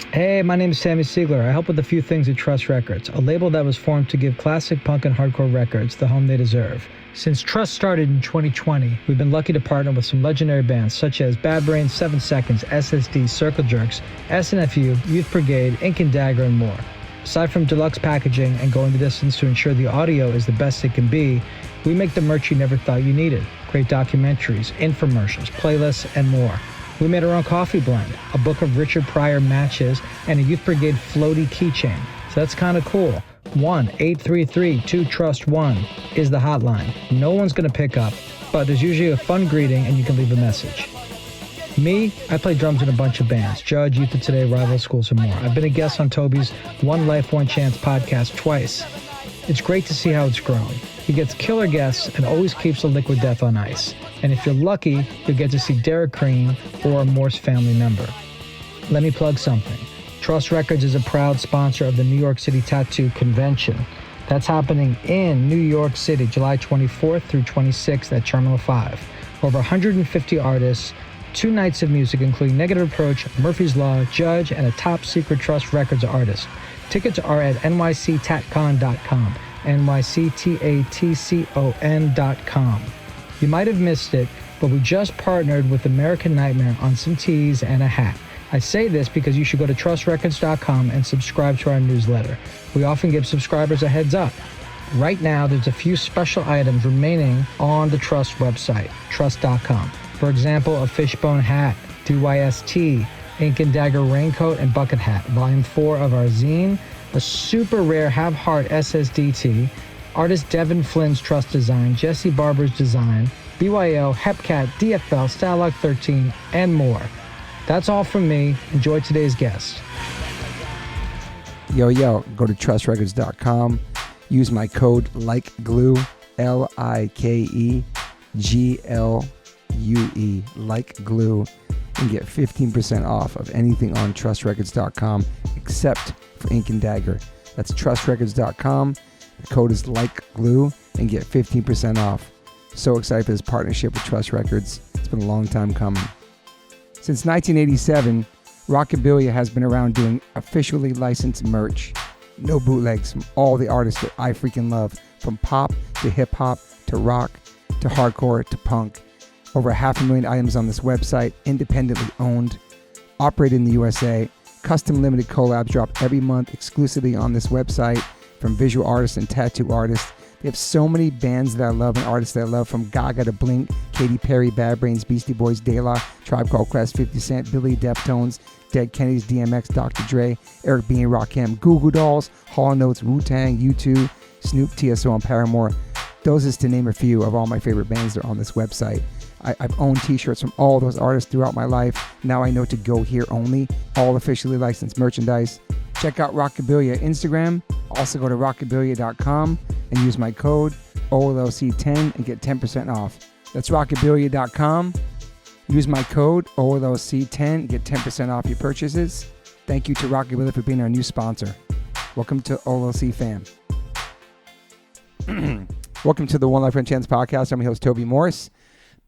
Hey, my name is Sammy Siegler. I help with a few things at Trust Records, a label that was formed to give classic punk and hardcore records the home they deserve. Since Trust started in 2020, we've been lucky to partner with some legendary bands such as Bad Brains, 7 Seconds, SSD, Circle Jerks, SNFU, Youth Brigade, Ink and Dagger, and more. Aside from deluxe packaging and going the distance to ensure the audio is the best it can be, we make the merch you never thought you needed. Great documentaries, infomercials, playlists, and more. We made our own coffee blend, a book of Richard Pryor matches, and a Youth Brigade floaty keychain. So that's kind of cool. 1-833-2-TRUST-1 is the hotline. No one's going to pick up, but there's usually a fun greeting and you can leave a message. Me, I play drums in a bunch of bands, Judge, Youth of Today, Rival Schools, and more. I've been a guest on Toby's One Life, One Chance podcast twice. It's great to see how it's grown. He gets killer guests and always keeps the liquid death on ice. And if you're lucky, you'll get to see Derek Green or a Morse family member. Let me plug something. Trust Records is a proud sponsor of the New York City Tattoo Convention. That's happening in New York City, July 24th through 26th at Terminal 5. Over 150 artists, 2 nights of music, including Negative Approach, Murphy's Law, Judge, and a top secret Trust Records artist. Tickets are at nyctatcon.com, nyctatcon.com. You might have missed it, but we just partnered with American Nightmare on some tees and a hat. I say this because you should go to trustrecords.com and subscribe to our newsletter. We often give subscribers a heads up. Right now, there's a few special items remaining on the Trust website, trust.com. For example, a fishbone hat, DYST, Ink and Dagger raincoat and bucket hat, volume 4 of our zine, a super rare Have Heart SSDT, artist Devin Flynn's Trust design, Jesse Barber's design, BYO, Hepcat, DFL, Stylock 13, and more. That's all from me. Enjoy today's guest. Yo, go to trustrecords.com. Use my code LIKEGLUE, LIKEGLUE, like glue, and get 15% off of anything on trustrecords.com except for Ink and Dagger. That's trustrecords.com. The code is LIKEGLUE and get 15% off. So excited for this partnership with Trust Records. It's been a long time coming. Since 1987, Rockabilia has been around doing officially licensed merch. No bootlegs from all the artists that I freaking love, from pop to hip hop to rock to hardcore to punk. Over 500,000 items on this website, independently owned, operated in the USA. Custom limited collabs drop every month exclusively on this website from visual artists and tattoo artists. They have so many bands that I love and artists that I love, from Gaga to Blink, Katy Perry, Bad Brains, Beastie Boys, De La, Tribe Called Quest, 50 Cent, Billy, Deftones, Dead Kennedys, DMX, Dr. Dre, Eric B. and Rakim, Goo Goo Dolls, Hall & Oates, Wu-Tang, U2, Snoop, TSO, and Paramore. Those is to name a few of all my favorite bands that are on this website. I've owned t-shirts from all those artists throughout my life. Now I know to go here only. All officially licensed merchandise. Check out Rockabilia Instagram. Also go to rockabilia.com and use my code OLLC10 and get 10% off. That's rockabilia.com. Use my code OLLC10 and get 10% off your purchases. Thank you to Rockabilia for being our new sponsor. Welcome to OLLC fam. Welcome to the One Life One Chance podcast. I'm your host, Toby Morse.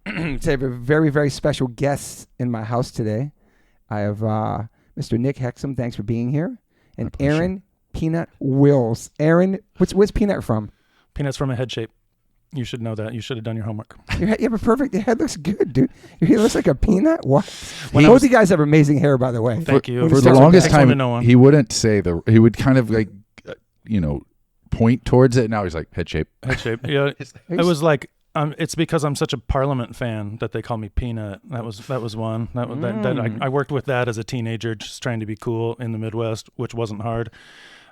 Today I have a very, very special guest in my house today. I have Mr. Nick Hexum. Thanks for being here. And Aaron Peanut Wills. Aaron, what's Peanut from? Peanut's from a head shape. You should know that. You should have done your homework. You have a perfect head. Looks good, dude. Your hair looks like a peanut. What? Both of you guys have amazing hair, by the way. Thank you. For the longest time, he wouldn't say he would kind of like, point towards it. Now he's like, head shape. Head shape. Yeah. It was like, it's because I'm such a Parliament fan that they call me Peanut. That was one. I worked with that as a teenager, just trying to be cool in the Midwest, which wasn't hard.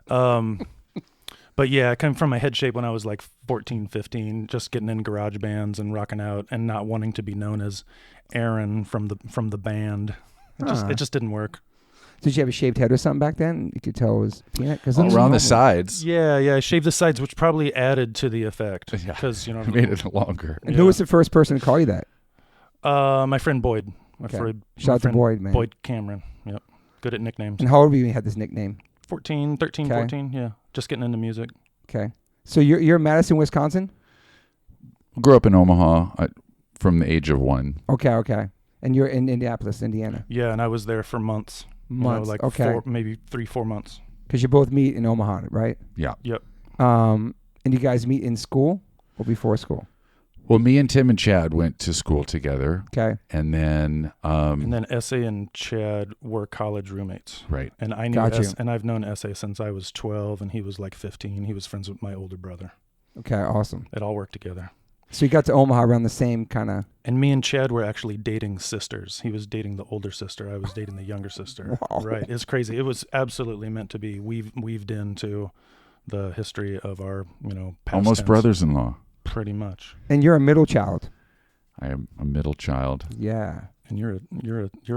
But yeah, I came from my head shape when I was like 14, 15, just getting in garage bands and rocking out and not wanting to be known as Aaron from the band. It just didn't work. Did you have a shaved head or something back then? You could tell it was Peanut? Around the sides. Yeah, I shaved the sides, which probably added to the effect. Yeah, because it made it longer. And who was the first person to call you that? My friend Boyd. Shout out to Boyd, man. Boyd Cameron. Yep. Good at nicknames. And how old were you when you had this nickname? 13, 14, yeah. Just getting into music. Okay. So you're in Madison, Wisconsin? Grew up in Omaha from the age of 1. Okay. And you're in Indianapolis, Indiana. Yeah, and I was there for months. Months. Like okay. maybe 3-4 months. Because you both meet in Omaha, right? Yeah. Yep. And you guys meet in school or before school? Well, me and Tim and Chad went to school together. Okay. And then Essay and Chad were college roommates. Right. And I knew and I've known Essay since I was 12 and he was like 15. He was friends with my older brother. Okay, awesome. It all worked together. So you got to Omaha around the same kind of... And me and Chad were actually dating sisters. He was dating the older sister. I was dating the younger sister. Wow. Right. It's crazy. It was absolutely meant to be weaved into the history of our, past almost tense. brothers-in-law. Pretty much. And you're a middle child. I am a middle child. Yeah. And you're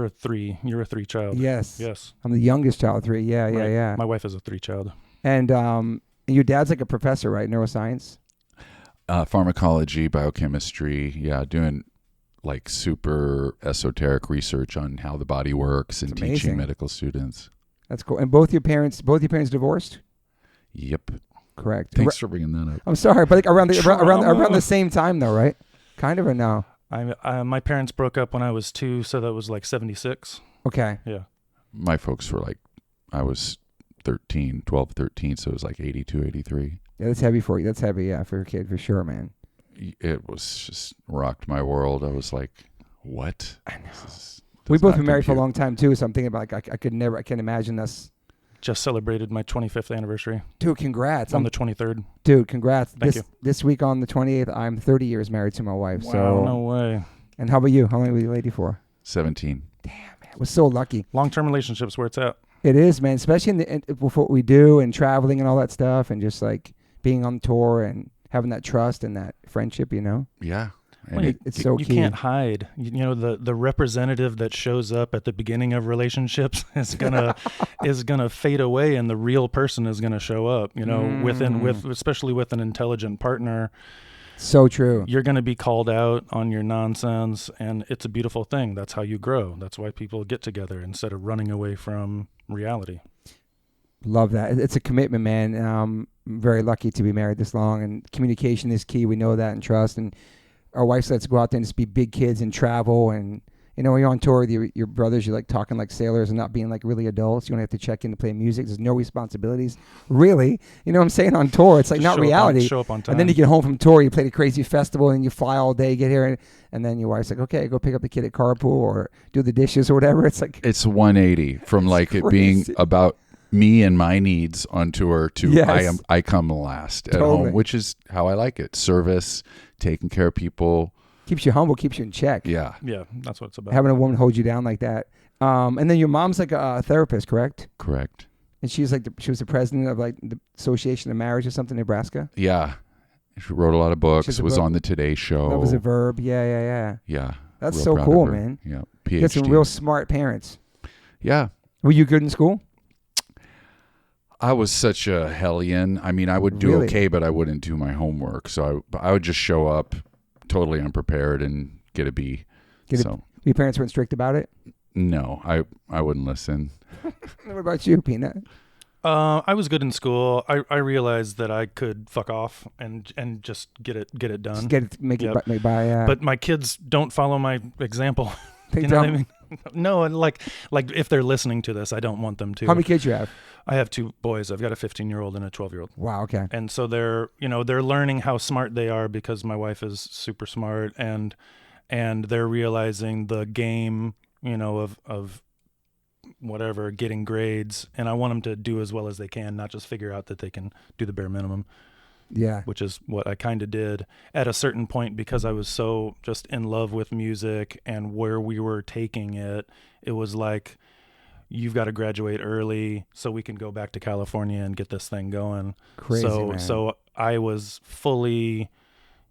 a three child. Yes. Yes. I'm the youngest child, 3. Yeah, Right. yeah. My wife is a 3 child. And your dad's like a professor, right? Neuroscience? Pharmacology, biochemistry. Yeah, doing like super esoteric research on how the body works and amazing. teaching medical students. That's cool. And both your parents divorced? Yep. Correct. Thanks for bringing that up. I'm sorry, but like around the same time though, right? Kind of or no? My parents broke up when I was 2, so that was like 76. Okay. Yeah. My folks were like, I was 12, 13, so it was like 82, 83. Yeah, that's heavy for you. That's heavy, yeah, for your kid, for sure, man. It was just rocked my world. I was like, what? I know. We both been married for a compute. long time too, so I'm thinking about like I can't imagine us. Just celebrated my 25th anniversary. Dude, congrats. On the 23rd. Dude, congrats. Thank you. This week on the 28th, I'm 30 years married to my wife. Wow, so no way. And how about you? How long were you lady for? 17. Damn, man. We're so lucky. Long-term relationships where it's at. It is, man, especially with what we do and traveling and all that stuff and just like being on tour and having that trust and that friendship, Yeah. Well, it's so you key. can't hide. The representative that shows up at the beginning of relationships is gonna fade away, and the real person is gonna show up. Especially with an intelligent partner. So true. You're gonna be called out on your nonsense, and it's a beautiful thing. That's how you grow. That's why people get together instead of running away from reality. Love that. It's a commitment, man. I'm very lucky to be married this long, and communication is key. We know that, and trust. And our wife lets go out there and just be big kids and travel. And, when you're on tour with your brothers, you're like talking like sailors and not being like really adults. You don't have to check in to play music. There's no responsibilities. Really? You know what I'm saying? On tour, it's like Just not reality. Show up on time. And then you get home from tour, you play the crazy festival, and you fly all day, get here, and then your wife's like, okay, go pick up the kid at carpool or do the dishes or whatever. It's like... It's 180 from like it being about me and my needs on tour to Yes. I come last at Totally. home, which is how I like it. Service, taking care of people. Keeps you humble, keeps you in check. Yeah. Yeah, that's what it's about. Having a woman hold you down like that. And then your mom's like a therapist, correct? Correct. And she's like she was the president of like the Association of Marriage or something in Nebraska. Yeah. She wrote a lot of books, She's a was book- on the Today Show. That was a verb. Yeah. Yeah. That's Real so proud cool, of her. man. Yeah. You got some PhD. real smart parents. Yeah. Were you good in school? I was such a hellion. I mean, I would do Really? okay, but I wouldn't do my homework. So I would just show up totally unprepared and get a B. Your parents weren't strict about it? No, I wouldn't listen. What about you, Peanut? I was good in school. I realized that I could fuck off and just get it done. Just get it, make Yep. it by. But my kids don't follow my example. They You know what I don't? mean? No, and like if they're listening to this, I don't want them to. How many kids you have? I have 2 boys. I've got a 15-year-old and a 12-year-old. Wow. Okay. And so they're learning how smart they are because my wife is super smart, and they're realizing the game, of whatever, getting grades, and I want them to do as well as they can, not just figure out that they can do the bare minimum. Yeah. Which is what I kind of did at a certain point because I was so just in love with music and where we were taking it. It was like, you've got to graduate early so we can go back to California and get this thing going. Crazy, man. So I was fully,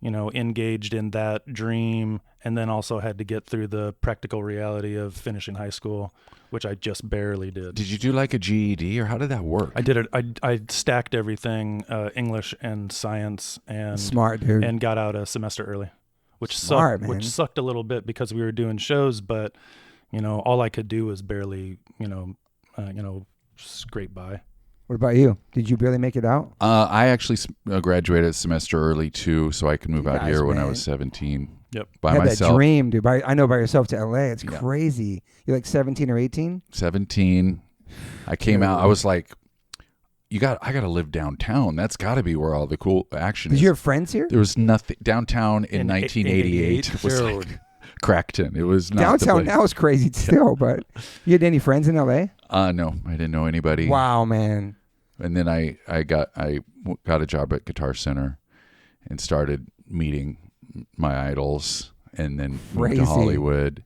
engaged in that dream, and then also had to get through the practical reality of finishing high school, which I just barely did. Did you do like a GED or how did that work? I did it. I stacked everything, English and science, and Smart, dude. and got out a semester early, which Smart, sucked. man. Which sucked a little bit because we were doing shows, but all I could do was barely, scrape by. What about you? Did you barely make it out? I actually graduated a semester early too, so I could move out here when I was 17. Yep. By I had myself. that dream, dude. I know by yourself to LA. It's Yeah. crazy. You're like 17 or 18? 17. I came out. I was like, I got to live downtown. That's got to be where all the cool action Did is. you have friends here? There was nothing downtown in 1988. 88? Was like Crackton. It was not the Downtown place. now is crazy still, but you had any friends in LA? No, I didn't know anybody. Wow, man. And then I got a job at Guitar Center and started meeting my idols, and then moved to Crazy. Hollywood,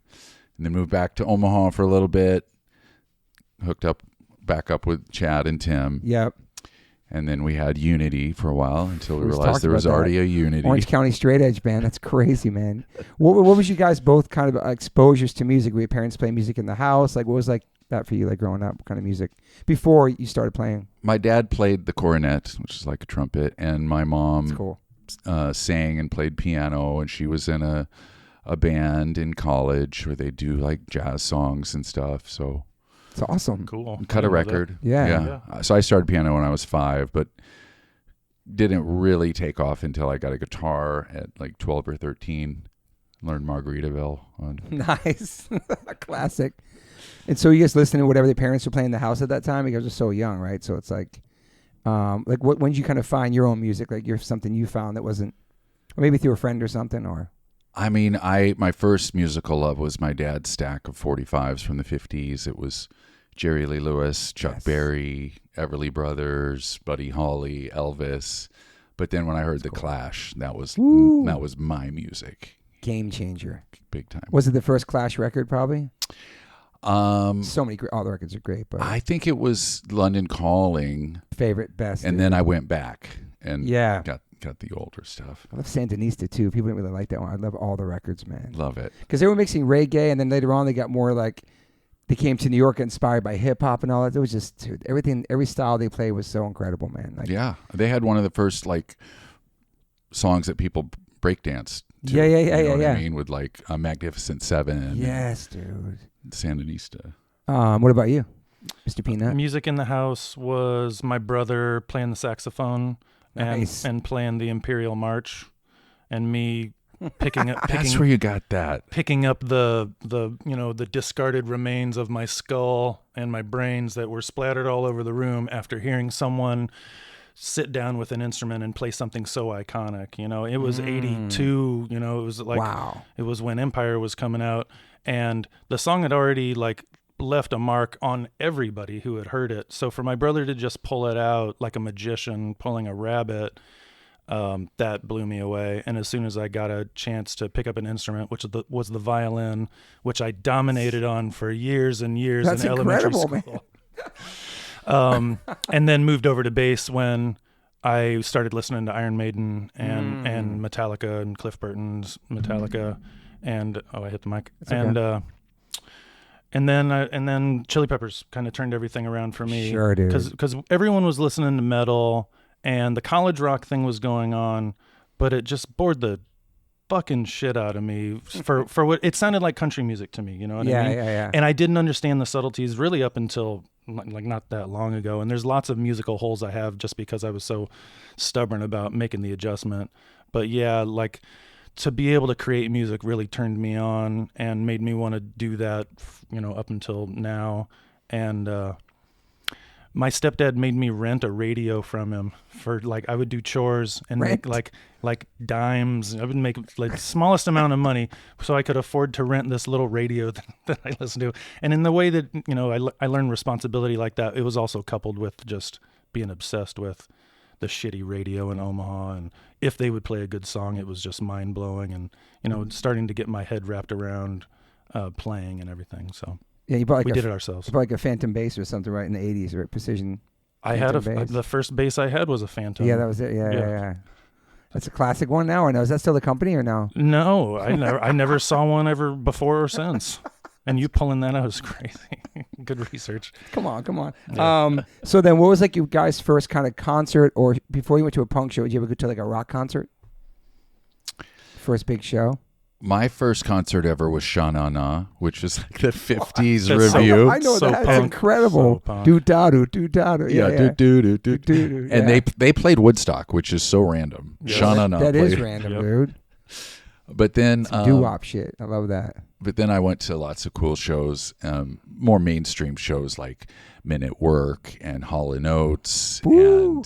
and then moved back to Omaha for a little bit. Hooked back up with Chad and Tim, Yep. and then we had Unity for a while until we We was realized talking there was about that. already a Unity. Orange County Straight Edge band. That's crazy, man. What was you guys both kind of exposures to music? Were your parents playing music in the house? Like, what was like that for you, like growing up? What kind of music before you started playing? My dad played the cornet, which is like a trumpet, and my mom That's cool. sang and played piano, and she was in a band in college where they do like jazz songs and stuff. So It's awesome. Cool. cut a record. Yeah. So I started piano when I was 5, but didn't really take off until I got a guitar at like 12 or 13. Learned Margaritaville on. Nice. Classic. And so you guys listening to whatever the parents were playing in the house at that time? You guys were so young, right? So it's like when did you kind of find your own music? Like something you found that wasn't, or maybe through a friend or something, or? I mean, my first musical love was my dad's stack of 45s from the 50s. It was Jerry Lee Lewis, Chuck Yes. Berry, Everly Brothers, Buddy Holly, Elvis. But then when I heard The cool. Clash, that was Woo. my music, Game changer. big time. Was it the first Clash record? Probably. Um, So many. All the records are great, but I think it was London Calling, favorite, best. and dude. then I went back and Yeah. got the older stuff. I love Sandinista too. People didn't really like that one. I love all the records, man. Love it. Because they were mixing reggae, and then later on they got more like they came to New York inspired by hip hop and all that. It was just, dude, every style they played was so incredible, man. Like, Yeah, they had one of the first like songs that people breakdanced to. Yeah, you know what yeah. I mean, with like a Magnificent Seven. and Yes, dude. Sandinista. What about you, Mr. Peanut? Music in the house was my brother playing the saxophone Nice. and playing the Imperial March, and me picking up That's where you got that. picking up the the discarded remains of my skull and my brains that were splattered all over the room after hearing someone sit down with an instrument and play something so iconic. It was 82, it was like Wow. it was when Empire was coming out, and the song had already like left a mark on everybody who had heard it. So for my brother to just pull it out like a magician pulling a rabbit, that blew me away. And as soon as I got a chance to pick up an instrument, which was the violin, which I dominated on for years and years That's in elementary incredible, school. And then moved over to bass when I started listening to Iron Maiden and Metallica and Cliff Burton's Metallica, and I hit the mic. That's okay. And then Chili Peppers kind of turned everything around for me. Sure, dude. Because everyone was listening to metal and the college rock thing was going on, but it just bored the fucking shit out of me for what it sounded like country music to me. You know what I mean? Yeah. And I didn't understand the subtleties really up until like not that long ago. And there's lots of musical holes I have just because I was so stubborn about making the adjustment. But yeah, like to be able to create music really turned me on and made me want to do that, up until now. And my stepdad made me rent a radio from him for I would do chores and Rent? make like dimes. I would make like the smallest amount of money so I could afford to rent this little radio that I listened to. And in the way that, I learned responsibility like that, it was also coupled with just being obsessed with the shitty radio in Omaha. And if they would play a good song, it was just mind blowing and, starting to get my head wrapped around playing and everything. So Yeah, you bought like we did it ourselves. You bought like a Phantom bass or something, right, in the 80s, or Precision. I had Phantom bass. the first bass I had was a Phantom. Yeah, that was it. Yeah. That's a classic one now, or no? Is that still the company or no? No, I never saw one ever before or since. And you pulling that out is crazy. Good research. Come on. Yeah. So then what was like your guys' first kind of concert, or before you went to a punk show, did you ever go to like a rock concert? First big show? My first concert ever was Sha Na Na, which was like the 50s That's so- review. I know So that. It's punk. incredible. So punk. Do da do do da do. Yeah, Do-do. and Yeah. they played Woodstock, which is so random. Yes. Sha Na Na That is played. random, Yep. dude. But then Doo-wop shit. I love that. But then I went to lots of cool shows, more mainstream shows like Men at Work and Hall & Oates. Woo.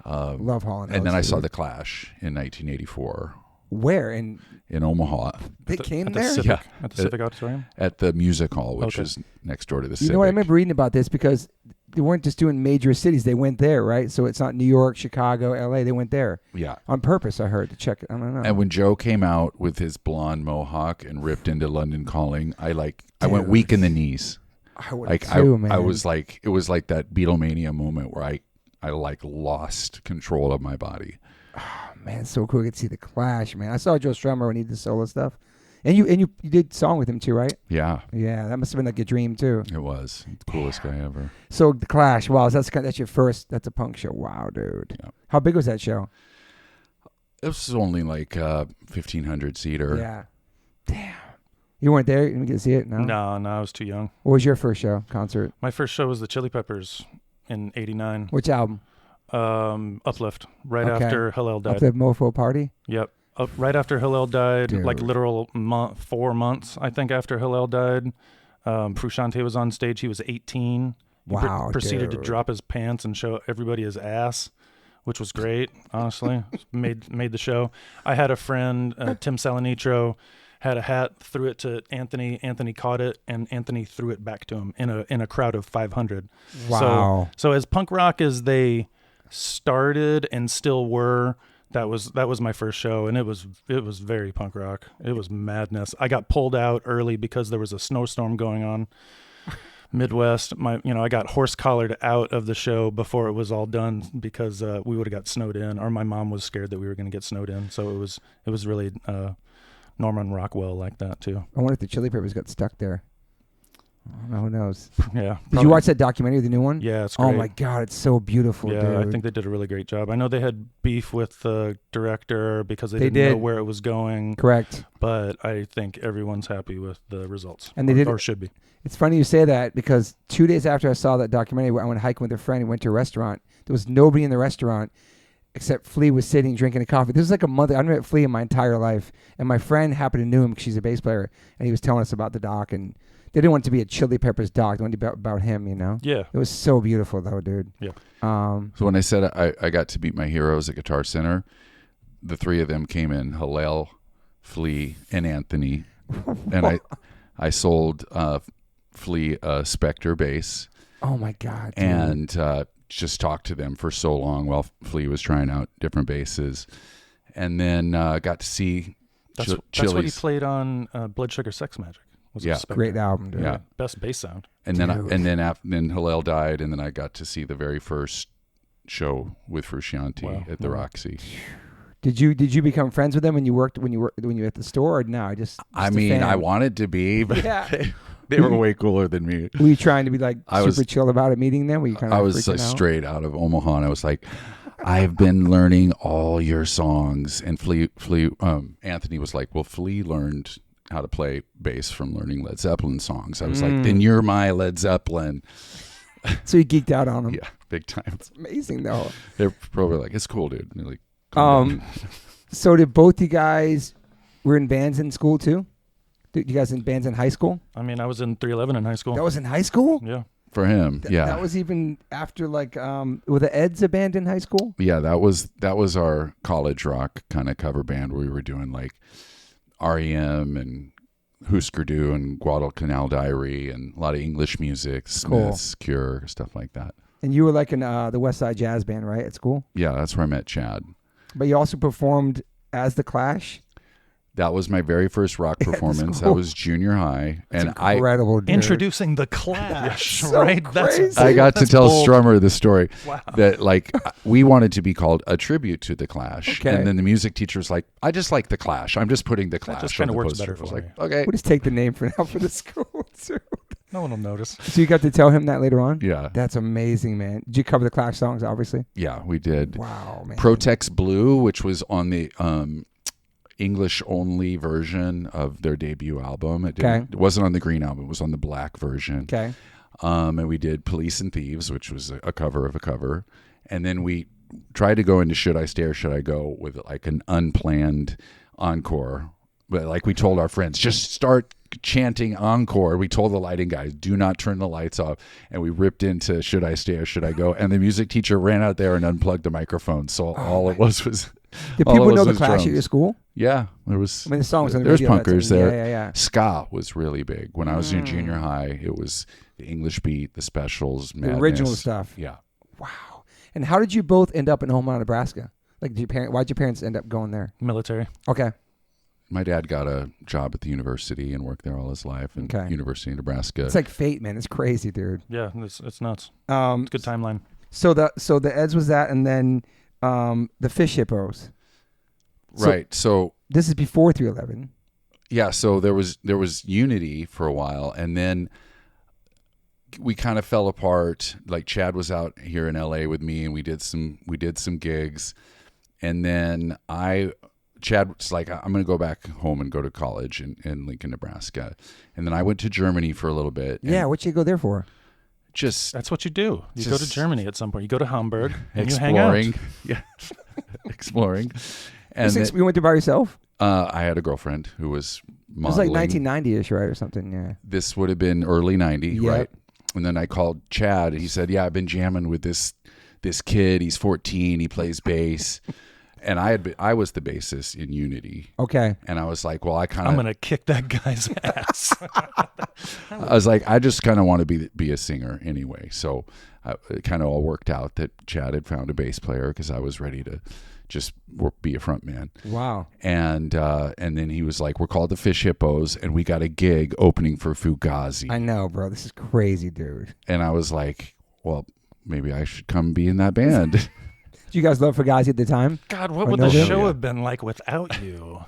And Love Hall & and then I Oates, saw dude. The Clash in 1984 Where? And in Omaha they came at the there? Civic, Yeah. at the Civic Auditorium. at the Music Hall, which Okay. is next door to the You Civic. know what? I remember reading about this because they weren't just doing major cities. They went there, right? So it's not New York, Chicago, L.A. They went there Yeah. on purpose, I heard, to check it. I don't know. And when Joe came out with his blonde mohawk and ripped into London Calling, I went Dude. weak in the knees. I would Like too, man. I was like, it was like that Beatlemania moment where I like lost control of my body. Man, it's so cool. I could see the Clash, man. I saw Joe Strummer when he did the solo stuff. And you did song with him too, right? Yeah, Yeah, that must have been like a dream too. it was the coolest guy ever. So the Clash, wow, that's your first. That's a punk show. Wow, dude. Yeah. How big was that show? It was only like 1,500 seater. Yeah. Damn. You weren't there. You didn't get to see it. No. No, I was too young. What was your first show concert? My first show was the Chili Peppers in '89. Which album? Uplift, right Okay. after Hillel died. Up the Mofo Party. Yep. Right after Hillel died, like Dude. literal 4 months, I think, after Hillel died. Frusciante was on stage. He was 18. He Wow, proceeded to dude. drop his pants and show everybody his ass, which was great, honestly. made the show. I had a friend, Tim Salanitro, had a hat, threw it to Anthony. Anthony caught it, and Anthony threw it back to him in a crowd of 500. Wow. So as punk rock as they started and still were, that was my first show, and it was very punk rock. It was madness. I got pulled out early because there was a snowstorm going on. Midwest, I got horse collared out of the show before it was all done because we would have got snowed in, or my mom was scared that we were going to get snowed in. So it was really Norman Rockwell like that too. I wonder if the Chili Peppers got stuck there. I don't know. Who knows? Yeah. Did you watch that documentary, the new one? Yeah, it's great. Oh my God, it's so beautiful, Yeah, dude. I think they did a really great job. I know they had beef with the director because they They didn't know did. where it was going, Correct. but I think everyone's happy with the results. And they did- or should be. It's funny you say that because 2 days after I saw that documentary, I went hiking with a friend and went to a restaurant. There was nobody in the restaurant except Flea was sitting drinking a coffee. This was like a month. I've met Flea in my entire life. And my friend happened to know him because she's a bass player. And he was telling us about the doc. And they didn't want it to be a Chili Peppers doc. They wanted it to be about him, you know? Yeah. It was so beautiful, though, dude. Yeah. So when I said I got to meet my heroes at Guitar Center, the three of them came in: Hillel, Flea, and Anthony. And I sold Flea a Spectre bass Oh, my God. Dude. and just talked to them for so long while Flea was trying out different basses, and then got to see That's what he Chili's. played on Blood Sugar Sex Magic. Was Yeah. Spectre. Great album, dude. Yeah. Best bass sound. And then Dude. then Hillel died, and then I got to see the very first show with Frusciante Wow. at the Wow. Roxy. Did you become friends with them when you were at the store, or no? Just I a mean, fan? I wanted to be, but Yeah. they were way cooler than me. Were you trying to be like I super was- chill about it, meeting them? Were you kind of I was freaking out? straight out of Omaha, and I was like, I've been learning all your songs. And Anthony was like, well, Flea learned how to play bass from learning Led Zeppelin songs. I was like, then you're my Led Zeppelin. So you geeked out on them. Yeah, big time. Amazing though. They're probably like, it's cool, dude. And they're like, calm down. So did both you guys were in bands in school too? Did you guys in bands in high school? I mean, I was in 311 in high school. That was in high school? Yeah. For him, yeah. That was even after like were the Eds a band in high school? Yeah, that was our college rock kind of cover band where we were doing like REM and Husker Du and Guadalcanal Diary and a lot of English music, Smiths, Cure, stuff like that. And you were like in the West Side Jazz Band, right, at school? Yeah, that's where I met Chad. But you also performed as the Clash? That was my very first rock performance. school. I was junior high, and Incredible, dude. Introducing the Clash, So right? crazy. I got to that's tell bold. Strummer the story Wow. that like we wanted to be called a tribute to the Clash, Okay. and then the music teacher was like, "I just like the Clash. I'm just putting the Clash." just on kinda the works poster." better I was for like, me. "Okay, We'll just take the name for now for the school too. No one will notice. So you got to tell him that later on? yeah, That's amazing, man. Did you cover the Clash songs, obviously? yeah, we did." Wow, man. Protex Blue, which was on the English only version of their debut album. Okay. It wasn't on the green album. It was on the black version. Okay. And we did Police and Thieves, which was a cover of a cover. And then we tried to go into Should I Stay or Should I Go with like an unplanned encore. But like we told our friends, just start chanting encore. We told the lighting guys, do not turn the lights off. And we ripped into Should I Stay or Should I Go? And the music teacher ran out there and unplugged the microphone. So all it was Did all people it know the was Clash drums. at your school? Yeah, there was. I mean, the song was on the There's radio. punkers there. Yeah. Ska was really big when I was in junior high. It was the English Beat, the Specials, Madness. The original stuff. Yeah. Wow. And how did you both end up in Omaha, Nebraska? Like, why'd your parents end up going there? Military. Okay. My dad got a job at the university and worked there all his life. And Okay. University of Nebraska. It's like fate, man. It's crazy, dude. Yeah, it's nuts. It's Um, a good timeline. So the Eds was that, and then the Fish Hippos. Right. So This is before 311. yeah, so there was unity for a while, and then we kind of fell apart. Like Chad was out here in LA with me, and we did some gigs, and then Chad was like, I'm going to go back home and go to college in Lincoln, Nebraska, and then I went to Germany for a little bit. Yeah, what'd you go there for? Just That's what you do. You go to Just- Germany at some point. You go to Hamburg and you hang out. exploring, yeah, exploring, and You went there by yourself? I had a girlfriend who was It was like modeling. 1990-ish, right, or something. Yeah. This would have been early 90, Yep. right? And then I called Chad and he said, yeah, I've been jamming with this kid. He's 14. He plays bass. And I was the bassist in Unity. Okay. And I was like, well, I'm going to kick that guy's ass. I was like, I just kind of want to be a singer anyway. So it kind of all worked out that Chad had found a bass player because I was ready to just be a front man. Wow. And then he was like, we're called the Fish Hippos and we got a gig opening for Fugazi. I know, bro. This is crazy, dude. And I was like, well, maybe I should come be in that band. Did you guys love Fugazi at the time? God, what Or would no the them? show Yeah. have been like without you?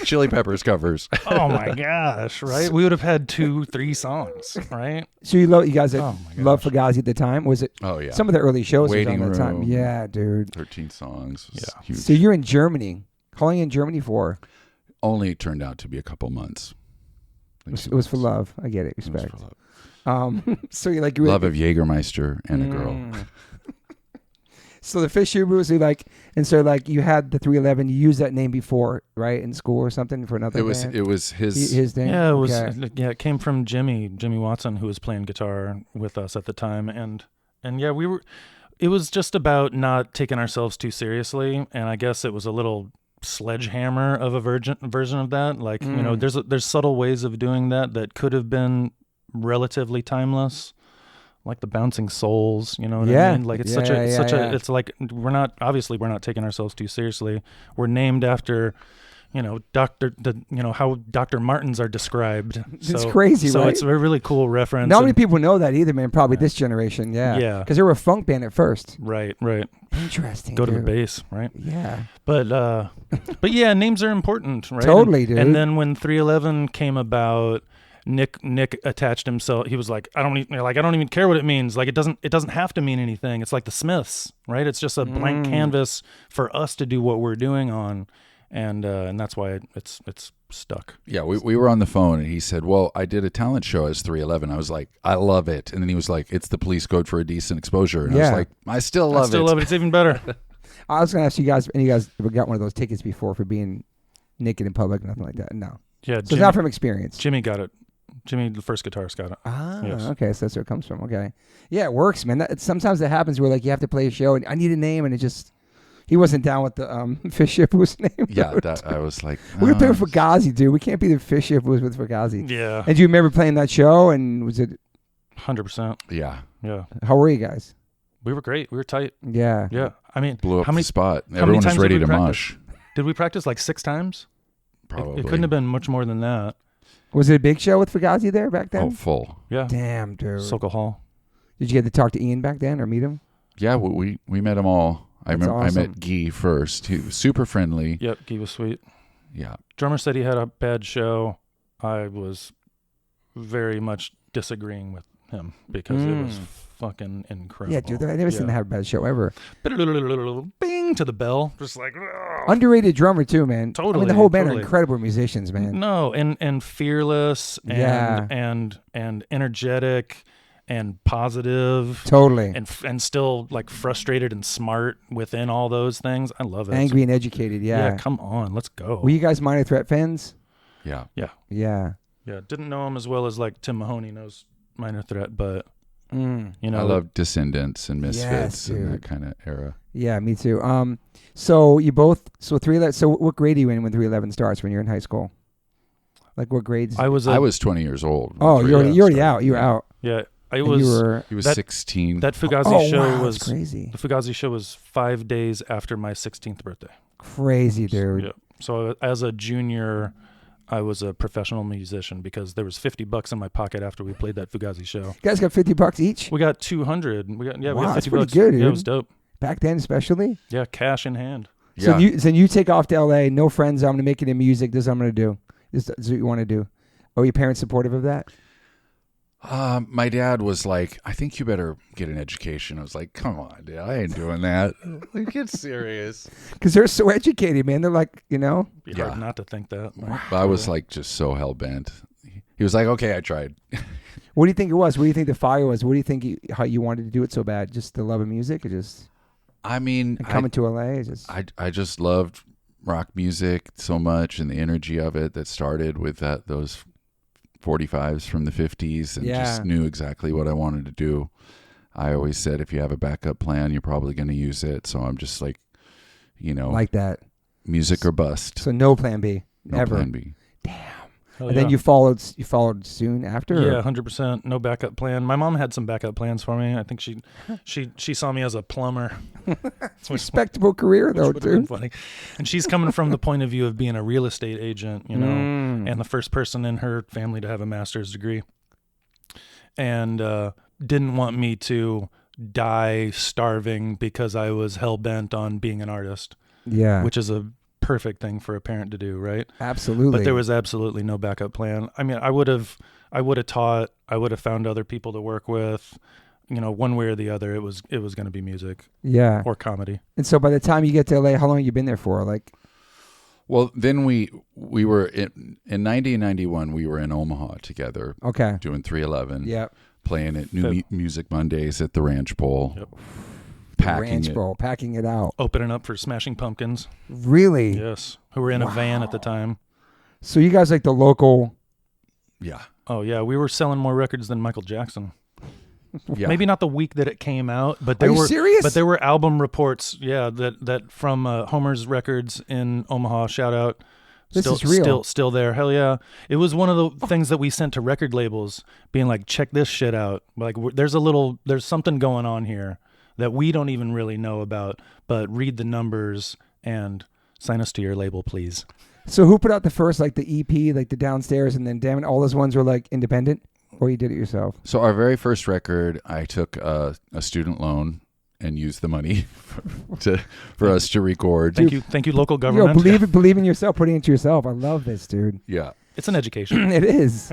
Chili Peppers covers. Oh my gosh, right? We would have had 2-3 songs, right? So you guys Oh my loved Fugazi at the time? Was it Oh, yeah. some of the early shows Waiting was on that time? Room. Yeah, dude. 13 songs. Was Yeah. huge. So you're in Germany. How long are you in Germany for? Only turned out to be a couple months. It was for love. I get it. It was Respect. for love. So you like Love of Jägermeister and a girl. So the Fish Hippos, you had the 311. You used that name before, right, in school or something for another band? It was his. His thing. Yeah, it was. Okay. Yeah, it came from Jimmy Watson, who was playing guitar with us at the time, and yeah, we were. It was just about not taking ourselves too seriously, and I guess it was a little sledgehammer of a version of that. Like there's subtle ways of doing that could have been relatively timeless. Like the bouncing souls, you know what I mean? Like it's it's like we're not taking ourselves too seriously. We're named after, how Dr. Martens are described. It's crazy, so right? it's a really cool reference. Not many people know that either, man. Probably this generation, yeah. Yeah. Because they were a funk band at first. Right. Interesting. Go to the dude. bass, right? Yeah. But yeah, names are important, right? Totally, dude. And then when 311 came about, Nick attached himself. He was like, I don't even care what it means. Like it doesn't have to mean anything. It's like the Smiths, right? It's just a blank canvas for us to do what we're doing on, and that's why it's stuck. Yeah, we were on the phone and he said, well, I did a talent show as 311. I was like, I love it. And then he was like, it's the police code for a decent exposure. And I was like, I still love it. It's even better. I was going to ask you guys, any of you guys ever got one of those tickets before for being naked in public, nothing like that? No. Yeah. So it's not from experience. Jimmy got it. Jimmy, the first guitarist, got it. Ah, Yes. okay, so that's where it comes from. Okay, yeah, it works, man. Sometimes that happens where like you have to play a show and I need a name, and he wasn't down with the Fish Hippos name. Yeah, dude. I was like, We're gonna play with Fugazi, dude. We can't be the Fish Hippos with Fugazi. Yeah. And do you remember playing that show? And was it 100%. Yeah. Yeah. How were you guys? We were great. We were tight. Yeah. Yeah. I mean, Blew up how many the spot. many Everyone was times did ready we to practice? mosh. Did we practice like 6 times? Probably. It couldn't have been much more than that. Was it a big show with Fugazi there back then? Oh, full. Yeah. Damn, dude. Sokol Hall. Did you get to talk to Ian back then or meet him? Yeah, we met them all. I That's remember awesome. I met Guy first. He was super friendly. Yep. He was sweet. Yeah. Drummer said he had a bad show. I was very much disagreeing with him because it was fucking incredible. Yeah, dude. I never seen him have a bad show ever. Bing. ding to the bell, just like Underrated drummer too, man. I Totally, mean, the whole band totally. are incredible musicians, man. No, and fearless and energetic and positive. Totally. And still like frustrated and smart within all those things. I love it. Angry and educated, yeah. Yeah, come on, let's go. Were you guys Minor Threat fans? Yeah. Yeah. Yeah. Yeah. Didn't know him as well as like Tim Mahoney knows Minor Threat, but you know, I love Descendants and Misfits Yes, and that dude. kind of era. Yeah, me too. So you both 311. So what grade are you in when 311 starts? When you're in high school? Like what grades? I was 20 years old. Oh, you're already started. out. You were out. Yeah, I And was. You were He was That- 16. That Fugazi show wow, was that's crazy. The Fugazi show was 5 days after my 16th birthday. Crazy, dude. Yeah. So as a junior, I was a professional musician because there was $50 in my pocket after we played that Fugazi show. You guys got $50 each We got 200. We got Wow, we got that's $50. pretty good, Yeah, dude. it was dope. back then, especially. Yeah, cash in hand. So Yeah. you take off to LA, no friends. I'm gonna make it in music. This is what I'm gonna do. This is what you want to do. Are your parents supportive of that? My dad was like, I think you better get an education. I was like, come on, Dad, I ain't doing that. Like, get serious. Because they're so educated, man. They're like, Be hard Yeah. not to think that. Right? But I was like, just so hell bent. He was like, okay, I tried. What do you think it was? What do you think the fire was? What do you think how you wanted to do it so bad? Just the love of music, or just I mean, coming to LA? Just I just loved rock music so much and the energy of it that started with those 45s from the 50s and Yeah. just knew exactly what I wanted to do. I always said, if you have a backup plan, you're probably going to use it. So I'm just like, like that. music or bust. So no plan B, No ever. plan B. Hell And yeah. then you followed soon after. Yeah, or- 100%. No backup plan. My mom had some backup plans for me. I think she saw me as a plumber. respectable career though, Which would have been dude. funny. And she's coming from the point of view of being a real estate agent, and the first person in her family to have a master's degree. And didn't want me to die starving because I was hell-bent on being an artist, Yeah, which is a perfect thing for a parent to do, right? absolutely. But there was absolutely no backup plan. I mean, I would have taught, I would have found other people to work with, one way or the other. It was going to be music yeah. or comedy. And so by the time you get to LA, how long have you been there for? Like, Well, then we were in 90 and 91, we were in Omaha together okay, doing 311, yeah, playing at New Music Mondays at the Ranch Bowl, Yep. packing Ranch it. Bowl, packing it out. Opening up for Smashing Pumpkins. Really? Yes. Who were in a van at the time. So you guys like the local? Yeah. Oh, yeah. We were selling more records than Michael Jackson. Yeah. Maybe not the week that it came out, but Are there you were serious? But there were album reports, that from Homer's Records in Omaha. Shout out. This is real. Still there. Hell yeah. It was one of the things that we sent to record labels being like, check this shit out. Like there's something going on here that we don't even really know about, but read the numbers and sign us to your label, please. So who put out the first, like the EP, like the Downstairs, and then damn it, all those ones were like independent, or you did it yourself? So our very first record, I took a student loan and used the money for us to record. Thank you, local Yo, government. believe in yourself, putting it to yourself. I love this, dude. Yeah. It's an education. It is.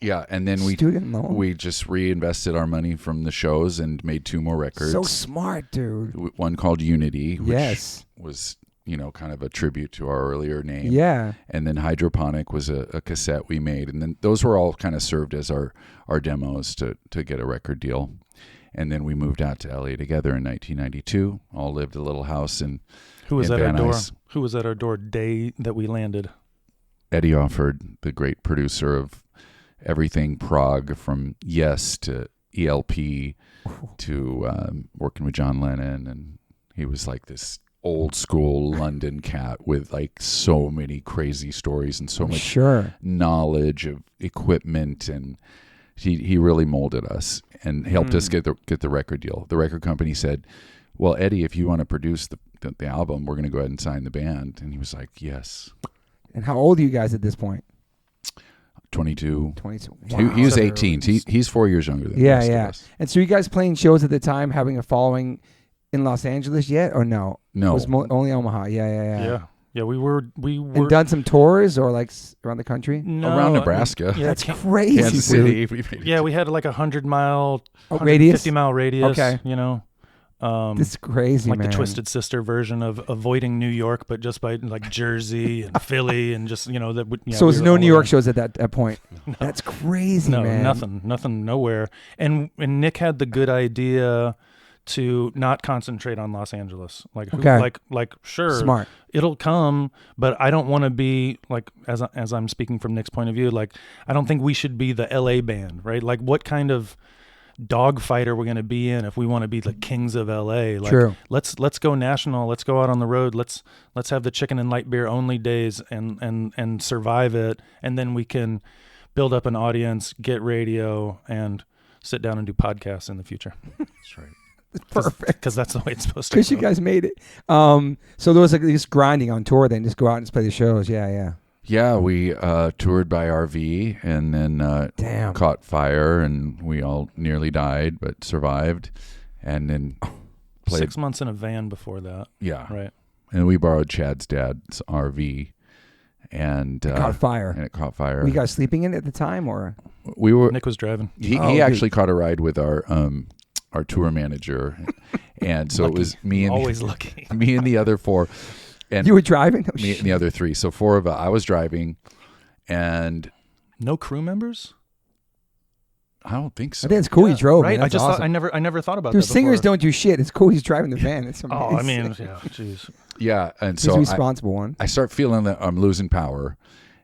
Yeah. And then Student loan. we just reinvested our money from the shows and made 2 more records. So smart, dude. One called Unity, which Yes. was, kind of a tribute to our earlier name. Yeah. And then Hydroponic was a cassette we made. And then those were all kind of served as our demos to get a record deal. And then we moved out to LA together in 1992. All lived a little house in Who was in at our Van door? Nuys. Who was at our door day that we landed? Eddie Offord, the great producer of everything prog, from Yes to ELP to working with John Lennon. And he was like this old school London cat with like so many crazy stories and so much Sure. knowledge of equipment, and he really molded us and helped us get the record deal. The record company said, well, Eddie, if you want to produce the album, we're going to go ahead and sign the band. And he was like, yes. And how old are you guys at this point? 22. 22. He was 18. He's 4 years younger than Yeah, most of yeah. us. And so you guys playing shows at the time, having a following in Los Angeles yet, or no? No. It was only Omaha. Yeah. Yeah. We were And done some tours or like around the country? no, Around Nebraska. Yeah, That's crazy. Kansas dude. City. We made it. Yeah, we had like 100-mile, radius? 150-mile radius. Okay. This is crazy, like man. the Twisted Sister version of avoiding New York, but just by like Jersey and Philly and just that. So we there's were no all New York around. shows at that point. No. That's crazy, No, man. nothing, nowhere. And Nick had the good idea to not concentrate on Los Angeles. Like, Okay. like sure, Smart. it'll come, but I don't want to be like, as I'm speaking from Nick's point of view, like I don't think we should be the LA band, right? Like, what kind of dogfight are we going to be in if we want to be the kings of LA? Like, True. let's go national. Let's go out on the road. Let's have the chicken and light beer only days and survive it, and then we can build up an audience, get radio, and sit down and do podcasts in the future. That's right. Perfect. Because that's the way it's supposed to Because go. you guys made it. So there was like just grinding on tour then, just go out and just play the shows. Yeah. Yeah, we toured by RV and then Damn. caught fire, and we all nearly died but survived. And then played. 6 months in a van before that. Yeah. Right. And we borrowed Chad's dad's RV. And Caught fire. And it caught fire. Were you guys sleeping in it at the time, or? We were. Nick was driving. He actually caught a ride with our tour manager, and so Lucky. it was me and Always lucky. me and the other four, and You were driving? Oh, me and the other three. So four of us. I was driving, and No crew members? I don't think so. I think it's cool you drove, right? man. That's thought awesome. I never thought about Dude, that singers before. don't do shit. It's cool he's driving the van. It's amazing. Oh, I mean, yeah, jeez. Yeah, and He's so the responsible one. I start feeling that I'm losing power,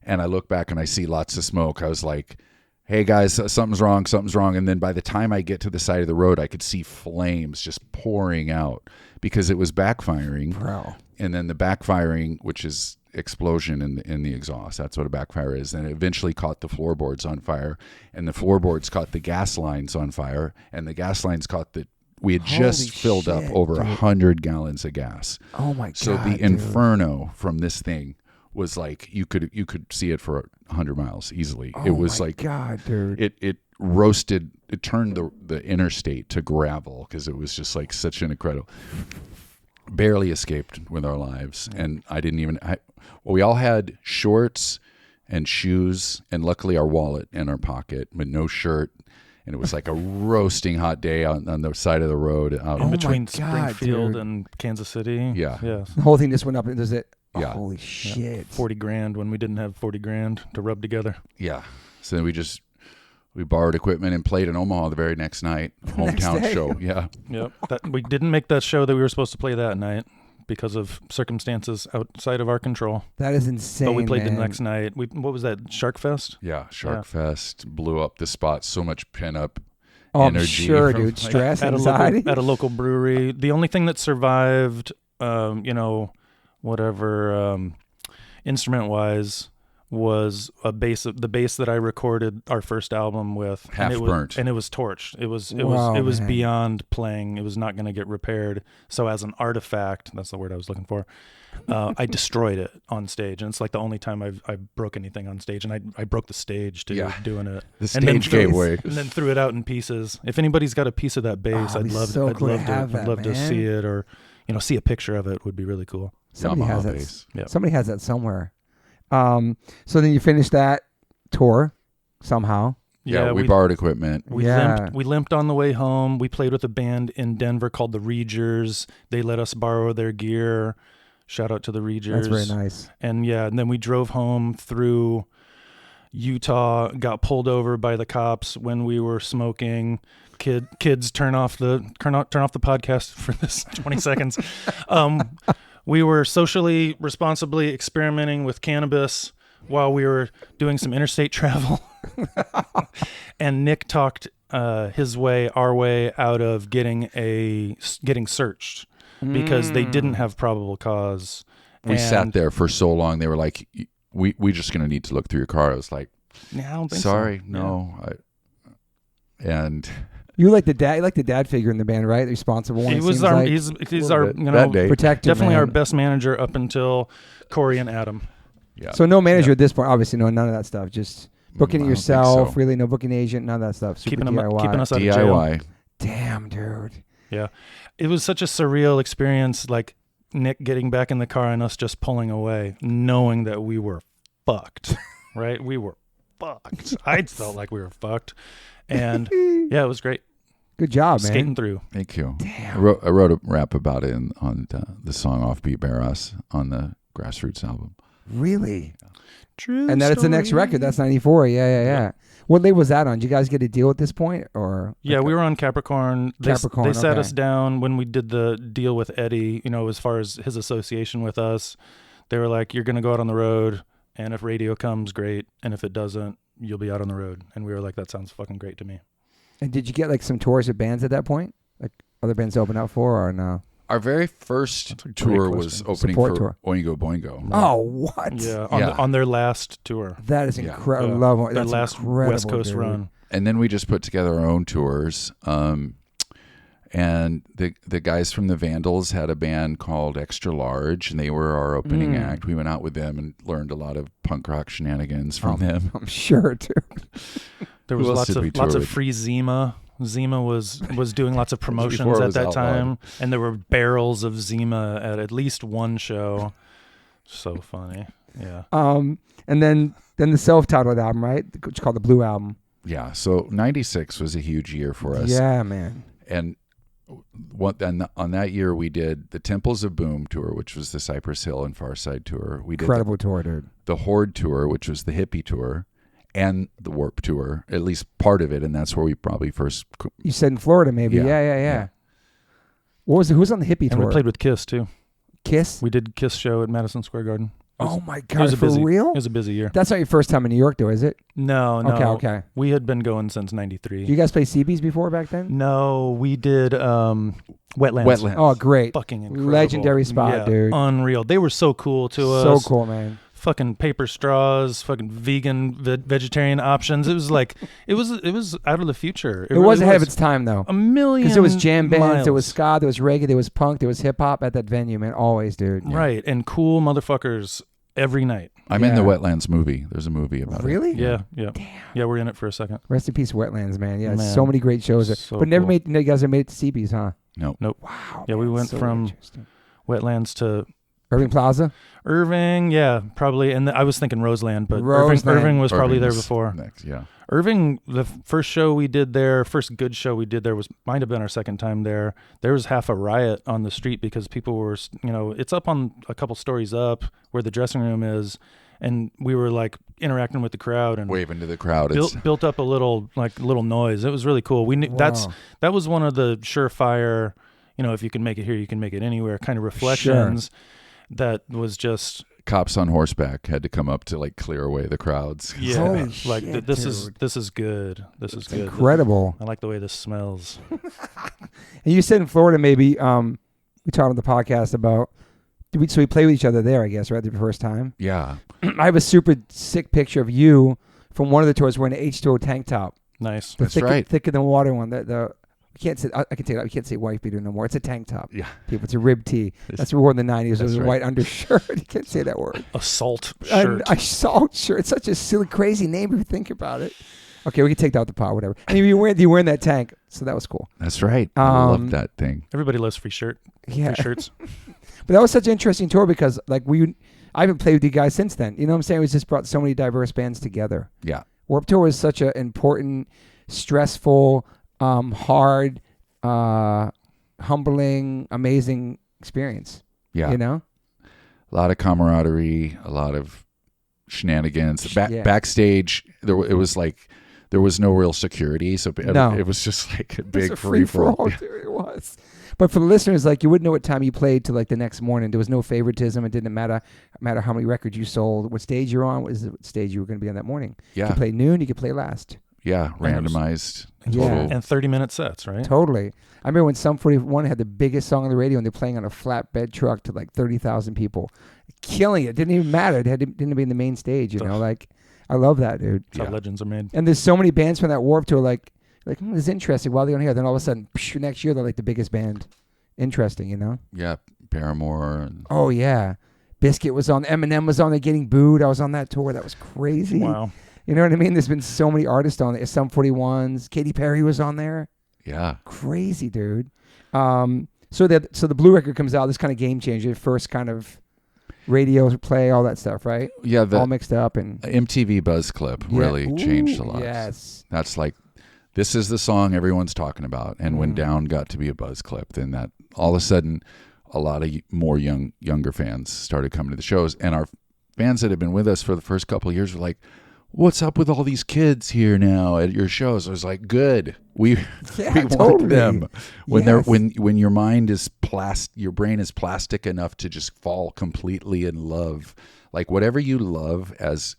and I look back and I see lots of smoke. I was like, hey guys, something's wrong. And then by the time I get to the side of the road, I could see flames just pouring out because it was backfiring. Bro. And then the backfiring, which is explosion in the exhaust. That's what a backfire is. And it eventually caught the floorboards on fire, and the floorboards caught the gas lines on fire, and the gas lines caught we had just Holy filled up shit, over dude. 100 gallons of gas. Oh my God. So the dude. inferno from this thing was like you could see it for 100 miles easily. Oh It was my like God, dude. it roasted. It turned the interstate to gravel because it was just like such an incredible. Barely escaped with our lives, and I didn't even. We all had shorts and shoes, and luckily our wallet in our pocket, but no shirt. And it was like a roasting hot day on the side of the road out In my between God, Springfield dude. and Kansas City. Yeah. Yeah. The whole thing just went up and does it. Yeah. Holy shit. 40 grand when we didn't have 40 grand to rub together. Yeah. So then we borrowed equipment and played in Omaha the very next night, Next hometown day. show. Yeah. Yep. We didn't make that show that we were supposed to play that night because of circumstances outside of our control. That is insane. But we played man. the next night. What was that? Shark Fest? Yeah. Shark Fest blew up the spot. So much pin up Oh, I'm energy sure, from, dude. like, Stress, at anxiety. a local brewery. The only thing that survived, whatever instrument wise, was the bass that I recorded our first album with. Half and burnt. And it was torched. It was Wow, man. beyond playing. It was not going to get repaired. So as an artifact, that's the word I was looking for. I destroyed it on stage, and it's like the only time I broke anything on stage, and I broke the stage too doing it. The And then stage gave way. and then threw it out in pieces. If anybody's got a piece of that bass, Oh, I'd it'd be love so cool to have I'd that, love to man. see it, or see a picture of it would be really cool. Somebody Yamaha has that. bass. Yeah. Somebody has that somewhere. So then you finished that tour somehow. Yeah, we borrowed equipment. We limped on the way home. We played with a band in Denver called the Reegers. They let us borrow their gear. Shout out to the Reegers. That's very nice. And and then we drove home through Utah, got pulled over by the cops when we were smoking. Kids, turn off the podcast for this 20 seconds. We were socially responsibly experimenting with cannabis while we were doing some interstate travel. And Nick talked our way out of getting searched because they didn't have probable cause. We sat there for so long. They were like, "We just going to need to look through your car." I was like, I don't think "Sorry, so. no." And You like the dad figure in the band, right? The responsible one. He it was seems our like. he's our that day. Protective, definitely man. our best manager up until Corey and Adam. Yeah. So no manager at this point, obviously. No, none of that stuff. Just booking it I don't think yourself. so. Really, no booking agent. None of that stuff. Super Keeping DIY. us out of jail. DIY. Damn, dude. Yeah. It was such a surreal experience, like Nick getting back in the car and us just pulling away, knowing that we were fucked, right? We were fucked. I felt like we were fucked. And yeah, it was great. Good job, man. skating through. Thank you. Damn. I wrote a rap about it on the song Offbeat Barras on the Grassroots album. Really? True. And that's the next record. That's 94. Yeah. What label was that on? Did you guys get a deal at this point, or? Yeah, we were on Capricorn. They sat okay. us down when we did the deal with Eddie, as far as his association with us. They were like, you're going to go out on the road, and if radio comes, great. And if it doesn't, you'll be out on the road. And we were like, that sounds fucking great to me. And did you get like some tours with bands at that point? Like other bands to open up for, or no? Our very first tour was opening Support for tour. Oingo Boingo. Oh, what? Yeah, Yeah. on their last tour. That is Yeah. incredible. Yeah. I love Their that's last incredible, West Coast dude. run. And then we just put together our own tours. And the guys from the Vandals had a band called Extra Large, and they were our opening act. We went out with them and learned a lot of punk rock shenanigans from them. I'm sure, too. There Who was else did we lots tour of with? free Zima. Zima was doing lots of promotions before it at was that outlawed. time, and there were barrels of Zima at least one show. So funny. Yeah. And then the self-titled album, right? Which is called the Blue Album. Yeah, so 96 was a huge year for us. Yeah, man. And on that year, we did the Temples of Boom tour, which was the Cypress Hill and Farside tour. We did Incredible tour, dude. the Horde tour, which was the hippie tour, and the Warp tour, at least part of it, and that's where we probably first. You said in Florida, maybe. Yeah. Yeah. What was it? Who's on the hippie And tour? we played with Kiss too. Kiss? We did Kiss show at Madison Square Garden. Oh, my It was God. For real? It was a busy year. That's not your first time in New York, though, is it? No. Okay. We had been going since '93. Did you guys play CBs before back then? No, we did Wetlands. Wetlands. Oh, great. Fucking incredible. Legendary spot, Yeah, dude. Unreal. They were so cool to us. So cool, man. Fucking paper straws, fucking vegan, vegetarian options. It was like it was out of the future. It was ahead of its time, though. A million. Because there was jam bands, miles. there was ska, there was reggae, there was punk, there was hip-hop at that venue, man. Always, dude. Right, and cool motherfuckers every night. I'm in the Yeah. Wetlands movie. There's a movie about it. Really? Yeah. Yeah, we're in it for a second. Rest in peace, Wetlands, man. Yeah, Man. so many great shows. So But never cool. you guys never made it to CBs, huh? No. Nope. Wow. Yeah, we man, went so from interesting. Wetlands to Irving Plaza? Irving. Yeah, probably. And I was thinking Roseland, but Roseland. Irving was probably Irving there was before. Next, yeah. Irving, the first show we did there, first good show we did there might have been our second time there. There was half a riot on the street because people were, it's up on a couple stories up where the dressing room is, and we were like interacting with the crowd and Waving to the crowd. built up a little noise. It was really cool. We knew Wow. that was one of the surefire, if you can make it here, you can make it anywhere kind of reflections. That was just Cops on horseback had to come up to like clear away the crowds. yeah, Holy like shit, this dude. is good. This is good. Incredible. I like the way this smells. And you said in Florida, maybe, we talked on the podcast about, so we played with each other there, I guess, right, the first time? Yeah. I have a super sick picture of you from one of the tours wearing an H2O tank top. Nice. The That's right. Thicker than water one. We can't say, I can take it out. You can't say wife beater no more. It's a tank top. Yeah. People, it's a rib tee. That's what we wore in the 90s. It was That's a right. white undershirt. You can't say that word. Assault And shirt. I saw shirt. It's such a silly, crazy name if you think about it. Okay, we can take that out the pot, whatever. And you were wearing that tank, so that was cool. That's right. I love that thing. Everybody loves free shirts. But that was such an interesting tour because I haven't played with you guys since then. You know what I'm saying? It was just brought so many diverse bands together. Yeah. Warped Tour was such an important, stressful, hard, humbling, amazing experience. Yeah. You know? A lot of camaraderie, a lot of shenanigans. Yeah. Backstage, it was like there was no real security, so No. it was just like a It big was a free for all. dude, it was. But for the listeners, you wouldn't know what time you played till the next morning. There was no favoritism. It didn't matter how many records you sold, what stage you're on, what stage you were going to be on that morning. You Yeah. could play noon, you could play last. Yeah. Randomized. Yeah. Total. And 30-minute sets, right? Totally. I remember when Sum 41 had the biggest song on the radio and they're playing on a flatbed truck to 30,000 people. Killing it. Didn't even matter. It didn't be in the main stage, I love that, dude. That's how legends are made. And there's so many bands from that Warped Tour this is interesting. While they're on here, then all of a sudden, next year, they're the biggest band. Interesting, Yeah. Paramore. And Oh, yeah. Biscuit was on. Eminem was on. They're getting booed. I was on that tour. That was crazy. Wow. You know what I mean? There's been so many artists on there. Sum 41s. Katy Perry was on there. yeah. Crazy, dude. So the Blue record comes out. This kind of game changer. First kind of radio play, all that stuff, right? Yeah. All The mixed up and MTV Buzz clip really changed a lot. Yes. That's like this is the song everyone's talking about. And when Down got to be a buzz clip, then that all of a sudden, a lot of more younger fans started coming to the shows. And our fans that had been with us for the first couple of years were like, what's up with all these kids here now at your shows? I was like, good. We want them. When they're when your mind is your brain is plastic enough to just fall completely in love. Like whatever you love as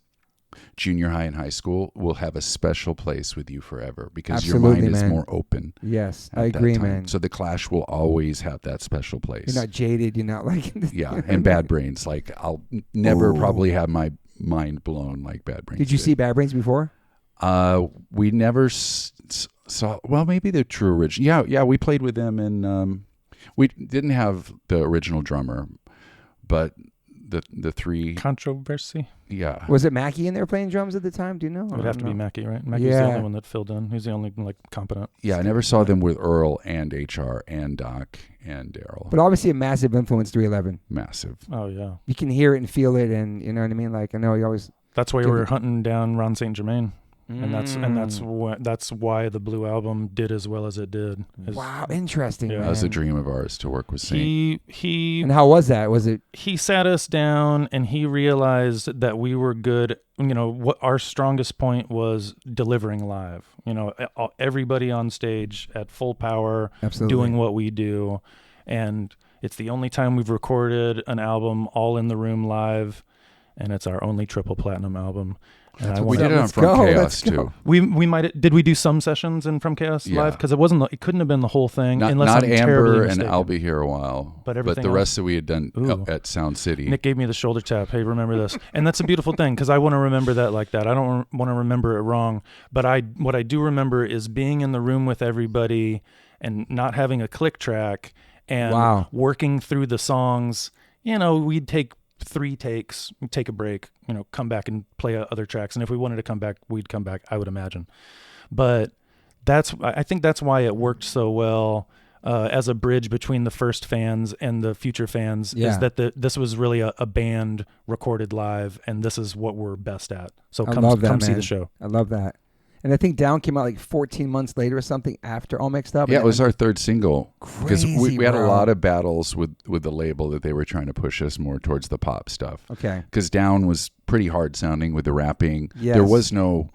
junior high and high school will have a special place with you forever because your mind is more open. Yes, I agree, man. So the Clash will always have that special place. You're not jaded. You're not like and Bad Brains. Like I'll never probably have my mind blown like Bad Brains. Did you see Bad Brains before? We never saw. Well, maybe the true original. Yeah. We played with them, and we didn't have the original drummer, but the three Controversy. Yeah. Was it Mackie in there playing drums at the time? Do you know? It would have to be Mackie, right? Mackie's the only one that filled in. He's the only competent. Yeah, I never saw them with Earl and HR and Doc and Daryl. But obviously a massive influence, 311. Massive. Oh yeah. You can hear it and feel it, and you know what I mean. Like I know you always. That's why we were hunting down Ron St. Germain. And that's why the Blue Album did as well as it did. Wow, interesting. Yeah. Man. That was a dream of ours to work with Saint. He and how was that? Was it? He sat us down and he realized that we were good. You know, what our strongest point was delivering live. You know, everybody on stage at full power, doing what we do, and it's the only time we've recorded an album all in the room live, and it's our only triple platinum album. We did it on From Chaos too. We did we do some sessions in From Chaos live because it couldn't have been the whole thing unless not I'm Amber terribly and mistaken. I'll Be Here a While, but the rest that we had done at Sound City. Nick gave me the shoulder tap. Hey, remember this, and that's a beautiful thing because I want to remember that like that. I don't want to remember it wrong, but what I do remember is being in the room with everybody and not having a click track and working through the songs. You know, we'd take 3 takes, take a break, you know, come back and play other tracks. And if we wanted to come back, we'd come back, I would imagine. But I think that's why it worked so well as a bridge between the first fans and the future fans is that this was really a band recorded live, and this is what we're best at. So come see the show. I love that. And I think Down came out like 14 months later or something after All Mixed Up. Yeah, it was our third single. Because we had a lot of battles with the label that they were trying to push us more towards the pop stuff. Okay. Because Down was pretty hard sounding with the rapping. Yes. There was no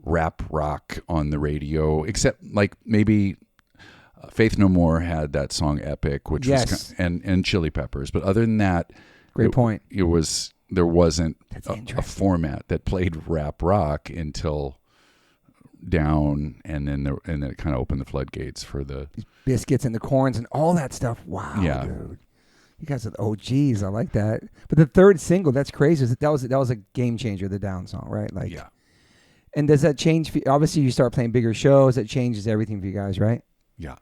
rap rock on the radio, except like maybe Faith No More had that song Epic, which was and Chili Peppers. But other than that, there wasn't a format that played rap rock until Down, and then it kind of opened the floodgates for the Biscuits and the Corns and all that stuff. Wow, dude, you guys are the OGs. I like that. But the third single, that's crazy. That was a game changer. The Down song, right? Like, yeah. And does that change? Obviously, you start playing bigger shows. That changes everything for you guys, right? Yeah,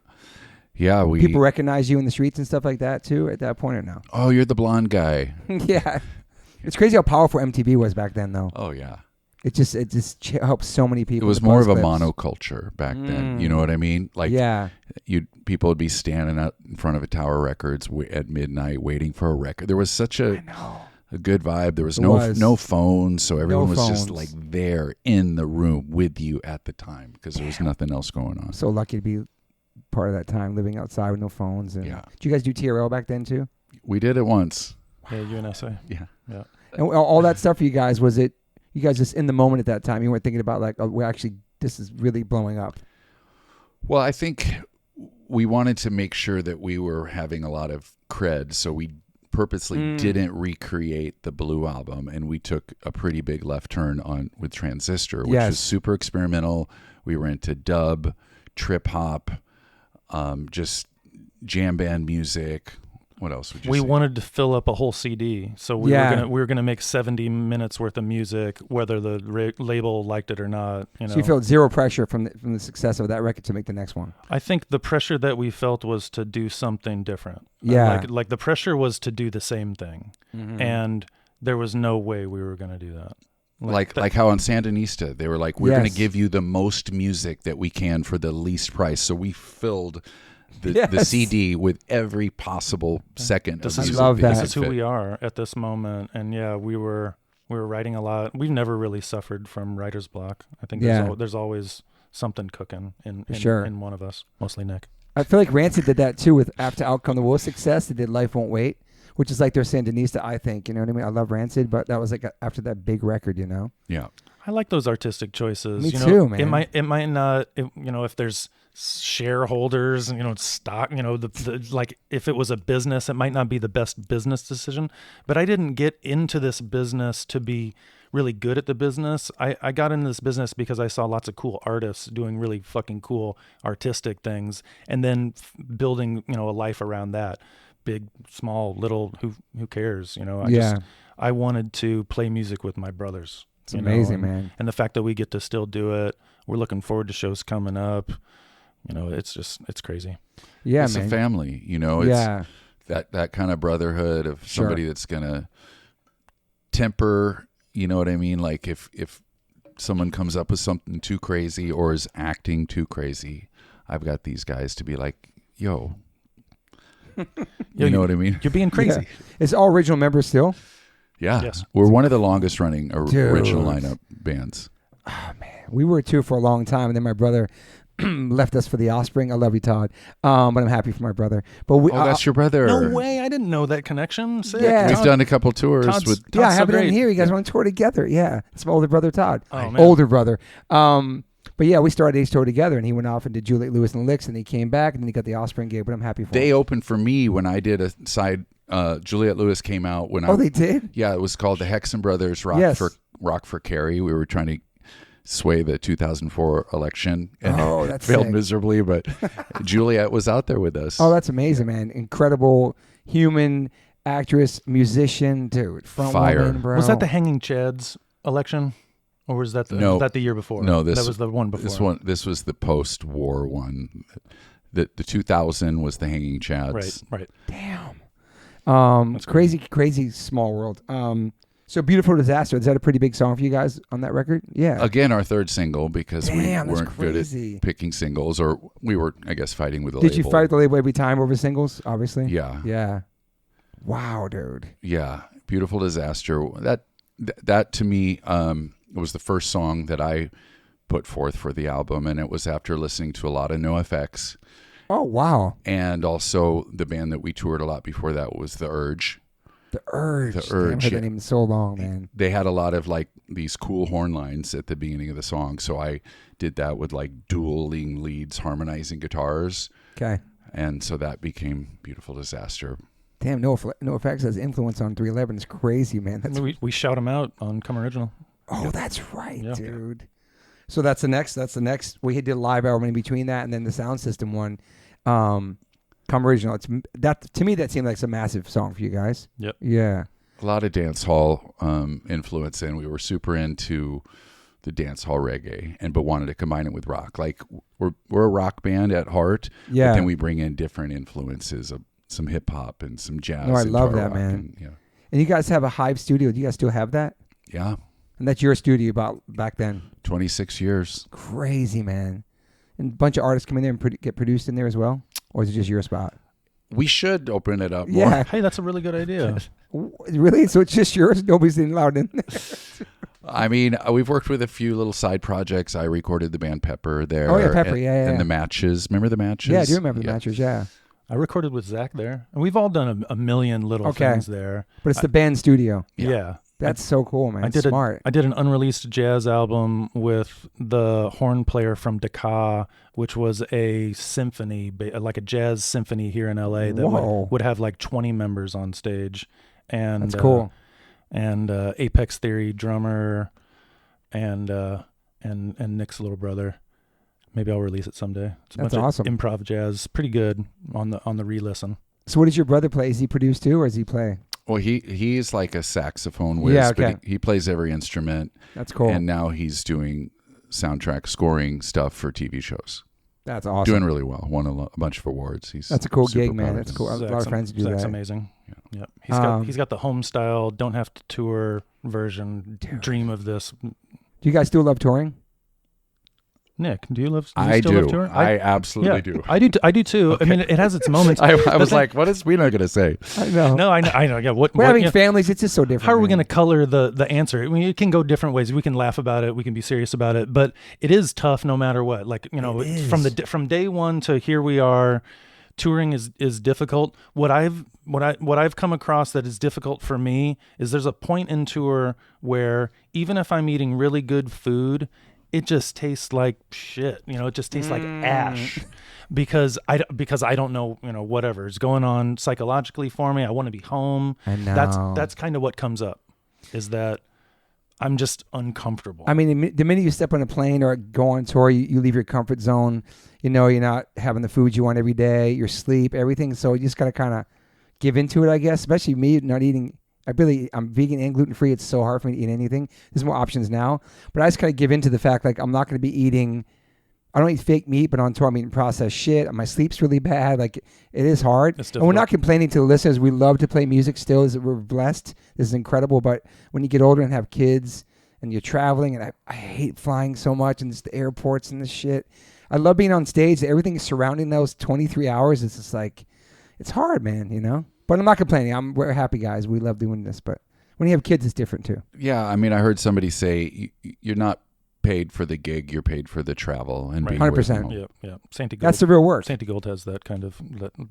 yeah. People recognize you in the streets and stuff like that too. At that point, or no? Oh, you're the blonde guy. Yeah, it's crazy how powerful MTV was back then, though. Oh yeah. It just helps so many people. It was more of a monoculture back then. You know what I mean? Like, people would be standing out in front of a Tower Records at midnight waiting for a record. There was such a good vibe. There was no phones, so everyone was just like there in the room with you at the time because there was nothing else going on. So lucky to be part of that time, living outside with no phones. And did you guys do TRL back then too? We did it once. Yeah, UNSA. Yeah. And all that stuff for you guys, was it? You guys just in the moment at that time, you weren't thinking about like, oh, this is really blowing up. Well, I think we wanted to make sure that we were having a lot of cred, so we purposely didn't recreate the Blue Album, and we took a pretty big left turn with Transistor, which was super experimental. We were into dub, trip hop, just jam band music. What else would you say? We wanted to fill up a whole CD, so we were gonna make 70 minutes worth of music, whether the label liked it or not. You know? So you felt zero pressure from the success of that record to make the next one. I think the pressure that we felt was to do something different. Yeah, like the pressure was to do the same thing, and there was no way we were gonna do that. Like how on Sandinista, they were like, we're going to give you the most music that we can for the least price. So we filled the CD with every possible second of music. This is who we are at this moment. And we were writing a lot. We've never really suffered from writer's block. I think there's always something cooking in sure. in one of us, mostly Nick. I feel like Rancid did that too with after Outcome the Will success. They did Life Won't Wait, which is like their Sandinista, I think. You know what I mean? I love Rancid, but that was like after that big record, you know? Yeah. I like those artistic choices. Me you know, too, man. It might not, you know, if there's shareholders, you know, stock, you know, the like if it was a business, it might not be the best business decision. But I didn't get into this business to be really good at the business. I got into this business because I saw lots of cool artists doing really fucking cool artistic things, and then building, you know, a life around that. Big, small, little, who cares? You know, I wanted to play music with my brothers. It's amazing, man. And the fact that we get to still do it, we're looking forward to shows coming up. You know, it's crazy. Yeah, it's man. a family, you know. It's that kind of brotherhood of somebody that's gonna temper. You know what I mean? Like if someone comes up with something too crazy or is acting too crazy, I've got these guys to be like, yo. You know what I mean? You're being crazy. Yeah. It's all original members still? Yeah. Yes. We're one of the longest running original lineup bands. Oh, man. We were too for a long time, and then my brother left us for the Offspring. I love you, Todd. But I'm happy for my brother. But that's your brother. No way. I didn't know that connection. Sick. Yeah. We've done a couple tours with... Yeah, I so have it in great. here. You guys want to tour together. Yeah. It's my older brother, Todd. Oh, man. Older brother. But yeah, we started Ace Tour together, and he went off and did Juliet Lewis and the Licks, and he came back, and then he got the Offspring gig, but I'm happy for him. They opened for me when I did a side... Juliet Lewis came out when they did? Yeah, it was called the Hexum Brothers Rock for Carrie. We were trying to sway the 2004 election and that's failed sick. miserably, but Juliet was out there with us. Oh, that's amazing, man. Incredible human actress, musician, dude. Front Fire. woman, bro. Was that the Hanging Chads election? Or was that was that the year before? No, that was the one before. This was the post-war one. The 2000 was the Hanging Chads. Right. Damn. Crazy small world. So Beautiful Disaster, is that a pretty big song for you guys on that record? Yeah. Again, our third single because we Damn, that's weren't good crazy. at picking singles, or we were, I guess, fighting with the Did label. you fight the label every time over singles, obviously? Yeah. Yeah. Wow, dude. Yeah. Beautiful Disaster. That to me was the first song that I put forth for the album, and it was after listening to a lot of NoFX. Oh, wow. And also the band that we toured a lot before that was The Urge. The Urge. The Urge. Damn, I've heard that name in so long, man. They had a lot of like these cool horn lines at the beginning of the song. So I did that with like dueling leads, harmonizing guitars. Okay. And so that became Beautiful Disaster. Damn, NoFX has influence on 311. It's crazy, man. That's We shout them out on Come Original. Oh, that's right, Yeah. dude. So that's the next. We did a live album in between that, and then the Sound System one. Come Original. It's that to me that seemed like a massive song for you guys. Yep. Yeah. A lot of dance hall influence, and we were super into the dance hall reggae, but wanted to combine it with rock. Like we're a rock band at heart, Yeah. but then we bring in different influences of some hip hop and some jazz. No, I into love our that, rock, man. And, And you guys have a Hive studio. Do you guys still have that? yeah, And that's your studio back then. 26 years. Crazy, man. And a bunch of artists come in there and get produced in there as well? Or is it just your spot? We should open it up more. Yeah. Hey, that's a really good idea. Really? So it's just yours? Nobody's allowed in there? I mean, we've worked with a few little side projects. I recorded the band Pepper there. Oh, yeah, Pepper. And, Yeah. And the Matches. Remember the Matches? Yeah, I do remember the Matches, yeah. I recorded with Zach there. And we've all done a million little things there. But it's the band studio. Yeah. That's so cool, man. Smart. I did an unreleased jazz album with the horn player from Dakar, which was a symphony, like a jazz symphony here in LA that would have like 20 members on stage. And that's cool. And Apex Theory drummer and Nick's little brother. Maybe I'll release it someday. It's a That's bunch awesome. of improv jazz. Pretty good on the re-listen. So what does your brother play? Is he produce too, or does he play? Well, he's like a saxophone whiz, Yeah, okay. but he plays every instrument. That's cool. And now he's doing soundtrack scoring stuff for TV shows. That's awesome. Doing really well. Won a bunch of awards. That's a cool super gig, man. proud of That's him. cool. A lot of friends do Zach's that. amazing. Yeah. Yep. He's got the home style, don't have to tour version. Dude. Dream of this. Do you guys still love touring? Nick, do you I still do. love touring? I absolutely do. I do too. Okay. I mean, it has its moments. I was like, what is Weena going to say? I know. No, I know. Yeah, We're having families. It's just so different. How are we man. going to color the answer? I mean, it can go different ways. We can laugh about it. We can be serious about it. But it is tough no matter what. Like, you know, from day one to here we are, touring is difficult. What I've come across that is difficult for me is there's a point in tour where even if I'm eating really good food, it just tastes like shit. You know, it just tastes like ash. Because I don't know, you know, whatever is going on psychologically for me. I want to be home. I know. That's kind of what comes up, is that I'm just uncomfortable. I mean, the minute you step on a plane or go on tour, you leave your comfort zone. You know, you're not having the food you want every day, your sleep, everything. So you just got to kind of give into it, I guess. Especially me not eating. I'm vegan and gluten free. It's so hard for me to eat anything. There's more options now, but I just kind of give into the fact like I'm not going to be eating. I don't eat fake meat, but on tour I'm eating processed shit. My sleep's really bad. Like it is hard. And we're not complaining to the listeners. We love to play music still. We're blessed. This is incredible. But when you get older and have kids and you're traveling, and I hate flying so much, and just the airports and this shit. I love being on stage. Everything surrounding those 23 hours. It's just like, it's hard, man, you know? But I'm not complaining. We're happy guys. We love doing this. But when you have kids, it's different too. Yeah, I mean, I heard somebody say you're not paid for the gig, you're paid for the travel and being 100%. Yeah. Santi Gold. That's the real work. Santi Gold has that kind of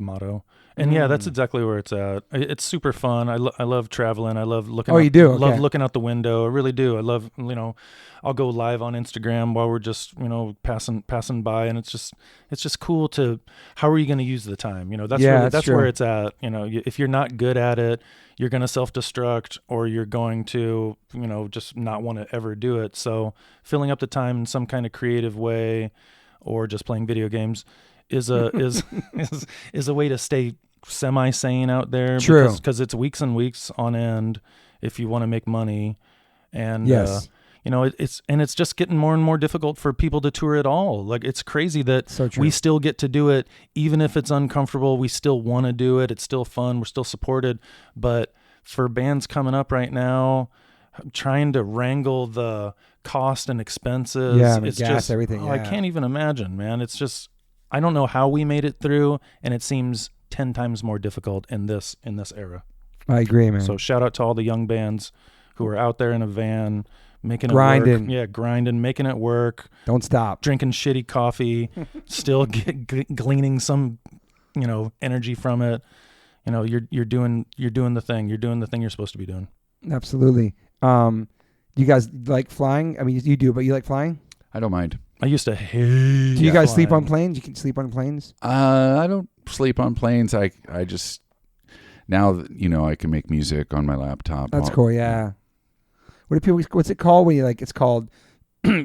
motto, and yeah, that's exactly where it's at. It's super fun. I love traveling. I love looking. Oh, you do? Love Okay. looking out the window. I really do. I love, you know, I'll go live on Instagram while we're just, you know, passing by, and it's just cool to. How are you going to use the time? You know, that's true. where it's at. You know, if you're not good at it, you're going to self-destruct, or you're going to, you know, just not want to ever do it. So filling up the time in some kind of creative way, or just playing video games is a way to stay semi-sane out there. True. Because it's weeks and weeks on end if you want to make money. And Yes. you know, it's just getting more and more difficult for people to tour at all. Like, it's crazy that So true. we still get to do it, even if it's uncomfortable. We still want to do it. It's still fun. We're still supported. But for bands coming up right now, trying to wrangle the cost and expenses, it's gas, just everything. I can't even imagine, man. It's just, I don't know how we made it through, and it seems 10 times more difficult in this era. I agree, man. So shout out to all the young bands who are out there in a van making it Grinding. work. Yeah, grinding, making it work. Don't stop. Drinking shitty coffee, still gleaning some, you know, energy from it. You know, you're doing the thing. You're doing the thing you're supposed to be doing. Absolutely. You guys like flying? I mean, you do, but you like flying? I don't mind. I used to hate. Do you guys sleep on flying. planes? You can sleep on planes? I don't sleep on planes. I just, now, you know, I can make music on my laptop. That's cool, yeah. What's it called when you like, it's called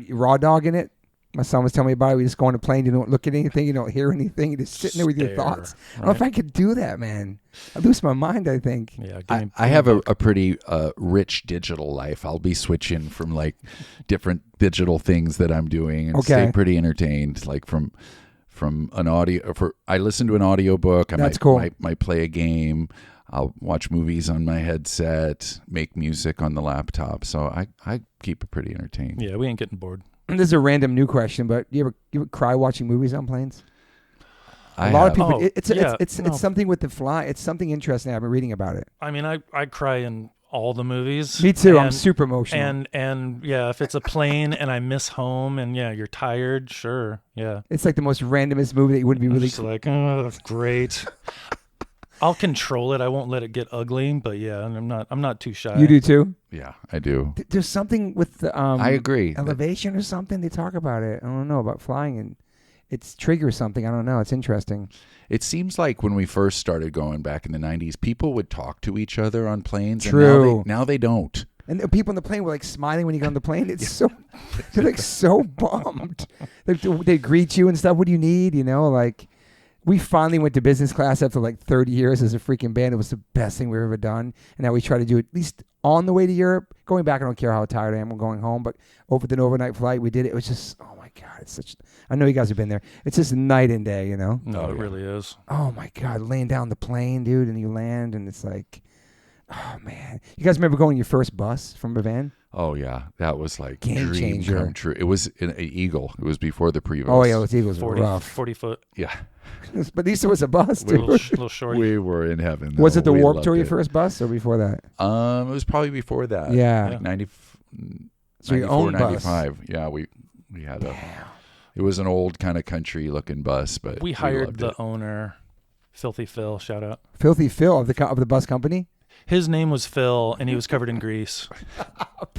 raw dog in it? My son was telling me about it. We just go on a plane, you don't look at anything, you don't hear anything, you're just sitting there with your thoughts. Right. I don't know if I could do that, man. I'd lose my mind, I think. Yeah, I have a pretty rich digital life. I'll be switching from like different digital things that I'm doing and stay pretty entertained. Like from an audio, I listen to an audiobook. That's cool. might play a game. I'll watch movies on my headset, make music on the laptop. So I keep it pretty entertained. Yeah, we ain't getting bored. This is a random new question, but you ever cry watching movies on planes? A lot of people. Oh, It's something with the fly. It's something interesting. I've been reading about it. I mean, I cry in all the movies. Me too. I'm And- super emotional. And yeah, if it's a plane and I miss home and yeah, you're tired, sure, yeah. It's like the most randomest movie that you wouldn't be I'm really. just like, oh, that's great. I'll control it. I won't let it get ugly, but yeah, and I'm not too shy. You do too. Yeah, I do. There's something with the I agree. elevation or something. They talk about it. I don't know about flying, and it triggers something. I don't know. It's interesting. It seems like when we first started going back in the 90s, people would talk to each other on planes. True. And now they don't. And the people on the plane were like smiling when you got on the plane. It's so they're like so bummed. They greet you and stuff. What do you need? You know, like. We finally went to business class after like 30 years as a freaking band. It was the best thing we've ever done. And now we try to do it at least on the way to Europe. Going back, I don't care how tired I am. I'm going home. But over the overnight flight, we did it. It was just, oh my God. It's such, I know you guys have been there. It's just night and day, you know? No, it really is. Oh my God. Laying down the plane, dude, and you land and it's like, Oh man, you guys remember going your first bus from a van? Oh yeah, that was like Game dream changer. come true. It was an Eagle. It was before the Prevost. Oh yeah, with Eagles were 40, rough. 40 foot. Yeah. But at least it was a bus, dude. Little short. We were in heaven. Was though. it the We Warp loved Tour your it. first bus or before that? It was probably before that. Yeah. Like 90. So your 94, own bus. 95. Yeah, we had a. It was an old kind of country looking bus, but We hired loved the it. owner, Filthy Phil. Shout out. Filthy Phil of the bus company. His name was Phil, and he was covered in grease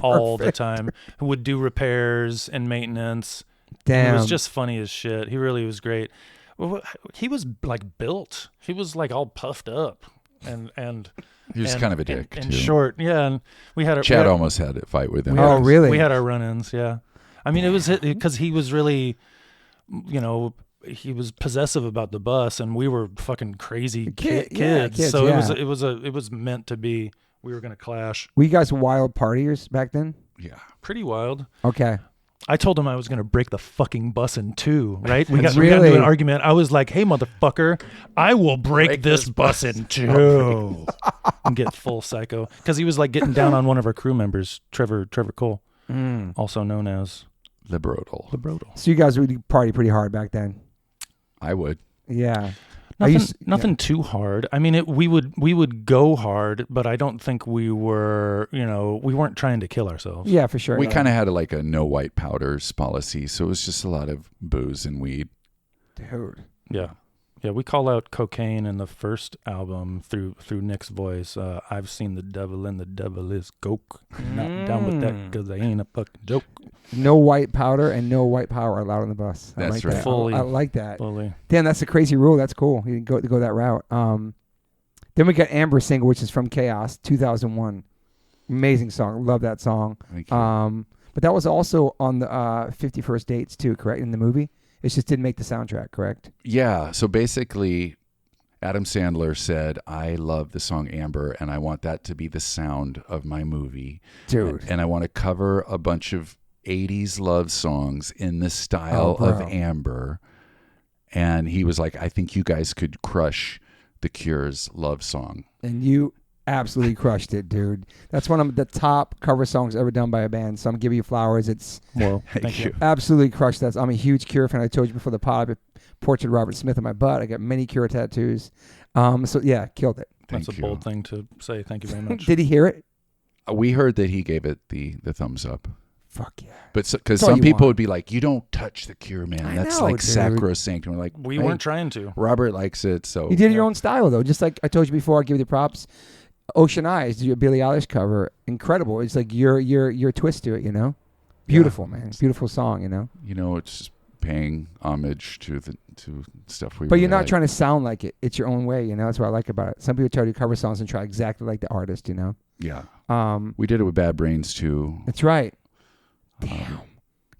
all the time. Who would do repairs and maintenance. Damn. It was just funny as shit. He really was great. Well, he was like built. He was like all puffed up, and He was and- kind of a dick and too. short. Yeah, and we had Chad almost had a fight with him. we had- Oh, really? We had our run-ins. Yeah, I mean it was because he was really, he was possessive about the bus, and we were fucking crazy kids. kids, So yeah. it was meant to be. We were gonna clash. Were you guys wild partiers back then? Yeah. Pretty wild. Okay. I told him I was going to break the fucking bus in two, right? We got Really? into an argument. I was like, hey, motherfucker, I will break this bus in two. And get full psycho. Because he was like getting down on one of our crew members, Trevor Cole, also known as Liberal. So you guys would party pretty hard back then. I would. Yeah. Nothing too hard. I mean, we would go hard, but I don't think we were, we weren't trying to kill ourselves. Yeah, for sure. We kind of had like a no white powders policy, so it was just a lot of booze and weed. Dude. Yeah. Yeah, we call out cocaine in the first album through Nick's voice. I've seen the devil and the devil is coke. Not down with that because I ain't a fucking joke. No white powder and no white power allowed on the bus. I That's like right. That. Fully. I like that. Fully. Damn, that's a crazy rule. That's cool. You can go that route. Then we got Amber Single, which is from Chaos, 2001. Amazing song. Love that song. Thank you. But that was also on the 50 First Dates too, correct? In the movie? It just didn't make the soundtrack, correct? Yeah. So basically, Adam Sandler said, I love the song Amber, and I want that to be the sound of my movie. Dude. And I want to cover a bunch of 80s love songs in the style of Amber. And he was like, I think you guys could crush The Cure's love song. And you absolutely crushed it, dude. That's one of the top cover songs ever done by a band. So I'm giving you flowers. It's Well, thank you. absolutely crushed that. I'm a huge Cure fan. I told you before the pod, I have a portrait of Robert Smith on my butt. I got many Cure tattoos. So yeah, killed it. That's Thank a you. bold thing to say. Thank you very much. Did he hear it? We heard that he gave it the thumbs up. Fuck yeah. But because That's all some you people want. would be like, you don't touch The Cure, man. I That's know, like dude. sacrosanct. And we're like, We hey, weren't trying to. Robert likes it, so You did your own style, though. Just like I told you before, I give you the props. Ocean Eyes, your Billie Eilish cover, incredible. It's like your twist to it, Beautiful, man. Beautiful song, it's just paying homage to stuff we. But you're really not like. trying to sound like it. It's your own way, That's what I like about it. Some people try to do cover songs and try exactly like the artist, Yeah, Um, we did it with Bad Brains too. that's right. Damn.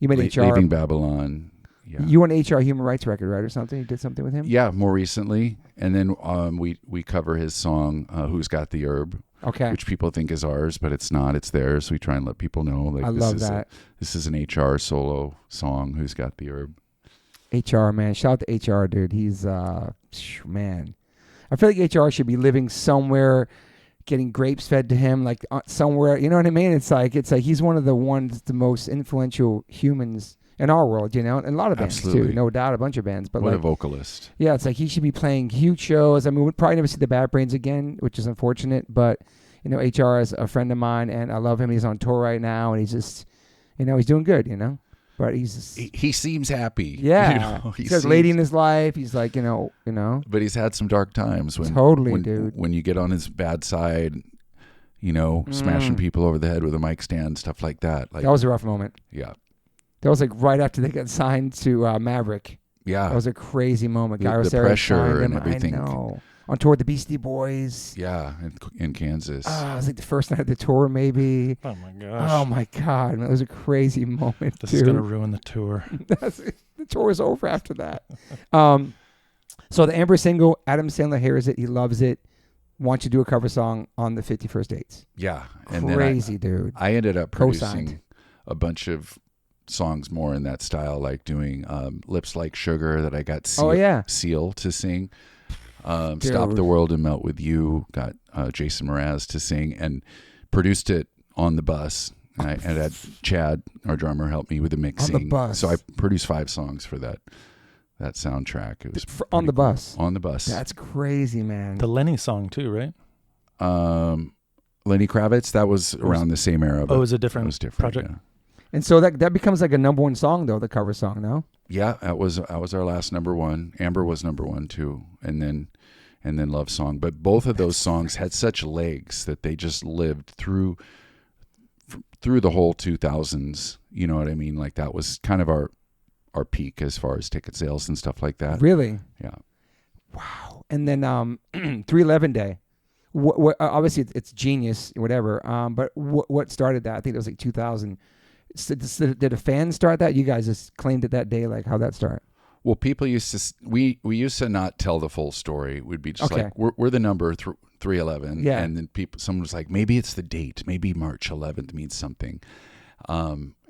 You made HR. Leaving Babylon. Yeah. You won HR Human Rights record, right, or something? You did something with him? Yeah, more recently, and then we cover his song "Who's Got the Herb," Okay. which people think is ours, but it's not. It's theirs. We try and let people know. Like, I love that. This is an HR solo song. "Who's Got the Herb." HR, man. Shout out to HR, dude. He's, man. I feel like HR should be living somewhere, getting grapes fed to him, like somewhere. You know what I mean? It's like he's one of the most influential humans in our world, and a lot of bands Absolutely. too, no doubt, a bunch of bands. But What a like, vocalist! yeah, it's like he should be playing huge shows. I mean, we'll probably never see the Bad Brains again, which is unfortunate. But HR is a friend of mine, and I love him. He's on tour right now, and he's just, he's doing good, But he's just, He seems happy. yeah. He He's got a lady in his life. He's like, But he's had some dark times when Totally, dude. When you get on his bad side, smashing people over the head with a mic stand, stuff like that. Like that was a rough moment. yeah, That was like right after they got signed to Maverick. yeah, That was a crazy moment. The- Guy was the there, pressure signed him. and everything. I know. On tour with the Beastie Boys. yeah, in Kansas. It was like the first night of the tour, maybe. Oh my gosh. Oh my God, man, it was a crazy moment. This dude. is gonna ruin the tour. The tour is over after that. So the Amber single, Adam Sandler hears it, he loves it. Wants you to do a cover song on the 51st Dates. Yeah, and Crazy, then dude. I ended up Co-signed. producing a bunch of songs more in that style, like doing "Lips Like Sugar" that I got Oh, yeah. Seal to sing. Stop the World and Melt With You. Got Jason Mraz to sing and produced it on the bus. And I had Chad, our drummer, help me with the mixing. On the bus. So I produced 5 songs for that soundtrack. It was on the bus. On the bus. That's crazy, man. The Lenny song too, right? Lenny Kravitz, that was around the same era. It was a different, it was different project. Yeah. And so that becomes like a number one song, though, the cover song, no? Yeah, that was our last number one. Amber was number one too, and then Love Song. But both of those songs had such legs that they just lived through the whole 2000s. You know what I mean? Like that was kind of our peak as far as ticket sales and stuff like that. Really? Yeah. Wow. And then 311 Day. What obviously it's genius, whatever. But what started that? I think it was like 2000. So did a fan start that? You guys just claimed it that day. Like how'd that start? Well, people used to we used to not tell the full story. We'd be just like we're the number 311, yeah. And then someone was like, maybe it's the date, maybe March 11th means something,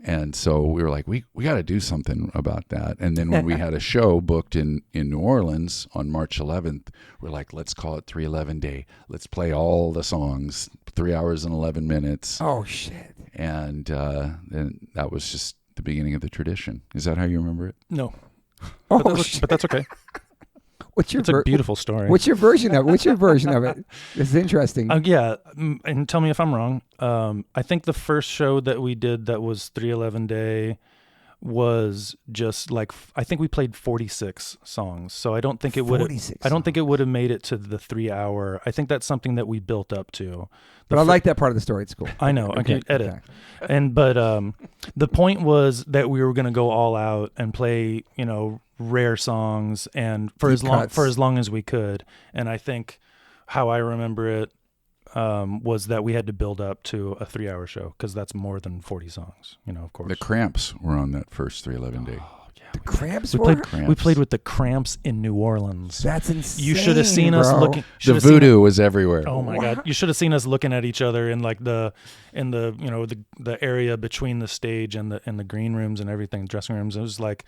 and so we were like, we got to do something about that. And then when we had a show booked in New Orleans on March 11th, we're like, let's call it 311 Day. Let's play all the songs, 3 hours and 11 minutes. Oh shit! And then that was just the beginning of the tradition. Is that how you remember it? No. Oh, but that's okay. It's a beautiful story. What's your version of it? This is interesting. Yeah, and tell me if I'm wrong. I think the first show that we did that was 311 Day was just like I think we played 46 songs. So I don't think it would have made it to the 3 hour. I think that's something that we built up to. But I like that part of the story. It's cool. I know. I can edit. Okay. But the point was that we were going to go all out and play, rare songs and for as long as we could. And I think how I remember it was that we had to build up to a 3 hour show because that's more than 40 songs, of course. The Cramps were on that first 311 Day. The Cramps we played with the Cramps in New Orleans. That's insane. You should have seen us looking. The voodoo was everywhere. Oh my God! You should have seen us looking at each other in like the area between the stage and the green rooms and everything, dressing rooms. It was like,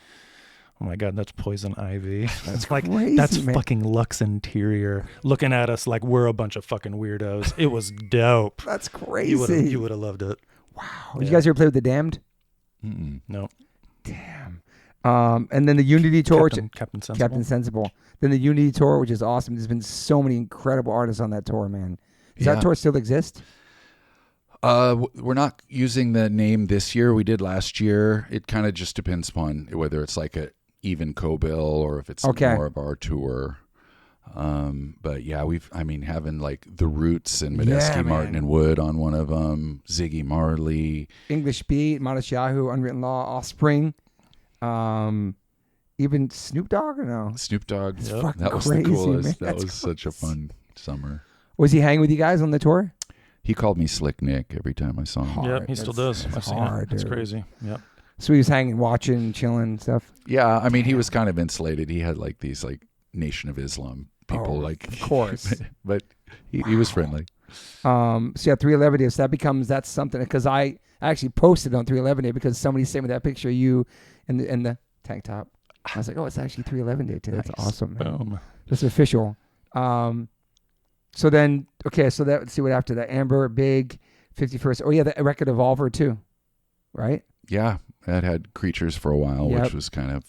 oh my God, that's Poison Ivy. That's like crazy, that's man. fucking Lux Interior looking at us like we're a bunch of fucking weirdos. It was dope. That's crazy. You would have loved it. Wow. Did you guys ever play with the Damned? Mm-mm. No. Damn. And then the Unity Tour, Captain Sensible. Captain Sensible. Then the Unity Tour, which is awesome. There's been so many incredible artists on that tour, man. Does that tour still exist? We're not using the name this year. We did last year. It kind of just depends upon whether it's like a even co-bill or if it's more of our tour. But yeah, having like the Roots and Medeski, Martin and Wood on one of them, Ziggy Marley, English Beat, Modest Yahoo, Unwritten Law, Offspring. Even Snoop Dogg or no? Snoop Dogg. Yep. That was crazy, the coolest. Man. That was such a fun summer. Was he hanging with you guys on the tour? He called me Slick Nick every time I saw him. Yeah, he still does. I've seen it. It's crazy. Yep. So he was hanging, watching, chilling and stuff? Yeah, he was kind of insulated. He had like these like Nation of Islam people of course. but he was friendly. So yeah, 311 Day. So that's something because I actually posted on 311 Day because somebody sent me that picture of you in the tank top. I was like, oh, it's actually 311 Day today. That's awesome, man. Boom. That's official. So then, so let's see what after that. Amber, Big, 51st. Oh yeah, the record Evolver too, right? Yeah, that had Creatures for a while, which was kind of.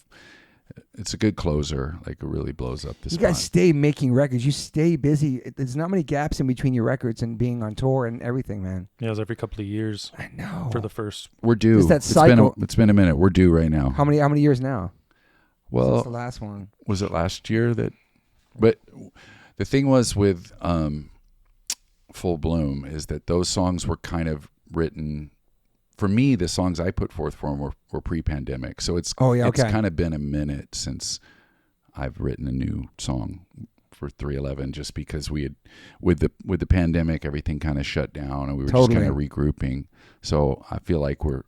It's a good closer. Like it really blows up this. You guys stay making records. You stay busy. There's not many gaps in between your records and being on tour and everything, man. Yeah, it was every couple of years. I know. For the first. We're due. It's that cycle. It's been a minute. We're due right now. How many years now? Well, since the last one. Was it last year that? But the thing was with Full Bloom is that those songs were kind of written. For me, the songs I put forth for them were pre-pandemic, so it's kind of been a minute since I've written a new song for 311, just because we had with the pandemic, everything kind of shut down, and we were just kind of regrouping. So I feel like we're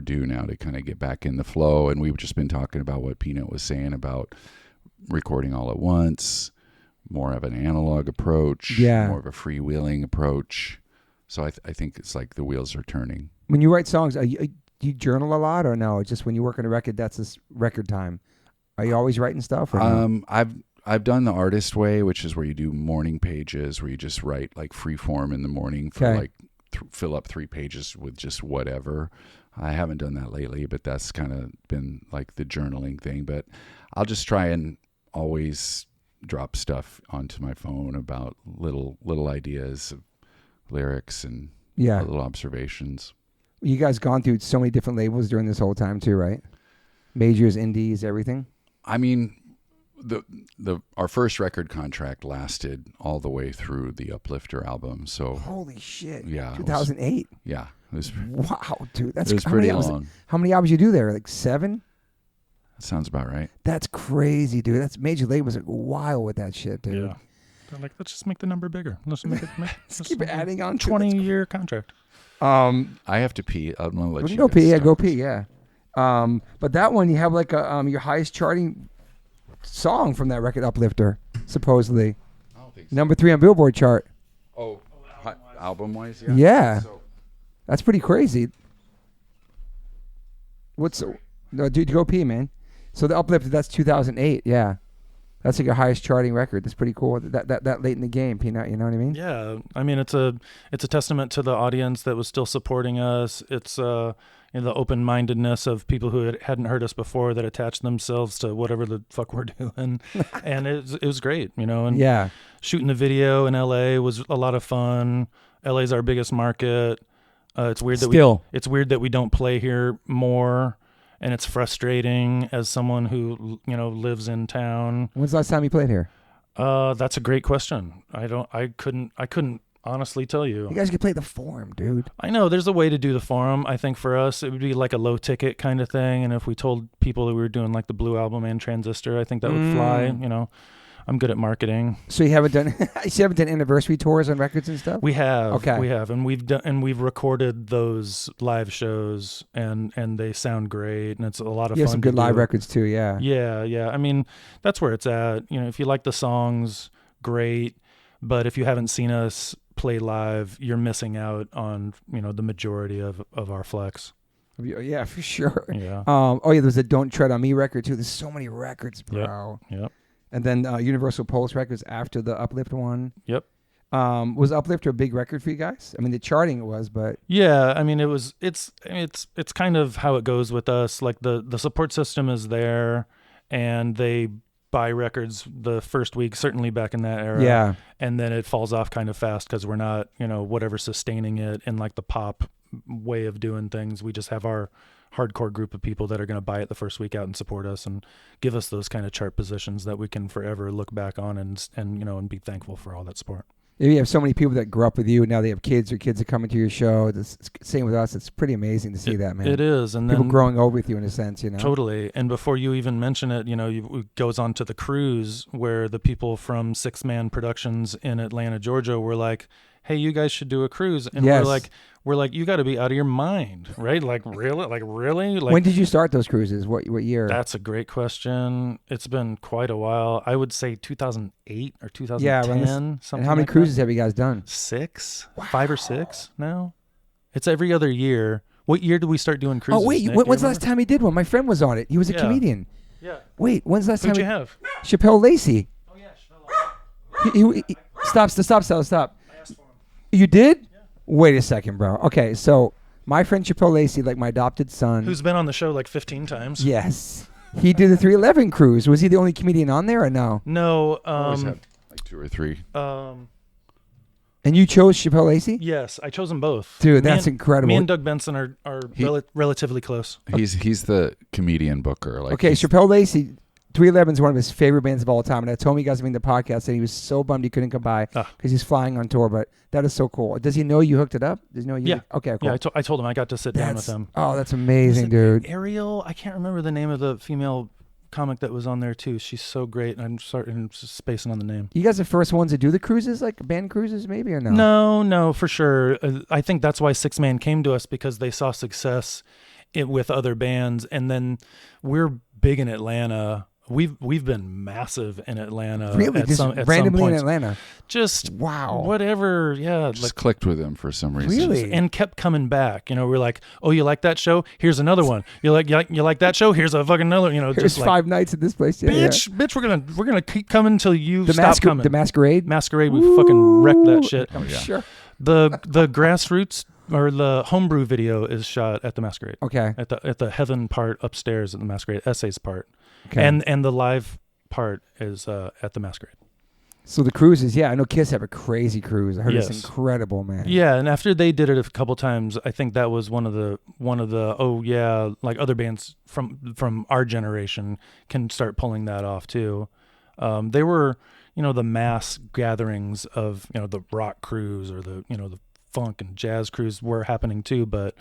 due now to kind of get back in the flow, and we've just been talking about what Peanut was saying about recording all at once, more of an analog approach, more of a freewheeling approach. So I think it's like the wheels are turning. When you write songs, do you journal a lot or no? Just when you work on a record, that's this record time. Are you always writing stuff? Or no? I've done the artist way, which is where you do morning pages, where you just write like free form in the morning for like fill up 3 pages with just whatever. I haven't done that lately, but that's kind of been like the journaling thing. But I'll just try and always drop stuff onto my phone about little ideas of lyrics and little observations. You guys gone through so many different labels during this whole time too, right? Majors, indies, everything. I mean, our first record contract lasted all the way through the Uplifter album. So holy shit! Yeah, 2008. It was wow, dude, that's pretty long. How many albums you do there? Like 7? That sounds about right. That's crazy, dude. That's major labels like wild with that shit, dude. Yeah, they're like, let's just make the number bigger. Let's make it. Let's keep adding on. 20-year contract. I have to pee. I'm gonna let you go pee. Yeah, start. go pee. Yeah. But that one you have like a your highest charting song from that record, Uplifter, supposedly. I don't think so. Number 3 on Billboard chart. Oh, album-wise, yeah. So, That's pretty crazy. No, dude, go pee, man. So the Uplifter, that's 2008. Yeah, that's like your highest charting record. That's pretty cool. That late in the game, Peanut. You know what I mean? Yeah, I mean it's a testament to the audience that was still supporting us. It's the open-mindedness of people who hadn't heard us before that attached themselves to whatever the fuck we're doing, and it was great, And shooting the video in LA was a lot of fun. LA's our biggest market. It's weird that we don't play here more. And it's frustrating as someone who, lives in town. When's the last time you played here? That's a great question. I couldn't honestly tell you. You guys could play the Forum, dude. I know there's a way to do the Forum. I think for us, it would be like a low ticket kind of thing. And if we told people that we were doing like the Blue Album and Transistor, I think that would fly, I'm good at marketing. So you haven't done anniversary tours on records and stuff? We have. Okay. We have, and we've recorded those live shows, and they sound great, and it's a lot of fun. You have some good live records too, yeah. Yeah. I mean, that's where it's at. If you like the songs, great. But if you haven't seen us play live, you're missing out on the majority of our flex. Yeah, for sure. Yeah. There's a Don't Tread on Me record too. There's so many records, bro. Yep. And then Universal Pulse Records after the Uplift one. Yep. Was Uplifter a big record for you guys? I mean, the charting it was, but yeah, I mean, it's kind of how it goes with us. Like the support system is there, and they buy records the first week, certainly back in that era. Yeah. And then it falls off kind of fast because we're not, whatever sustaining it in like the pop way of doing things. We just have our hardcore group of people that are going to buy it the first week out and support us and give us those kind of chart positions that we can forever look back on and be thankful for all that support. You have so many people that grew up with you, and now they have kids, or kids are coming to your show. It's same with us. It's pretty amazing to see that, man. It is. And people then growing over with you in a sense, Totally. And before you even mention it, it goes on to the cruise where the people from Six Man Productions in Atlanta, Georgia were like, hey, you guys should do a cruise. And we're like, you got to be out of your mind, right? Like, really? Like, when did you start those cruises? What year? That's a great question. It's been quite a while. I would say 2008 or 2010. Yeah, something. And how many cruises have you guys done? 6, wow. 5 or 6 now. It's every other year. What year did we start doing cruises? Oh wait, Nick? when's the last time he did one? My friend was on it. He was a comedian. Yeah. Wait, when's the last time? Who'd you have? Chappelle Lacey. Oh yeah, Chappelle. He stop. I asked for him. You did? Yeah. Wait a second, bro. Okay, so my friend Chappelle Lacey, like my adopted son, who's been on the show like 15 times. Yes, he did the 311 cruise. Was he the only comedian on there or no? No. Always had like 2 or 3. And you chose Chappelle Lacey? Yes, I chose them both. Dude, that's incredible. Me and Doug Benson are relatively close. He's the comedian booker. Like, okay, Chappelle Lacey, 311 is one of his favorite bands of all time. And I told him you guys were in the podcast that he was so bummed he couldn't come by because he's flying on tour. But that is so cool. Does he know you hooked it up? Does he know you? Yeah. Okay, cool. Yeah, I told him I got to sit down with him. Oh, that's amazing, dude. Ariel, I can't remember the name of the female comic that was on there too. She's so great. I'm spacing on the name. You guys the first ones to do the cruises, like band cruises, maybe, or no? No, for sure. I think that's why Six Man came to us, because they saw success with other bands, and then we're big in Atlanta. we've been massive in Atlanta. Really? Just randomly in Atlanta? Just wow. Whatever. Yeah. Just clicked with him for some reason. Really? And kept coming back. We're like, oh, you like that show? Here's another one. You like that show? Here's a fucking another. Here's just like, 5 nights at this place. Yeah, bitch, we're gonna keep coming until you the stop coming. The Masquerade. We fucking wrecked that shit. I'm sure. The grassroots or the homebrew video is shot at the Masquerade. Okay. At the heaven part upstairs at the Masquerade, essays part, okay. and the live part is at the Masquerade. So the cruises, I know Kiss have a crazy cruise. I heard Yes. it's incredible, man. Yeah, and after they did it a couple times, I think that was one of the like other bands from our generation can start pulling that off too. They were, the mass gatherings of, the rock cruise or the funk and jazz cruise were happening too, but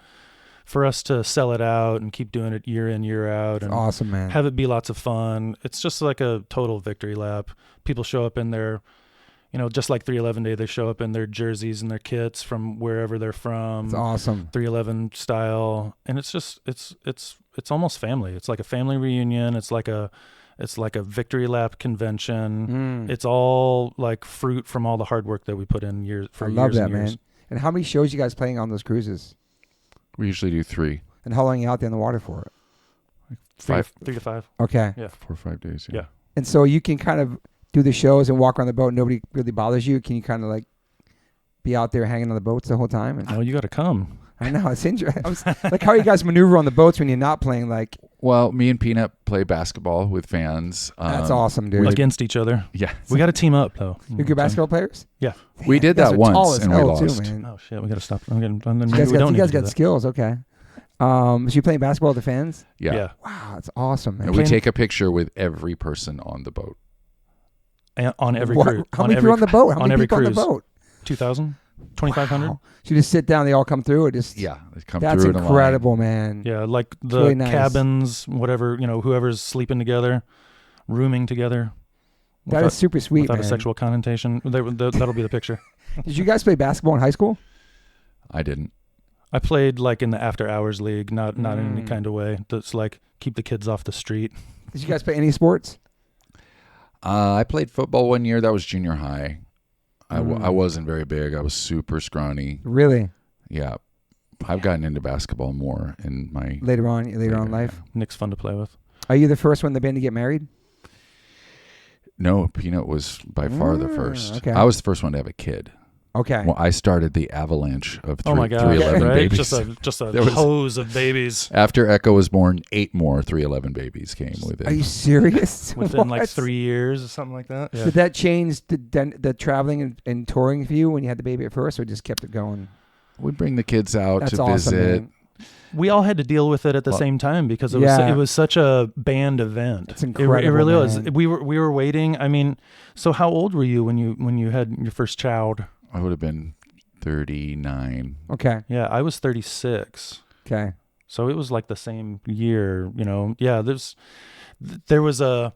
for us to sell it out and keep doing it year in, year out, and awesome, man. Have it be lots of fun. It's just like a total victory lap. People show up in their, just like 311 Day, they show up in their jerseys and their kits from wherever they're from. It's awesome. 311 style, and it's just it's almost family. It's like a family reunion. It's like a victory lap convention. It's all like fruit from all the hard work that we put in years. I love that, man. And how many shows you guys playing on those cruises? We usually do 3. And how long are you out there in the water for? 3 to 5. Okay. Yeah. 4 or 5 days. Yeah. And so you can kind of do the shows and walk around the boat and nobody really bothers you? Can you kind of like be out there hanging on the boats the whole time? And no, you got to come. I know. It's interesting. Like, how you guys maneuver on the boats when you're not playing? Like, well, me and Peanut play basketball with fans. That's awesome, dude. Against each other. Yeah. We got to team up, though. You're good basketball players? Yeah. Damn, we did that once and we lost. Too, man. Oh, shit. We got to stop. You guys got skills. Okay. So you playing basketball with the fans? Yeah. Wow, that's awesome, man. And we take a picture with every person on the boat. And on every cruise. How many people on the boat? How many people cruise. on the boat? 2,000? 2,500? Wow. So you just sit down, they all come through? They come that's through. That's incredible, man. Yeah, like the really nice. cabins, whatever, whoever's sleeping together, rooming together. That is super sweet, without man. a sexual connotation. That'll be the picture. Did you guys play basketball in high school? I didn't. I played like in the after hours league, not in any kind of way. That's like keep the kids off the street. Did you guys play any sports? I played football one year. That was junior high. I wasn't very big. I was super scrawny. Really? Yeah. I've gotten into basketball more in my... Later on in life? Nick's fun to play with. Are you the first one in the band to get married? No, Peanut was by far the first. Okay. I was the first one to have a kid. Okay. Well, I started the avalanche of 311 right? babies. Just a hose of babies. After Echo was born, 8 more 311 babies came with it. Are you serious? Within like 3 years or something like that? Yeah. Did that change the traveling and touring for you when you had the baby at first, or just kept it going? We'd bring the kids out That's to awesome, visit. Man. We all had to deal with it at the same time because it was such a band event. It's incredible. It really man. was. We were waiting. I mean, so how old were you when you had your first child? I would have been 39. Okay. Yeah, I was 36. Okay. So it was like the same year, Yeah, there was a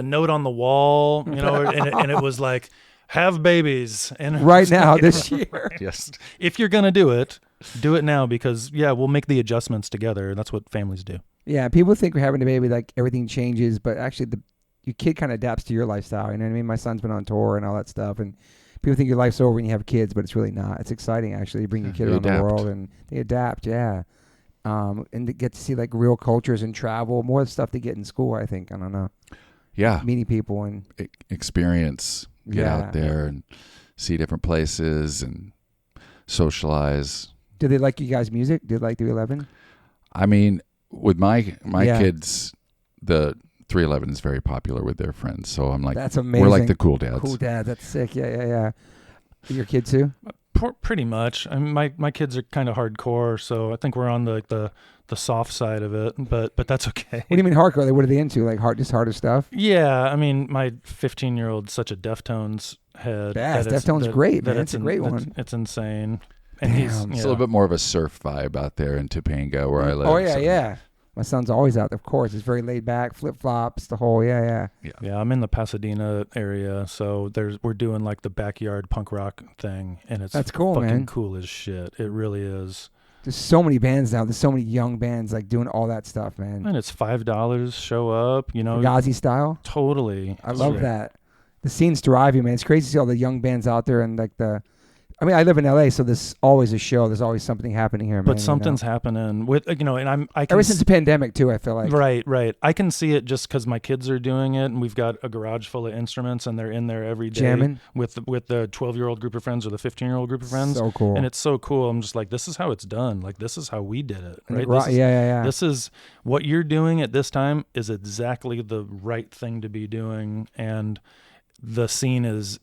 note on the wall, and it was like, have babies and right now this year. Yes. If you're gonna do it now because we'll make the adjustments together. That's what families do. Yeah, people think we're having a baby like everything changes, but actually your kid kind of adapts to your lifestyle. You know what I mean? My son's been on tour and all that stuff, and people think your life's over when you have kids, but it's really not. It's exciting, actually. You bring your kid around the world, and they adapt, and to get to see, like, real cultures and travel. More stuff they get in school, I think. I don't know. Yeah. Meeting people and... experience. Get out there and see different places and socialize. Do they like you guys' music? Do they like 311? I mean, with my kids, the 311 is very popular with their friends, so I'm like, that's amazing. We're like the cool dads. Cool dads, that's sick. Yeah. Your kid too? Pretty much. I mean, my kids are kind of hardcore, so I think we're on the soft side of it, but that's okay. What do you mean hardcore? What are they into? Like just harder stuff? Yeah, I mean, my 15-year-old's such a Deftones head. Yes, Deftones great, man. It's a great one. It's insane. And Damn. it's a little bit more of a surf vibe out there in Topanga where I live. Oh yeah. My son's always out, of course. It's very laid back, flip-flops, the whole, yeah. Yeah, I'm in the Pasadena area, so we're doing like the backyard punk rock thing, and it's that's cool, fucking man. Cool as shit. It really is. There's so many bands now. There's so many young bands like doing all that stuff, man. And it's $5. Show up. Fugazi style. Totally. I love that. The scene's thriving, man. It's crazy to see all the young bands out there and like I live in LA, so there's always a show. There's always something happening here, man. But something's happening with, and I can ever since the pandemic too, I feel like. Right. I can see it just because my kids are doing it, and we've got a garage full of instruments, and they're in there every day jamming with the 12-year-old group of friends or the 15-year-old group of friends. So cool. And it's so cool. I'm just like, this is how it's done. Like, this is how we did it. Right? Yeah. This is what you're doing at this time is exactly the right thing to be doing, and the scene is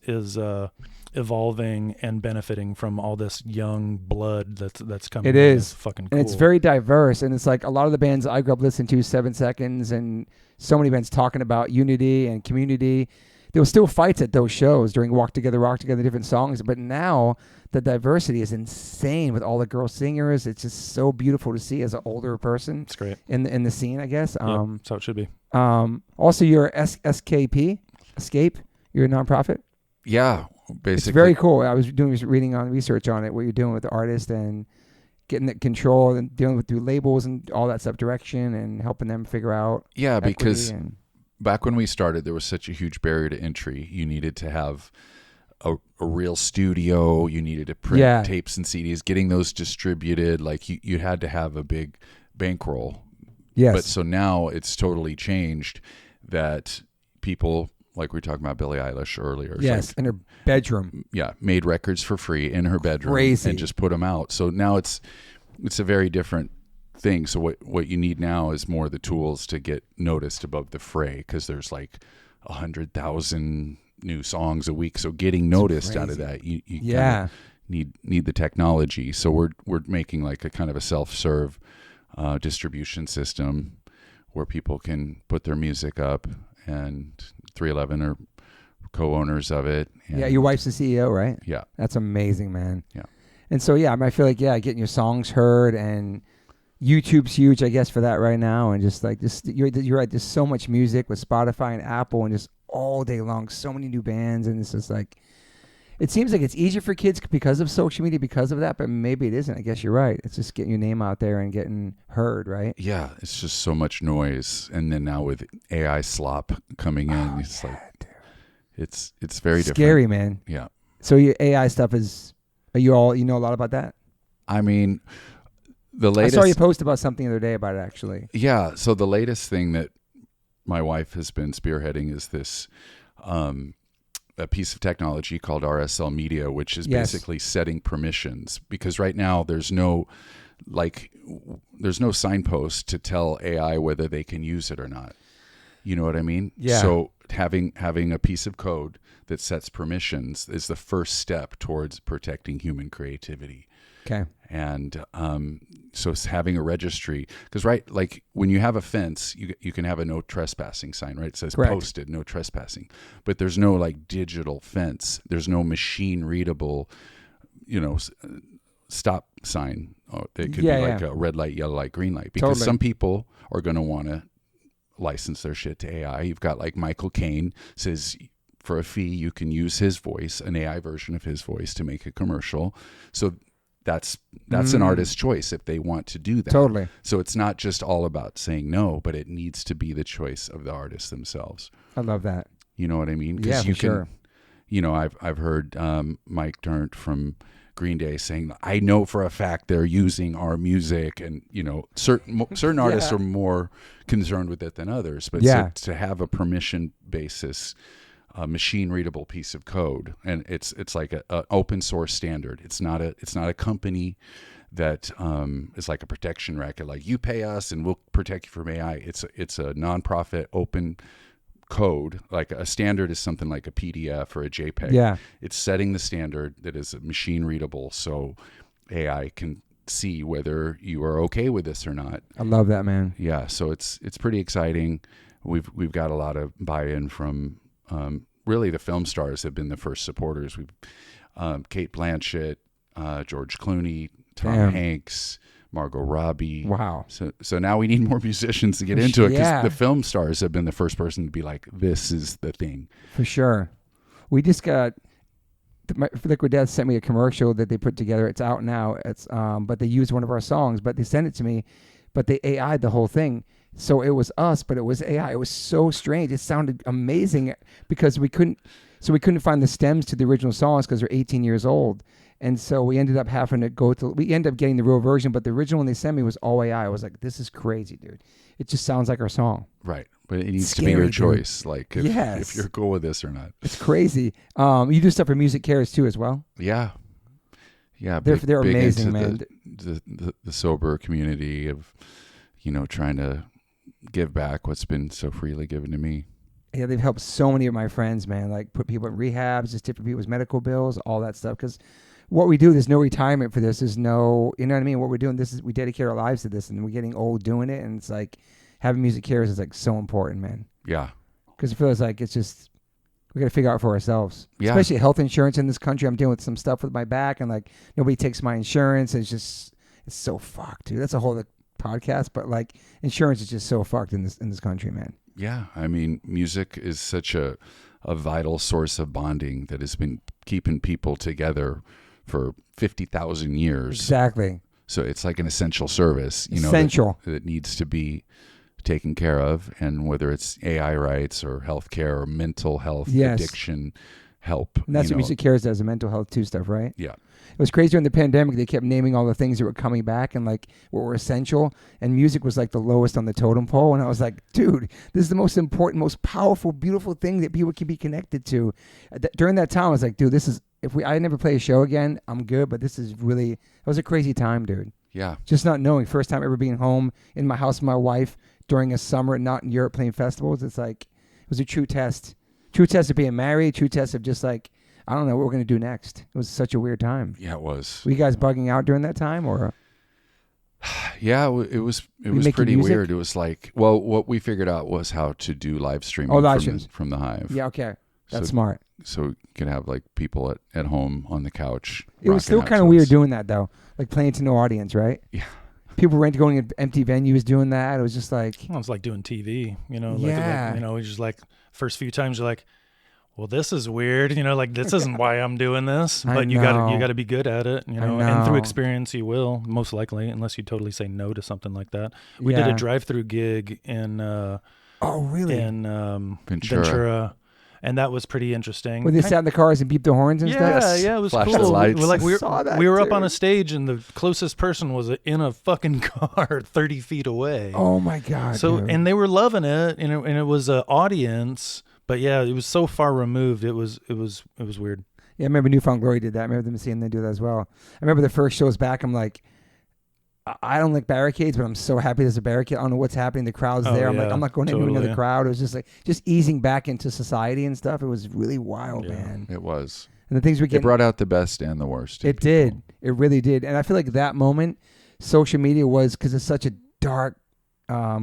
evolving and benefiting from all this young blood that's coming. It is. It's fucking cool. And it's very diverse. And it's like a lot of the bands I grew up listening to, 7 Seconds, and so many bands talking about unity and community. There were still fights at those shows during Walk Together, different songs. But now the diversity is insane with all the girl singers. It's just so beautiful to see as an older person. It's great. In the scene, I guess. That's how it should be. Also, you're SKP, Escape. You're a nonprofit. Yeah. Basically. It's very cool. I was doing reading on research on it, what you're doing with the artist and getting that control and dealing with through labels and all that stuff, direction and helping them figure out. Yeah, because back when we started, there was such a huge barrier to entry. You needed to have a real studio. You needed to print tapes and CDs. Getting those distributed, like you had to have a big bankroll. Yes. But so now it's totally changed that people, like we were talking about Billie Eilish earlier. Yes, like, in her bedroom. Yeah, made records for free in her bedroom. Crazy. And just put them out. So now it's a very different thing. So what you need now is more of the tools to get noticed above the fray, because there's like 100,000 new songs a week. So getting noticed out of that, you kinda need the technology. So we're making like a kind of a self-serve distribution system where people can put their music up, and 311 are co-owners of it. And your wife's the CEO, right? Yeah. That's amazing, man. Yeah. And so, I feel like, getting your songs heard, and YouTube's huge, I guess, for that right now. And just like this, you're right. There's so much music with Spotify and Apple, and just all day long, so many new bands. And it's just like, it seems like it's easier for kids because of social media, because of that, but maybe it isn't. I guess you're right. It's just getting your name out there and getting heard, right? Yeah, it's just so much noise. And then now with AI slop coming in, it's like, dude. It's very different. Scary, man. Yeah. So your AI stuff are you know a lot about that? I mean, the latest. I saw you post about something the other day about it, actually. Yeah. So the latest thing that my wife has been spearheading is this, a piece of technology called RSL Media, which is basically setting permissions, because right now there's no signpost to tell AI whether they can use it or not. You know what I mean? Yeah. So having a piece of code that sets permissions is the first step towards protecting human creativity. Okay. And so it's having a registry, because like when you have a fence, you can have a no trespassing sign, right? It says Correct. Posted, no trespassing, but there's no like digital fence. There's no machine readable, stop sign. It could be like a red light, yellow light, green light, because some people are going to want to license their shit to AI. You've got like Michael Caine says, for a fee, you can use his voice, an AI version of his voice, to make a commercial. So that's an artist's choice if they want to do that. Totally. So it's not just all about saying no, but it needs to be the choice of the artists themselves. I love that. You know what I mean? Yeah, for sure. I've heard Mike Dirnt from Green Day saying, I know for a fact they're using our music, and certain artists are more concerned with it than others, but to have a permission basis, a machine readable piece of code, and it's like a open source standard. It's not a company that is like a protection racket, like you pay us and we'll protect you from AI. It's a nonprofit open code. Like a standard is something like a PDF or a JPEG. Yeah. It's setting the standard that is machine readable, so AI can see whether you are okay with this or not. I love that, man. Yeah, so it's pretty exciting. We've got a lot of buy-in from really the film stars have been the first supporters. We've Kate Blanchett, George Clooney, Tom Hanks, Margot Robbie. Wow. So now we need more musicians to get into it, because the film stars have been the first person to be like, this is the thing. For sure. We just got Liquid Death sent me a commercial that they put together. It's out now. It's but they used one of our songs, but they sent it to me, but they AI'd the whole thing. So it was us, but it was AI. It was so strange. It sounded amazing because we couldn't find the stems to the original songs because they're 18 years old. And so we ended up having to we ended up getting the real version, but the original one they sent me was all AI. I was like, this is crazy, dude. It just sounds like our song. Right. But it needs to Scary, be your dude. choice, like if you're cool with this or not. It's crazy. You do stuff for Music Cares too as well? Yeah. Yeah. They're amazing, into man. The sober community of, trying to give back what's been so freely given to me. Yeah, they've helped so many of my friends, man. Like put people in rehabs, just different people's medical bills, all that stuff. Because what we do, there's no retirement for this. There's no, you know what I mean? What we're doing, we dedicate our lives to this, and we're getting old doing it. And it's like having Music Cares is like so important, man. Yeah. Because it feels like it's just, we got to figure out for ourselves. Yeah. Especially health insurance in this country. I'm dealing with some stuff with my back, and like nobody takes my insurance. And it's so fucked, dude. That's a whole podcast, but like insurance is just so fucked in this country, man. Yeah. I mean, music is such a vital source of bonding that has been keeping people together for 50,000 years. Exactly. So it's like an essential service, Essential. that needs to be taken care of. And whether it's AI rights or healthcare or mental health, addiction help. And that's what Music Cares does, the mental health too stuff, right? Yeah. It was crazy during the pandemic. They kept naming all the things that were coming back and like what were essential. And music was like the lowest on the totem pole. And I was like, dude, this is the most important, most powerful, beautiful thing that people can be connected to. During that time, I was like, dude, I never play a show again, I'm good. But this is really, it was a crazy time, dude. Yeah. Just not knowing. First time ever being home in my house with my wife during a summer, not in Europe playing festivals. It's like, it was a true test. True test of being married, true test of just like, I don't know what we're going to do next. It was such a weird time. Yeah, it was. Were you guys bugging out during that time or? Yeah, it was pretty weird. It was like, well, what we figured out was how to do live streaming from the Hive. Yeah, okay. That's smart. So you could have like people at home on the couch. It was still kind of weird doing that though, like playing to no audience, right? Yeah. People were going to empty venues doing that. It was just like. Well, it's like doing TV, Yeah. It's just like first few times you're like, well, this is weird, like this isn't why I'm doing this, but you got to be good at it, and through experience you will, most likely, unless you totally say no to something like that. We did a drive-through gig in Ventura, and that was pretty interesting. Where they sat in the cars and beeped the horns and stuff? Yeah, it was Flash cool. the lights. We were up on a stage, and the closest person was in a fucking car 30 feet away. Oh my God. So, dude. and they were loving it, and it was an audience. But yeah, it was so far removed. It was weird. Yeah, I remember Newfound Glory did that. I remember them seeing them do that as well. I remember the first shows back. I'm like, I don't like barricades, but I'm so happy there's a barricade. I don't know what's happening. The crowd's there. I'm like, I'm not going into another crowd. It was just like easing back into society and stuff. It was really wild, man. It was. And the things we get. It brought out the best and the worst. It did. It really did. And I feel like that moment, social media was, because it's such a dark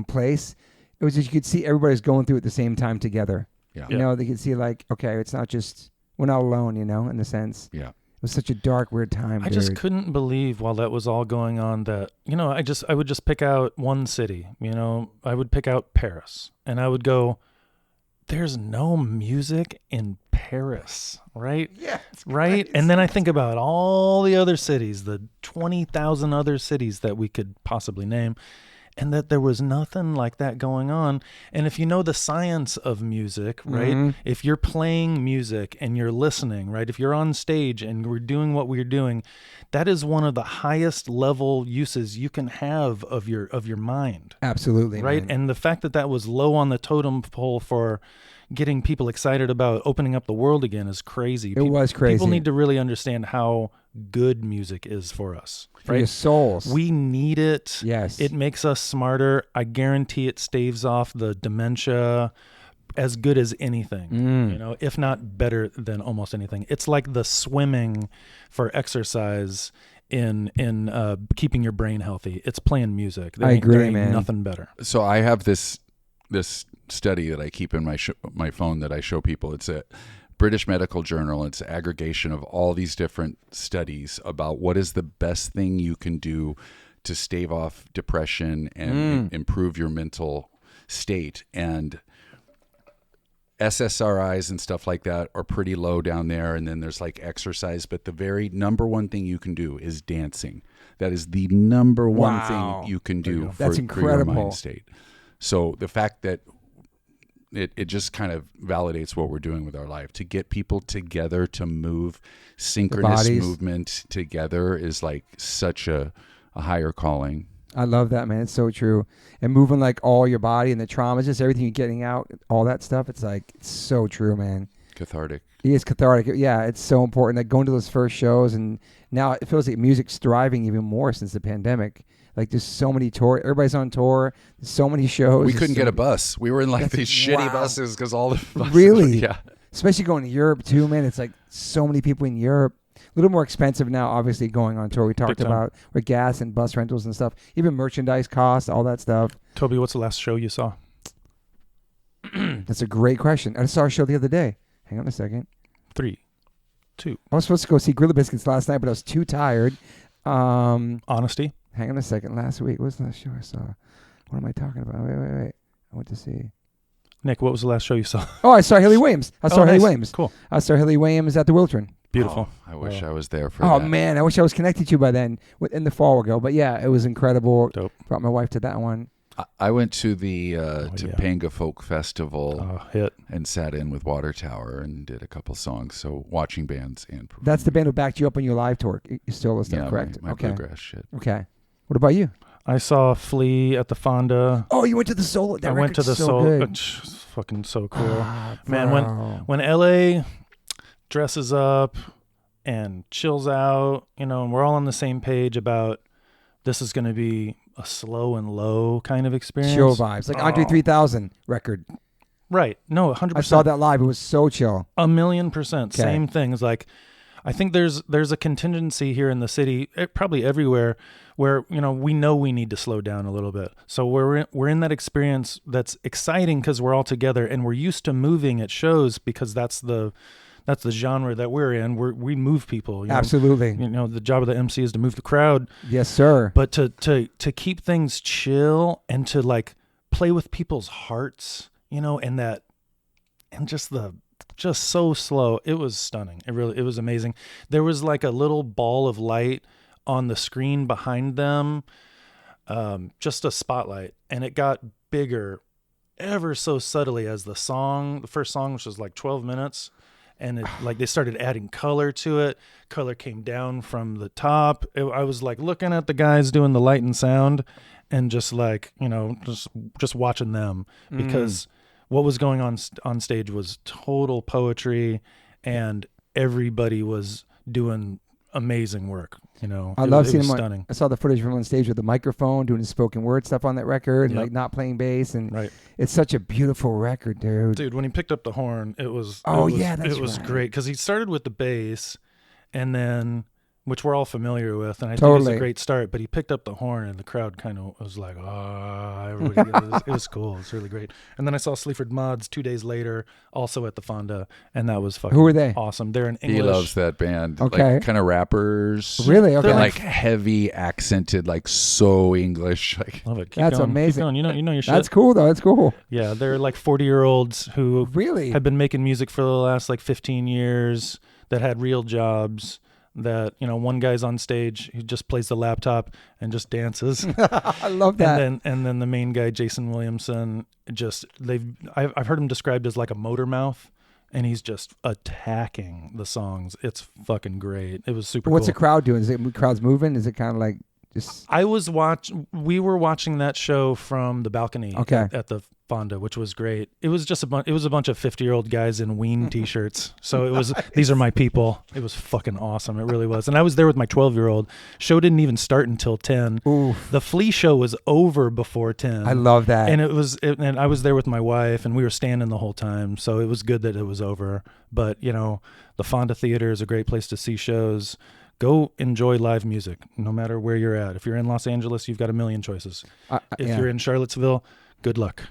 place. It was just, you could see everybody's going through it at the same time together. Yeah. They could see like, okay, it's not just, we're not alone, in a sense. Yeah. It was such a dark, weird time. I just couldn't believe while that was all going on that, I would just pick out one city, I would pick out Paris, and I would go, there's no music in Paris, right? Yeah. Right. Crazy. And then I think about all the other cities, the 20,000 other cities that we could possibly name, and that there was nothing like that going on. And if you know the science of music, right? Mm-hmm. If you're playing music and you're listening, right? If you're on stage and we're doing what we're doing, that is one of the highest level uses you can have of your mind. Absolutely. Right. Man. And the fact that was low on the totem pole for getting people excited about opening up the world again is crazy. It was crazy. People need to really understand how good music is for us. For right? your souls. We need it. Yes. It makes us smarter. I guarantee it staves off the dementia as good as anything, if not better than almost anything. It's like the swimming for exercise in keeping your brain healthy. It's playing music. I agree, there ain't man. Nothing better. So I have this study that I keep in my phone that I show people. It's a British Medical Journal. It's an aggregation of all these different studies about what is the best thing you can do to stave off depression and improve your mental state. And SSRIs and stuff like that are pretty low down there. And then there's like exercise. But the very number one thing you can do is dancing. That is the number one thing you can do for your mind state. So the fact that it just kind of validates what we're doing with our life. To get people together to move, synchronous movement together is like such a higher calling. I love that, man. It's so true. And moving like all your body and the traumas, just everything you're getting out, all that stuff. It's like, it's so true, man. Cathartic. It is cathartic. Yeah, it's so important. Like going to those first shows, and now it feels like music's thriving even more since the pandemic. Like there's so many tour, everybody's on tour. There's so many shows. We couldn't get a bus. We were in like these shitty buses because all the buses. Really? Yeah. Especially going to Europe too, man. It's like so many people in Europe. A little more expensive now, obviously, going on tour. We talked about with gas and bus rentals and stuff. Even merchandise costs, all that stuff. Toby, what's the last show you saw? That's a great question. I saw a show the other day. Hang on a second. 3, 2. I was supposed to go see Gorilla Biscuits last night, but I was too tired. Honesty. Hang on a second. Last week. What was the last show I saw? What am I talking about? Wait. I went to see. Nick, what was the last show you saw? Oh, I saw Haley Williams. Haley Williams. Cool. I saw Haley Williams at the Wiltern. Beautiful. Oh, I wish I was there for that. Oh, that. man. I wish I was connected to you by then in the fall ago. But yeah, it was incredible. Dope. Brought my wife to that one. I went to the Topanga Folk Festival and sat in with Water Tower and did a couple songs. So watching bands and performing. That's the band who backed you up on your live tour. You still listen, correct? My bluegrass shit. Okay. What about you? I saw Flea at the Fonda. Oh, you went to the solo. I went to the solo. It's fucking so cool. Man, when LA dresses up and chills out, and we're all on the same page about this is going to be a slow and low kind of experience. Chill vibes. Like Andre 3000 record. Right. No, 100%. I saw that live. It was so chill. 1,000,000%. Okay. Same thing. It's like, I think there's a contingency here in the city, probably everywhere, where we know we need to slow down a little bit. So we're in that experience that's exciting because we're all together and we're used to moving at shows because that's the genre that we're in. We move people. Absolutely. The job of the MC is to move the crowd. Yes, sir. But to keep things chill and to like play with people's hearts, and just so slow. It was stunning. It was amazing. There was like a little ball of light on the screen behind them, just a spotlight, and it got bigger ever so subtly as the first song, which was like 12 minutes, and they started adding color to it. Color came down from the top. I was like looking at the guys doing the light and sound and just like, just watching them because what was going on stage was total poetry, and everybody was doing amazing work. I love seeing him. Stunning. I saw the footage from on stage with the microphone, doing his spoken word stuff on that record, and like not playing bass, and it's such a beautiful record, dude. Dude, when he picked up the horn, it was great because he started with the bass, and then. Which we're all familiar with, and I think it was a great start. But he picked up the horn, and the crowd kind of was like, everybody. It was cool. It was really great. And then I saw Sleaford Mods 2 days later, also at the Fonda, and that was fucking Who are they? Awesome. They're in English. He loves that band. Okay. Like, kind of rappers. Really? Okay. They're like heavy accented, like so English. Like, love it. That's amazing. Keep going. You know your shit. That's cool, though. That's cool. Yeah, they're like 40-year-olds who really had been making music for the last like 15 years that had real jobs. That one guy's on stage, he just plays the laptop and just dances. I love that. And then the main guy, Jason Williamson, I've heard him described as like a motor mouth, and he's just attacking the songs. It's fucking great. It was super. What's cool. the crowd doing? Is it crowd's moving? Is it kind of like just? We were watching that show from the balcony at the Fonda, which was great. It was just a bunch of 50-year-old guys in Ween t-shirts. So it was these are my people. It was fucking awesome. It really was. And I was there with my 12-year-old. Show didn't even start until 10. Oof. The Flea show was over before 10. I love that. And and I was there with my wife, and we were standing the whole time. So it was good that it was over. But the Fonda Theater is a great place to see shows. Go enjoy live music, no matter where you're at. If you're in Los Angeles, you've got a million choices. If you're in Charlottesville, good luck.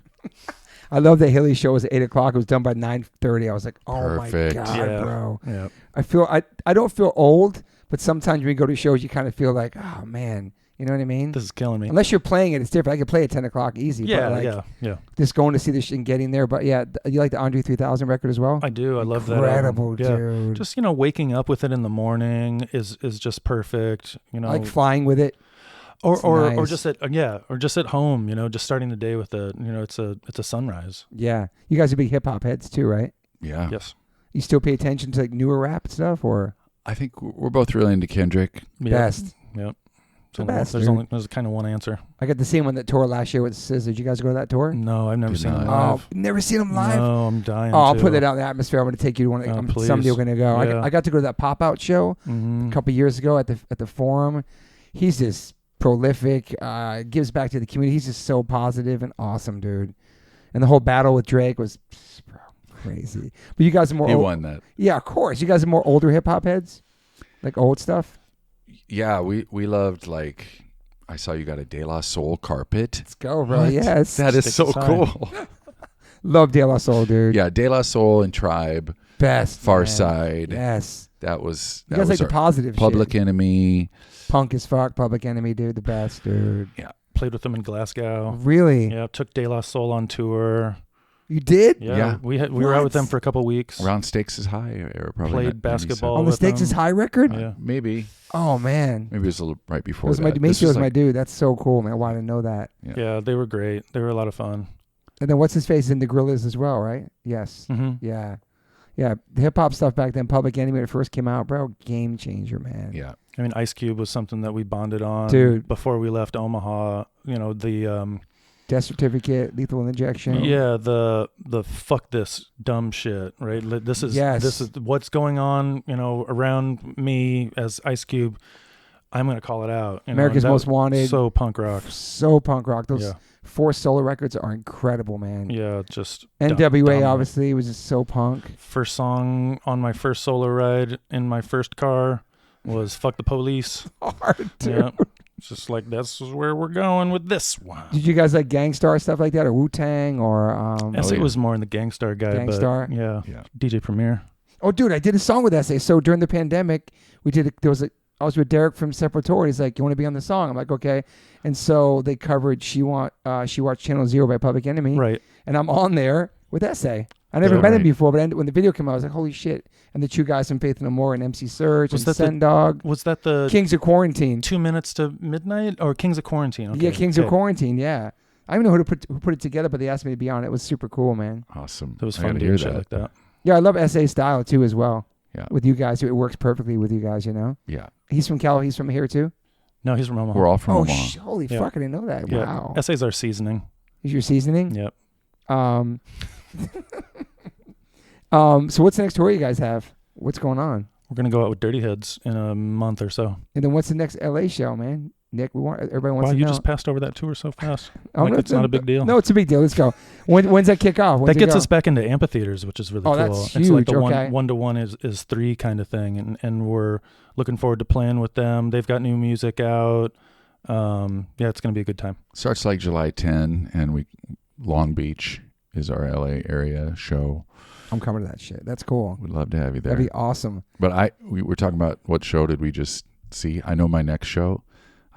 I love that Haley's show was at 8 o'clock. It was done by 9:30. I was like, oh Perfect. my God, bro. Yeah. I don't feel old, but sometimes when you go to shows, you kind of feel like, oh man, You know what I mean? This is killing me. Unless you're playing it, it's different. I could play at 10 o'clock easy. Yeah, but like, yeah. Just going to see this shit and getting there. But yeah, you like the Andre 3000 record as well? I do. I love that. Incredible, album. dude. Just waking up with it in the morning is just perfect. I like flying with it. Or nice. just at home. Just starting the day with it's a sunrise. Yeah, you guys are big hip hop heads too, right? Yeah. Yes. You still pay attention to like newer rap stuff, or I think we're both really into Kendrick. best? Yep. There's kind of one answer. I got the same one that toured last year with SZA. Did you guys go to that tour? No, I've never Did seen him not. live. Oh, never seen him live? No, I'm dying. Oh, I'll to. put that out in the atmosphere. I'm going to take you to one. Please. Someday we're going to go. Yeah. I got to go to that pop-out show Mhm. a couple years ago at the Forum. He's just prolific, gives back to the community. He's just so positive and awesome, dude. And the whole battle with Drake was crazy. But you guys are more... He won that. Yeah, of course. You guys are more older hip-hop heads? Like old stuff? Yeah, we loved, like, I saw you got a De La Soul carpet. Let's go, bro. What? Yes. That is Stick so aside. cool. Love De La Soul, dude. Yeah, De La Soul and Tribe, Best. Far man. Side. Yes. That was You guys like the our positive Public shit. Enemy. Punk as fuck. Public Enemy, dude. The best, dude. Played with them in Glasgow. Really? Yeah, took De La Soul on tour. You did? Yeah, we were out with them What? for a couple weeks. Around Stakes is High era, probably. Played 97. basketball. On the with Stakes is them. High record? Yeah. Maybe. Oh, man. Maybe it was a little right It before was that. my This Maceo was like- my dude. That's so cool, man. Why didn't know that? Yeah, they were great. They were a lot of fun. And then what's his face in the Gorillas as well, right? Yes. Mm-hmm. Yeah. Yeah. The hip hop stuff back then, Public Enemy when it first came out, bro, game changer, man. Yeah. I mean, Ice Cube was something that we bonded on, Dude. before we left Omaha. The Death Certificate, Lethal Injection. the fuck this dumb shit, right? This is what's going on, around me as Ice Cube. I'm gonna call it out. America's and that Most Wanted. So punk rock. So punk rock. Those Yeah. 4 solo records are incredible, man. Yeah, just NWA dumb. obviously was just so punk. First song on my first solo ride in my first car was "Fuck the Police." Hard, dude. Yeah, it's just like that's where we're going with this one. Did you guys like Gangstar stuff like that, or Wu-Tang, or Essay was more in the Gangstar guy, Gangstar? but yeah, Yeah. DJ Premier. Oh, dude, I did a song with Essay. So during the pandemic, I was with Derek from Sepultura. He's like, "You want to be on the song?" I'm like, "Okay." And so they covered She Watched Channel Zero by Public Enemy, Right. and I'm on there with Essay. I never Yeah, met him right. before, but when the video came out, I was like, "Holy shit!" And the 2 guys from Faith No More and MC Surge Was and that the- Sen Dog, Was that the Kings of Quarantine. 2 minutes to midnight or Kings of Quarantine? Okay. Yeah, Kings of okay. Quarantine. Yeah, I don't even know who put it together, but they asked me to be on it. It was super cool, man. Awesome. It was I fun gotta doing hear shit that. like that. Yeah, I love Essay style too as well. Yeah. With you guys, it works perfectly with you guys. Yeah. He's from Cal. He's from here too. No, he's from Omaha. We're all from Oh, Omaha. holy Yeah. fuck! I didn't know that. Yeah. Wow. Essay's our seasoning. Is your seasoning? Yep. So what's the next tour you guys have? What's going on? We're gonna go out with Dirty Heads in a month or so. And then what's the next LA show, man? Nick, everybody wants Wow, to you know. just passed over that tour so fast. Oh, Like no, it's not a big deal. No, it's a big deal. Let's go. When's that kick off? When's That it gets go? us back into amphitheaters, which is really Oh, cool. that's It's like huge, the okay. 1-to-1 is 3 kind of thing, and we're looking forward to playing with them. They've got new music out. Yeah, it's gonna be a good time. Starts like July 10, and Long Beach is our LA area show. I'm coming to that shit. That's cool. We'd love to have you there. That'd be awesome. But we were talking about what show did we just see? I know my next show.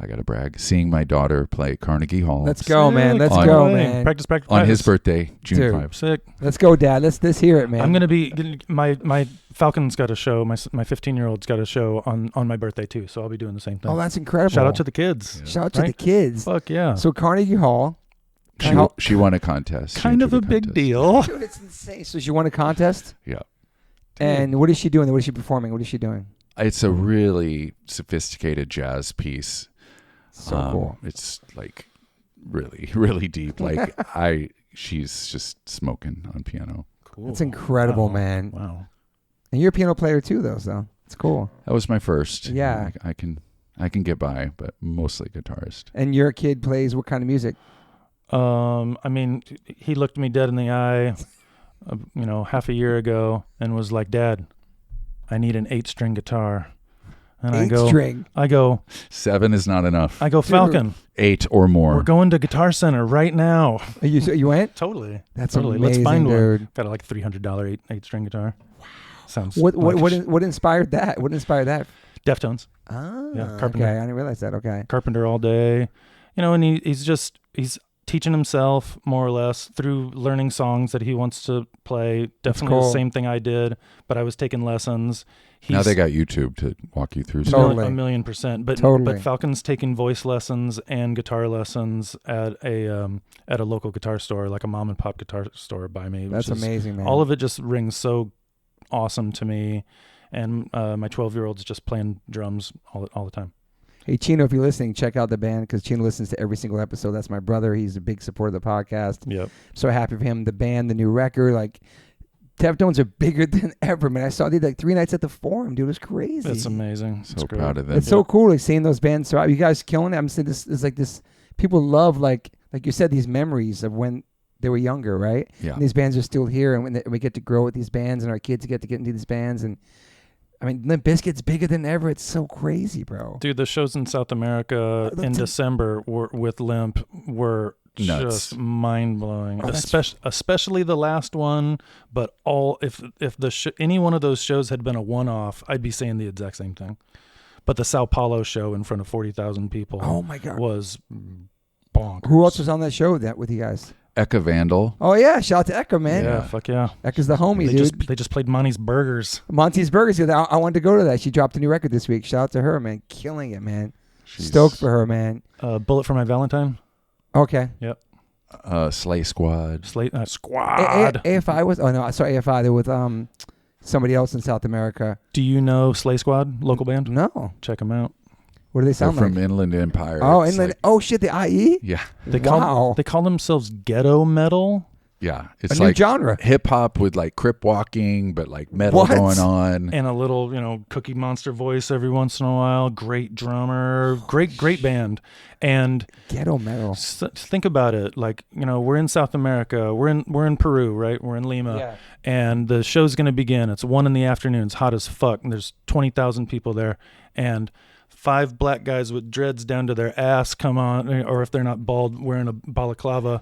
I got to brag. Seeing my daughter play Carnegie Hall. Let's go, man. Let's On- go, Hey, man. Practice. on his birthday, June Dude. 5th. Sick. Let's go, Dad. Let's hear it, man. I'm gonna be my Falcon's got a show. My 15-year-old's got a show on my birthday too. So I'll be doing the same thing. Oh, that's incredible. Shout out to the kids. Shout out to the Right? kids. Fuck yeah. So Carnegie Hall. She won a contest. She Kind of a entered big contest. deal. Dude, it's insane. So she won a contest? Yeah. And what is she doing? What is she performing? What is she doing? It's a really sophisticated jazz piece. So cool. It's like really, really deep. Like she's just smoking on piano. Cool. That's incredible, Wow. man. Wow. And you're a piano player too, though, so it's cool. That was my first. Yeah. I can get by, but mostly guitarist. And your kid plays what kind of music? I mean, he looked me dead in the eye, half a year ago, and was like, "Dad, I need an 8-string guitar." And I go, 7 is not enough. I go, Falcon, 8 or more. we're going to Guitar Center right now. You went? Totally. That's totally. amazing, Let's find dude. one. Got a like $300 8-string guitar. Wow. Sounds. What like inspired that? What inspired that? Deftones. Ah, Yeah, Carpenter. okay. I didn't realize that. Okay. Carpenter all day. And he's teaching himself more or less through learning songs that he wants to play. Definitely cool. the same thing I did, but I was taking lessons. Now they got YouTube to walk you through. Totally. 1,000,000%. But Totally. but Falcon's taking voice lessons and guitar lessons at a local guitar store, like a mom and pop guitar store by me. That's amazing, man. All of it just rings so awesome to me. And my 12-year-old's just playing drums all the time. Hey, Chino, if you're listening, check out the band because Chino listens to every single episode. That's my brother. He's a big supporter of the podcast. Yep. So happy for him. The band, the new record, like Deftones are bigger than ever, man. I saw they did like 3 nights at the Forum, dude. It was crazy. That's amazing. So proud of them. It's so cool, like seeing those bands. So you guys killing it. I'm saying this is like this. People love like you said, these memories of when they were younger, right? Yeah. And these bands are still here, and when we get to grow with these bands, and our kids get into these bands, and I mean, Limp Bizkit's bigger than ever. It's so crazy, bro. Dude, the shows in South America in December with Limp were nuts. Just mind-blowing. Oh, especially the last one, but if any one of those shows had been a one-off, I'd be saying the exact same thing. But the Sao Paulo show in front of 40,000 people Oh my God. was bonkers. Who else was on that show with you guys? Eka Vandal. Oh yeah, shout out to Eka, man. Yeah, fuck yeah. Eka's the homie, dude. They just played Monty's Burgers. Monty's Burgers. I wanted to go to that. She dropped a new record this week. Shout out to her, man. Killing it, man. Stoked for her, man. Bullet for My Valentine. Okay. Yep. Slay Squad. Squad. AFI was. Oh no, I saw AFI. They're with somebody else in South America. Do you know Slay Squad, local band? No. Check them out. What do they They're sound like? from Inland Empire. Oh, It's Inland. like- Oh shit, the IE. yeah. They Wow. call themselves ghetto metal. Yeah. A It's new like genre. hip hop with like crip walking, but like metal What? going on. And a little, Cookie Monster voice every once in a while. Great drummer. Great band. And Ghetto metal. think about it. Like, we're in South America. We're in Peru, right? We're in Lima. Yeah. And the show's going to begin. It's 1 PM. It's hot as fuck. And there's 20,000 people there. And 5 black guys with dreads down to their ass come on, or if they're not bald, wearing a balaclava,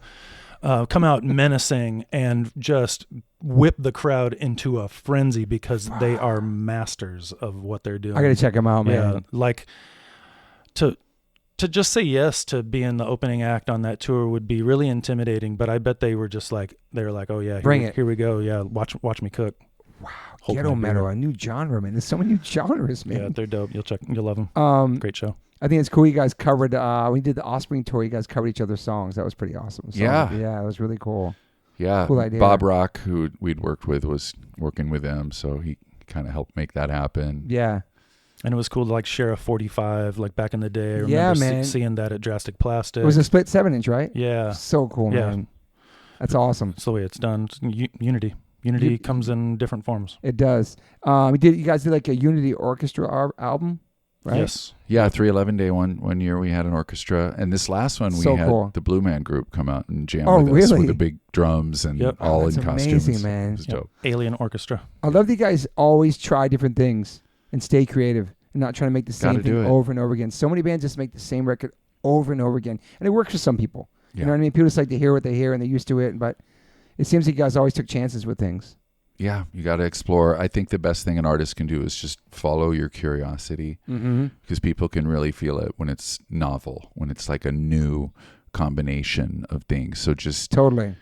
come out menacing and just whip the crowd into a frenzy because they are masters of what they're doing. I gotta check them out, man. Yeah, like to just say yes to being the opening act on that tour would be really intimidating. But I bet they were like, oh yeah, Bring it. Here we go. Yeah, watch me cook. Wow. Hold Ghetto my beer. metal, a new genre, man. There's so many new genres, man. Yeah, they're dope. You'll love them. Great show. I think it's cool you guys covered, when you did the Offspring tour, you guys covered each other's songs. That was pretty awesome. So, Yeah. Yeah, it was really cool. Yeah. Cool idea. Bob Rock, who we'd worked with, was working with them. So he kind of helped make that happen. Yeah. And it was cool to like share a 45 like back in the day. I remember Yeah, man. seeing that at Drastic Plastic. It was a split 7-inch, right? Yeah. So cool, Yeah. man. That's awesome. That's the way it's done. It's Unity. Unity comes in different forms. It does. You guys did like a Unity Orchestra album, right? Yes. Yeah, 311 Day one year we had an orchestra, and this last one we So had cool. the Blue Man Group come out and jam Oh, with us really? with the big drums and Yep. all that's in costumes. amazing, man. It was Yep. dope. Alien Orchestra. I love that you guys always try different things and stay creative and not trying to make the same Gotta do thing it. over and over again. So many bands just make the same record over and over again, and it works for some people. Yeah. You know what I mean? People just like to hear what they hear and they're used to it, but it seems like you guys always took chances with things. Yeah, you got to explore. I think the best thing an artist can do is just follow your curiosity, because people can really feel it when it's novel, when it's like a new combination of things. So just Totally.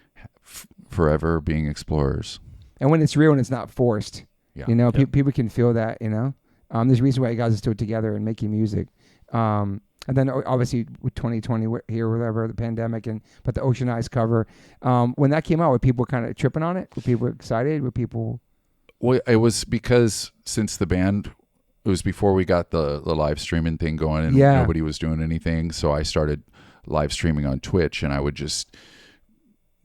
forever being explorers. And when it's real and it's not forced, Yeah. people can feel that, There's a reason why you guys are still together and making music. And then obviously with 2020 here, whatever, the pandemic, but the Ocean Eyes cover, when that came out, were people kind of tripping on it? Were people excited? Were people? Well, it was because since the band, it was before we got the live streaming thing going, and Yeah. nobody was doing anything. So I started live streaming on Twitch, and I would just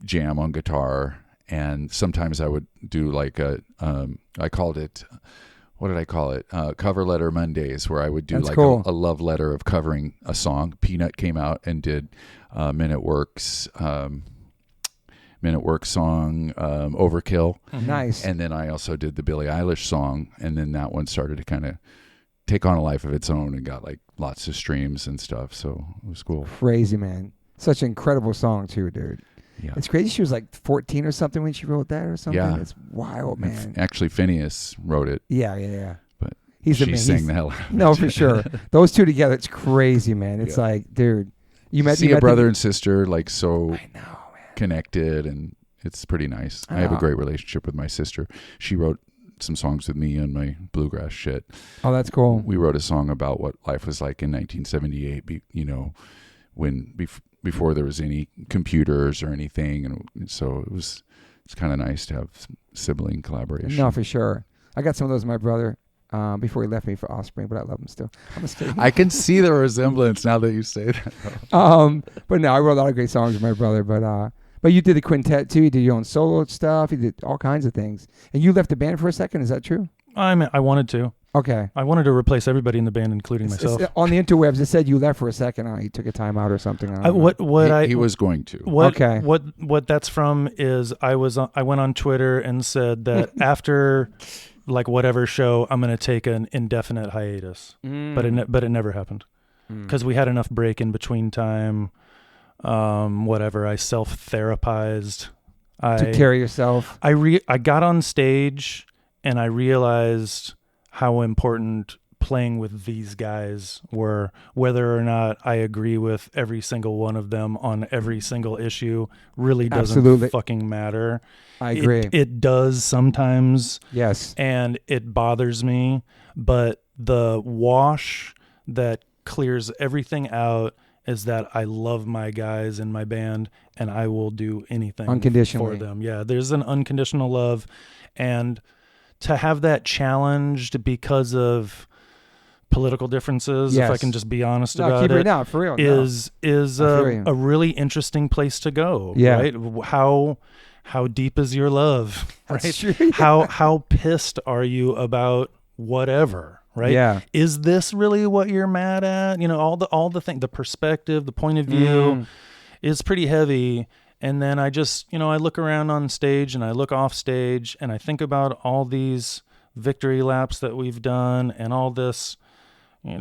jam on guitar, and sometimes I would do like I called it. What did I call it? Cover Letter Mondays, where I would do That's like cool. a love letter of covering a song. Peanut came out and did Men at Work's song, Overkill. Nice. And then I also did the Billie Eilish song, and then that one started to kind of take on a life of its own and got like lots of streams and stuff. So it was cool. Crazy, man. Such an incredible song too, dude. Yeah. It's crazy. She was like 14 or something when she wrote that or something. Yeah. It's wild, man. Actually, Phineas wrote it. Yeah. But He's she amazing. sang the hell out of No, it. for sure. Those two together, it's crazy, man. It's like, dude, you met a brother them? and sister like so I know, man. connected, and it's pretty nice. I have a great relationship with my sister. She wrote some songs with me on my bluegrass shit. Oh, that's cool. We wrote a song about what life was like in 1978, when before there was any computers or anything, and so it's kind of nice to have some sibling collaboration. No, for sure. I got some of those with my brother before he left me for Offspring, but I love him still. I'm just kidding. I can see the resemblance now that you say that. But no, I wrote a lot of great songs with my brother. But you did the quintet too. You did your own solo stuff. You did all kinds of things. And you left the band for a second. Is that true? I wanted to. Okay. I wanted to replace everybody in the band, including myself. On the interwebs, it said you left for a second. You took a time out or something. He was going to. What that's from is I went on Twitter and said that after like whatever show I'm going to take an indefinite hiatus, but it never happened because we had enough break in between time. Whatever, I self-therapized. To carry yourself. I got on stage and I realized how important playing with these guys were, whether or not I agree with every single one of them on every single issue really doesn't fucking matter. I agree. It does sometimes. Yes. And it bothers me, but the wash that clears everything out is that I love my guys in my band and I will do anything unconditionally for them. Yeah, there's an unconditional love, and to have that challenged because of political differences, if I can just be honest about it, now, for real, is a really interesting place to go. Yeah. Right? How deep is your love? Right? That's true, yeah. How pissed are you about whatever? Right? Yeah. Is this really what you're mad at? All the thing, the perspective, the point of view is pretty heavy. And then I just, I look around on stage and I look off stage and I think about all these victory laps that we've done and all this,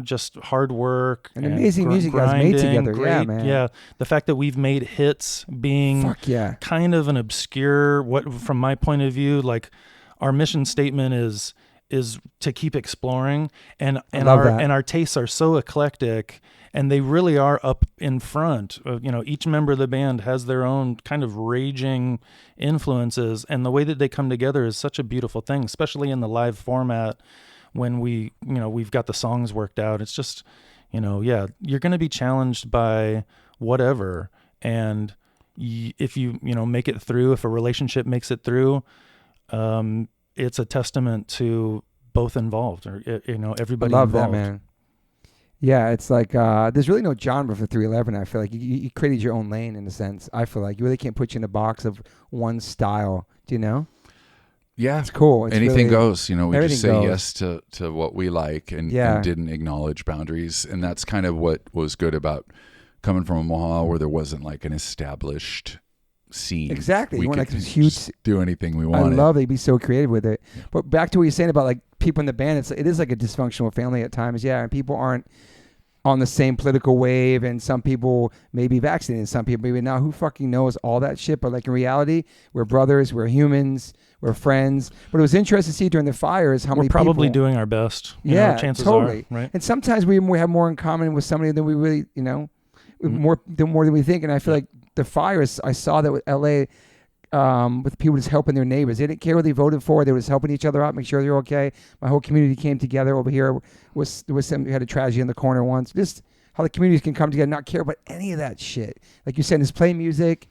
just hard work and amazing music guys made together. Great, yeah, man. Yeah. The fact that we've made hits being kind of an obscure, from my point of view, like our mission statement is to keep exploring, and our tastes are so eclectic, and they really are up in front. Each member of the band has their own kind of raging influences, and the way that they come together is such a beautiful thing, especially in the live format when we've got the songs worked out. It's just, you're going to be challenged by whatever, and if you make it through, if a relationship makes it through, it's a testament to both involved, or everybody. I love involved. that, man. Yeah, it's like there's really no genre for 311. I feel like you created your own lane in a sense. I feel like you really can't put you in a box of one style. Do you know? Yeah, it's cool. It's anything really, goes. We just say goes. yes to what we like, and didn't acknowledge boundaries. And that's kind of what was good about coming from Omaha, where there wasn't like an established scene. Exactly. We you could want like this huge do anything we wanted. I love they'd be so creative with it. Yeah. But back to what you're saying about like people in the band, it is like a dysfunctional family at times. Yeah, and people aren't on the same political wave, and some people may be vaccinated, and some people maybe not. Who fucking knows all that shit? But like in reality, we're brothers, we're humans, we're friends. But it was interesting to see during the fires how many people... We're probably doing our best. Chances totally. Are, right? And sometimes we have more in common with somebody than we really, more than we think. And I feel like the fires, I saw that with LA, with people just helping their neighbors. They didn't care what they voted for. They were just helping each other out, make sure they're okay. My whole community came together over here. We had a tragedy in the corner once. Just how the communities can come together, not care about any of that shit. Like you said, just play music.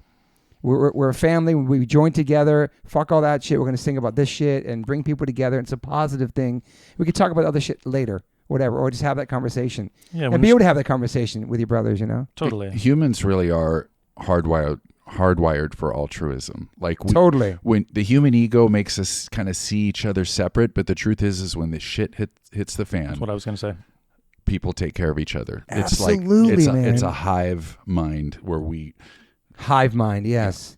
We're a family. We join together. Fuck all that shit. We're going to sing about this shit and bring people together. It's a positive thing. We could talk about other shit later, whatever, or just have that conversation. Yeah, and be able to have that conversation with your brothers, Totally. Humans really are hardwired for altruism. Like totally. When the human ego makes us kind of see each other separate, but the truth is when the shit hits the fan. That's what I was going to say. People take care of each other. Absolutely, it's man. It's a hive mind where we... Hive mind, yes.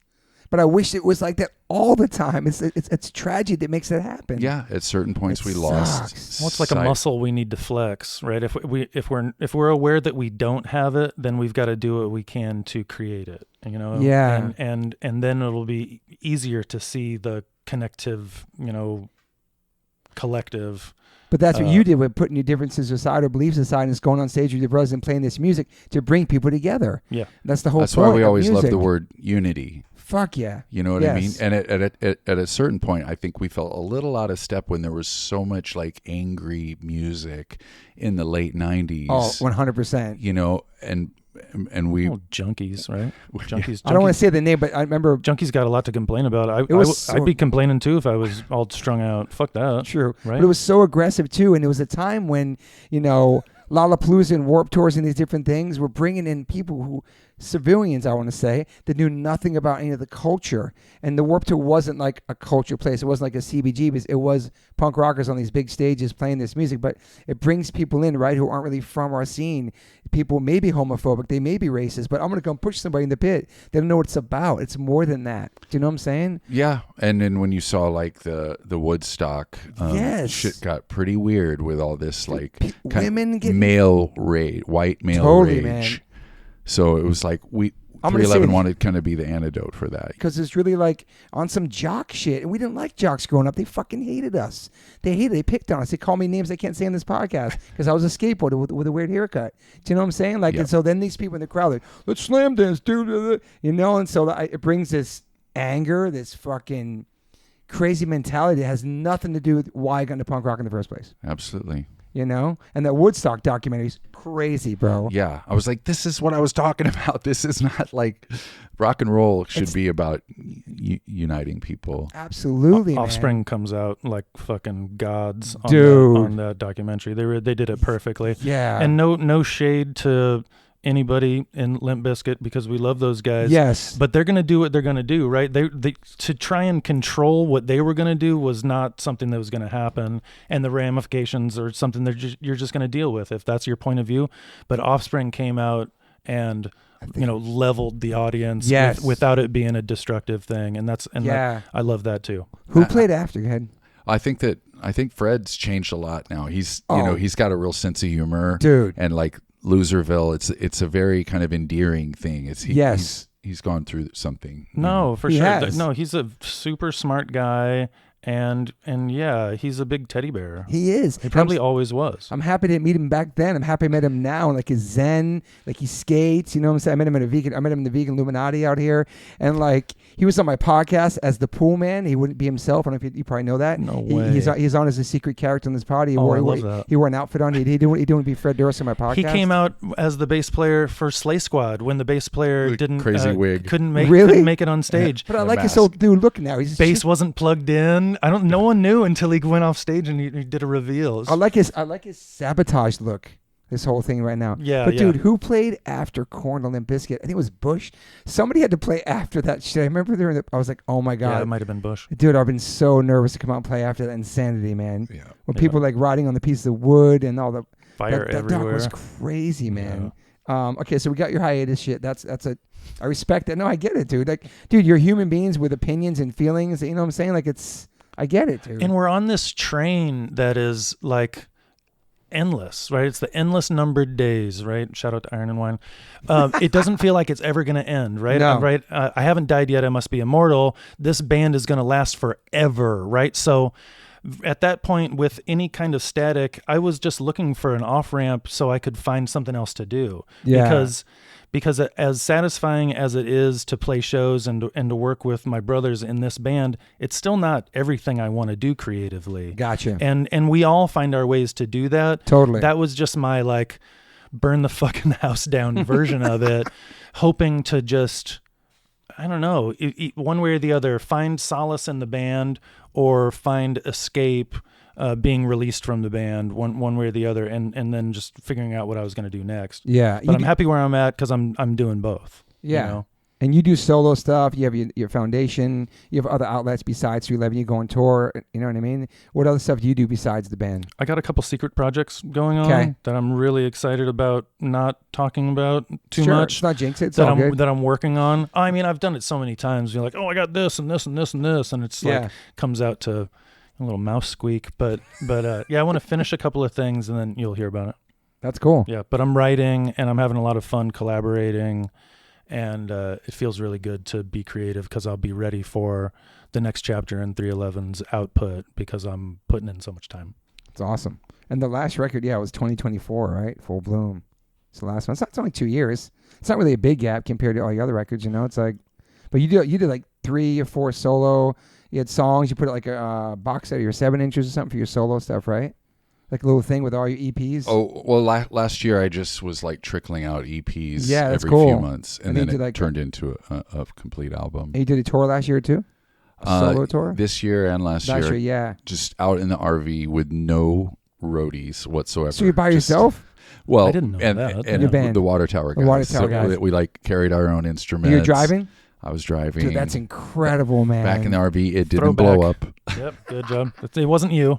But I wish it was like that all the time. It's tragedy that makes it happen. Yeah, at certain points we lost. Well, it's like a muscle we need to flex, right? If we're aware that we don't have it, then we've got to do what we can to create it. Yeah. And then it'll be easier to see the connective, collective But that's what you did with putting your differences aside or beliefs aside and just going on stage with your brothers and playing this music to bring people together. Yeah. That's the whole That's point why we of always love music. the word unity. Fuck yeah. You know what I mean? Yes. And at a certain point, I think we felt a little out of step when there was so much like angry music in the late 90s. Oh, 100%. You know, and we Junkies, right? Junkies. I don't want to say the name, but I remember. Junkies got a lot to complain about. I'd be complaining too if I was all strung out. Fuck that. True. Right? But it was so aggressive too. And it was a time when, Lollapalooza and Warped Tours and these different things were bringing in people who, civilians, I want to say, that knew nothing about any of the culture. And the Warped Tour wasn't like a culture place. It wasn't like a CBGB. It was punk rockers on these big stages playing this music. But it brings people in, right, who aren't really from our scene. People may be homophobic. They may be racist. But I'm going to come push somebody in the pit. They don't know what it's about. It's more than that. Do you know what I'm saying? Yeah. And then when you saw like the Woodstock, Yes. shit got pretty weird with all this like Women getting white male Totally, rage. man. So it was like I'm gonna say 311 it- wanted to kind of be the antidote for that. Because it's really like on some jock shit. And we didn't like jocks growing up. They fucking hated us. They picked on us. They called me names I can't say on this podcast because I was a skateboarder with a weird haircut. Do you know what I'm saying? Like, Yeah. and so then these people in the crowd, like, let's slam dance, dude. And so it brings this anger, this fucking crazy mentality that has nothing to do with why I got into punk rock in the first place. Absolutely. And that Woodstock documentary is crazy, bro. Yeah. I was like, this is what I was talking about. This is not like rock and roll should be about uniting people. Absolutely, man. Offspring comes out like fucking gods Dude. on that documentary. They did it perfectly. Yeah. And no shade to anybody in Limp Bizkit because we love those guys. Yes. But they're gonna do what they're gonna do, right? They to try and control what they were gonna do was not something that was gonna happen, and the ramifications are something you're just gonna deal with if that's your point of view. But Offspring came out and leveled the audience without it being a destructive thing, and I love that too. Who played after? Go ahead. I think Fred's changed a lot now. He's he's got a real sense of humor, Dude. And like Loserville, it's a very kind of endearing thing. He's gone through something. No, for He sure. has. No, he's a super smart guy, and yeah, he's a big teddy bear. He is. He probably always was. I'm happy to meet him back then. I'm happy I met him now. Like, he's zen. Like, he skates. You know what I'm saying? I met him in the Vegan Illuminati out here. And, like, he was on my podcast as the pool man. He wouldn't be himself. I don't know if you probably know that. No way. He's on as a secret character in this party. I love that. He wore an outfit on. He didn't be Fred Durst on my podcast. He came out as the bass player for Slay Squad when the bass player The didn't crazy wig. couldn't make it on stage. But I The like his mask. old dude. Look now. He's Bass wasn't plugged in. No one knew until he went off stage and he did a reveal. I like his sabotage look. This whole thing right now. Yeah, But yeah. dude, who played after Korn and Limp Bizkit? I think it was Bush. Somebody had to play after that shit. I remember I was like, oh my Yeah, god. it might have been Bush. Dude, I've been so nervous to come out and play after that insanity, man. Yeah. When people like riding on the pieces of wood and all the Fire that doc everywhere. was crazy, man. Okay, so we got your hiatus shit. I respect that. No, I get it, dude. Like, dude, you're human beings with opinions and feelings. You know what I'm saying? Like, I get it, dude. And we're on this train that is like endless, right? It's the endless numbered days, right? Shout out to Iron and Wine. It doesn't feel like it's ever going to end, right? No. Right? I haven't died yet. I must be immortal. This band is going to last forever, right? So at that point, with any kind of static, I was just looking for an off-ramp so I could find something else to do. Yeah. Because as satisfying as it is to play shows and to work with my brothers in this band, it's still not everything I want to do creatively. Gotcha. And we all find our ways to do that. Totally. That was just my like burn the fucking house down version of it, hoping to just, I don't know, one way or the other, find solace in the band or find escape being released from the band one way or the other, and then just figuring out what I was going to do next. Yeah. But I'm happy where I'm at because I'm doing both. Yeah. You know? And you do solo stuff. You have your foundation. You have other outlets besides 311. You go on tour. You know what I mean? What other stuff do you do besides the band? I got a couple secret projects going on Okay. that I'm really excited about not talking about too Sure, much. It's not jinx it. It's all good. That I'm working on. I mean, I've done it so many times. You're like, oh, I got this and this and this and this, and it's like comes out to a little mouse squeak. But yeah, I want to finish a couple of things and then you'll hear about it. That's cool. Yeah, but I'm writing and I'm having a lot of fun collaborating, and it feels really good to be creative because I'll be ready for the next chapter in 311's output because I'm putting in so much time. It's awesome. And the last record, it was 2024, right? Full Bloom. It's the last one. It's only 2 years. It's not really a big gap compared to all the other records, It's like, but you did like 3 or 4 solo. You had songs. You put like a box set of your 7 inches or something for your solo stuff, right? Like a little thing with all your EPs. Oh, well, last year I just was like trickling out EPs that's every cool. few months, and then it like, turned into a complete album. And you did a tour last year too? A solo tour? This year and last year. Yeah. Just out in the RV with no roadies whatsoever. So you're by yourself? Well, I didn't know that. And your band. the Water Tower guys. The Water Tower guys. We like carried our own instruments. You're driving? I was driving. Dude, that's incredible, man. Back in the RV, it didn't blow up. Yep, good job. It wasn't you.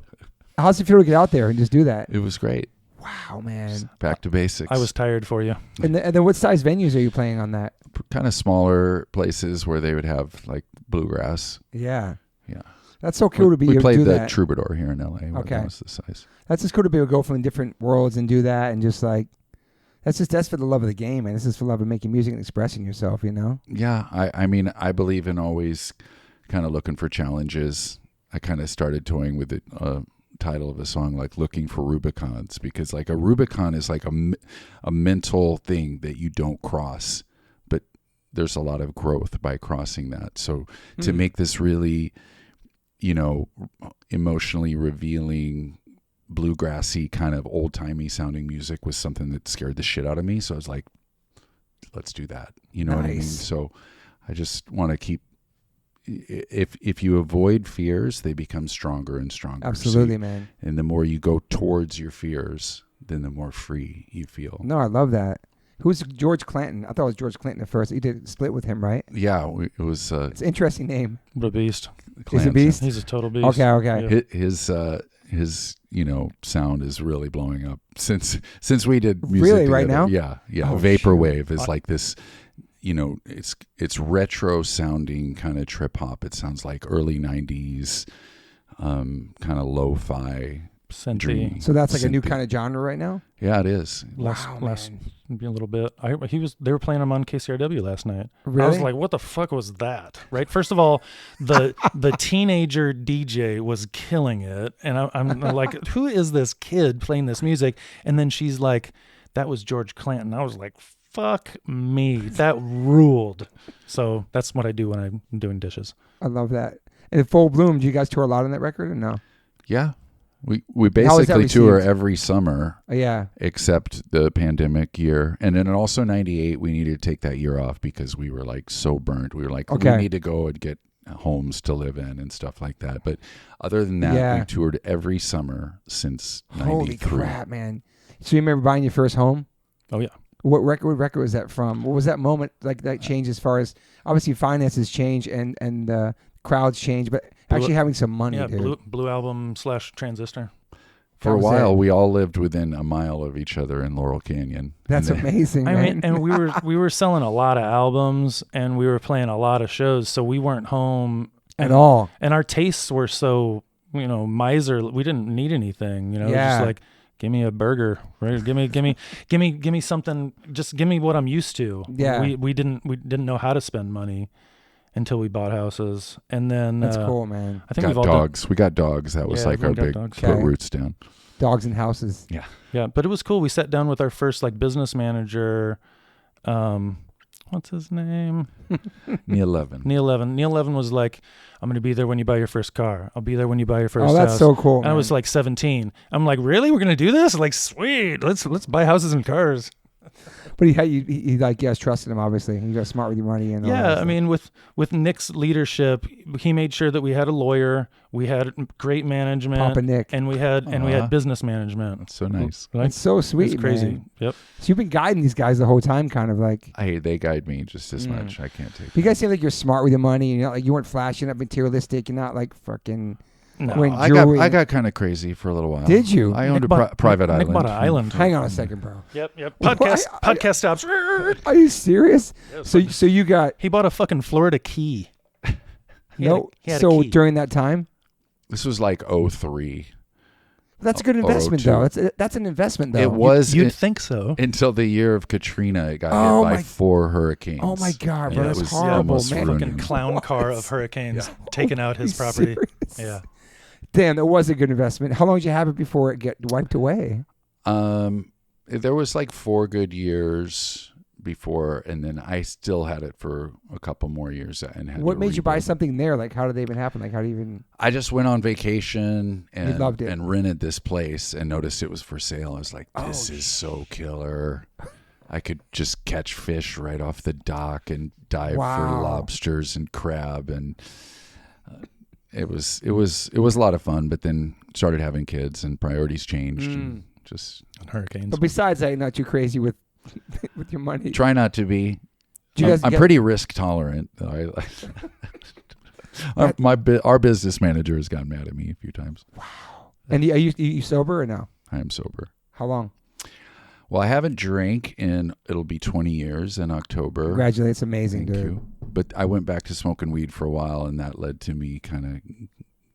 How's it feel to get out there and just do that? It was great. Wow, man. Back to basics. I was tired for you. And then what size venues are you playing on that? Kind of smaller places where they would have like bluegrass. Yeah. Yeah. That's so cool to be We able to played do the that. Troubadour here in LA. Okay. That was the size. That's just cool to be able to go from different worlds and do that and just like, that's for the love of the game, man. This is for the love of making music and expressing yourself, Yeah. I mean, I believe in always kind of looking for challenges. I kind of started toying with the title of a song like Looking for Rubicons, because like a Rubicon is like a mental thing that you don't cross, but there's a lot of growth by crossing that. So to make this really, emotionally revealing, bluegrassy kind of old-timey sounding music was something that scared the shit out of me. So I was like, let's do that. You know what I mean? So I just want to keep, if you avoid fears, they become stronger and stronger. Absolutely, man. And the more you go towards your fears, then the more free you feel. No, I love that. Who's George Clanton? I thought it was George Clinton at first. You did split with him, right? Yeah, it was. It's an interesting name. What a beast. He's a beast? He's a total beast. Okay. Yeah. His sound is really blowing up since we did music really together. right now. Yeah. Oh, Vaporwave is like this. It's retro sounding kind of trip hop. It sounds like early 90s, kind of lo-fi. Dreamy. So that's like a new kind of genre right now. Yeah, it is. Last a little bit. They were playing him on KCRW last night. Really? I was like, what the fuck was that? Right. First of all, the teenager DJ was killing it, and I'm like, who is this kid playing this music? And then she's like, that was George Clanton. I was like, fuck me, that ruled. So that's what I do when I'm doing dishes. I love that. And at Full Bloom, do you guys tour a lot on that record or no? Yeah. We basically tour every summer, yeah, except the pandemic year. And then also 98, we needed to take that year off because we were like so burnt. We were like, we need to go and get homes to live in and stuff like that. But other than that, we toured every summer since 93. Holy crap, man. So you remember buying your first home? Oh, yeah. What record was that from? What was that moment like that changed as far as, obviously finances change and crowds change, but actually having some money, dude. Blue Album / Transistor. For a while, we all lived within a mile of each other in Laurel Canyon. That's amazing, man. I mean, and we were selling a lot of albums and we were playing a lot of shows, so we weren't home at all. And our tastes were so, miserly. We didn't need anything, just like, give me a burger, right? Give me something. Just give me what I'm used to. Yeah. We didn't know how to spend money until we bought houses, and then that's cool, man. I think we got dogs. We got dogs. That was like our big put roots down. Dogs and houses. Yeah. Yeah, but it was cool. We sat down with our first business manager. What's his name? Neil Levin. Neil Levin was like, I'm going to be there when you buy your first car. I'll be there when you buy your first house. Oh, that's so cool, man. I was like 17. I'm like, really? We're going to do this? Like, sweet. Let's buy houses and cars. But he trusted him, obviously. He got smart with your money and all that. I mean, with Nick's leadership, he made sure that we had a lawyer, we had great management, Papa Nick, and we had business management. That's so nice. That's so sweet. It's crazy. Man. Yep. So you've been guiding these guys the whole time, kind of like. They guide me just as much. I can't take. You guys seem like you're smart with your money. Like you weren't flashy, not materialistic. You're not like fucking. No, I got kind of crazy for a little while. Did you? I owned a private island. Nick bought an island. Hang on a second, bro. Yep. Podcast stops. Are you serious? Yeah, so you got. He bought a fucking Florida key. He had a key. During that time. This was like 2003. That's a good investment, though. That's an investment, though. It was. You'd think so. Until the year of Katrina, it got hit by 4 hurricanes. Oh my God, bro! Yeah, that's horrible, man. Fucking clown car of hurricanes taking out his property. Serious? Yeah. Damn, that was a good investment. How long did you have it before it get wiped away? There was like 4 good years before, and then I still had it for a couple more years. And had What to made you buy rebuild. something there? Like, how did they even happen? Like, how do you even? I just went on vacation and loved it. and rented this place and noticed it was for sale. I was like, Oh, this is so killer. I could just catch fish right off the dock and dive for Wow. lobsters and crab, and it was a lot of fun. But then started having kids and priorities changed, and just And hurricanes. But besides that, you're not too crazy with with your money. try not to be. Do you guys I'm get- pretty risk tolerant. Our business manager has gotten mad at me a few times. And are you sober or no? I am sober. How long? Well, I haven't drank in, it'll be 20 years in October. Congratulations, amazing, Thank dude. you. But I went back to smoking weed for a while, and that led to me kind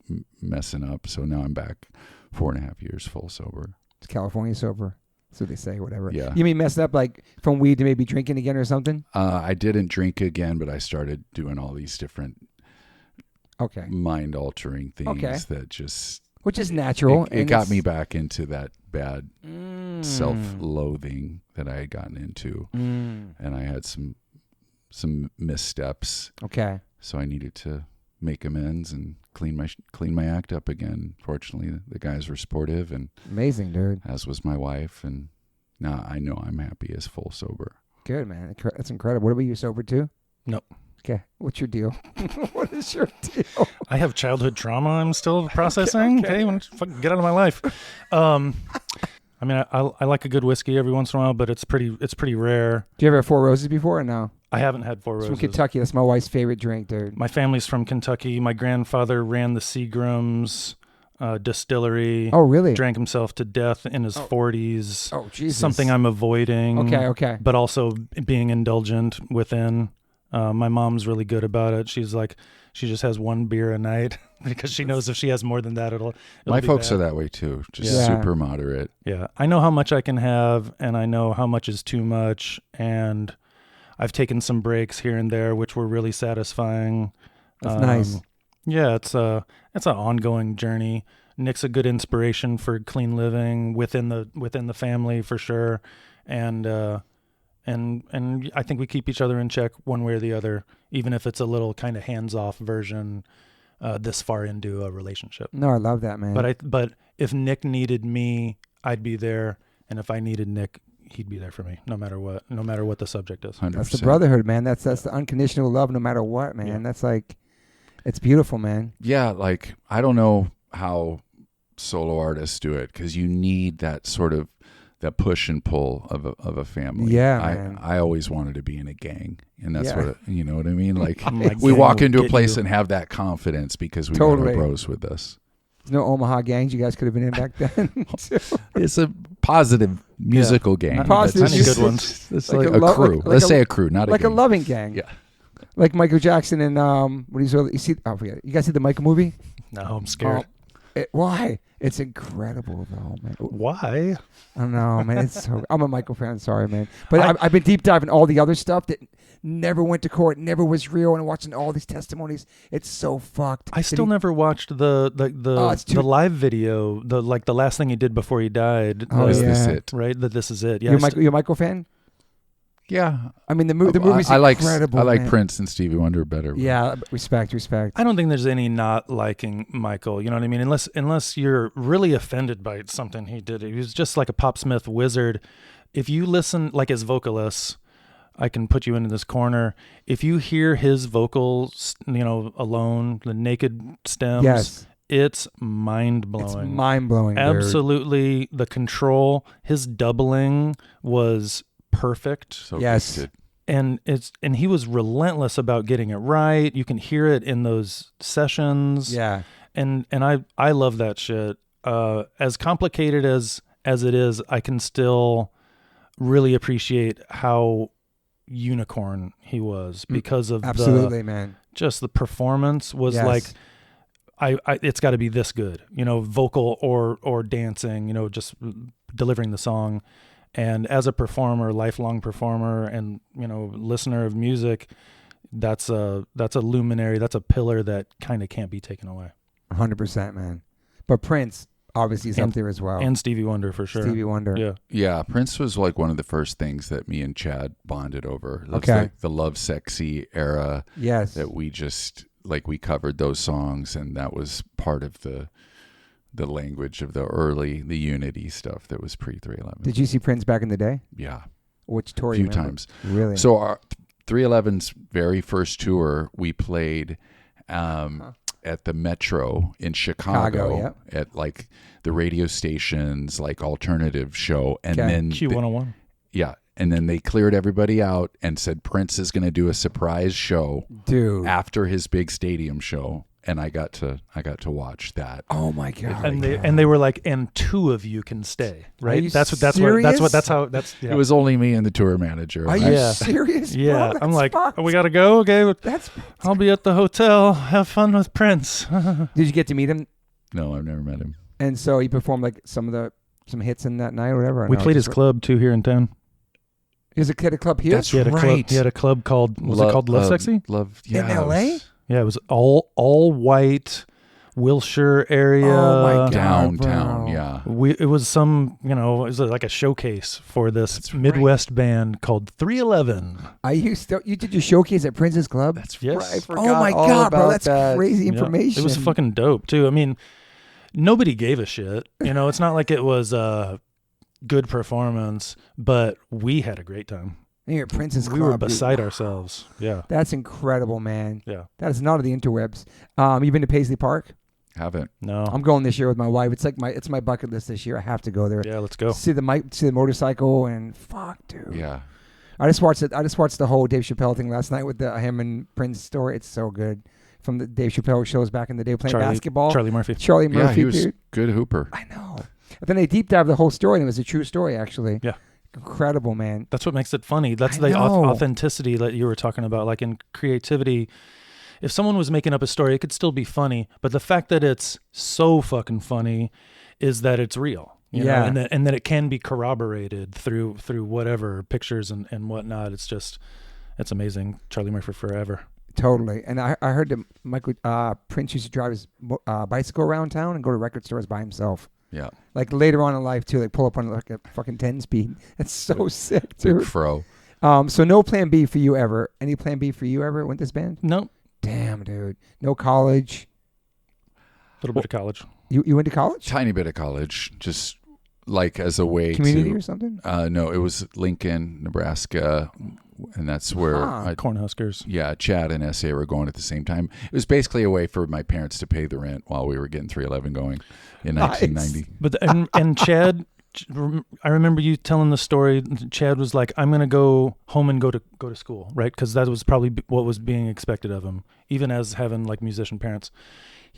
of messing up. So now I'm back 4.5 years full sober. It's California sober. That's what they say, whatever. Yeah. You mean messed up like from weed to maybe drinking again or something? I didn't drink again, but I started doing all these different Okay. mind-altering things Okay. that just... Which is natural. It and got it's- me back into that bad self-loathing that I had gotten into, and I had some missteps. Okay. So I needed to make amends and clean my act up again. Fortunately, the guys were supportive, and Amazing, dude. as was my wife. And now I know I'm happy as full sober. Good, man. That's incredible. What about you, sober too? No. Okay. What's your deal? What is your deal? I have childhood trauma I'm still processing. Okay, why don't you fucking get out of my life. I mean, I like a good whiskey every once in a while, but it's pretty rare. Do you ever have Four Roses before or no? I haven't had Four It's Roses. from Kentucky. That's my wife's favorite drink, dude. My family's from Kentucky. My grandfather ran the Seagram's distillery. Oh, really? Drank himself to death in his 40s. Oh, Jesus. Something I'm avoiding. Okay. But also being indulgent within. My mom's really good about it. She's like, she just has 1 beer a night because she knows if she has more than that, it'll My be folks bad. are that way too, just Yeah. super moderate. Yeah, I know how much I can have, and I know how much is too much, and I've taken some breaks here and there, which were really satisfying. That's nice. Yeah, it's an ongoing journey. Nick's a good inspiration for clean living within the family for sure, and I think we keep each other in check one way or the other, even if it's a little kind of hands-off version this far into a relationship. No, I love that, man. But if Nick needed me, I'd be there, and if I needed Nick, he'd be there for me, no matter what the subject is. 100%. That's the brotherhood, man. That's the unconditional love no matter what, man. Yeah. That's like, it's beautiful, man. Yeah, like I don't know how solo artists do it, because you need that sort of that push and pull of a family. Yeah, man. I always wanted to be in a gang, and that's Yeah. what you know what I mean. Like My we gang walk will into a get place you. and have that confidence because we Totally. got our bros with us. There's no Omaha gangs you guys could have been in back then. It's a positive musical gang. Positive Plenty music. good ones. It's Like like, a a lo- crew. like Let's a- say a crew, not like a a gang. loving gang. Yeah. Like Michael Jackson and when he's early, I forget. You guys see the Michael movie? No, I'm scared. Why? It's incredible though, man. Why? I don't know, man. It's so, I'm a Michael fan. Sorry, man. But I've been deep diving all the other stuff that never went to court, never was real, and watching all these testimonies. It's so fucked. I still never watched it's too- the live video, the last thing he did before he died. Oh, Is yeah. this it? Right? That this is it. Yeah. You're a Michael fan? Yeah. I mean, the movie's I like incredible. I like man. Prince and Stevie Wonder better. but- Yeah, respect. I don't think there's any not liking Michael. You know what I mean? Unless you're really offended by something he did. He was just like a Pop Smith wizard. If you listen, like his vocalists, I can put you into this corner. If you hear his vocals, alone, the naked stems, Yes, it's mind blowing. it's mind blowing. Absolutely, the control, his doubling was perfect. So Yes. good. And he was relentless about getting it right. You can hear it in those sessions. Yeah, And I love that shit. As complicated as it is, I can still really appreciate how unicorn he was because of absolutely, man. just the performance was Yes. like it's got to be this good, vocal or dancing, just delivering the song. And as a performer, lifelong performer, and listener of music, that's a luminary. That's a pillar that kind of can't be taken away. 100%, man. But Prince obviously is up there as well. And Stevie Wonder for sure. Stevie Wonder. Yeah. Yeah, Prince was like one of the first things that me and Chad bonded over. It was Okay. like the Love Sexy era Yes. that we just like we covered those songs, and that was part of the language of the Unity stuff that was pre 311. Did you see Prince back in the day? Yeah, Which tour? a you few remember? times. Really? So our 311's very first tour, we played at the Metro in Chicago, at like the radio stations, like alternative show, and Okay. then Q101. yeah, and then they cleared everybody out and said Prince is going to do a surprise show Dude. after his big stadium show, and I got to watch that. Oh my God. And they were like, and 2 of you can stay, right? Are you That's serious? yeah. It was only me and the tour manager. Are and you Yeah. serious? Bro? Yeah, That's I'm like, fucked. oh, we gotta go. Okay, That's. I'll be at the hotel. Have fun with Prince. Did you get to meet him? No, I've never met him. And so he performed like some hits in that night or whatever. or We no, played just- his club too here in town. He was a club here. That's He had a club. right. He had a club called it called Love Sexy? Love, yeah, In it LA? was Yeah, it was all white, Wilshire area. Oh my God. downtown, bro. yeah. It was it was like a showcase for this That's Midwest band called 311. You did your showcase at Prince's Club? That's Yes. right. I Oh forgot my all God, bro! about That's that. crazy Yeah. information. It was fucking dope too. I mean, nobody gave a shit. It's not like it was a good performance, but we had a great time. And you're at Prince's Club. We were dude. beside ourselves. Yeah. That's incredible, man. Yeah. That is not of the interwebs. You been to Paisley Park? Haven't. No. I'm going this year with my wife. It's like my bucket list this year. I have to go there. Yeah, let's go. See the motorcycle and fuck, dude. Yeah. I just watched the whole Dave Chappelle thing last night with him and Prince story. It's so good. From the Dave Chappelle shows back in the day playing basketball. Charlie Murphy. Charlie Yeah, Murphy, he was dude. good hooper. I know. But then they deep dived the whole story, and it was a true story, actually. Yeah. Incredible, man. That's what makes it funny. That's I the know. authenticity that you were talking about. Like in creativity, if someone was making up a story, it could still be funny. But the fact that it's so fucking funny is that it's real. You know? And that it can be corroborated through whatever pictures and whatnot. It's amazing. Charlie Murphy forever. Totally. And I heard that Prince used to drive his bicycle around town and go to record stores by himself. Yeah. Like later on in life, too. Like pull up on like a fucking 10 speed. That's so sick, Big dude. fro. So no plan B for you ever. Any plan B for you ever with this band? No, Damn, dude. No college. a little bit of college. You went to college? Tiny bit of college, just like as a way Community to. or something? No, it was Lincoln, Nebraska, and that's where Huh. Cornhuskers. Chad and SA were going at the same time. It was basically a way for my parents to pay the rent while we were getting 311 going in Nice. 1990. But and Chad, I remember you telling the story. Chad was like, "I'm going to go home and go to school," right? Because that was probably what was being expected of him, even as having like musician parents.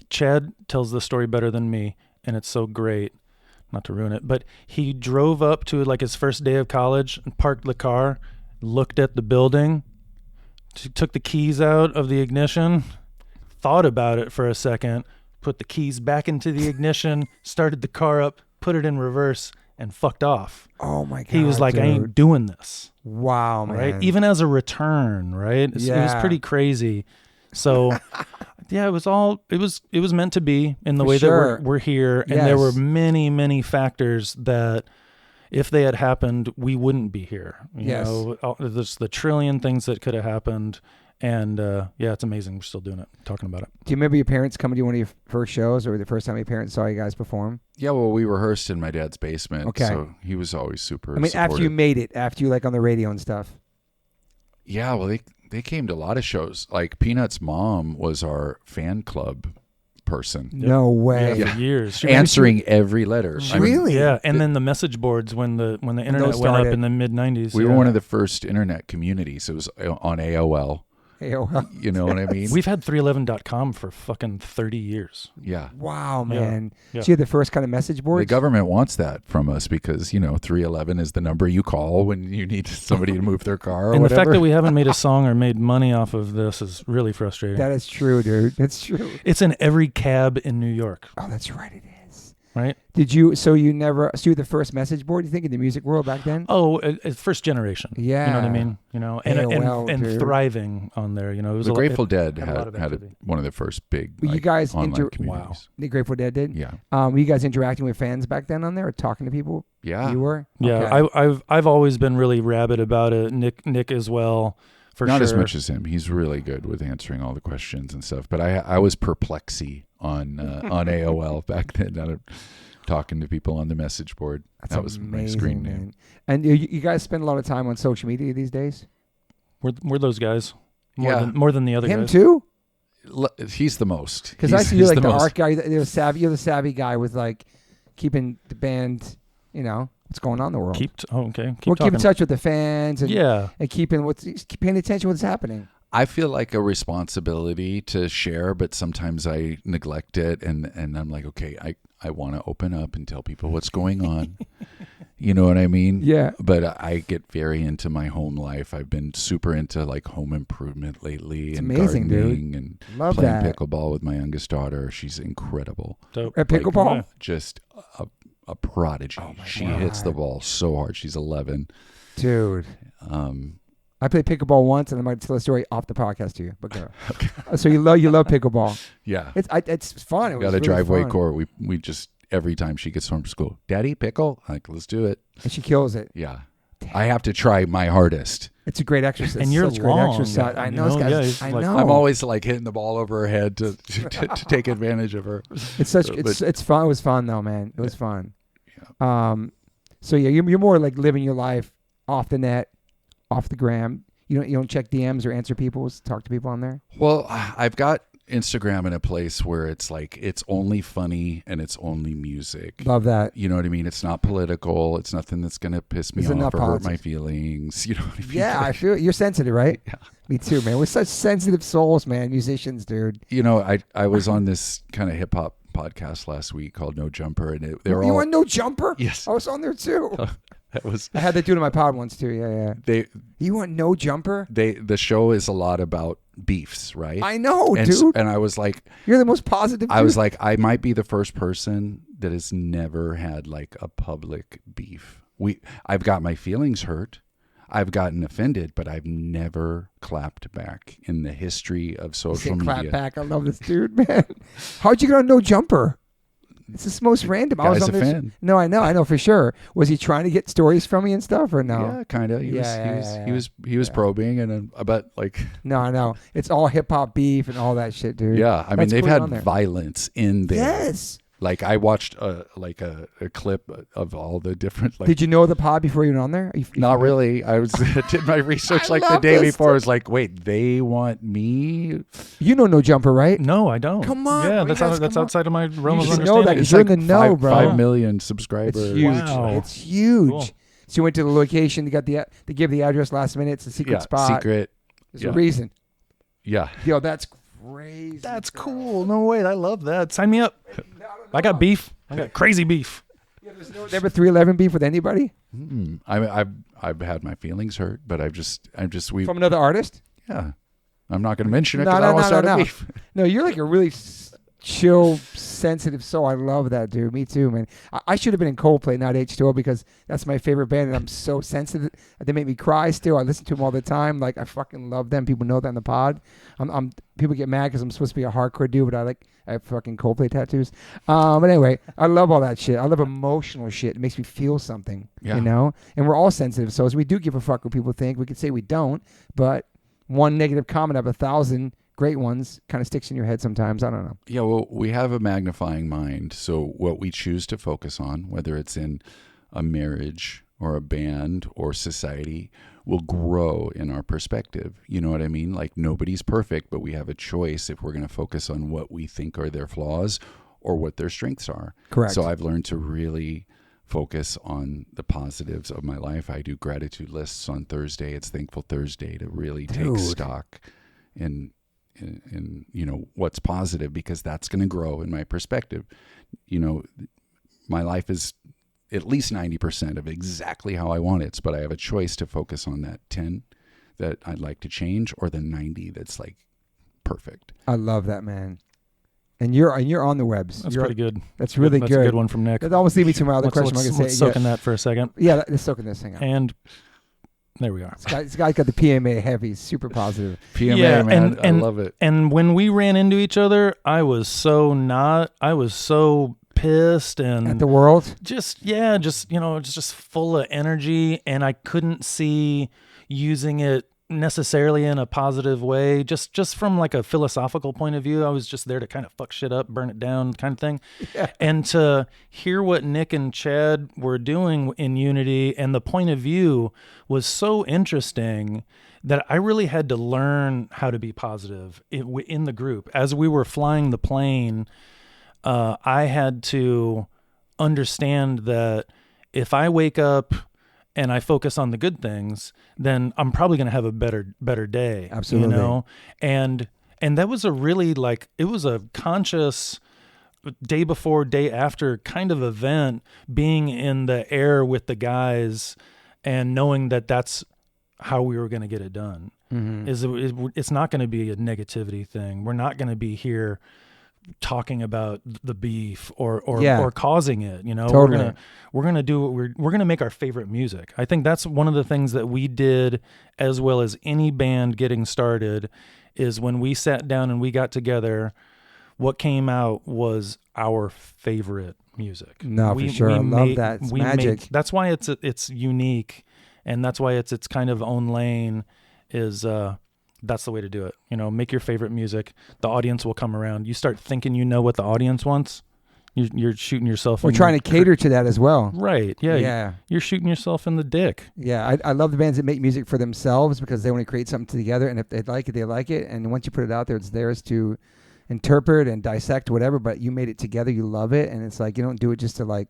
Chad tells the story better than me, and it's so great. Not to ruin it, but he drove up to like his first day of college and parked the car, looked at the building, took the keys out of the ignition, thought about it for a second, put the keys back into the ignition, started the car up, put it in reverse, and fucked off. Oh, my God. He was like, dude. I ain't doing this. Wow, man. Right? Even as a return, right? It was Yeah. pretty crazy. So yeah, it was meant to be in the For way sure. that we're here. And there were Yes. many, many factors that if they had happened, we wouldn't be here. Yes. There's the trillion things that could have happened. And it's amazing. We're still doing it, talking about it. Do you remember your parents coming to one of your first shows or the first time your parents saw you guys perform? Yeah, well, we rehearsed in my dad's basement, Okay. so he was always super I mean, supportive. after you made it, after you like on the radio and stuff. Yeah, well, they came to a lot of shows. Like Peanut's mom was our fan club person, No way. Yeah, for years. answering every letter. I mean, Really? Yeah, and then the message boards when the internet those went up started. in the mid 90s. we were one of the first internet communities. It was on AOL. Hey, oh, well. You know what I mean? We've had 311.com for fucking 30 years. Yeah. Wow, Yeah. man. Yeah. So you had the first kind of message boards? The government wants that from us because, 311 is the number you call when you need somebody to move their car or And whatever. the fact that we haven't made a song or made money off of this is really frustrating. That is true, dude. That's true. It's in every cab in New York. Oh, that's right. It is. right? So you were the first message board, you think, in the music world back then? Oh, first generation. Yeah. You know what I mean? AOL, and dude. thriving on there. It was The Grateful Dead had a lot of had activity. one of the first big Were you guys online communities. The Grateful Dead did? Yeah. Were you guys interacting with fans back then on there or talking to people? Yeah. You were? Yeah, Okay. I've always been really rabid about it. Nick as well, for Not sure. as much as him. He's really good with answering all the questions and stuff. But I was perplexy on AOL back then. Talking to people on the message board. That was amazing, my screen name. man. And you guys spend a lot of time on social media these days? We're those guys. Yeah. More than the other Him guys. too? He's the most. Because I see you he's like the most. art guy. You're the savvy guy with like keeping the band, what's going on in the world. Keep talking. Keep in touch with the fans and, Yeah. and keep paying attention to what's happening. I feel like a responsibility to share, but sometimes I neglect it, and I'm like, okay, I want to open up and tell people what's going on. You know what I mean? Yeah. But I get very into my home life. I've been super into like home improvement lately, and amazing, dude. gardening, and Love playing that. pickleball with my youngest daughter. She's incredible. Dope. At pickleball? Like, just a prodigy. Oh my She God. hits the ball so hard. She's 11. Dude. Um, I played pickleball once, and I might tell a story off the podcast to you. But go. So you love pickleball. yeah. It's fun. It was Got a really driveway fun. court. We just every time she gets home from school, Daddy, pickle. I'm like, let's do it. And she kills it. Yeah. I have to try my hardest. It's a great exercise. And you're such long, great exercise. I you know, know? guys. Yeah, it's I like- know. I'm always like hitting the ball over her head to take advantage of her. It's such. But- It's fun. It was fun though, man. It was fun. So yeah, you're more like living your life off the net, off the gram. You don't check DMs or answer talk to people on there. Well, I've got Instagram in a place where it's like it's only funny and it's only music. Love that. You know what I mean? It's not political. It's nothing that's gonna piss me There's off enough or hurt politics. my feelings. You know what I mean? Yeah, I feel it. You're sensitive, right? Yeah. Me too, man. We're such sensitive souls, man. Musicians, dude. You know, I was on this kind of hip hop podcast last week called No Jumper, and they were You all want No Jumper? Yes. I was on there too. that was I had that dude in my pod once too. Yeah. they You want No Jumper? the show is a lot about beefs, right? I know, and, dude. and I was like, You're the most positive. I was dude. like, I might be the first person that has never had like a public beef. I've got my feelings hurt. I've gotten offended, but I've never clapped back in the history of Say social clap media. back. I love this dude, man. How'd you get on No Jumper? It's the most random. I was Guy's on a this. fan. No, I know for sure. Was he trying to get stories from me and stuff, or no? Yeah, kind of. He was probing, and but like, No, I know. It's all hip hop beef and all that shit, dude. yeah. I mean, That's they've cool had on there. violence in there. Yes. Like I watched a clip of all the different. Like, Did you know the pod before you went on there? not really. I was did my research I like the love day this before. I was like, wait, they want me? You know No Jumper, right? No, I don't. Come on, Yeah, bro, that's come on. outside of my realm You of should know that. understanding. You're in the know, bro. 5 million subscribers. It's huge. Wow. It's huge. Cool. So you went to the location. They give the address last minute. It's a secret Yeah, spot. secret. There's yeah. a reason. Yeah. Yo, that's crazy. That's cool. No way. I love that. Sign me up. I got beef. I got crazy beef. Yeah, there's never 311 beef with anybody I've had my feelings hurt, but we from another artist. yeah. I'm not going to mention it No, because I don't want to start a no. beef. No, you're like a really chill, sensitive soul. I love that, dude. Me too, man. I should have been in Coldplay, not H2O, because that's my favorite band, and I'm so sensitive. They make me cry still. I listen to them all the time. Like, I fucking love them. People know that in the pod. People get mad because I'm supposed to be a hardcore dude, but I have fucking Coldplay tattoos. But anyway, I love all that shit. I love emotional shit. It makes me feel something, Yeah. you know? And we're all sensitive souls. We do give a fuck what people think. We could say we don't, but one negative comment of 1,000 great ones kind of sticks in your head sometimes. I don't know. Yeah, well, we have a magnifying mind. So what we choose to focus on, whether it's in a marriage or a band or society, will grow in our perspective. You know what I mean? Like nobody's perfect, but we have a choice if we're going to focus on what we think are their flaws or what their strengths are. Correct. So I've learned to really focus on the positives of my life. I do gratitude lists on Thursday. It's Thankful Thursday to really take Dude. stock in you know what's positive, because that's going to grow in my perspective. You know, my life is at least 90% of exactly how I want it, but I have a choice to focus on that 10 that I'd like to change or the 90 that's like perfect. I love that, man. And you're on the webs. That's pretty good. That's really That's good. a good one from Nick. That almost leads me to my other question. Let's soak in that for a second. Yeah, let's soak in this. Hang on. And there we are. This guy got the PMA heavy, super positive. PMA, man, I love it. And when we ran into each other, I was so pissed and At the world? just full of energy, and I couldn't see using it necessarily in a positive way. Just from like a philosophical point of view, I was just there to kind of fuck shit up, burn it down kind of thing. Yeah. And to hear what Nick and Chad were doing in Unity and the point of view was so interesting that I really had to learn how to be positive in the group. As we were flying the plane, I had to understand that if I wake up and I focus on the good things, then I'm probably going to have a better day. Absolutely. You know? And that was a really it was a conscious day before, day after kind of event, being in the air with the guys and knowing that that's how we were going to get it done. Mm-hmm. It's not going to be a negativity thing. We're not going to be here talking about the beef or causing it, you know. Totally. We're gonna do what we're gonna make our favorite music. I think that's one of the things that we did, as well as any band getting started, is when we sat down and we got together, what came out was our favorite music. No, for sure. I love that. It's magic. That's why it's unique, and that's why it's kind of own lane. That's the way to do it. You know, make your favorite music. The audience will come around. You start thinking you know what the audience wants. You're shooting yourself. We're trying to cater to that as well. Right. Yeah. Yeah. You're shooting yourself in the dick. Yeah. I love the bands that make music for themselves because they want to create something together. And if they like it, they like it. And once you put it out there, it's theirs to interpret and dissect, whatever. But you made it together. You love it. And it's like, you don't do it just to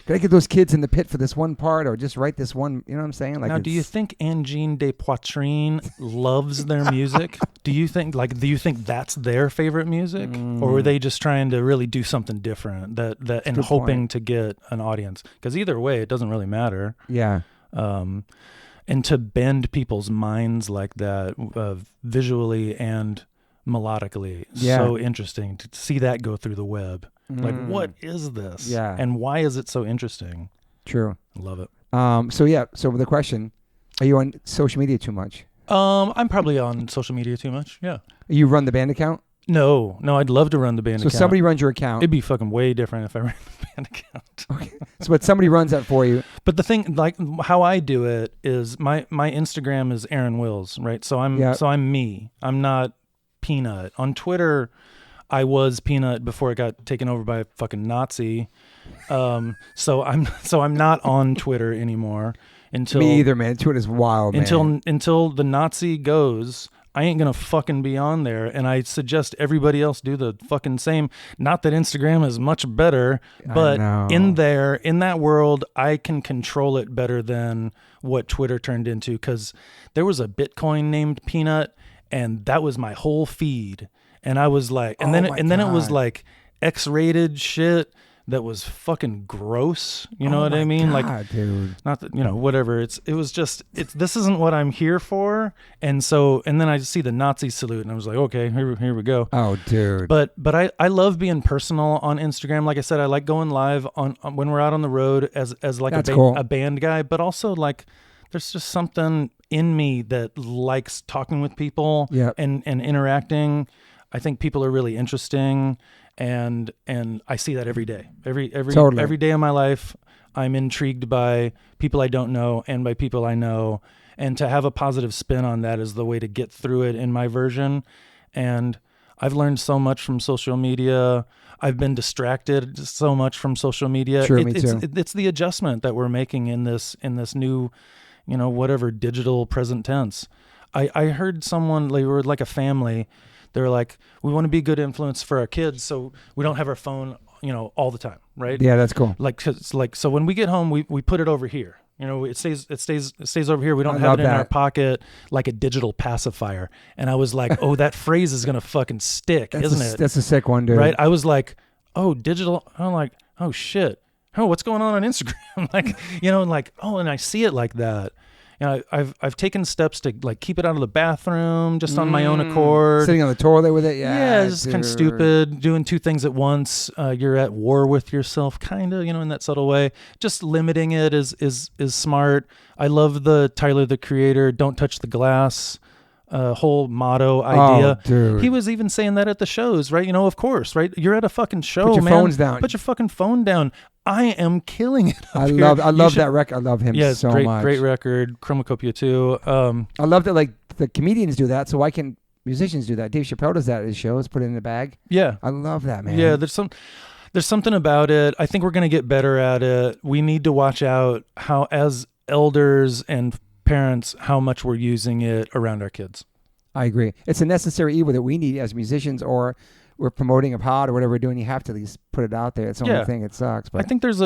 gotta get those kids in the pit for this one part or just write this one, you know what I'm saying? Now, do you think Angine de Poitrine loves their music? Do you think that's their favorite music? Or were they just trying to really do something different and hoping to get an audience? Because either way, it doesn't really matter. Yeah. And to bend people's minds like that, visually and melodically, so interesting to see that go through the web. Like, what is this? Yeah. And why is it so interesting? True. I love it. So the question, are you on social media too much? I'm probably on social media too much. Yeah. You run the band account? No, I'd love to run the band account. So somebody runs your account. It'd be fucking way different if I ran the band account. Okay. But somebody runs that for you. But the thing, like how I do it is my Instagram is Aaron Wills, right? So I'm me. I'm not Peanut. On Twitter, I was Peanut before it got taken over by a fucking Nazi. So I'm not on Twitter anymore until me either, man. Twitter's wild, man. Until the Nazi goes, I ain't gonna fucking be on there. And I suggest everybody else do the fucking same. Not that Instagram is much better, but in that world, I can control it better than what Twitter turned into. Because there was a Bitcoin named Peanut, and that was my whole feed. And I was like, then it was like X-rated shit that was fucking gross. You know what I mean? God, like, dude. Not that, whatever. This isn't what I'm here for. And then I see the Nazi salute, and I was like, okay, here we go. Oh, dude. But I love being personal on Instagram. Like I said, I like going live on when we're out on the road as like a band guy, but also like there's just something in me that likes talking with people and interacting. I think people are really interesting, and I see that every day. Every day of my life, I'm intrigued by people I don't know and by people I know, and to have a positive spin on that is the way to get through it in my version. And I've learned so much from social media. I've been distracted so much from social media. Sure, me too. It's the adjustment that we're making in this new, whatever digital present tense. I heard someone, they were like a family. They were like, we want to be a good influence for our kids, so we don't have our phone, all the time, right? Yeah, that's cool. So when we get home, we put it over here. It stays over here. We don't have it in our pocket like a digital pacifier. And I was like, oh, that phrase is gonna fucking stick, isn't it? That's a sick one, dude. Right? I was like, oh, digital. I'm like, oh shit. Oh, what's going on Instagram? And I see it like that. I've taken steps to like keep it out of the bathroom just on my own accord. Sitting on the toilet with it, yeah. It's kind of stupid. Doing two things at once. You're at war with yourself, kind of, in that subtle way. Just limiting it is smart. I love the Tyler, the Creator, don't touch the glass whole motto idea. Oh, dude. He was even saying that at the shows, right? Of course, right? You're at a fucking show, Put your man. phones down. Put your fucking phone down. I am killing it. I love that record. I love him so much. Great record. Chromacopia too. I love that like the comedians do that, so why can't musicians do that? Dave Chappelle does that at his shows, put it in the bag. Yeah. I love that, man. Yeah, there's something about it. I think we're going to get better at it. We need to watch out how, as elders and parents, how much we're using it around our kids. I agree. It's a necessary evil that we need as musicians, or we're promoting a pod or whatever we're doing. You have to at least put it out there. It's the only thing. It sucks. But I think there's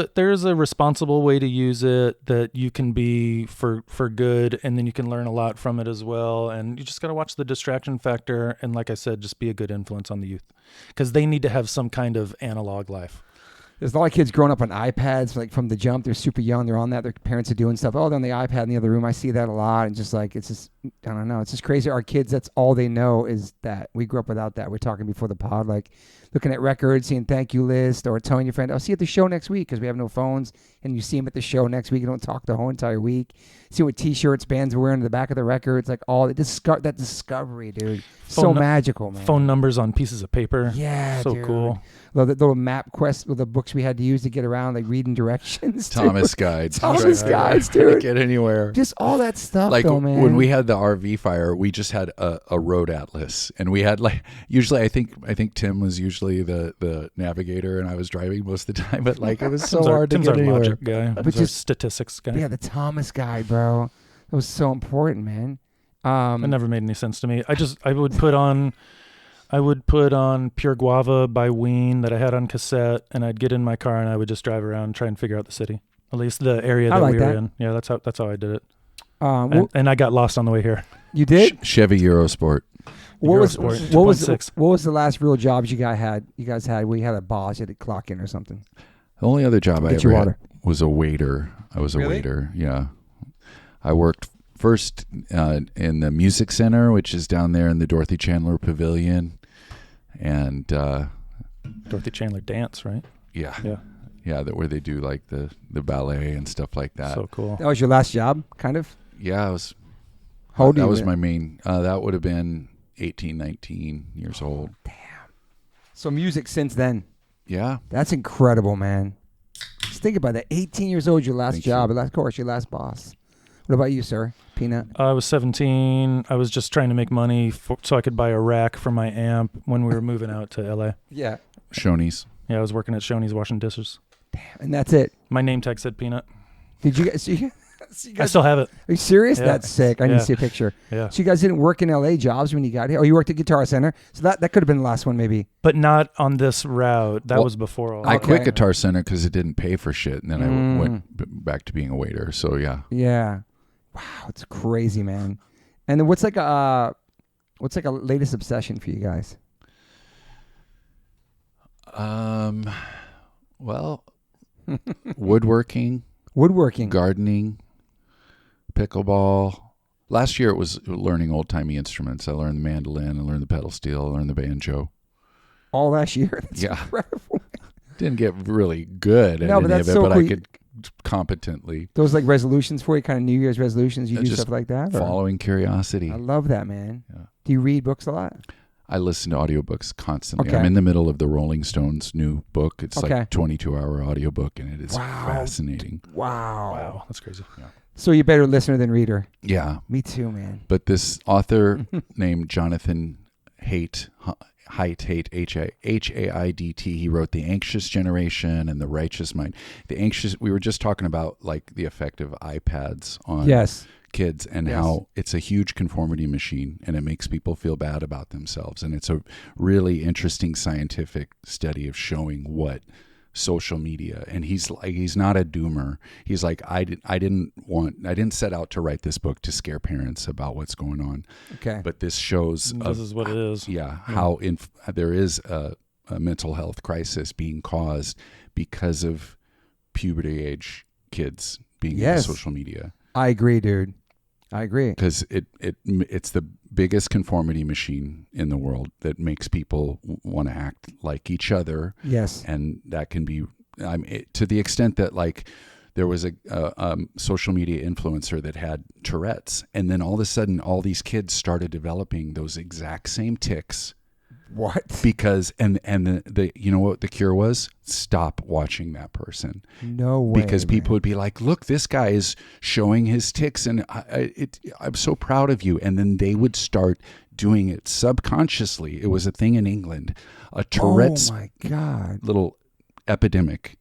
a responsible way to use it that you can be for good, and then you can learn a lot from it as well. And you just got to watch the distraction factor. And like I said, just be a good influence on the youth, because they need to have some kind of analog life. There's a lot of kids growing up on iPads, like from the jump. They're super young. They're on that. Their parents are doing stuff. Oh, they're on the iPad in the other room. I see that a lot. And just like, it's just, I don't know. It's just crazy. Our kids, that's all they know is that. We grew up without that. We're talking before the pod, like looking at records, seeing thank you list, or telling your friend, I'll see you at the show next week, because we have no phones. And you see them at the show next week. You don't talk the whole entire week. See what T-shirts bands are wearing in the back of the records. Like all that discovery, dude. So magical, man. Phone numbers on pieces of paper. Yeah, so dude. Cool. The little map quest with the books we had to use to get around, like reading directions. Thomas guides. Guides, dude. Get anywhere. Just all that stuff, like though, man. when we had the RV fire, we just had a road atlas, and we had like usually I think Tim was usually the navigator, and I was driving most of the time. But like it was so hard to Tim's get our anywhere. logic guy. Tim's our statistics guy. Yeah, the Thomas guide, bro. That was so important, man. It never made any sense to me. I would put on Pure Guava by Ween that I had on cassette, and I'd get in my car and I would just drive around and try and figure out the city, at least the area that we were in. Yeah, that's how I did it. And I got lost on the way here. You did? Chevy Eurosport. What was the last real jobs you guys had? Where you had a boss, you had to clock in or something? The only other job I Get ever your had water. was a waiter. I was a waiter. Yeah, I worked first in the Music Center, which is down there in the Dorothy Chandler Pavilion, and Dorothy Chandler Dance, right? Yeah, where they do like the ballet and stuff like that. So cool. That was your last job, kind of? Yeah, I was. How old that you was were? my main. That would have been 18, 19 years old. Damn. So music since then. Yeah. That's incredible, man. Just think about that. 18 years old, your last job. Of course, your last boss. What about you, sir? Peanut? I was 17. I was just trying to make money so I could buy a rack for my amp when we were moving out to LA. Yeah. Shoney's. Yeah, I was working at Shoney's washing dishes. Damn. And that's it. My name tag said Peanut. Did you guys see? I still have it. Are you serious? Yeah. That's sick. I need to see a picture. Yeah. So you guys didn't work in LA jobs when you got here? Oh, you worked at Guitar Center. So that could have been the last one, maybe. But not on this route. That was before all I that. quit Guitar Center because it didn't pay for shit, and then I went back to being a waiter. So yeah. Yeah. Wow, it's crazy, man. And then what's like a latest obsession for you guys? Well, woodworking, gardening, pickleball. Last year it was learning old-timey instruments. I learned the mandolin, I learned the pedal steel, I learned the banjo. All last year? That's yeah. incredible. Didn't get really good at any that's of it, so but cool. I could competently. Those like resolutions for you, kind of New Year's resolutions, you do just stuff like that? Following curiosity. I love that, man. Yeah. Do you read books a lot? I listen to audiobooks constantly. Okay. I'm in the middle of the Rolling Stones new book. It's like Okay. a 22-hour audiobook, and it is fascinating. Wow. That's crazy. Yeah. So you're better listener than reader. Yeah. Me too, man. But this author named Jonathan Haidt, H-A-I-D-T, he wrote The Anxious Generation and The Righteous Mind. We were just talking about like the effect of iPads on kids and how it's a huge conformity machine, and it makes people feel bad about themselves. And it's a really interesting scientific study of showing what social media, and he's not a doomer. He's like, I didn't set out to write this book to scare parents about what's going on. Okay. But this shows This is what it is. Yeah, how there is a mental health crisis being caused because of puberty age kids being on social media. I agree, dude. I agree. Because it's the biggest conformity machine in the world that makes people want to act like each other. Yes. And that can be to the extent that like there was a social media influencer that had Tourette's, and then all of a sudden all these kids started developing those exact same tics. What? Because the you know what the cure was? Stop watching that person. No way. Because people would be like, "Look, this guy is showing his tics, and I'm so proud of you." And then they would start doing it subconsciously. It was a thing in England, a Tourette's oh my God. little epidemic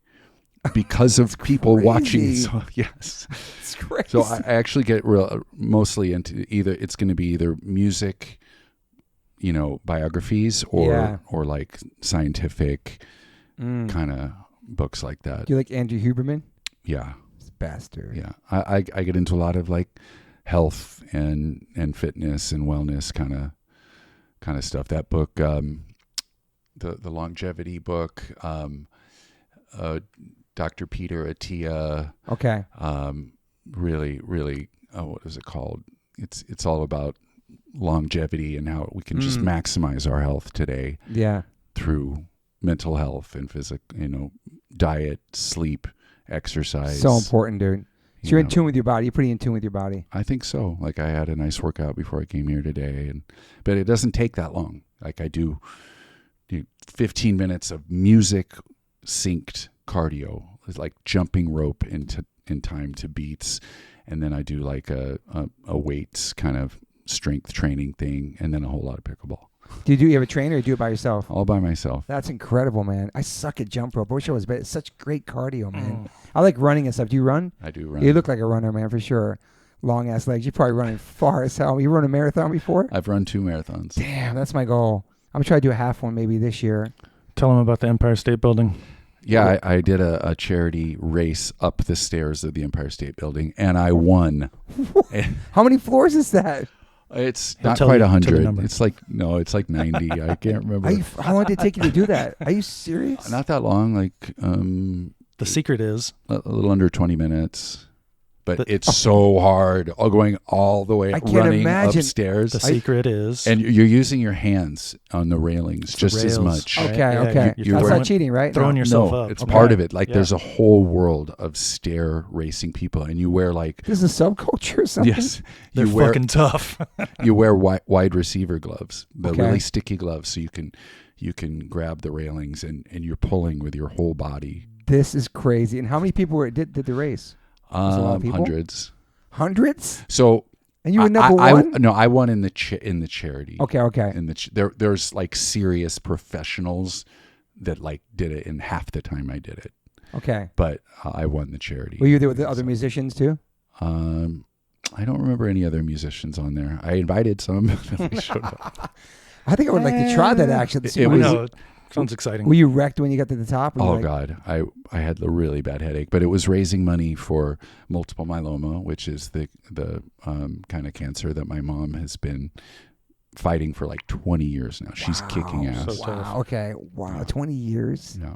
because of people crazy. watching. So, yes, It's crazy. so I actually get mostly into it's going to be either music, biographies or like scientific kind of books like that. Do you like Andrew Huberman? Yeah. He's a bastard. Yeah. I get into a lot of like health and fitness and wellness kind of stuff. That book, the longevity book, Dr. Peter Attia. Okay. Really, really, what is it called? It's all about longevity and how we can just maximize our health today. Yeah. Through mental health and physical, diet, sleep, exercise. So important, dude. So you're in tune with your body. You're pretty in tune with your body. I think so. Like I had a nice workout before I came here today, but it doesn't take that long. Like I do 15 minutes of music synced cardio. It's like jumping rope in time to beats, and then I do like a weights kind of strength training thing, and then a whole lot of pickleball. Do you have a trainer or do you do it by yourself? All by myself. That's incredible, man. I suck at jump rope. I wish I was better. It's such great cardio, man. I like running and stuff. Do you run? I do run. You look like a runner, man, for sure. Long ass legs. You're probably running far as hell. You run a marathon before? I've run 2 marathons. Damn, that's my goal. I'm trying to do a half one maybe this year. Tell them about the Empire State Building. Yeah, I did a charity race up the stairs of the Empire State Building, and I won. How many floors is that? It's not quite 100. It's like 90. I can't remember. How long did it take you to do that? Are you serious? Not that long. Like the secret is a little under 20 minutes. But it's so hard, going all the way, running upstairs. The secret is, and you're using your hands on the railings just as much. Okay. That's not cheating, right? Throwing yourself up. It's part of it. Like there's a whole world of stair racing people, and you wear like this is a subculture or something. Yes, they're fucking tough. You wear wide receiver gloves, the really sticky gloves, so you can grab the railings and you're pulling with your whole body. This is crazy. And how many people did the race? Hundreds. Hundreds? So and you were number one? No, I won in the charity. Okay. In there's like serious professionals that like did it in half the time I did it. Okay. But I won the charity. Were you there with the other musicians too? I don't remember any other musicians on there. I invited some. They showed up. I think I would like to try that actually. Sounds exciting. Were you wrecked when you got to the top? God, I had a really bad headache, but it was raising money for multiple myeloma, which is the kind of cancer that my mom has been fighting for like 20 years now. She's kicking ass. So tough. Okay. Wow. 20 years. Yeah.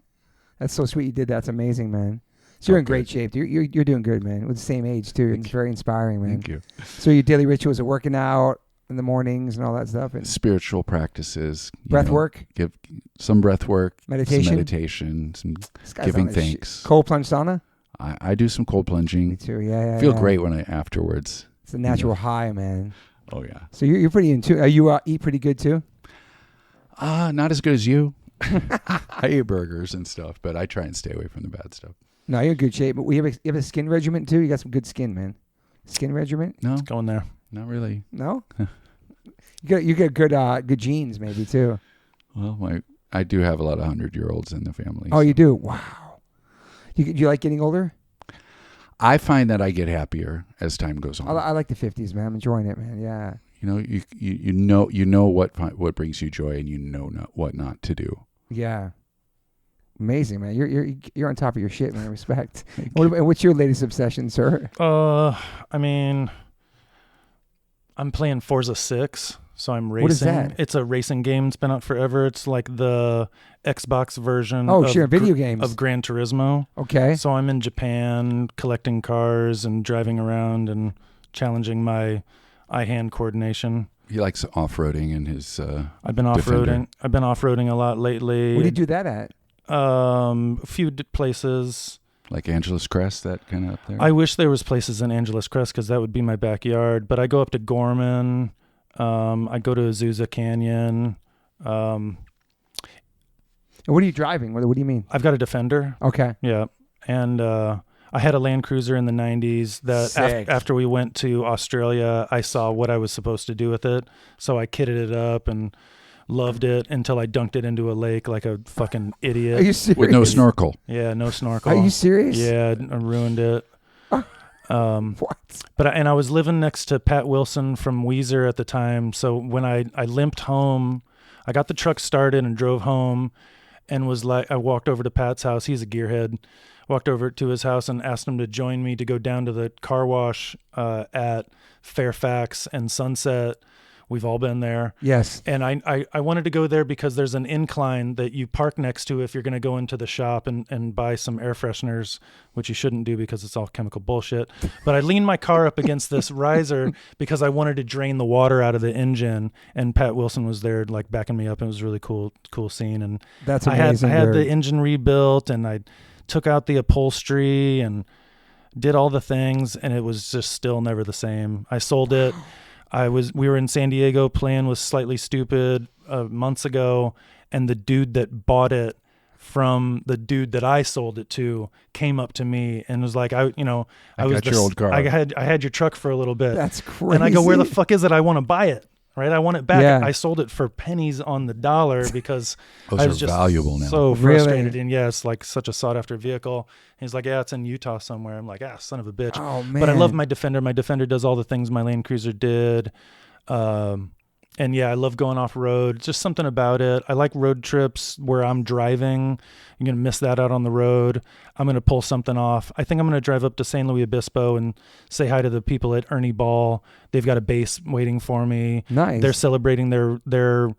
That's so sweet you did that. That's amazing, man. So you're in great shape. You're doing good, man. With the same age too. It's very inspiring, man. Thank you. So your daily rituals are working out in the mornings and all that stuff, and spiritual practices, breath work, give some breath work, meditation, some giving thanks. Cold plunge sauna. I do some cold plunging. Me too. Yeah. Feel great when afterwards. It's a natural high, man. Oh yeah. So you're pretty into. Are you eat pretty good too? Not as good as you. I eat burgers and stuff, but I try and stay away from the bad stuff. No, you're in good shape. But you have a skin regimen too. You got some good skin, man. Skin regimen? No, it's going there. Not really. No. You get good genes maybe too. Well, I do have a lot of 100-year-olds in the family. Oh, so. You do? Wow. Do you like getting older? I find that I get happier as time goes on. I like the 50s, man. I'm enjoying it, man. Yeah. You know what brings you joy, and you know what not to do. Yeah. Amazing, man. You're on top of your shit, man. Respect. What's your latest obsession, sir? I mean, I'm playing Forza 6, so I'm racing. What is that? It's a racing game. It's been out forever. It's like the Xbox version video games of Gran Turismo. Okay. So I'm in Japan collecting cars and driving around and challenging my eye-hand coordination. He likes off-roading in his I've been off-roading. Defender. I've been off-roading a lot lately. Where do you do that at? A few places. Like Angeles Crest, that kind of up there? I wish there was places in Angeles Crest because that would be my backyard. But I go up to Gorman. I go to Azusa Canyon. And what are you driving? What do you mean? I've got a Defender. Okay. Yeah. And I had a Land Cruiser in the 90s that Sick. after we went to Australia, I saw what I was supposed to do with it. So I kitted it up and loved it until I dunked it into a lake like a fucking idiot. Are you serious? With no snorkel. Yeah, no snorkel. Are you serious? Yeah, I ruined it. What? But I was living next to Pat Wilson from Weezer at the time. So when I limped home, I got the truck started and drove home and was like, I walked over to Pat's house. He's a gearhead. Walked over to his house and asked him to join me to go down to the car wash at Fairfax and Sunset. We've all been there. Yes. And I wanted to go there because there's an incline that you park next to if you're going to go into the shop and buy some air fresheners, which you shouldn't do because it's all chemical bullshit. But I leaned my car up against this riser because I wanted to drain the water out of the engine. And Pat Wilson was there like backing me up. It was a really cool scene. And That's amazing. I had dude. the engine rebuilt and I took out the upholstery and did all the things, and it was just still never the same. I sold it. We were in San Diego playing with Slightly Stupid months ago, and the dude that bought it from the dude that I sold it to came up to me and was like, I was got your old car. I had your truck for a little bit. That's crazy. And I go, where the fuck is it? I want to buy it. Right, I want it back. Yeah. I sold it for pennies on the dollar because Those I was are just valuable now. so Really? frustrated. And yeah, it's like such a sought after vehicle. He's like, yeah, it's in Utah somewhere. I'm like, son of a bitch. Oh, man. But I love my Defender. My Defender does all the things my Land Cruiser did. And yeah, I love going off road. Just something about it. I like road trips where I'm driving. I'm going to miss that out on the road. I'm going to pull something off. I think I'm going to drive up to San Luis Obispo and say hi to the people at Ernie Ball. They've got a base waiting for me. Nice. They're celebrating their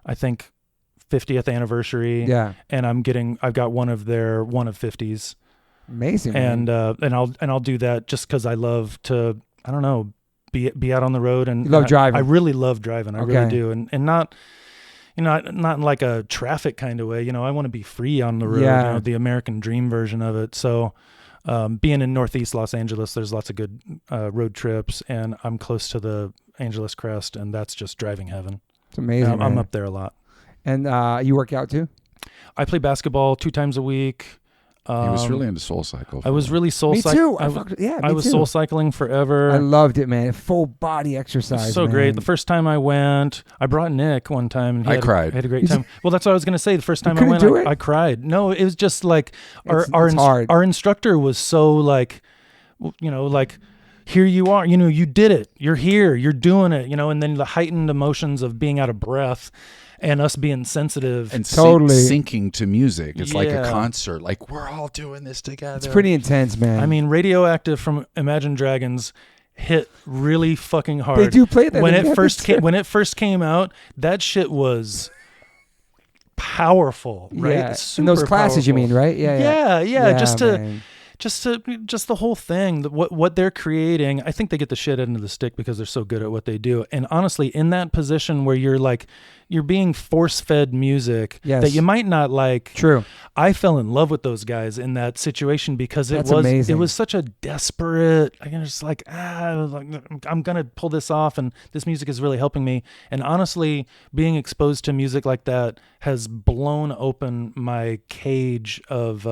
I think 50th anniversary. Yeah. And I've got one of 50s. Amazing. And man. I'll do that just cuz I love to, I don't know, be out on the road. And You love driving. I really love driving. I Okay. really do. And not, not in like a traffic kind of way. I want to be free on the road, Yeah. the American dream version of it. So being in Northeast Los Angeles, there's lots of good road trips, and I'm close to the Angeles Crest, and that's just driving heaven. It's amazing. I'm man. up there a lot. And you work out too? I play basketball 2 times a week. He was really into Soul Cycle. I was really soul Me too. I was too. soul cycling forever. I loved it, man. Full body exercise. So man. great. The first time I went, I brought Nick one time. And I cried. I had a great time. Well, that's what I was going to say. The first time I couldn't went, do it? I cried. No, it was just like It's hard. our instructor was so like, like, here you are, you did it. You're here. You're doing it, and then the heightened emotions of being out of breath and us being sensitive. And Totally. syncing to music. It's like a Yeah. concert. Like, we're all doing this together. It's pretty intense, man. I mean, Radioactive from Imagine Dragons hit really fucking hard. They do play that when in it the first episode. when it first came out. That shit was powerful, right? Yeah. Super In those classes, you powerful. mean, right? Yeah. Yeah. Just man. the whole thing, what they're creating. I think they get the shit end of the stick because they're so good at what they do. And honestly, in that position where you're being force-fed music Yes. that you might not like. True. I fell in love with those guys in that situation because That's amazing. it was such a desperate. I was just like, I'm gonna pull this off, and this music is really helping me. And honestly, being exposed to music like that has blown open my cage of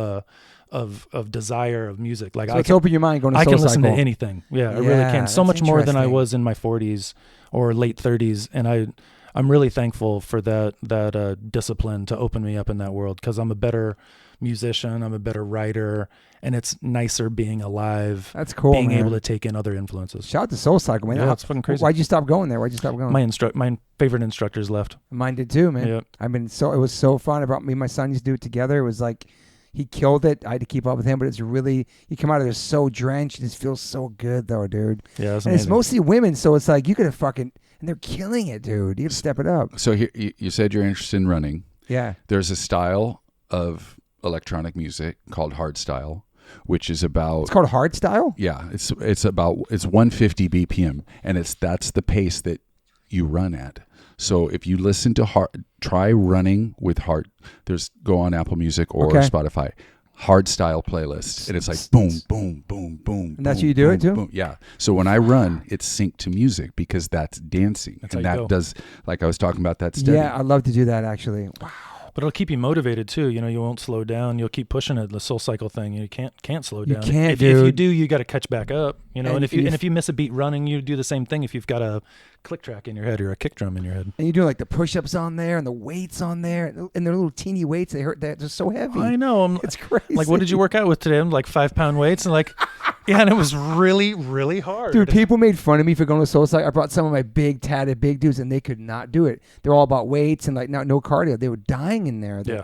desire of music. Like So let's open your mind going to I Soul can listen to Cycle. anything. Yeah, I really Yeah, can. So that's much more than I interesting. was in my 40s or late 30s, and I'm really thankful for that discipline to open me up in that world because I'm a better musician, I'm a better writer, and it's nicer being alive. That's cool, being man. able to take in other influences. Shout out to Soul Cycle, man. Yeah, it's fucking crazy. Why'd you stop going there? Why'd you stop going? My favorite instructors left. Mine did too, man. Yeah. It was so fun. I brought me and my son used to do it together. It was like, he killed it. I had to keep up with him, but it's really, you come out of there so drenched. It just feels so good though, dude. Yeah, it's And it's amazing. mostly women, so it's like, you could have fucking, and they're killing it, dude. You have to step it up. So here, you said you're interested in running. Yeah. There's a style of electronic music called hardstyle, which is about. It's called hard style. Yeah, it's 150 BPM, and that's the pace that you run at. So if you listen to try running with hard. Go on Apple Music or Spotify. Hard style playlist, and it's like boom, boom, boom, boom. And that's boom, how you do boom, it too? Boom. Yeah. So when I run, it's synced to music because that's dancing, and that does, like I was talking about, that steady. Yeah, I'd love to do that actually. Wow. But it'll keep you motivated too. You know, you won't slow down. You'll keep pushing it. The Soul Cycle thing. You can't slow down. You can't, if you do, you got to catch back up. You know, and if you miss a beat running, you do the same thing. If you've got a click track in your head or a kick drum in your head, and you do like the push-ups on there and the weights on there, and they're little teeny weights. They're just so heavy. I know. It's crazy. Like, what did you work out with today? I'm like 5-pound weights, and like, yeah, and it was really, really hard. Dude, people made fun of me for going to Soul Cycle. I brought some of my big tatted big dudes, and they could not do it. They're all about weights and like no cardio. They were dying in there. Yeah.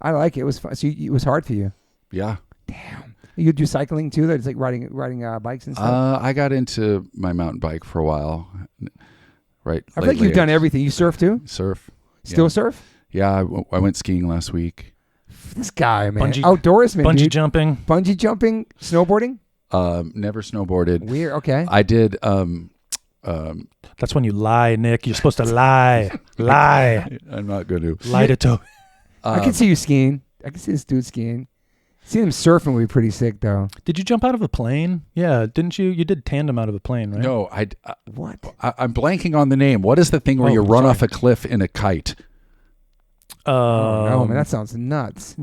I like it. It was fun. So it was hard for you. Yeah. Damn. You do cycling too? That's like riding bikes and stuff? I got into my mountain bike for a while. Right. I feel like you've done everything. You surf too? Surf. Still surf? Yeah. I went skiing last week. This guy, man. Outdoorsman. Bungee dude. jumping. Bungee jumping. Snowboarding? Never snowboarded. Weird. Okay. I did. That's when you lie, Nick. You're supposed to lie. Lie. I'm not going to. Lie to Toby. I can see you skiing. I can see this dude skiing. Seeing him surfing would be pretty sick, though. Did you jump out of a plane? Yeah, didn't you? You did tandem out of a plane, right? No, what? I'm blanking on the name. What is the thing where you run off a cliff in a kite? No, man, that sounds nuts.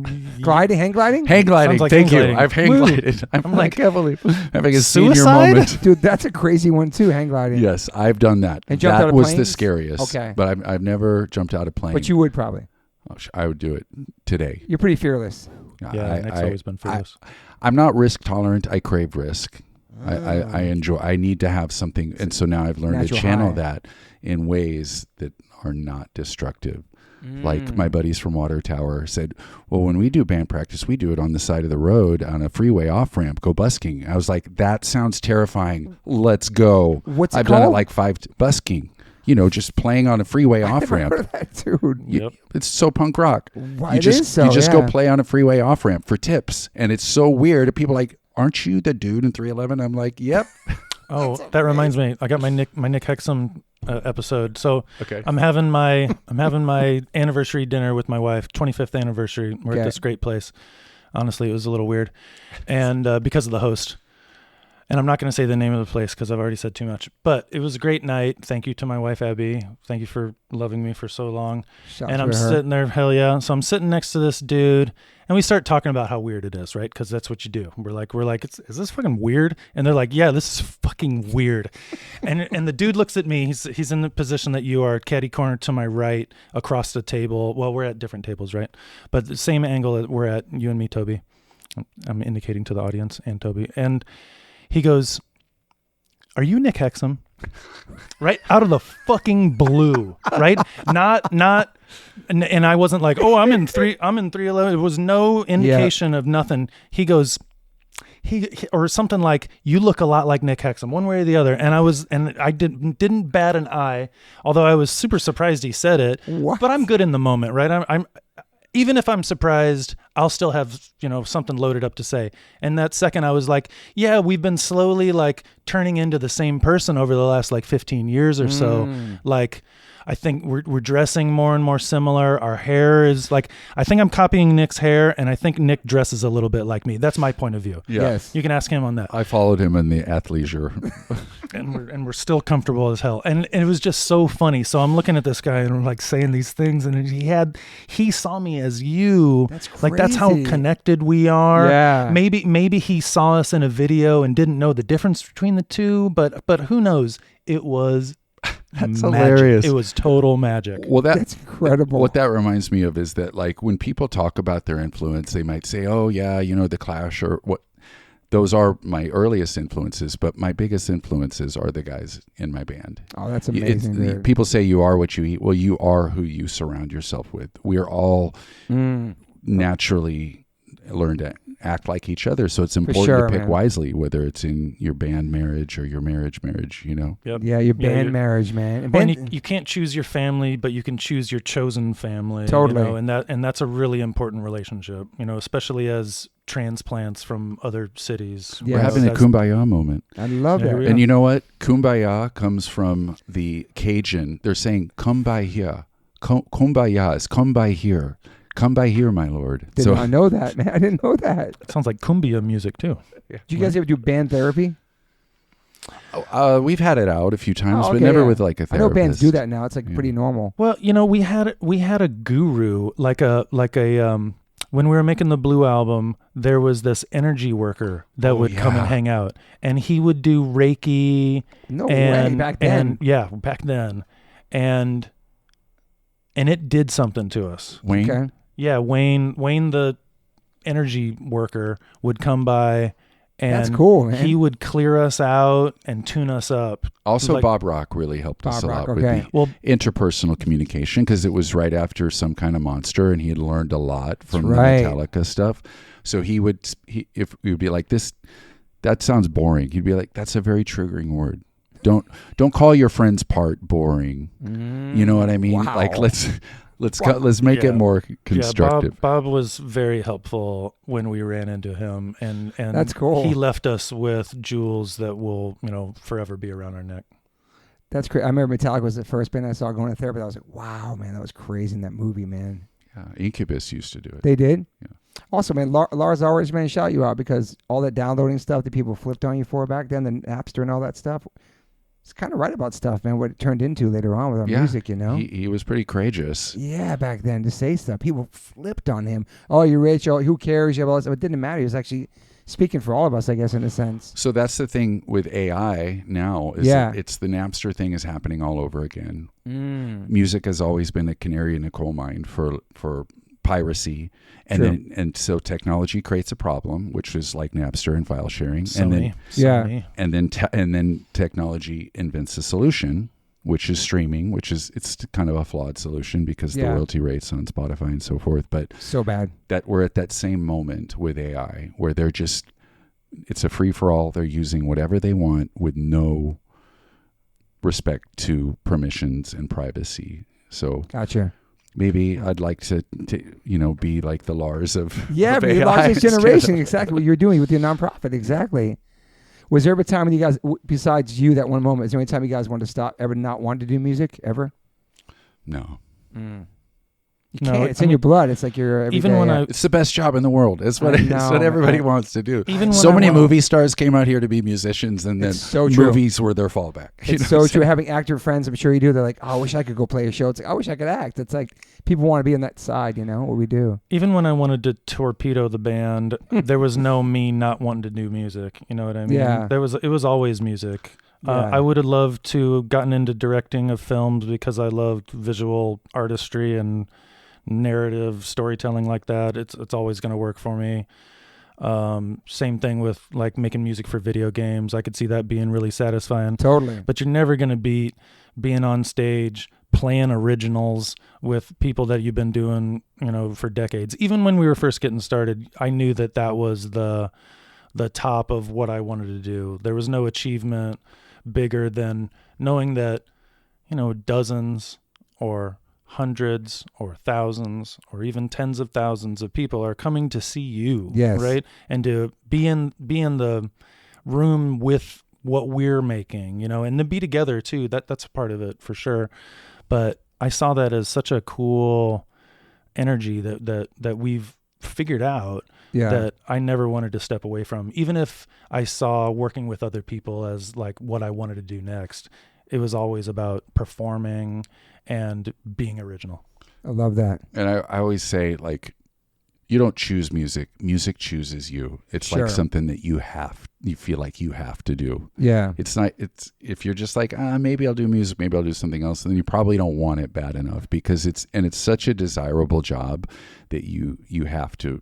Gliding, hang gliding? Hang gliding. Like Thank hang you. gliding. I've hang glided. I'm like heavily having a senior Suicide? moment. Dude, that's a crazy one, too, hang gliding. Yes, I've done that. And jumped out that of was the planes? scariest. Okay. But I've never jumped out of plane. But you would probably. I would do it today. You're pretty fearless. Yeah, Nick's always been fearless. I'm not risk tolerant. I crave risk. I enjoy. I need to have something, and so now I've learned Natural to channel high. that in ways that are not destructive. Like my buddies from Water Tower said, well, when we do band practice, we do it on the side of the road on a freeway off ramp, go busking. I was like, that sounds terrifying. Let's go. What's it I've done it called? like busking. You know, just playing on a freeway off ramp. Heard of that, dude. Yep. It's so punk rock. Why, You it just is so, you just yeah. go play on a freeway off ramp for tips, and it's so weird. People are like, aren't you the dude in 311? I'm like, yep. Oh, that reminds me. I got my Nick Hexum episode. So Okay. I'm having my anniversary dinner with my wife, 25th anniversary. We're at this great place. Honestly, it was a little weird, and because of the host. And I'm not going to say the name of the place because I've already said too much. But it was a great night. Thank you to my wife, Abby. Thank you for loving me for so long. Shouts and I'm to her. sitting there, hell yeah. So I'm sitting next to this dude, and we start talking about how weird it is, right? Because that's what you do. We're like, is this fucking weird? And they're like, yeah, this is fucking weird. and the dude looks at me. He's in the position that you are, caddy corner to my right, across the table. Well, we're at different tables, right? But the same angle that we're at, you and me, Toby. I'm indicating to the audience and Toby. And he goes, "Are you Nick Hexum?" Right out of the fucking blue, right? Not, and I wasn't like, "Oh, I'm in 311." It was no indication of nothing. He goes, or something like, "You look a lot like Nick Hexum," one way or the other. And I didn't bat an eye, although I was super surprised he said it. What? But I'm good in the moment, right? I'm even if I'm surprised, I'll still have, something loaded up to say. And that second I was like, yeah, we've been slowly like turning into the same person over the last like 15 years or so. Like, I think we're dressing more and more similar. Our hair is like, I think I'm copying Nick's hair, and I think Nick dresses a little bit like me. That's my point of view. Yeah. Yes. You can ask him on that. I followed him in the athleisure. And we're still comfortable as hell. And it was just so funny. So I'm looking at this guy and I'm like saying these things, and he saw me as you. That's crazy. Like, that's how connected we are. Yeah. Maybe he saw us in a video and didn't know the difference between the two, but who knows? It was That's magic. hilarious. It was total magic. Well, That's incredible. What that reminds me of is that, like, when people talk about their influence, they might say, "Oh, yeah, the Clash," or what. Those are my earliest influences, but my biggest influences are the guys in my band. Oh, that's amazing. dude. People say you are what you eat. Well, you are who you surround yourself with. We are all naturally learned act like each other. So it's important sure, to pick man. wisely, whether it's in your band marriage or your marriage, you know? Yep. Yeah, your band you're- marriage, man. And Well, band- and you can't choose your family, but you can choose your chosen family. Totally. You know, and that's a really important relationship, you know, especially as transplants from other cities. Yeah, We're having a That's- kumbaya moment. I love Yeah, that. we And are. you know what? Kumbaya comes from the Cajun. They're saying, come by here. Kumbaya is come by here. Come by here, my lord. Did not know that, man. I didn't know that. It sounds like cumbia music too. Do you guys ever do band therapy? We've had it out a few times, Oh, but okay, never yeah. with like a I therapist. know bands do that now. It's like Yeah. pretty normal. Well, you know, we had a guru, like a when we were making the Blue album, there was this energy worker that would come and yeah. hang out, and he would do Reiki. No and, way. Back then. back then, and it did something to us. Wayne, Okay. Yeah, Wayne, the energy worker, would come by, and That's cool, man. he would clear us out and tune us up. also like- Bob Rock really helped us Bob a Rock, lot okay. with the Well, interpersonal communication, because it was right after Some Kind of Monster, and he had learned a lot from right. the Metallica stuff. So he would be like, this, that sounds boring. He'd be like, that's a very triggering word. Don't call your friend's part boring. You know what I mean? Wow. Like let's make Yeah. it more constructive. Yeah, Bob was very helpful when we ran into him, and That's cool. He left us with jewels that will, you know, forever be around our neck. That's crazy. I remember Metallica was the first band I saw going to therapy. I was like, wow, man, that was crazy in that movie, man. Yeah, Incubus used to do it. They did? Yeah. Also, man, Lars always, man, shout you out because all that downloading stuff that people flipped on you for back then, the Napster and all that stuff, it's kind of right about stuff, man, what it turned into later on with our music, you know? He was pretty courageous. Yeah, back then, to say stuff. People flipped on him. Oh, you're rich. Oh, who cares? You have all this. It didn't matter. He was actually speaking for all of us, I guess, in a sense. So that's the thing with AI now. Is Yeah. it's the Napster thing is happening all over again. Music has always been a canary in a coal mine for piracy, and True. so technology creates a problem, which is like Napster and file sharing, Sony, Yeah. Sony. and then technology invents a solution, which is streaming, it's kind of a flawed solution because the Yeah. royalty rates on Spotify and so forth. But So bad. that we're at that same moment with AI where they're just, it's a free for all. They're using whatever they want with no respect to permissions and privacy. So Gotcha. maybe I'd like to be like the Lars of Yeah, of but you AI, lost this you know? generation. Exactly what you're doing with your nonprofit. Exactly. Was there ever a time when you guys, besides you, that one moment, is there any time you guys wanted to stop, ever not want to do music, ever? No. You No, can't. It's I in mean, your blood. It's like your everyday. even when I It's the best job in the world. It's what I it's what know, everybody man. wants to do. Even when So I many wa- movie stars came out here to be musicians, and then It's so true. movies were their fallback. You It's know so what I'm true. saying? Having actor friends, I'm sure you do. They're like, oh, I wish I could go play a show. It's like, I wish I could act. It's like people want to be on that side, you know, what we do. even when I wanted to torpedo the band, there was no me not wanting to do music. You know what I mean? Yeah. It was always music. Yeah. I would have loved to have gotten into directing of films because I loved visual artistry and narrative storytelling like that. It's always going to work for me. Same thing with like making music for video games. I could see that being really satisfying. Totally. But you're never going to beat being on stage playing originals with people that you've been doing, you know, for decades. Even when we were first getting started, I knew that was the top of what I wanted to do. There was no achievement bigger than knowing that, you know, dozens or hundreds or thousands or even tens of thousands of people are coming to see you. Yes. Right. And to be in the room with what we're making, you know, and to be together too. That's a part of it for sure. But I saw that as such a cool energy that we've figured out Yeah. that I never wanted to step away from. Even if I saw working with other people as like what I wanted to do next, it was always about performing and being original. I love that. And I always say, like, you don't choose music. Music chooses you. It's Sure. like something that you feel like you have to do. Yeah. It's not, it's, if you're just like, maybe I'll do music, maybe I'll do something else, then you probably don't want it bad enough because it's such a desirable job that you have to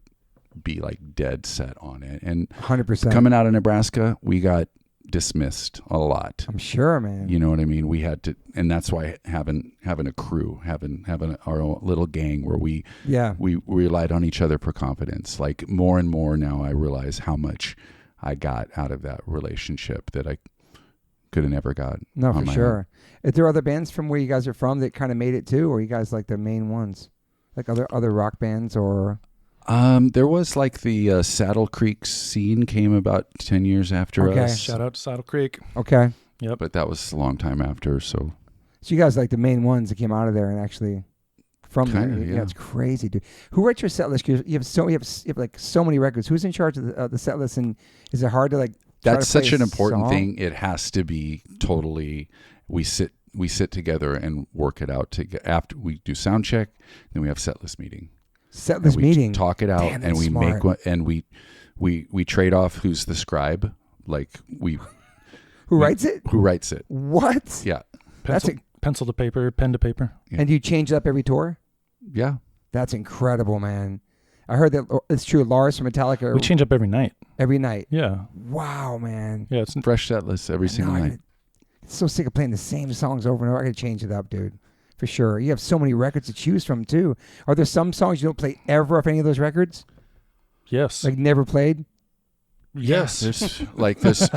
be like dead set on it. And 100%. coming out of Nebraska, we got dismissed a lot. I'm sure, man. You know what I mean? We had to, and that's why having a crew, having our own little gang where we relied on each other for confidence. Like more and more now, I realize how much I got out of that relationship that I could have never got. No, on for my sure. own. If there are other bands from where you guys are from that kind of made it too, or are you guys like the main ones, like other rock bands or? There was like the Saddle Creek scene came about 10 years after us. Shout out to Saddle Creek. Okay. Yep. But that was a long time after. So you guys like the main ones that came out of there and actually from Kinda, there. yeah. It's crazy, dude. Who writes your set list? 'Cause you have like so many records. Who's in charge of the set list? And is it hard to like? that's try to such play an a important song? thing. It has to be totally. We sit together and work it out. After we do sound check, then we have set list meeting. Set list we meeting. Talk it out, Damn, and that's we smart. make one, and we trade off who's the scribe. Like Who writes it? who writes it. What? Yeah, Pencil to paper, pen to paper. Yeah. And do you change it up every tour? yeah. That's incredible, man. I heard that it's true. Lars from Metallica. We change up every night. every night. Yeah. Wow, man. Yeah. It's Fresh set list every single No, night. I'm so sick of playing the same songs over and over. I gotta change it up, dude. For sure. You have so many records to choose from too. Are there some songs you don't play ever off any of those records? yes. Like never played? yes. There's like this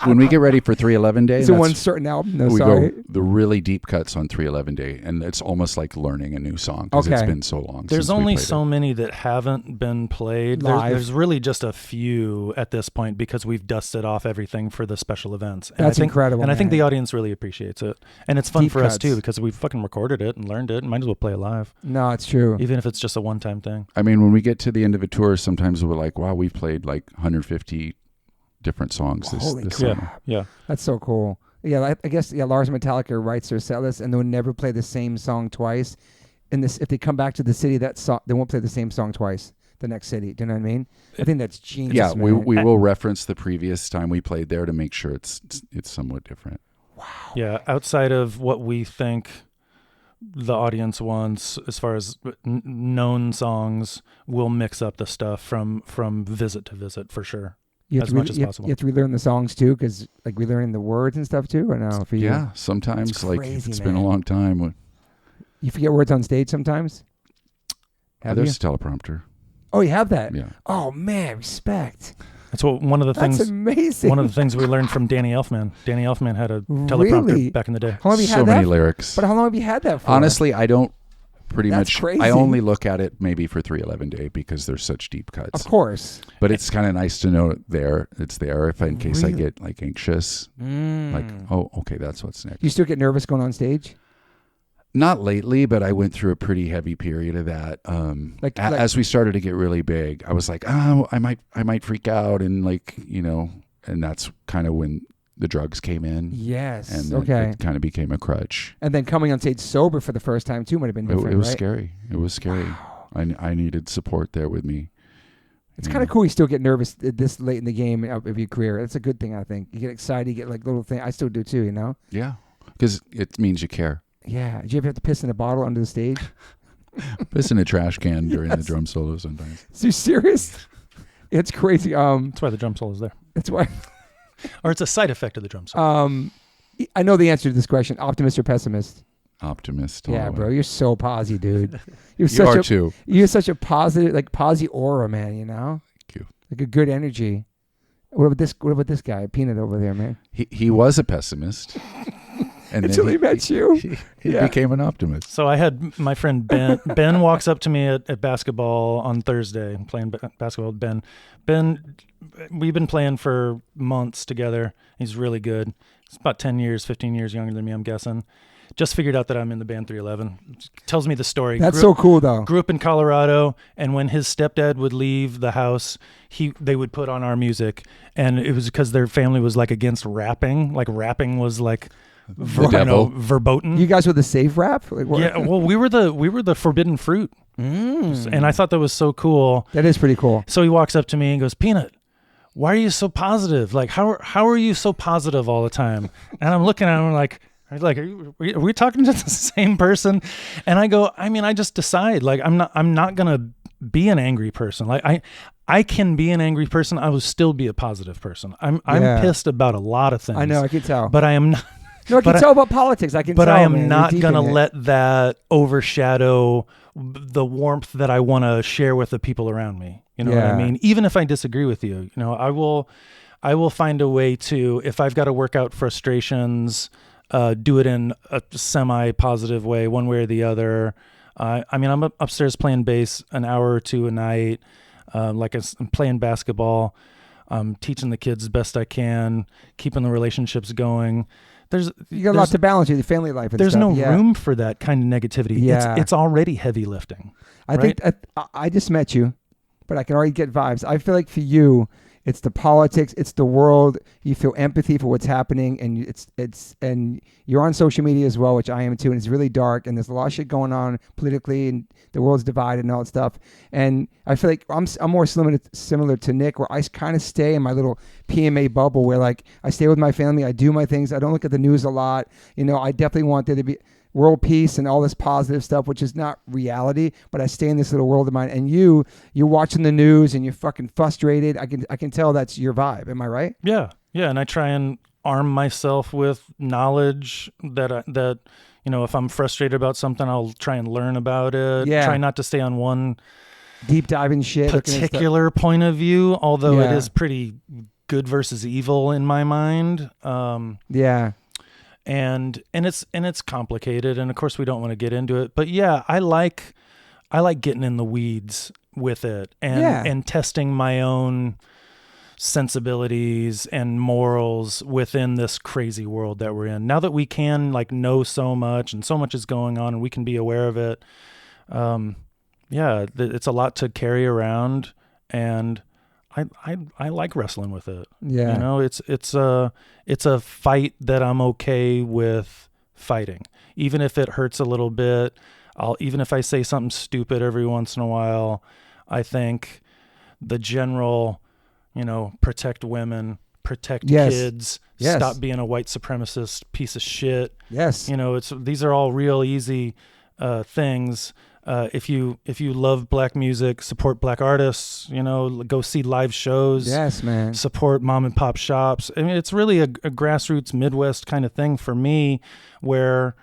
when we get ready for 311 Day. Is it that's- one certain album? No, we sorry. go the really deep cuts on 311 Day, and it's almost like learning a new song because it's Okay. been so long. There's since we only played so it. many that haven't been played. Live. There's really just a few at this point because we've dusted off everything for the special events. And That's I think, incredible, And I think man. the audience really appreciates it. And it's fun Deep for us cuts. too because we fucking recorded it and learned it. And might as well play it live, No, it's true. even if it's just a one-time thing. I mean, when we get to the end of a tour, sometimes we're like, "Wow, we've played like 150 different songs this Holy this crap. summer." Yeah. That's so cool. Yeah, I guess Lars and Metallica writes their set list and they'll never play the same song twice. And this, if they come back to the city, they won't play the same song twice. The next city, do you know what I mean? I think that's genius. Yeah, we man. will reference the previous time we played there to make sure it's somewhat different. Yeah. Outside of what we think the audience wants as far as known songs, we'll mix up the stuff from visit to visit for sure. You have as to much as possible. You have to relearn the songs too, because like relearning the words and stuff too, or no? For you, Yeah, sometimes That's like crazy, it's been a man. long time. you forget words on stage sometimes. Have you? There's a teleprompter. Oh, you have that. Yeah. Oh man, respect. That's what one of the That's things. amazing. One of the things we learned from Danny Elfman. Danny Elfman had a teleprompter Really? back in the day. How long have you So had many that? lyrics. But how long have you had that for? Honestly, I don't pretty That's much. crazy. I only look at it maybe for 311 Day because there's such deep cuts. Of course. But it's kind of nice to know it's there if in case I Really? get like anxious. Like, oh, okay, that's what's next. You still get nervous going on stage? Not lately, but I went through a pretty heavy period of that. Like- As we started to get really big, I was like, oh, I might freak out, and like, and that's kind of when the drugs came in. Yes. And okay. it kind of became a crutch. And then coming on stage sober for the first time too might have been different. It was right? scary. It was scary. I needed support there with me. It's kind of cool. You still get nervous this late in the game of your career. That's a good thing, I think. You get excited. You get like little things. I still do too. Yeah, because it means you care. Yeah. Did you ever have to piss in a bottle under the stage? Piss in a trash can during the drum solo sometimes. Are you serious? It's crazy. That's why the drum solo's there. That's why. Or it's a side effect of the drum solo. I know the answer to this question. Optimist or pessimist? Optimist. Yeah, all the bro. way. You're so posy, dude. You are too. You're such a positive, like posy aura, man. Thank you. Like a good energy. What about this guy, Peanut over there, man? He was a pessimist. And Until then he met you. he Yeah. became an optimist. So I had my friend Ben. Ben walks up to me at basketball on Thursday. I'm playing basketball with Ben. Ben, we've been playing for months together. He's really good. He's about 10 years, 15 years younger than me, I'm guessing. Just figured out that I'm in the band 311. Tells me the story. That's so cool, though. Grew up in Colorado, and when his stepdad would leave the house, they would put on our music, and it was because their family was like against rapping. Like rapping was like devil. verboten. You guys were the safe rap? Like, what? Yeah, well, we were the forbidden fruit, and I thought that was so cool. That is pretty cool. So he walks up to me and goes, "Peanut, why are you so positive? Like, how are you so positive all the time?" And I'm looking at him like, Like, are we talking to the same person? And I go, I mean, I just decide, like, I'm not going to be an angry person. Like, I can be an angry person. I will still be a positive person. I'm pissed about a lot of things. I know, I can tell. But I am not. No, I can tell about politics. I can tell. But I am man. not going to let that overshadow the warmth that I want to share with the people around me. You know what I mean? Even if I disagree with you, you know, I will find a way to, if I've got to work out frustrations, do it in a semi-positive way, one way or the other. I mean, I'm upstairs playing bass an hour or two a night. I'm playing basketball. I'm teaching the kids the best I can, keeping the relationships going. You got a lot to balance with your family life and there's stuff. no room for that kind of negativity. Yeah. It's already heavy lifting. I think I just met you, but I can already get vibes. I feel like for you, it's the politics, it's the world. You feel empathy for what's happening, and and you're on social media as well, which I am too. And it's really dark, and there's a lot of shit going on politically, and the world's divided and all that stuff. And I feel like I'm more similar to Nick, where I kind of stay in my little PMA bubble, where like I stay with my family, I do my things, I don't look at the news a lot. You know, I definitely want there to be world peace and all this positive stuff, which is not reality, but I stay in this little world of mine. And you're watching the news and you're fucking frustrated. I can tell that's your vibe. Am I right? Yeah. And I try and arm myself with knowledge that you know, if I'm frustrated about something, I'll try and learn about it. Yeah. Try not to stay on one deep diving shit particular point of view, although it is pretty good versus evil in my mind. And it's complicated, and of course we don't want to get into it. But yeah, I like getting in the weeds with it and testing my own sensibilities and morals within this crazy world that we're in. Now that we can like know so much and so much is going on and we can be aware of it, it's a lot to carry around, and I like wrestling with it. Yeah. You know, it's a fight that I'm okay with fighting. Even if it hurts a little bit, even if I say something stupid every once in a while, I think the general, you know, protect women, protect kids, stop being a white supremacist piece of shit. Yes. You know, these are all real easy things. If you love black music, support black artists, you know, go see live shows. Yes, man. Support mom and pop shops. I mean, it's really a grassroots Midwest kind of thing for me, where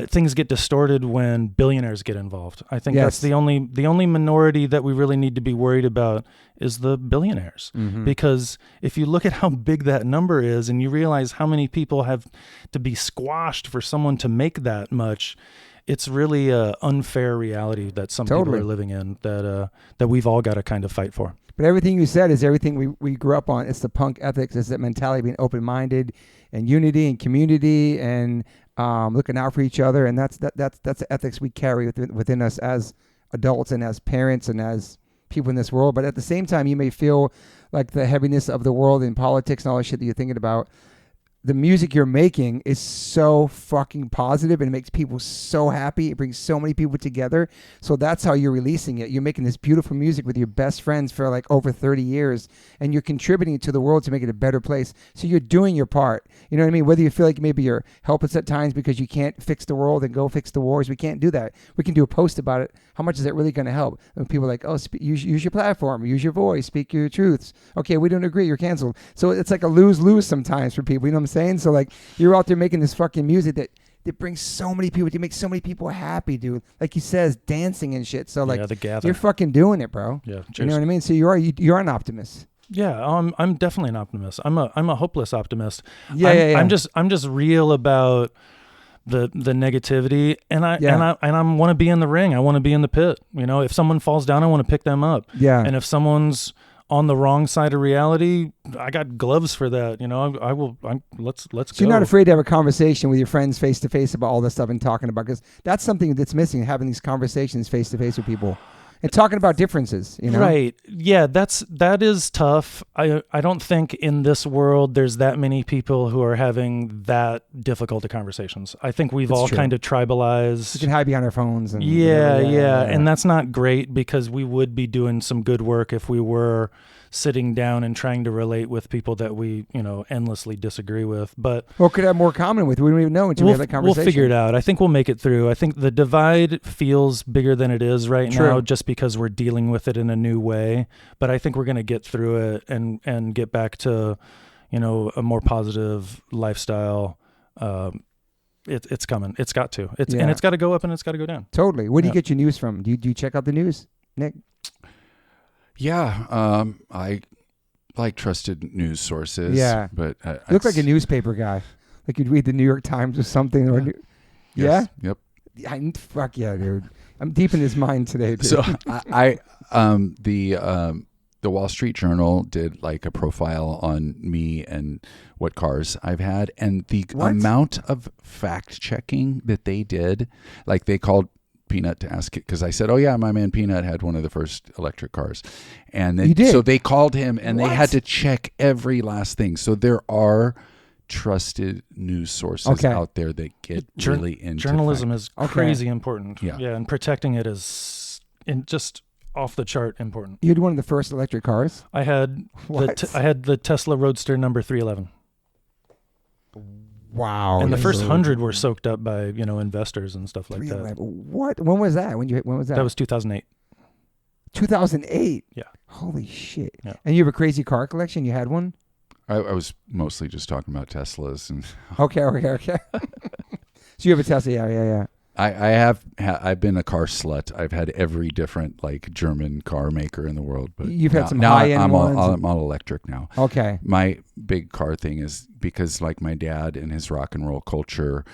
things get distorted when billionaires get involved. I think that's the only minority that we really need to be worried about is the billionaires. Mm-hmm. Because if you look at how big that number is and you realize how many people have to be squashed for someone to make that much, it's really an unfair reality that some people are living in that we've all got to kind of fight for. But everything you said is everything we grew up on. It's the punk ethics. It's that mentality of being open-minded and unity and community and looking out for each other. And that's the ethics we carry within us as adults and as parents and as people in this world. But at the same time, you may feel like the heaviness of the world and politics and all the shit that you're thinking about. The music you're making is so fucking positive and it makes people so happy. It brings so many people together. So that's how you're releasing it. You're making this beautiful music with your best friends for like over 30 years and you're contributing to the world to make it a better place. So you're doing your part. You know what I mean? Whether you feel like maybe you're helpless at times because you can't fix the world and go fix the wars. We can't do that. We can do a post about it. How much is that really going to help? And people are like, oh, use your platform, use your voice, speak your truths. Okay, we don't agree. You're canceled. So it's like a lose-lose sometimes for people. You know what I'm saying? So like you're out there making this fucking music that brings so many people, to make so many people happy, dude. Like he says, dancing and shit. So like you're fucking doing it, bro. Yeah, cheers. You know what I mean? So you're an optimist. Yeah, I'm definitely an optimist. I'm a hopeless optimist. Yeah. I'm just real about the negativity, and I want to be in the ring. I want to be in the pit. You know, if someone falls down, I want to pick them up. Yeah. And if someone's on the wrong side of reality, I got gloves for that. You know, let's go. So you're not afraid to have a conversation with your friends face to face about all this stuff and talking about, because that's something that's missing, having these conversations face to face with people and talking about differences, you know? Right. Yeah, that is tough. I don't think in this world there's that many people who are having that difficult of conversations. I think we've all kind of tribalized. We can hide behind our phones. And yeah. And that's not great, because we would be doing some good work if we were sitting down and trying to relate with people that we, endlessly disagree with. But could have more common with. We don't even know until we have that conversation. We'll figure it out. I think we'll make it through. I think the divide feels bigger than it is right now, just because we're dealing with it in a new way. But I think we're going to get through it and get back to, a more positive lifestyle. It's coming. It's got to. And it's got to go up and it's got to go down. Totally. Where do you get your news from? Do you check out the news, Nick? Yeah, I like trusted news sources. Yeah, but you look like a newspaper guy. Like you'd read the New York Times or something. Yeah. Or Yes. Yep. Fuck yeah, dude. I'm deep in his mind today, dude. So the Wall Street Journal did like a profile on me and what cars I've had, and the amount of fact checking that they did, like they called Peanut to ask it, because I said, oh yeah, my man Peanut had one of the first electric cars, and then so they called him and they had to check every last thing. So there are trusted news sources out there that get really into journalism is crazy important. Yeah, and protecting it is just off the chart important. You had one of the first electric cars? I had the Tesla Roadster number 311. Wow. And the first 100 were soaked up by, investors and stuff like that. What? When was that? When was that? That was 2008. 2008? Yeah. Holy shit. Yeah. And you have a crazy car collection? You had one? I was mostly just talking about Teslas and Okay. So you have a Tesla, yeah. I've been a car slut. I've had every different like German car maker in the world, but you've had some high-end ones. I'm all electric now. Okay. My big car thing is because like my dad and his rock and roll culture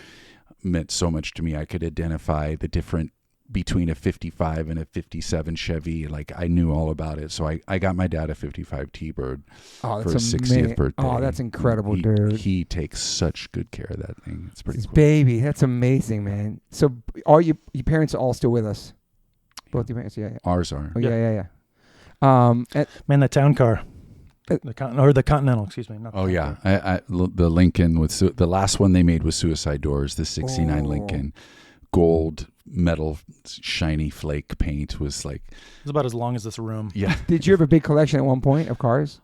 meant so much to me. I could identify the different between a 55 and a 57 Chevy. Like I knew all about it. So I got my dad a 55 T-Bird for his 60th birthday. Oh, that's incredible, dude. He takes such good care of that thing. It's pretty cool. Baby, that's amazing, man. So are your parents all still with us? Both your parents? Yeah. Ours are. Oh, yeah. Man, that town car. The Continental, excuse me. Oh yeah, the Lincoln with the last one they made was Suicide Doors. The '69 Lincoln, gold metal shiny flake paint was like. It's about as long as this room. Yeah. Did you have a big collection at one point of cars?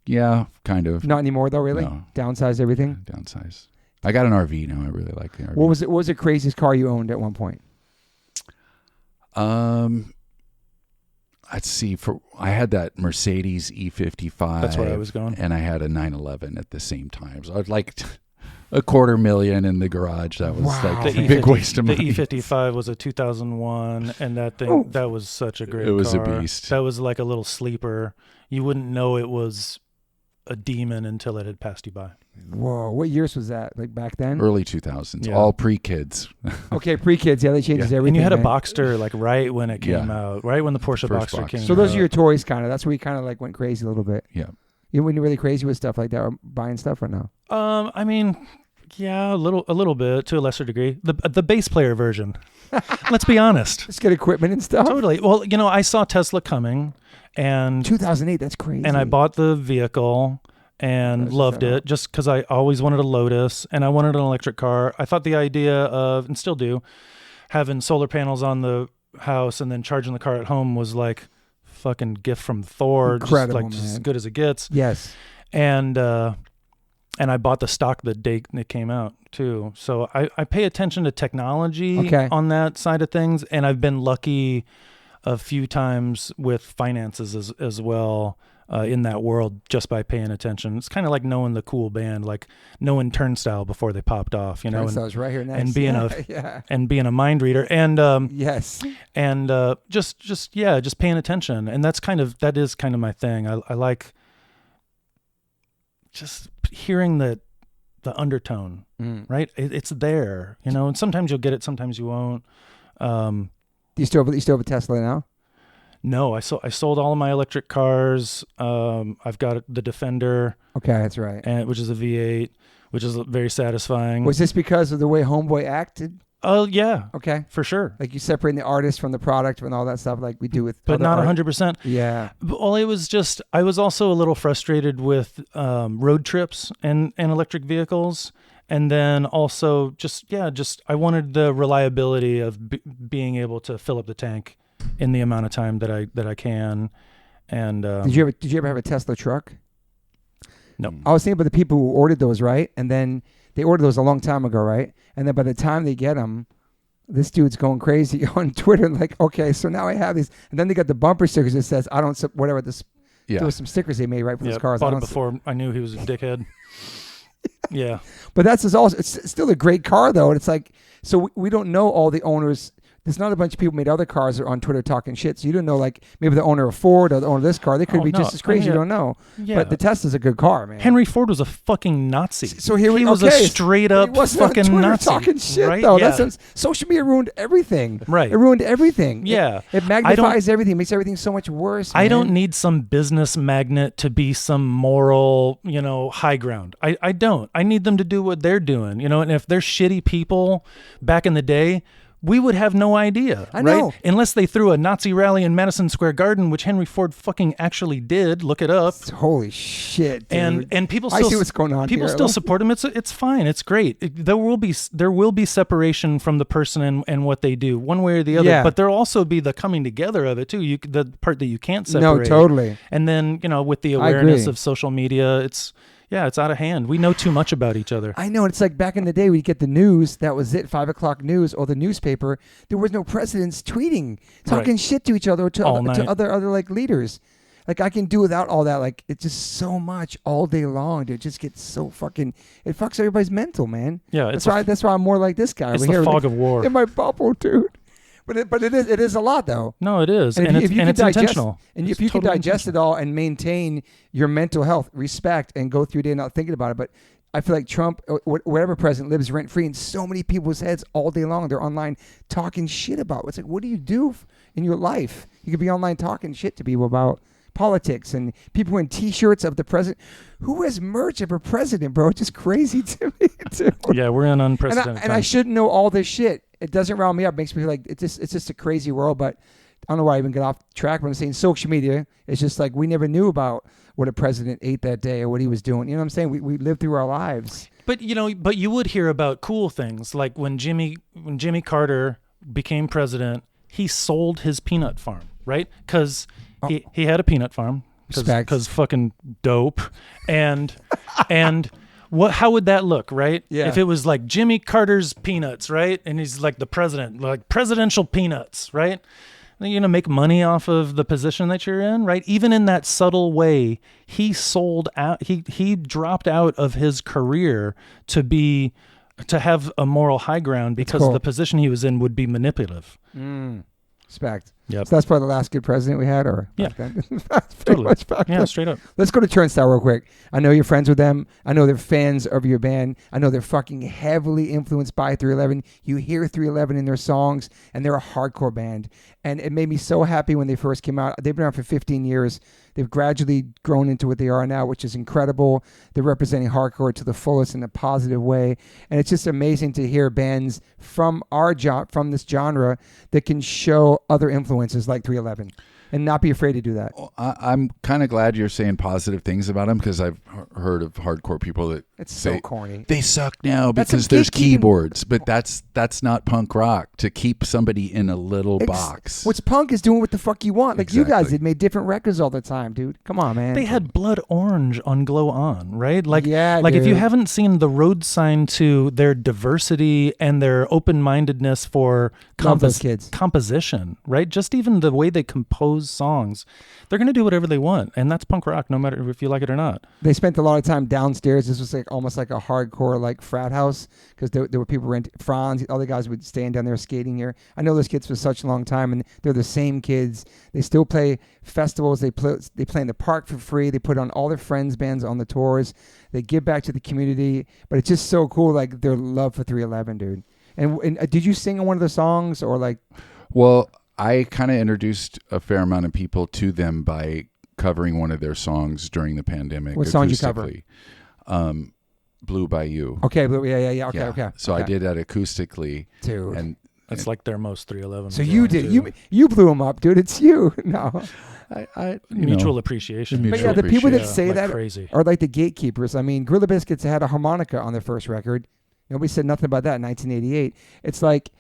Yeah, kind of. Not anymore though, really. No. Downsize everything. Downsize. I got an RV now. I really like the RV. What was the craziest car you owned at one point? Let's see. I had that Mercedes E55. That's where I was going. And I had a 911 at the same time. So I'd like $250,000 in the garage. That was like a big waste of money. The E55 was a 2001, and that thing that was such a great car. It was a beast. That was like a little sleeper. You wouldn't know it was a demon until it had passed you by. Whoa! What years was that? Like back then? Early 2000s. Yeah. All pre-kids. Okay, pre-kids. Yeah, they changes everything. And you had man. a Boxster like right when it came out, right when the Porsche Boxster came out. So those are your toys, kind of. That's where you kind of like went crazy a little bit. Yeah. You went really crazy with stuff like that, or buying stuff, or no? I mean, yeah, a little bit to a lesser degree. The bass player version. Let's be honest. Just get equipment and stuff. Totally. Well, I saw Tesla coming, and 2008. That's crazy. And I bought the vehicle. And loved it just because I always wanted a Lotus and I wanted an electric car. I thought the idea of, and still do, having solar panels on the house and then charging the car at home was like fucking gift from Thor. Incredible, just as good as it gets. Yes. And I bought the stock the day it came out too. So I pay attention to technology on that side of things. And I've been lucky a few times with finances as well. In that world, just by paying attention. It's kind of like knowing the cool band, like knowing Turnstile before they popped off, Turnstile's right here next. And being and being a mind reader, and yes, and just paying attention, and that is kind of my thing. I like just hearing the undertone, right? It's there, and sometimes you'll get it, sometimes you won't. Do you still have a Tesla now? No, I sold all of my electric cars. I've got the Defender. Okay, that's right. Which is a V8, which is very satisfying. Was this because of the way Homeboy acted? Oh, yeah. Okay. For sure. Like you separating the artist from the product and all that stuff like we do with But not 100%. Yeah. Well, it was just, I was also a little frustrated with road trips and electric vehicles. And then also just I wanted the reliability of being able to fill up the tank in the amount of time that I can, And Did you ever have a Tesla truck? No. I was thinking about the people who ordered those, right? And then they ordered those a long time ago, right? And then by the time they get them, this dude's going crazy on Twitter, like, okay, so now I have these. And then they got the bumper stickers that says, I don't, whatever, this. There was some stickers they made, right, for those cars. Bought it before I knew he was a dickhead. Yeah. But that's also, it's still a great car, though. And it's like, so we don't know all the owners. There's not a bunch of people who made other cars that are on Twitter talking shit. So you don't know, like, maybe the owner of Ford or the owner of this car. They could be just as crazy. You don't know. Yeah. But the Tesla's a good car, man. He was a fucking Nazi. So he was a straight up fucking Nazi. Talking shit, right? though. Yeah. Social media ruined everything. Right. It ruined everything. Yeah. It magnifies everything. Makes everything so much worse. I don't need some business magnet to be some moral, high ground. I don't. I need them to do what they're doing, and if they're shitty people back in the day, we would have no idea, I know. Right? Unless they threw a Nazi rally in Madison Square Garden, which Henry Ford fucking actually did. Look it up. Holy shit, dude. And people still, I see what's going on. People here. still support him. It's fine. It's great. There will be separation from the person and what they do, one way or the other. Yeah. But there'll also be the coming together of it too. The part that you can't separate. No, totally. And then with the awareness of social media, it's out of hand. We know too much about each other. I know. It's like back in the day, we'd get the news. That was it, 5 o'clock news or the newspaper. There was no presidents tweeting, talking shit to each other or to other like leaders. Like I can do without all that. Like it's just so much all day long. Dude. It just gets so fucking. It fucks everybody's mental, man. Yeah, that's why I'm more like this guy. It's over the here, fog of war in my bubble, dude. But it is a lot though. No, it is, and it's intentional. And if you can digest it all and maintain your mental health, respect, and go through your day not thinking about it, but I feel like Trump, whatever president, lives rent free in so many people's heads all day long. They're online talking shit about. It's like, what do you do in your life? You could be online talking shit to people about politics and people wearing T-shirts of the president. Who has merch of a president, bro? It's just crazy to me, too. Yeah, we're in unprecedented times. And I shouldn't know all this shit. It doesn't round me up. It makes me feel like it's just a crazy world. But I don't know why I even get off track. But I'm saying social media is just like we never knew about what a president ate that day or what he was doing. You know what I'm saying? We lived through our lives. But you would hear about cool things like when Jimmy Carter became president, he sold his peanut farm, right? Because he had a peanut farm. Because fucking dope. And how would that look, right? Yeah. If it was like Jimmy Carter's peanuts, right? And he's like the president, like presidential peanuts, right? You're going to make money off of the position that you're in, right? Even in that subtle way, he sold out. He dropped out of his career to have a moral high ground because the position he was in would be manipulative. Respect. Yep. So that's probably the last good president we had, or yeah, that's pretty much back then. Straight up. Let's go to Turnstile real quick. I know you're friends with them. I know they're fans of your band. I know they're fucking heavily influenced by 311. You hear 311 in their songs, and they're a hardcore band. And it made me so happy when they first came out. They've been around for 15 years. They've gradually grown into what they are now, which is incredible. They're representing hardcore to the fullest in a positive way. And it's just amazing to hear bands from from this genre that can show other influences like 311 and not be afraid to do that. Well, I'm kind of glad you're saying positive things about them because I've heard of hardcore people that say so corny. They suck now because there's keyboards, but that's not punk rock to keep somebody in a little box. What's punk is doing what the fuck you want. Like you guys did, made different records all the time, dude. Come on, man. They had Blood Orange on Glow On, right? Like, dude. If you haven't seen the road sign to their diversity and their open-mindedness for composition, right? Just even the way they compose songs, they're going to do whatever they want, and that's punk rock, no matter if you like it or not. They spent a lot of time downstairs. This was like almost like a hardcore like frat house because there were people renting. Franz, other guys would stand down there skating here. I know those kids for such a long time, and they're the same kids. They still play festivals. They play in the park for free. They put on all their friends' bands on the tours. They give back to the community, but it's just so cool, like their love for 311, dude. And did you sing on one of the songs or like? Well, I kind of introduced a fair amount of people to them by covering one of their songs during the pandemic. What song did you cover? Blue by You. Okay, yeah. Okay. So I did that acoustically. Dude. And it's like their most 311. So you did. You blew them up, dude. It's you. No. Mutual appreciation. But yeah, the people that say that crazy. are like the gatekeepers. I mean, Gorilla Biscuits had a harmonica on their first record. Nobody said nothing about that in 1988. It's like,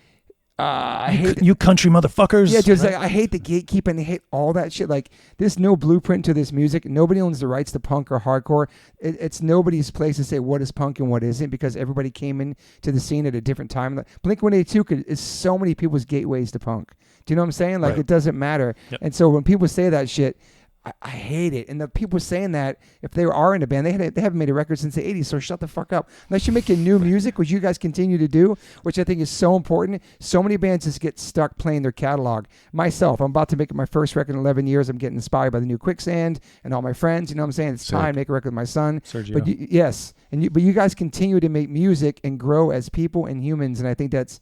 I hate you country motherfuckers. Yeah, dude, I hate the gatekeeping. I hate all that shit. Like, there's no blueprint to this music. Nobody owns the rights to punk or hardcore. It's nobody's place to say what is punk and what isn't, because everybody came in to the scene at a different time. Blink-182 is so many people's gateways to punk. Do you know what I'm saying? Like, Right. It doesn't matter. Yep. And so when people say that shit, I hate it. And the people saying that, if they are in a band, they haven't made a record since the 80s, so shut the fuck up. Unless you're making new music, which you guys continue to do, which I think is so important. So many bands just get stuck playing their catalog. Myself, I'm about to make my first record in 11 years. I'm getting inspired by the new Quicksand and all my friends. You know what I'm saying? It's time to make a record with my son. Sergio. But yes. But you guys continue to make music and grow as people and humans, and I think that's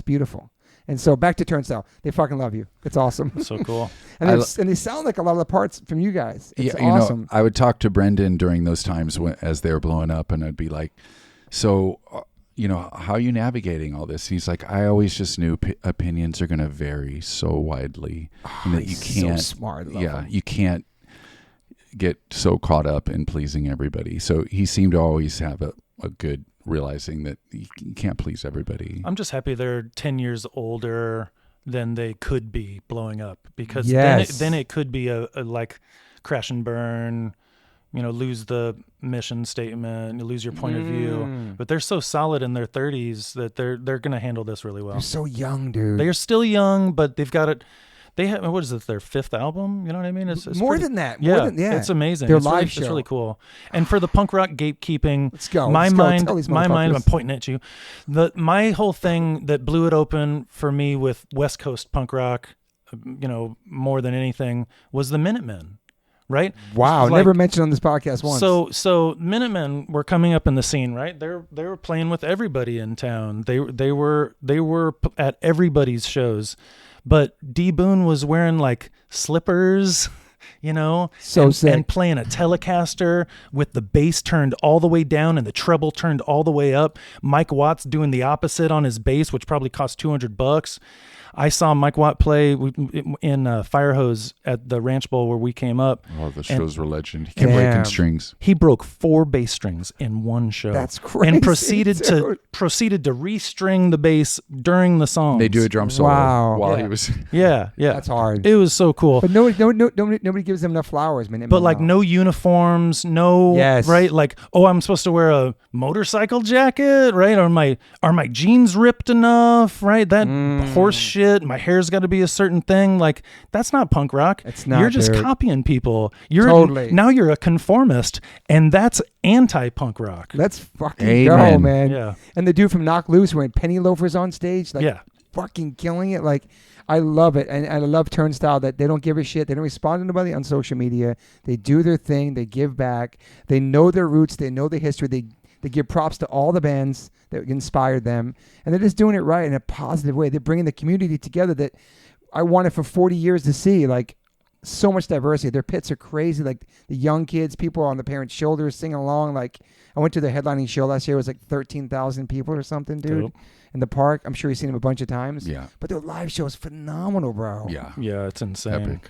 beautiful. And so back to Turnstile. They fucking love you. It's awesome. So cool. And they sound like a lot of the parts from you guys. It's awesome. I would talk to Brendan during those times as they were blowing up, and I'd be like, so, how are you navigating all this? And he's like, I always just knew opinions are going to vary so widely. That you can't, so smart. you can't get so caught up in pleasing everybody. So he seemed to always have a good realizing that you can't please everybody. I'm just happy they're 10 years older than they could be blowing up, because then it could be a like crash and burn, lose the mission statement, you lose your point of view. But they're so solid in their 30s that they're going to handle this really well. They're so young, dude. They're still young, but they've got it. They have, what is it, their 5th album? You know what I mean? It's more pretty, than that. Yeah, More than, it's amazing. Their it's live really, show. It's really cool. And for the punk rock gatekeeping, let's go. My mind, I'm pointing at you. My whole thing that blew it open for me with West Coast punk rock, more than anything, was the Minutemen. Right? Wow, never mentioned on this podcast once. So Minutemen were coming up in the scene, right? They were playing with everybody in town. They were at everybody's shows. But D Boone was wearing like slippers, sick. And playing a Telecaster with the bass turned all the way down and the treble turned all the way up. Mike Watts doing the opposite on his bass, which probably cost $200. I saw Mike Watt play in Firehose at the Ranch Bowl where we came up. Oh, the shows were legend. He kept breaking strings. He broke 4 bass strings in one show. That's crazy. And proceeded to restring the bass during the songs. They do a drum solo while he was. Yeah. That's hard. It was so cool. But nobody gives them enough flowers, man. But like no uniforms, right? Like, I'm supposed to wear a motorcycle jacket, right? Are my jeans ripped enough, right? That horse shit. My hair's got to be a certain thing. Like, that's not punk rock. It's not. You're just copying people. Now you're a conformist, and that's anti-punk rock. Let's fucking go, man. Yeah. And the dude from Knock Loose wearing penny loafers on stage, fucking killing it. Like, I love it, and I love Turnstile that they don't give a shit. They don't respond to anybody on social media. They do their thing. They give back. They know their roots. They know the history. They give props to all the bands that inspired them, and they're just doing it right in a positive way. They're bringing the community together that I wanted for 40 years to see. Like, so much diversity. Their pits are crazy. Like, the young kids, people on the parents' shoulders singing along. Like, I went to their headlining show last year. It was like 13,000 people or something, dude. Dope. In the park. I'm sure you've seen them a bunch of times. Yeah. But their live show is phenomenal, bro. Yeah. Yeah, it's insane. Epic.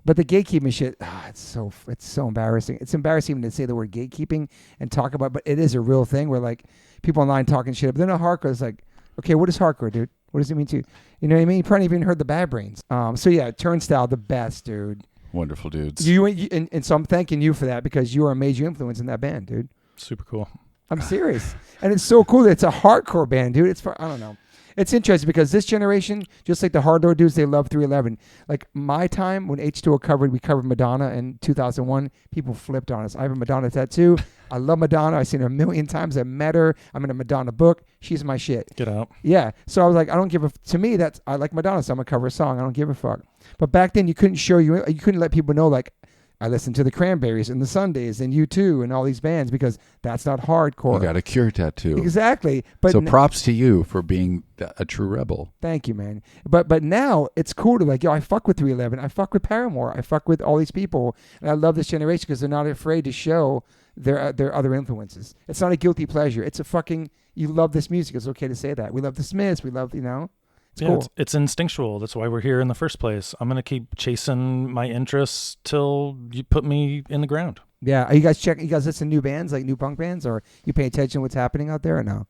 But the gatekeeping shit, it's so embarrassing. It's embarrassing even to say the word gatekeeping and talk about, but it is a real thing where like people online talking shit. But they're not hardcore. It's like, okay, what is hardcore, dude? What does it mean to you? You know what I mean? You probably even heard the Bad Brains. So yeah, Turnstile, the best, dude. Wonderful dudes. And so I'm thanking you for that because you are a major influence in that band, dude. Super cool. I'm serious. And it's so cool that it's a hardcore band, dude. I don't know. It's interesting because this generation, just like the hardcore dudes, they love 311. Like my time when H2O we covered Madonna in 2001, people flipped on us. I have a Madonna tattoo. I love Madonna. I've seen her a million times. I met her. I'm in a Madonna book. She's my shit. Get out. Yeah. So I was like, I don't give a, to me, I like Madonna, so I'm going to cover a song. I don't give a fuck. But back then you couldn't let people know like, I listened to the Cranberries and the Sundays and U2 and all these bands because that's not hardcore. You got a Cure tattoo. Exactly. But so props to you for being a true rebel. Thank you, man. But now it's cool to like, I fuck with 311. I fuck with Paramore. I fuck with all these people. And I love this generation because they're not afraid to show their other influences. It's not a guilty pleasure. It's a fucking, you love this music. It's okay to say that. We love the Smiths. We love, It's cool. It's instinctual. That's why we're here in the first place. I'm going to keep chasing my interests till you put me in the ground. Yeah. Are you guys listen to new bands, like new punk bands, or you pay attention to what's happening out there or no?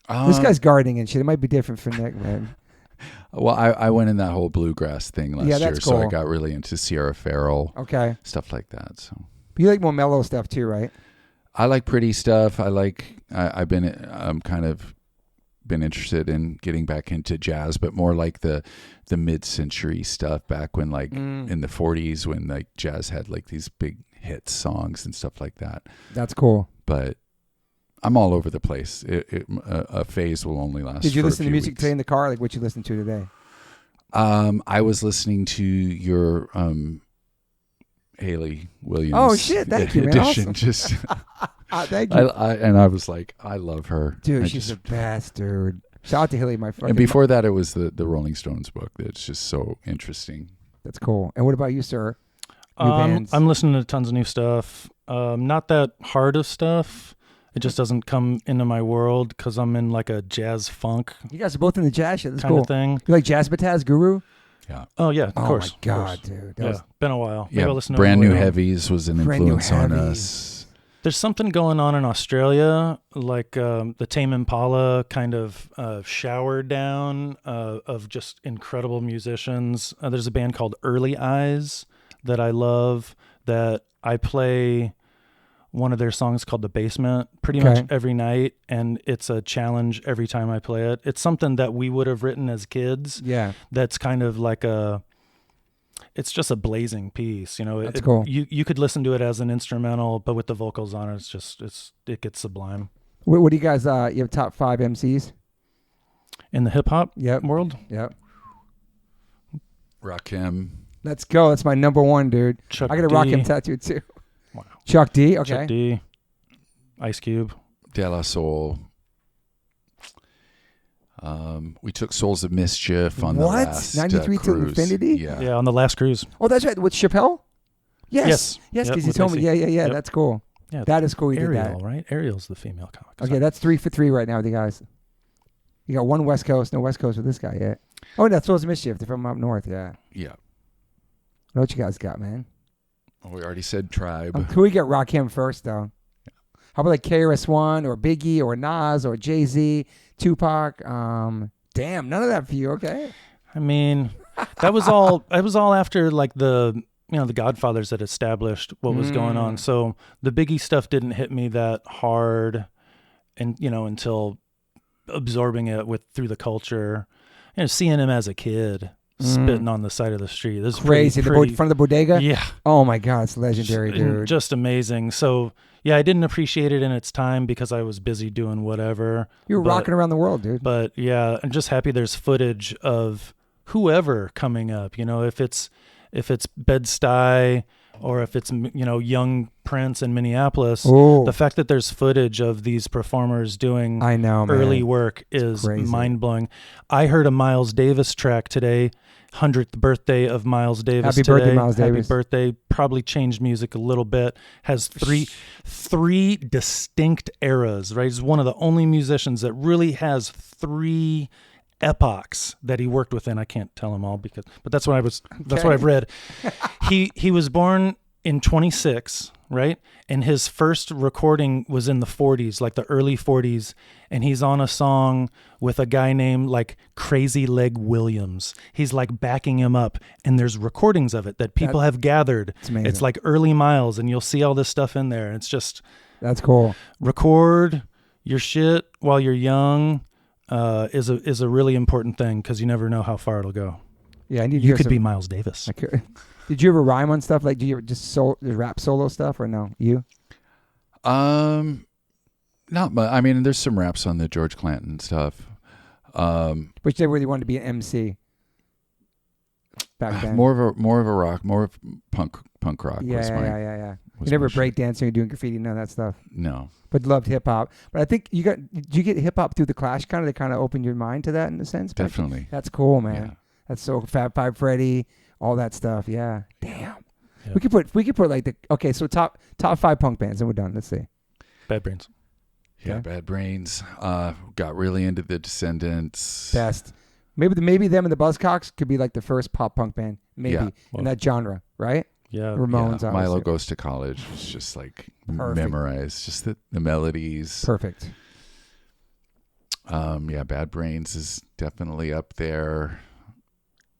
This guy's gardening and shit. It might be different for Nick, man. Well, I went in that whole bluegrass thing last year, that's so I cool. got really into Sierra Farrell, Okay. stuff like that. So But you like more mellow stuff too, right? I like pretty stuff. I've been kind of been interested in getting back into jazz, but more like the mid-century stuff back when in the 40s when like jazz had like these big hit songs and stuff like that. That's cool. But I'm all over the place. A phase will only last. Did you for a listen to few music weeks. today in the car? Like what you listened to today? I was listening to your Haley Williams. Oh shit! Thank you, man. Edition. Awesome. Just Thank you, I was like, I love her, dude. She's the best, dude. Shout out to Hilly, my friend. And before that, it was the Rolling Stones book. That's just so interesting. That's cool. And what about you, sir? New bands? I'm listening to tons of new stuff. Not that hard of stuff. It just doesn't come into my world because I'm in like a jazz funk You guys are both in the jazz shit. That's kind cool. of thing. You like Jazzbataz Guru? Yeah. Oh yeah, of course. Oh my god, of course. dude. That Yeah, was been a while. Maybe Yeah, I'll listen to Brand it New later. Heavies was an Brand New influence on Heavies. us. There's something going on in Australia, like the Tame Impala kind of shower down of just incredible musicians. There's a band called Early Eyes that I love, that I play one of their songs called The Basement pretty much every night, and it's a challenge every time I play it. It's something that we would have written as kids. Yeah. That's kind of like it's just a blazing piece, you know. That's cool. You could listen to it as an instrumental, but with the vocals on it, it gets sublime. What do you guys? You have top 5 MCs? In the hip hop Yep. world, Yep. Rakim. Let's go. That's my number one, dude. Chuck I got a D. Rakim tattoo too. Wow. Chuck D. Okay. Chuck D, Ice Cube. De La Soul. We took Souls of Mischief on the What? last 93 to cruise. Infinity? Yeah, on the last cruise. Oh, that's right. With Chappelle? Yes. Yes. Yes, Yep, because you with told me. Lacey. Yeah. Yep. That's cool. Yeah, That is cool you did Ariel, that. right? Ariel's the female comic. Okay, that's 3 for 3 right now with you guys. You got one West Coast, no West Coast with this guy yet. Oh, that's Souls of Mischief. They're from up north, yeah. Yeah. What you guys got, man? We already said Tribe. Who we get Rakim first, though? How about like KRS-One or Biggie or Nas or Jay-Z, Tupac? Damn, none of that for you, okay? I mean, that was all. It was all after like the Godfathers that established what was going on. So the Biggie stuff didn't hit me that hard, and until absorbing it through the culture, seeing him as a kid spitting on the side of the street. This is Crazy. pretty, In front of the bodega? yeah, Oh, my God. It's legendary, dude. just amazing. So yeah, I didn't appreciate it in its time because I was busy doing whatever. You were but- rocking around the world, dude. But yeah, I'm just happy there's footage of whoever coming up. If it's Bed-Stuy or if it's young Prince in Minneapolis. Oh. The fact that there's footage of these performers doing I know, man. early work is crazy. mind blowing. I heard a Miles Davis track today. 100th birthday of Miles Davis. Happy today. birthday, Miles Davis. Happy birthday. Probably changed music a little bit. Has three distinct eras, right? He's one of the only musicians that really has 3 epochs that he worked within. I can't tell them all but that's what I've read. He was born in 26, right? And his first recording was in the 40s, like the early 40s, and he's on a song with a guy named like Crazy Leg Williams. He's like backing him up, and there's recordings of it that people have gathered. It's amazing. It's like early Miles, and you'll see all this stuff in there. It's just That's cool. record your shit while you're young is a really important thing because you never know how far it'll go. Yeah, I need to You hear could some- be Miles Davis. I could- Did you ever rhyme on stuff? Like, do you ever just rap solo stuff or no? You? Not much. I mean, there's some raps on the George Clanton stuff. Which they really wanted to be an MC back then. More of a rock, more of punk rock. Yeah. was my, You was never my shit. break dancing or doing graffiti, none of that stuff. No. But loved hip hop. But I think did you get hip hop through the Clash kind of? They kind of opened your mind to that in a sense? Definitely. That's cool, man. Yeah. That's so Fab Five Freddy, all that stuff. Yeah. Damn. Yeah. We could put like so top 5 punk bands and we're done. Let's see. Bad Brains. Yeah, Okay. Bad Brains. Got really into the Descendants. Best. Maybe them and the Buzzcocks could be like the first pop punk band. Maybe Yeah. in that genre, right? Yeah. Ramones, Yeah, Milo obviously. Goes to College was just like Perfect. memorized. Just the melodies. Perfect. Yeah, Bad Brains is definitely up there.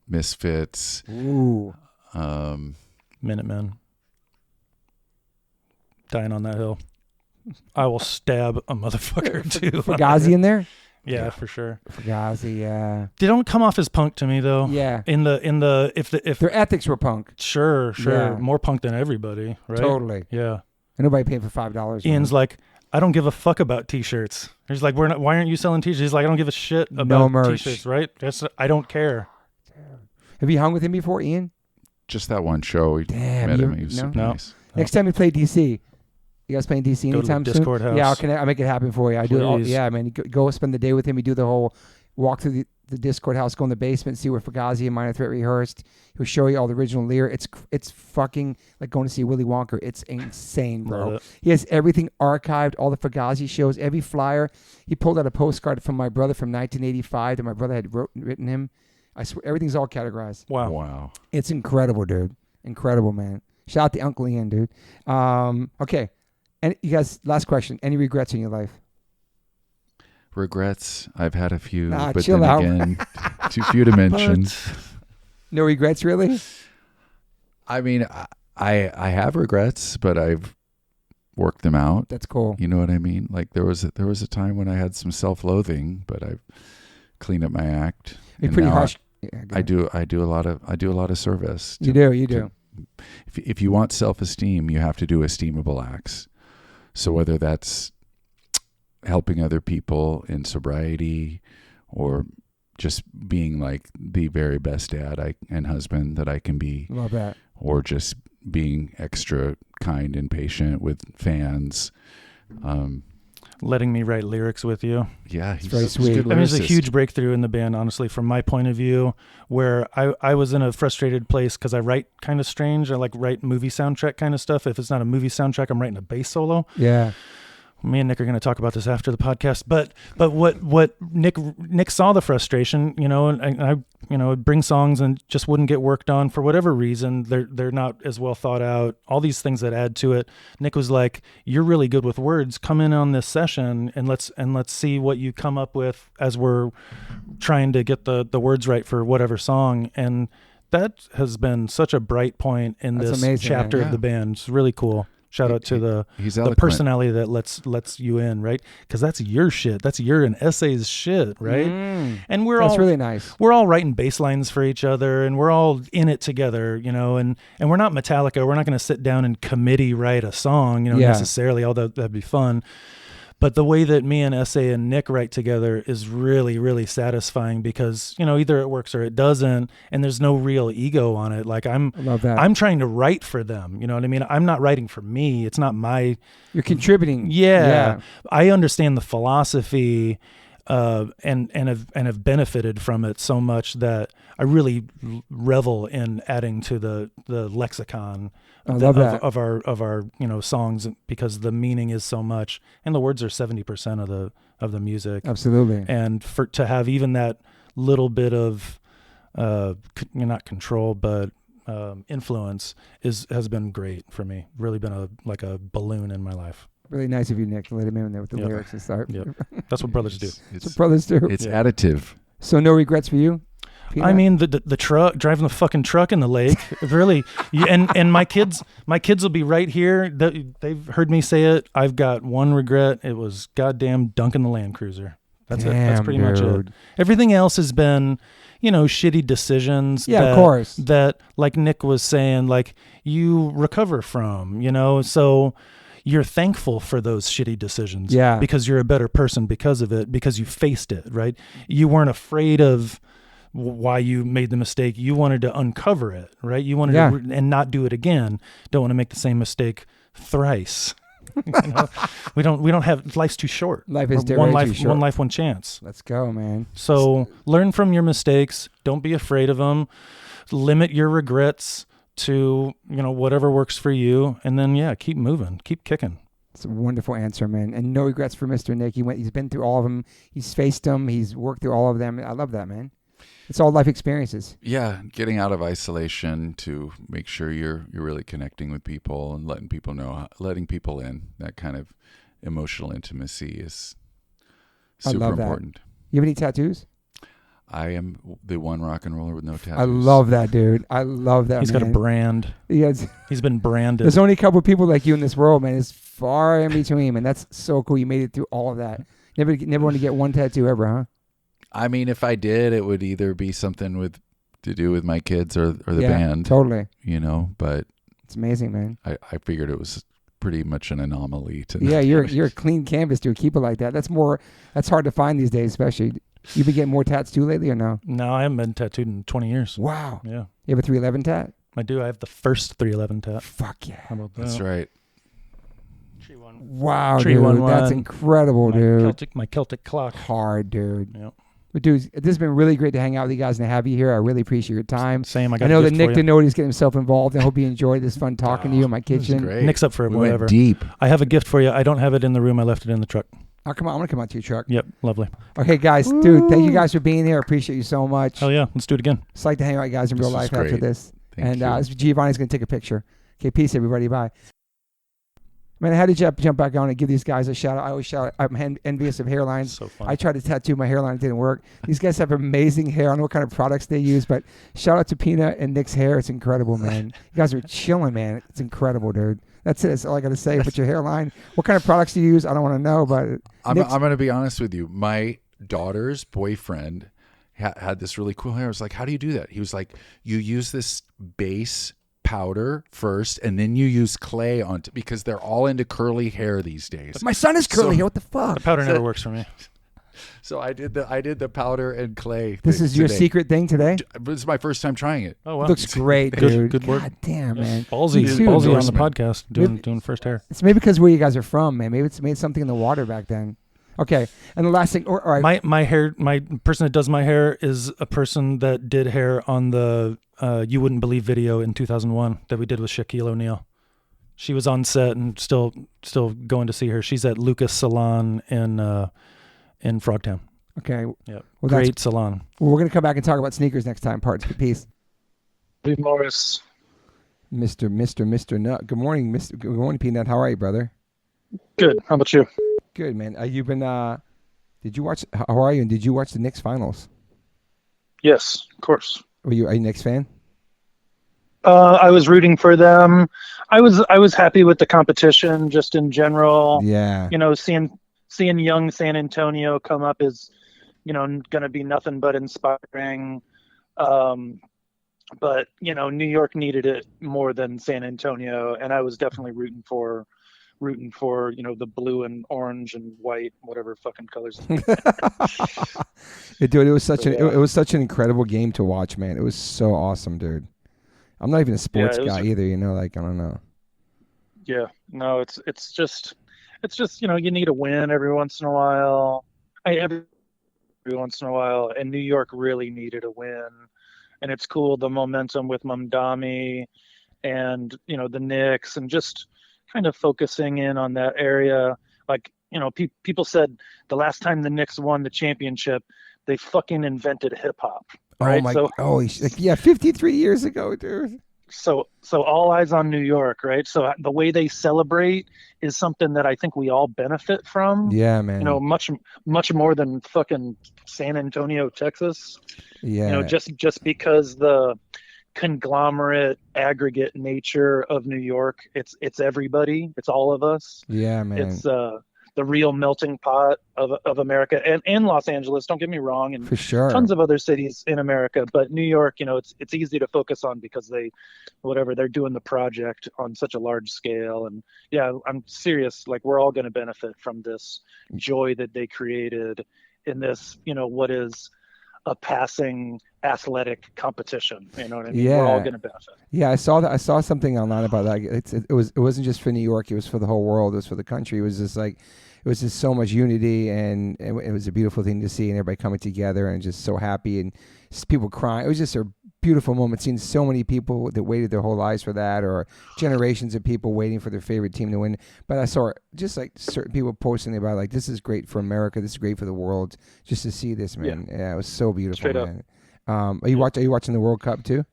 Misfits. Ooh. Minutemen. Dying on that hill. I will stab a motherfucker too. Fugazi in there? Yeah, for sure. Fugazi, yeah. They don't come off as punk to me though. Yeah. If Their ethics were punk. Sure. Yeah. More punk than everybody, right? Totally. Yeah. And nobody paid for $5. Ian's like, I don't give a fuck about t-shirts. He's like, why aren't you selling t-shirts? He's like, I don't give a shit about No merch. t-shirts, right? I don't care. Have you hung with him before, Ian? Just that one show. We Damn, met you- him. He was no? super No. nice. Next time we play DC. You guys playing DC Go to the anytime soon? Discord house. Yeah, I'll make it happen for you. I do it all. Please. Yeah, man. You go spend the day with him. You do the whole walk through the Discord house, go in the basement, see where Fugazi and Minor Threat rehearsed. He'll show you all the original lyrics. It's fucking like going to see Willy Wonka. It's insane, bro. Love it. He has everything archived, all the Fugazi shows, every flyer. He pulled out a postcard from my brother from 1985 that my brother had written him. I swear, everything's all categorized. Wow. It's incredible, dude. Incredible, man. Shout out to Uncle Ian, dude. Okay. And you guys, last question. Any regrets in your life? Regrets. I've had a few, Nah, but chill then out. again, too few to mention. No regrets, really? I mean, I have regrets, but I've worked them out. That's cool. You know what I mean? Like there was a time when I had some self-loathing, but I've cleaned up my act. You're and pretty now harsh. Yeah, go I ahead. do a lot of service. You do. If you want self-esteem, you have to do esteemable acts. So whether that's helping other people in sobriety or just being like the very best dad and husband that I can be, Love that. or just being extra kind and patient with fans. Letting me write lyrics with you. Yeah, It's very sweet. I mean, it's a huge breakthrough in the band, honestly, from my point of view, where I was in a frustrated place because I write kind of strange. I like write movie soundtrack kind of stuff. If it's not a movie soundtrack, I'm writing a bass solo. Yeah. Me and Nick are going to talk about this after the podcast. But what Nick saw the frustration, and I would bring songs and just wouldn't get worked on for whatever reason. They're not as well thought out. All these things that add to it. Nick was like, "You're really good with words. Come in on this session and let's see what you come up with as we're trying to get the words right for whatever song." And that has been such a bright point in That's this amazing, chapter man. of the band. It's really cool. Shout out to he's the eloquent. personality that lets you in, right? Because that's your shit. That's your and Essay's shit, right? And That's really nice. we're all writing bass lines for each other, and we're all in it together, and we're not Metallica. We're not going to sit down and committee write a song, Yeah. necessarily, although that'd be fun. But the way that me and Essay and Nick write together is really, really satisfying because, either it works or it doesn't, and there's no real ego on it. Like I love that. I'm trying to write for them. You know what I mean? I'm not writing for me. It's not my... You're contributing. Yeah. I understand the philosophy and have benefited from it so much that I really revel in adding to the lexicon I love that. of our songs because the meaning is so much and the words are 70% of the music. Absolutely. And to have even that little bit of not control but influence has been great for me. Really been a balloon in my life. Really nice of you, Nick, to let him in there with the Yep. lyrics and start. Yep. That's what brothers do. That's what brothers do. It's additive. So no regrets for you? Peanut? I mean, the truck, driving the fucking truck in the lake, really. And my kids will be right here. They've heard me say it. I've got one regret. It was goddamn dunking the Land Cruiser. That's it. That's pretty much it. Everything else has been, shitty decisions. Yeah, of course. That, like Nick was saying, like you recover from, so you're thankful for those shitty decisions. Yeah. Because you're a better person because of it, because you faced it, right? You weren't afraid of why you made the mistake. You wanted to uncover it, right? You wanted to and not do it again. Don't want to make the same mistake thrice. We don't have, life's too short. Life is One very life, too short. one life, one chance. Let's go, man. So learn from your mistakes. Don't be afraid of them. Limit your regrets to, whatever works for you. And then, keep moving, keep kicking. It's a wonderful answer, man. And no regrets for Mr. Nick. He's been through all of them. He's faced them. He's worked through all of them. I love that, man. It's all life experiences. Yeah, getting out of isolation to make sure you're really connecting with people and letting people in. That kind of emotional intimacy is I Super love that. important. You have any tattoos? I am the one rock and roller with no tattoos. I love that, dude. I love that. He's got a brand. Yes. He's been branded. There's only a couple of people like you in this world, man. It's far in between, man. That's so cool. You made it through all of that. Never want to get one tattoo ever, huh? I mean, if I did, it would either be something to do with my kids or the band. Totally. But it's amazing, man. I figured it was pretty much an anomaly to. Yeah, you're a clean canvas, dude. Keep it like that. That's hard to find these days, especially. You been getting more tats too lately or no? No, I haven't been tattooed in 20 years. Wow. Yeah. You have a 311 tat? I do. I have the first 311 tat. Fuck yeah. How about that? That's right. Wow, Tree dude. 1-1. That's incredible, dude. My Celtic clock. Hard, dude. Yep. But dude, this has been really great to hang out with you guys and have you here. I really appreciate your time. Same. I know that Nick Denody's getting himself involved. I hope you enjoyed this. Fun talking to you in my kitchen. Great. Nick's up for it, We whatever. went deep. I have a gift for you. I don't have it in the room. I left it in the truck. Oh, come on. I'm going to come out to your truck. Yep. Lovely. Okay, guys. Dude, thank you guys for being here. I appreciate you so much. Hell yeah. Let's do it again. It's like to hang out with you guys in real This was life after great. this. Thank you. Giovanni's going to take a picture. Okay, peace, everybody. Bye. Man, I had to jump back on and give these guys a shout out. I always shout out. I'm envious of hairlines. So fun. I tried to tattoo my hairline. It didn't work. These guys have amazing hair. I don't know what kind of products they use, but shout out to Pina and Nick's hair. It's incredible, man. You guys are chilling, man. It's incredible, dude. That's it. That's all I got to say. But your hairline, what kind of products do you use? I don't want to know, but I'm going to be honest with you. My daughter's boyfriend had this really cool hair. I was like, how do you do that? He was like, you use this base powder first, and then you use clay on because they're all into curly hair these days. my son is curly hair. What the fuck? The powder never works for me. So I did the powder and clay. This thing is your today. secret thing today? This is my first time trying it. Oh, wow. Looks great, dude. Good work. God damn, man. Ballsy Dude, on the endorsement. podcast doing first hair. It's maybe because where you guys are from, man. Maybe it's made something in the water back then. Okay, and the last thing, all right. My person that does my hair is a person that did hair on the You Wouldn't Believe video in 2001 that we did with Shaquille O'Neal. She was on set and still going to see her. She's at Lucas Salon in Frogtown. Okay. Yep. Well, Great salon. Well, we're gonna come back and talk about sneakers next time. Peace. Toby Morse. Mr. Nut. Good morning, Good morning, Peanut. How are you, brother? Good. How about you? Good, man. You've been. Did you watch? How are you? And did you watch the Knicks finals? Yes, of course. Are you a Knicks fan? I was rooting for them. I was happy with the competition just in general. Yeah. You know, seeing young San Antonio come up is, going to be nothing but inspiring. But New York needed it more than San Antonio, and I was definitely rooting for the blue and orange and white, whatever fucking colors. Dude, it was such an incredible game to watch, man. It was so awesome, dude. I'm not even a sports guy either, I don't know. Yeah, no, it's just you need a win every once in a while. Every once in a while, and New York really needed a win, and it's cool the momentum with Mamdani, and the Knicks, and just kind of focusing in on that area. Like people said the last time the Knicks won the championship, they fucking invented hip hop. Right? Holy shit. Yeah, 53 years ago, dude. So all eyes on New York, right? So the way they celebrate is something that I think we all benefit from. Yeah, man. Much more than fucking San Antonio, Texas. Yeah. Just because the conglomerate aggregate nature of New York, it's everybody, it's all of us. Yeah, man. It's the real melting pot of America and Los Angeles, don't get me wrong, and for sure tons of other cities in America, but New York, it's easy to focus on because they're doing the project on such a large scale. And yeah, I'm serious, like we're all going to benefit from this joy that they created in this, what is a passing athletic competition. You know what I mean? Yeah. We're all going to benefit. Yeah, I saw that. I saw something online about that. It wasn't just for New York. It was for the whole world. It was for the country. It was just so much unity, and it was a beautiful thing to see, and everybody coming together and just so happy, and just people crying. It was just a beautiful moment, seeing so many people that waited their whole lives for that, or generations of people waiting for their favorite team to win. But I saw just like certain people posting about like, this is great for America, this is great for the world, just to see this, man. Yeah, it was so beautiful. Straight man. Are you watching the World Cup too?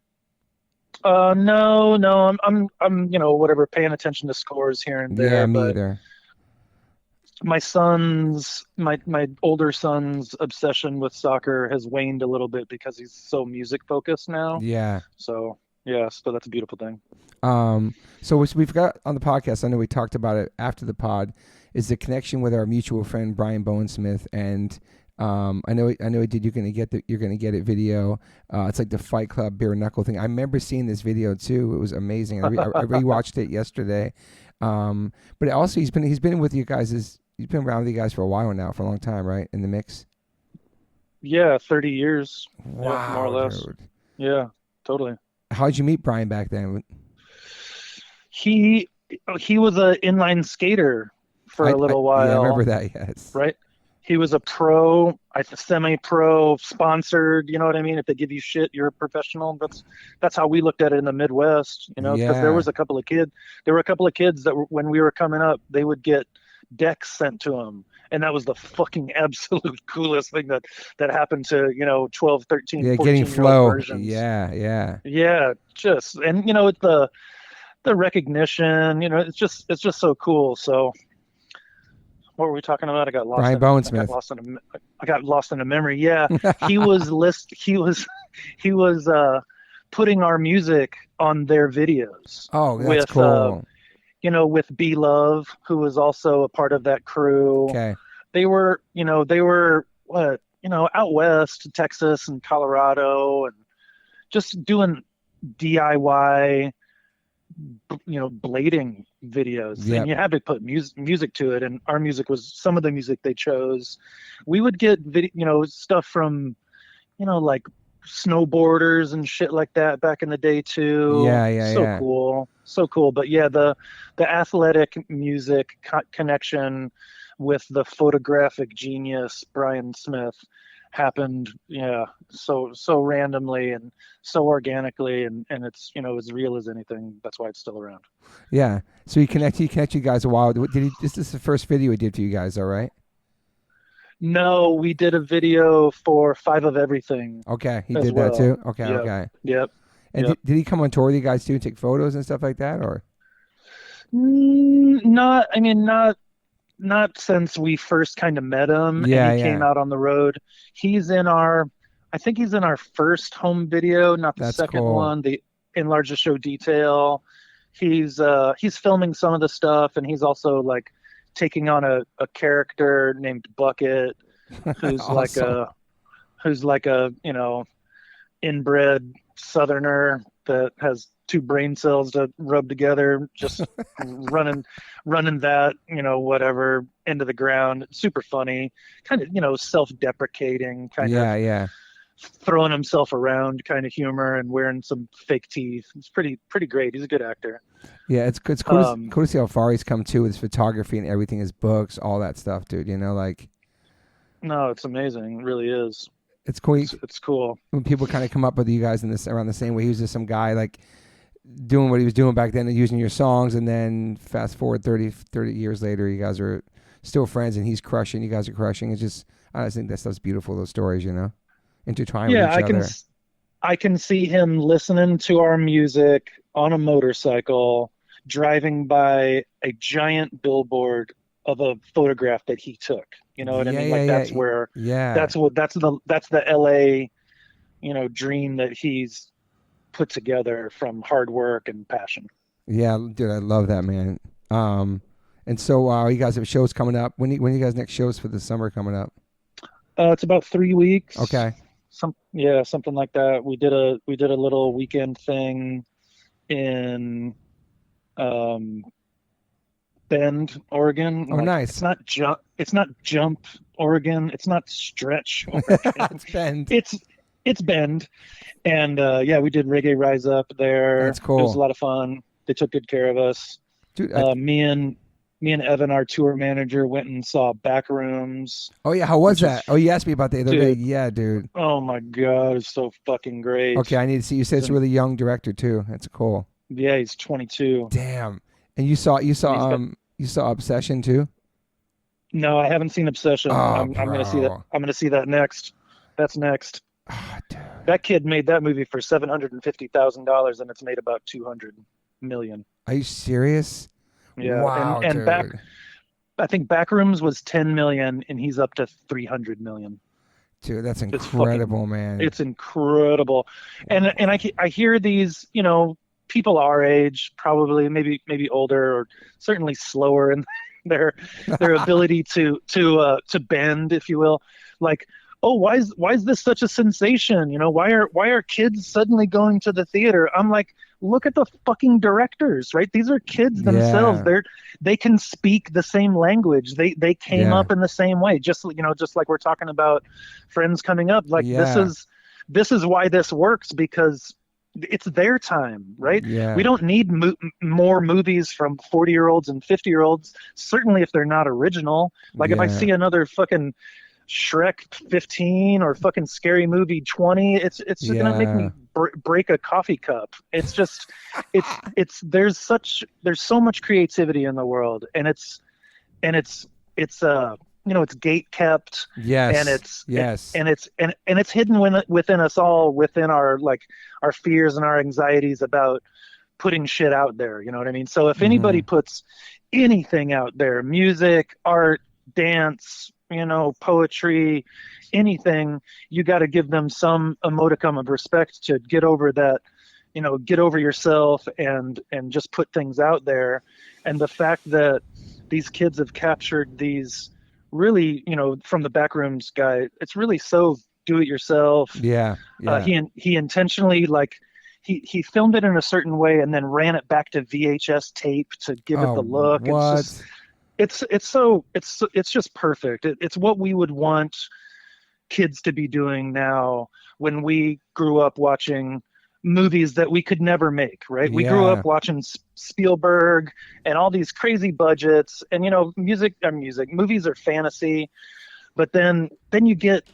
No, I'm whatever, paying attention to scores here and there. Yeah, me but either. my older son's obsession with soccer has waned a little bit because he's so music focused now. Yeah. So yeah, so that's a beautiful thing. So we've got on the podcast, I know we talked about it after the pod, is the connection with our mutual friend Brian Bowensmith, and I know you're gonna get it video. It's like the Fight Club bare knuckle thing. I remember seeing this video too. It was amazing. I rewatched it yesterday. But also he's been with you guys. He's been around with you guys for a while now, for a long time, right? In the mix. Yeah, 30 years. Wow, yeah, more or less. Dude. Yeah, totally. How'd you meet Brian back then? He was an inline skater for a little while. Yeah, I remember that. Yes. Right. He was a pro, semi-pro, sponsored. You know what I mean? If they give you shit, you're a professional. That's how we looked at it in the Midwest. You know, because there were a couple of kids that when we were coming up, they would get decks sent to them, and that was the fucking absolute coolest thing that happened to 12, 13, 14 getting flow versions. yeah Just, and the recognition, it's just so cool. So what were we talking about? I got lost. Brian Bowensmith. I got lost in a memory. Yeah, he was putting our music on their videos. Oh, that's cool. With B Love, who was also a part of that crew. Okay. They were out west, Texas and Colorado, and just doing DIY, blading videos. Yep. And you had to put music to it, and our music was some of the music they chose. We would get stuff from like snowboarders and shit like that back in the day too. So cool. But yeah, the athletic music connection with the photographic genius Brian Smith happened so randomly and so organically, and it's as real as anything. That's why it's still around. Yeah, so he connect you guys a while. This is the first video he did for you guys, all right? No, we did a video for 5 of Everything. Okay, he did that too. Okay. Yep. Okay. Yep. And did he come on tour with you guys too and take photos and stuff like that, or? Not since we first kind of met him. Yeah, and he came out on the road. I think he's in our first home video, not the second one, the Enlarge the Show Detail. He's filming some of the stuff, and he's also like taking on a character named Bucket, who's awesome. who's like a inbred Southerner that has 2 brain cells to rub together, just running that, whatever, into the ground. Super funny, kind of, self-deprecating, kind of throwing himself around kind of humor, and wearing some fake teeth. It's pretty great. He's a good actor. Yeah, it's cool to see how far he's come too with his photography and everything, his books, all that stuff, dude. No, it's amazing. It really is. It's cool. It's cool. When people kind of come up with you guys around the same way, he was just some guy like doing what he was doing back then and using your songs, and then fast forward 30 years later, you guys are still friends, and he's crushing, you guys are crushing. It's just, I just think that stuff's beautiful, those stories, intertwined with each other. I can see him listening to our music on a motorcycle, driving by a giant billboard of a photograph that he took. You know what I mean? That's where, that's the LA, dream that he's put together from hard work and passion. Yeah, dude, I love that, man. And so you guys have shows coming up. When you guys next shows for the summer coming up? It's about 3 weeks. Okay. Something like that. We did a little weekend thing in Bend, Oregon. Oh, nice. It's not Jump, Oregon. It's not Stretch, Oregon. It's Bend. It's Bend. And we did Reggae Rise Up there. That's cool. It was a lot of fun. They took good care of us. Dude, me and Evan, our tour manager, went and saw Backrooms. Oh yeah, how was that? Oh, you asked me about the other day. Yeah, dude. Oh my God, it's so fucking great. Okay, I need to see. You said it's a really young director too. That's cool. Yeah, he's 22. Damn. And you saw Obsession too? No, I haven't seen Obsession. Oh, I'm gonna see that. I'm gonna see that next. That's next. Oh, dude. That kid made that movie for $750,000, and it's made about $200 million. Are you serious? Yeah. Wow, and dude. I think Backrooms was 10 million, and he's up to 300 million. Dude, that's incredible, man. It's incredible. And I hear these, you know, people our age, probably maybe older, or certainly slower in their ability to bend, if you will. Like, oh, why is this such a sensation? You know, why are kids suddenly going to the theater? I'm like, look at the fucking directors, right? These are kids themselves. They can speak the same language. They came up in the same way. Just like we're talking about Friends coming up. Like this is why this works, because it's their time, right? Yeah. We don't need more movies from 40-year-olds and 50-year-olds. Certainly if they're not original. Like if I see another fucking Shrek 15 or fucking Scary Movie 20, it's just gonna make me break a coffee cup. It's just there's so much creativity in the world, and it's you know, it's gate kept. Yes. And it's hidden within us all, within our fears and our anxieties about putting shit out there. You know what I mean? So if anybody puts anything out there, music, art, dance, you know, poetry, anything, you got to give them some modicum of respect to get over that, you know, get over yourself and just put things out there. And the fact that these kids have captured these really, you know, from the Backrooms guy, it's really so do it yourself. Yeah. He intentionally, like, he filmed it in a certain way and then ran it back to VHS tape to give it the look. What? It's just perfect. It's what we would want kids to be doing now when we grew up watching movies that we could never make, right? We grew up watching Spielberg and all these crazy budgets, and, you know, movies are fantasy, but then you get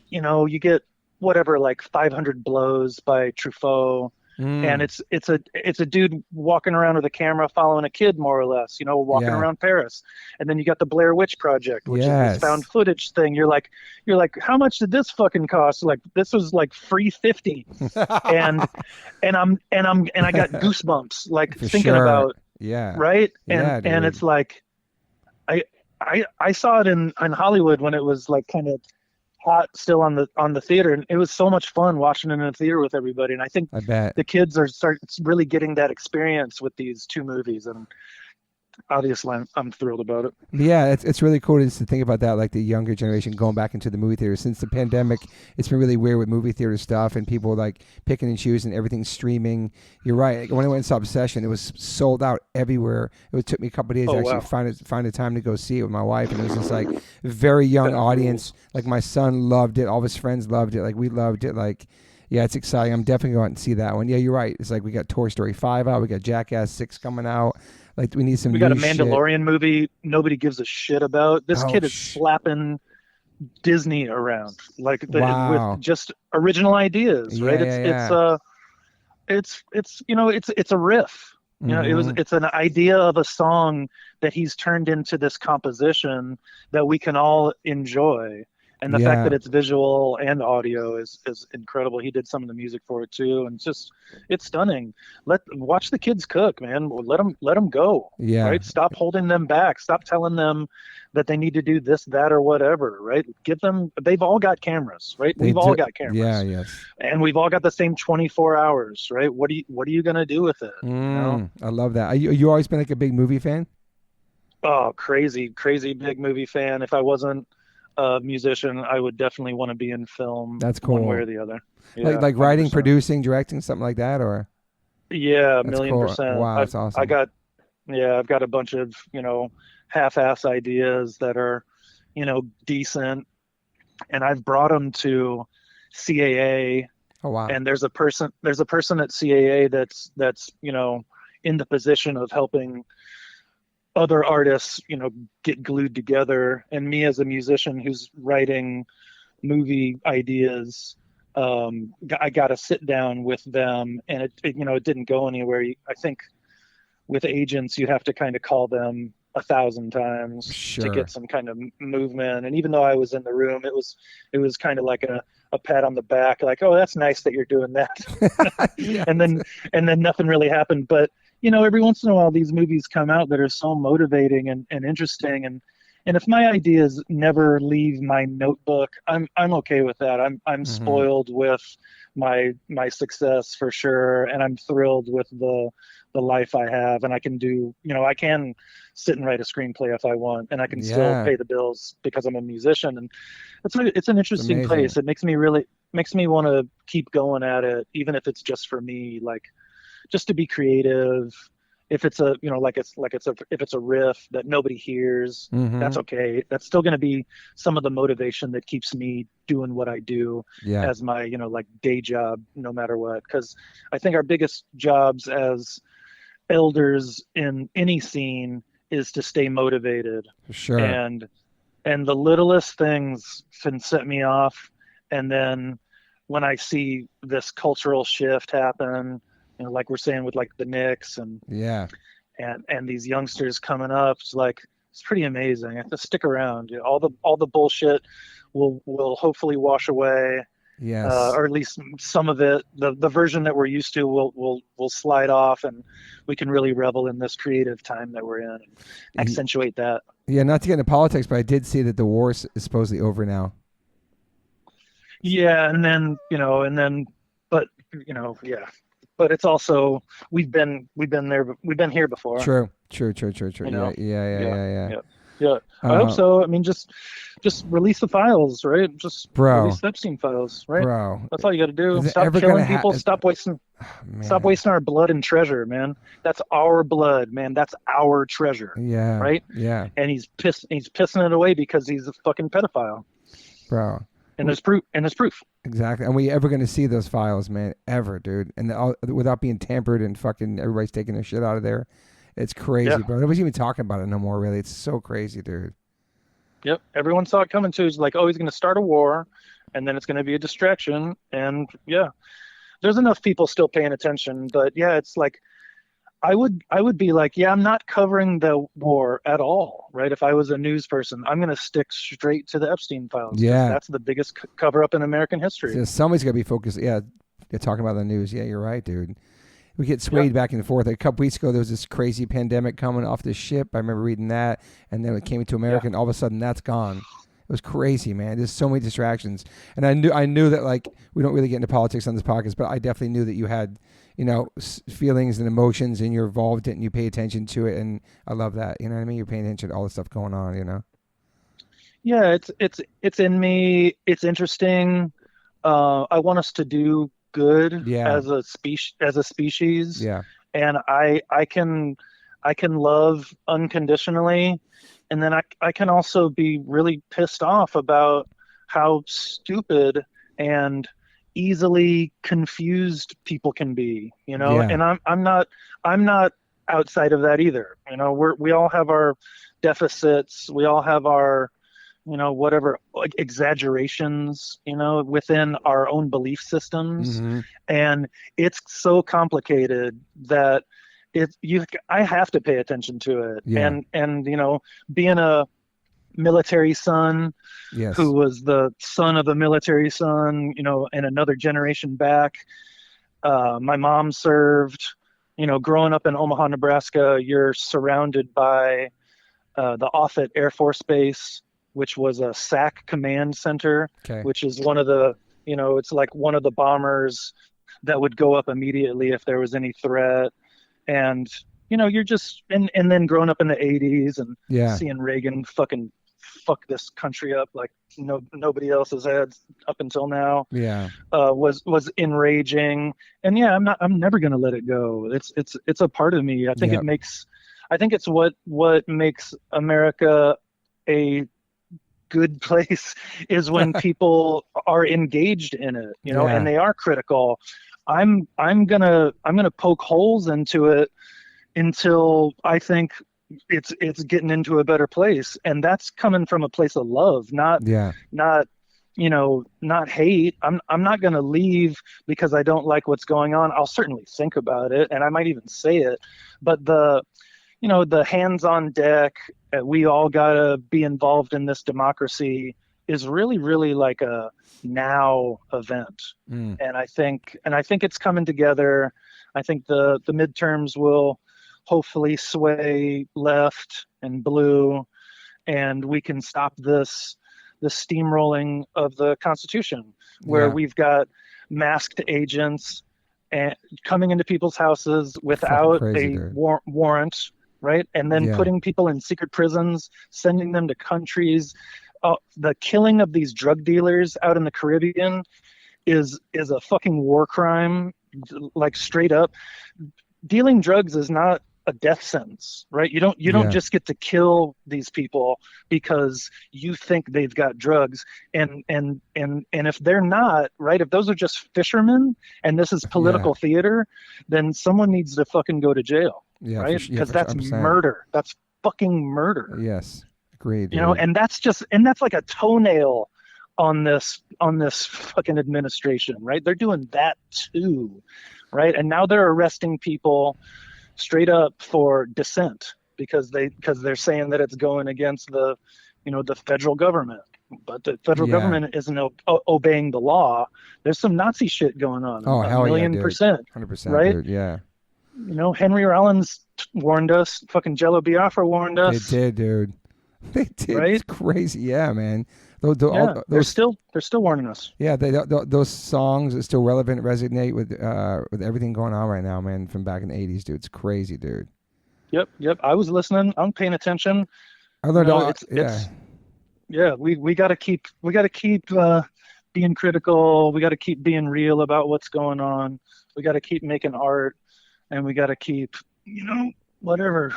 whatever, like 500 Blows by Truffaut. And it's a dude walking around with a camera following a kid, more or less, you know, walking around Paris. And then you got the Blair Witch Project, which is this found footage thing. You're like, how much did this fucking cost? Like, this was like free 50. and I got goosebumps, like, thinking about, right. And it's like, I saw it in Hollywood when it was like kind of hot still on the theater, and it was so much fun watching it in the theater with everybody. And I think the kids are really getting that experience with these two movies, and obviously I'm thrilled about it. Yeah, it's really cool to think about that, like the younger generation going back into the movie theater. Since the pandemic, it's been really weird with movie theater stuff and people like picking and choosing, everything's streaming. You're right. When I went and saw Obsession, it was sold out everywhere. It took me a couple of days to actually find a time to go see it with my wife, and it was just like a very young audience. Like my son loved it, all of his friends loved it, like we loved it. Like, yeah, it's exciting. I'm definitely going to see that one. Yeah, you're right. It's like we got Toy Story 5 out, we got Jackass 6 coming out. Like, we need some. We got a Mandalorian movie nobody gives a shit about. This kid is slapping Disney around, like with just original ideas, right? It's you know, it's a riff. You know, it's an idea of a song that he's turned into this composition that we can all enjoy. And the fact that it's visual and audio is incredible. He did some of the music for it too, and it's stunning. Watch the kids cook, man. Let them go. Yeah. Right. Stop holding them back. Stop telling them that they need to do this, that, or whatever. Right. Give them. They've all got cameras. Right. We've all got cameras. Yeah. Yes. And we've all got the same 24 hours. Right. What are you gonna do with it? You know? I love that. You always been like a big movie fan? Oh, crazy big movie fan. If I wasn't a musician, I would definitely want to be in film. That's cool. One way or the other. Yeah, like writing, 100%. Producing, directing, something like that, or? Yeah, that's 1,000,000%. Cool. Wow, that's awesome. I've got a bunch of, you know, half-ass ideas that are, you know, decent, and I've brought them to CAA. Oh wow! And there's a person at CAA that's you know, in the position of helping other artists, you know, get glued together, and me as a musician who's writing movie ideas, I got to sit down with them, and it you know, it didn't go anywhere. I think with agents, you have to kind of call them 1,000 times to get some kind of movement. And even though I was in the room, it was kind of like a pat on the back, like, oh, that's nice that you're doing that. Yes. and then nothing really happened. But you know, every once in a while, these movies come out that are so motivating and interesting, And if my ideas never leave my notebook, I'm okay with that. I'm spoiled with my success for sure, and I'm thrilled with the life I have, and I can do, I can sit and write a screenplay if I want, and I can still pay the bills because I'm a musician. And it's an interesting place. It makes me want to keep going at it, even if it's just for me, like just to be creative. If it's a, if it's a riff that nobody hears, that's okay. That's still going to be some of the motivation that keeps me doing what I do as my, like day job, no matter what. Because I think our biggest jobs as elders in any scene is to stay motivated. Sure. And the littlest things can set me off. And then when I see this cultural shift happen, like we're saying with like the Knicks and these youngsters coming up, it's pretty amazing. I have to stick around. All the bullshit will hopefully wash away. Yes. Or at least some of it. The version that we're used to will slide off, and we can really revel in this creative time that we're in and accentuate that. Yeah, not to get into politics, but I did see that the war is supposedly over now. Yeah, but it's also we've been there, we've been here before. True. Yeah. I hope so. I mean, just release the files, right? Just release the Epstein files, right? Bro, that's all you got to do. Stop killing people. Stop wasting our blood and treasure, man. That's our blood, man. That's our treasure. Yeah. Right. Yeah. And he's pissing it away because he's a fucking pedophile, bro. And there's proof. Exactly. And we ever going to see those files, man? Ever, dude? And without being tampered and fucking everybody's taking their shit out of there. It's crazy, bro. Nobody's even talking about it no more, really. It's so crazy, dude. Yep. Everyone saw it coming too. It's like, oh, he's going to start a war, and then it's going to be a distraction. And there's enough people still paying attention. But it's like, I would be like, I'm not covering the war at all, right? If I was a news person, I'm going to stick straight to the Epstein files. Yeah. That's the biggest cover up in American history. So somebody's got to be focused. Yeah. They're talking about the news. Yeah, you're right, dude. We get swayed back and forth. A couple weeks ago, there was this crazy pandemic coming off the ship. I remember reading that. And then it came into America, and all of a sudden, that's gone. It was crazy, man. There's so many distractions. And I knew that, like, we don't really get into politics on this podcast, but I definitely knew that you had, feelings and emotions, and you're involved in it, and you pay attention to it. And I love that. You know what I mean? You're paying attention to all the stuff going on, Yeah, it's in me. It's interesting. I want us to do good as a species. Yeah. And I can love unconditionally, and then I can also be really pissed off about how stupid and easily confused people can be, and I'm not outside of that either. We all have our deficits, we all have our whatever, like, exaggerations, within our own belief systems. And it's so complicated that I have to pay attention to it. And being a military son, who was the son of a military son, and another generation back, my mom served, growing up in Omaha, Nebraska, you're surrounded by the Offutt Air Force Base, which was a SAC command center, which is one of the, it's like one of the bombers that would go up immediately if there was any threat. And, you're just, and then growing up in the 80s and seeing Reagan fucking fuck this country up like nobody else has had up until now, was enraging. And I'm never going to let it go. It's a part of me. I think it's what makes America a good place is when people are engaged in it, and they are critical. I'm gonna poke holes into it until I think it's getting into a better place, and that's coming from a place of love, not hate. I'm not gonna leave because I don't like what's going on. I'll certainly think about it, and I might even say it, but the hands on deck, we all gotta be involved in this democracy, is really, really like a now event. And I think it's coming together. I think the midterms will hopefully sway left and blue, and we can stop this steamrolling of the Constitution, where Yeah. we've got masked agents and coming into people's houses Fucking without crazy, a dude. warrant, right? And then Yeah. putting people in secret prisons, sending them to countries. The killing of these drug dealers out in the Caribbean is a fucking war crime, like straight up. Dealing drugs is not a death sentence, right? You don't Yeah. just get to kill these people because you think they've got drugs, and if they're not, right, if those are just fishermen and this is political theater, then someone needs to fucking go to jail, Yeah, right? for Because that's 100%. murder. That's fucking murder. Yes, agreed. You know, dude. and that's like a toenail on this fucking administration, right? They're doing that too, right? And now they're arresting people straight up for dissent because they're saying that it's going against the federal government, but the federal Yeah. government isn't obeying the law. There's some Nazi shit going on. Oh, hell yeah, 1,000,000%. 100%, right? dude. Yeah, Henry Rollins warned us. Fucking Jello Biafra warned they us. did, dude. They did. Right? It's crazy. Yeah, man. Those, Yeah, they're those, still warning us. yeah, those songs are still relevant, resonate with everything going on right now, man. From back in the '80s, dude. It's crazy, dude. Yep. I was listening. I'm paying attention. I learned all. We got to keep being critical. We got to keep being real about what's going on. We got to keep making art, and we got to keep whatever.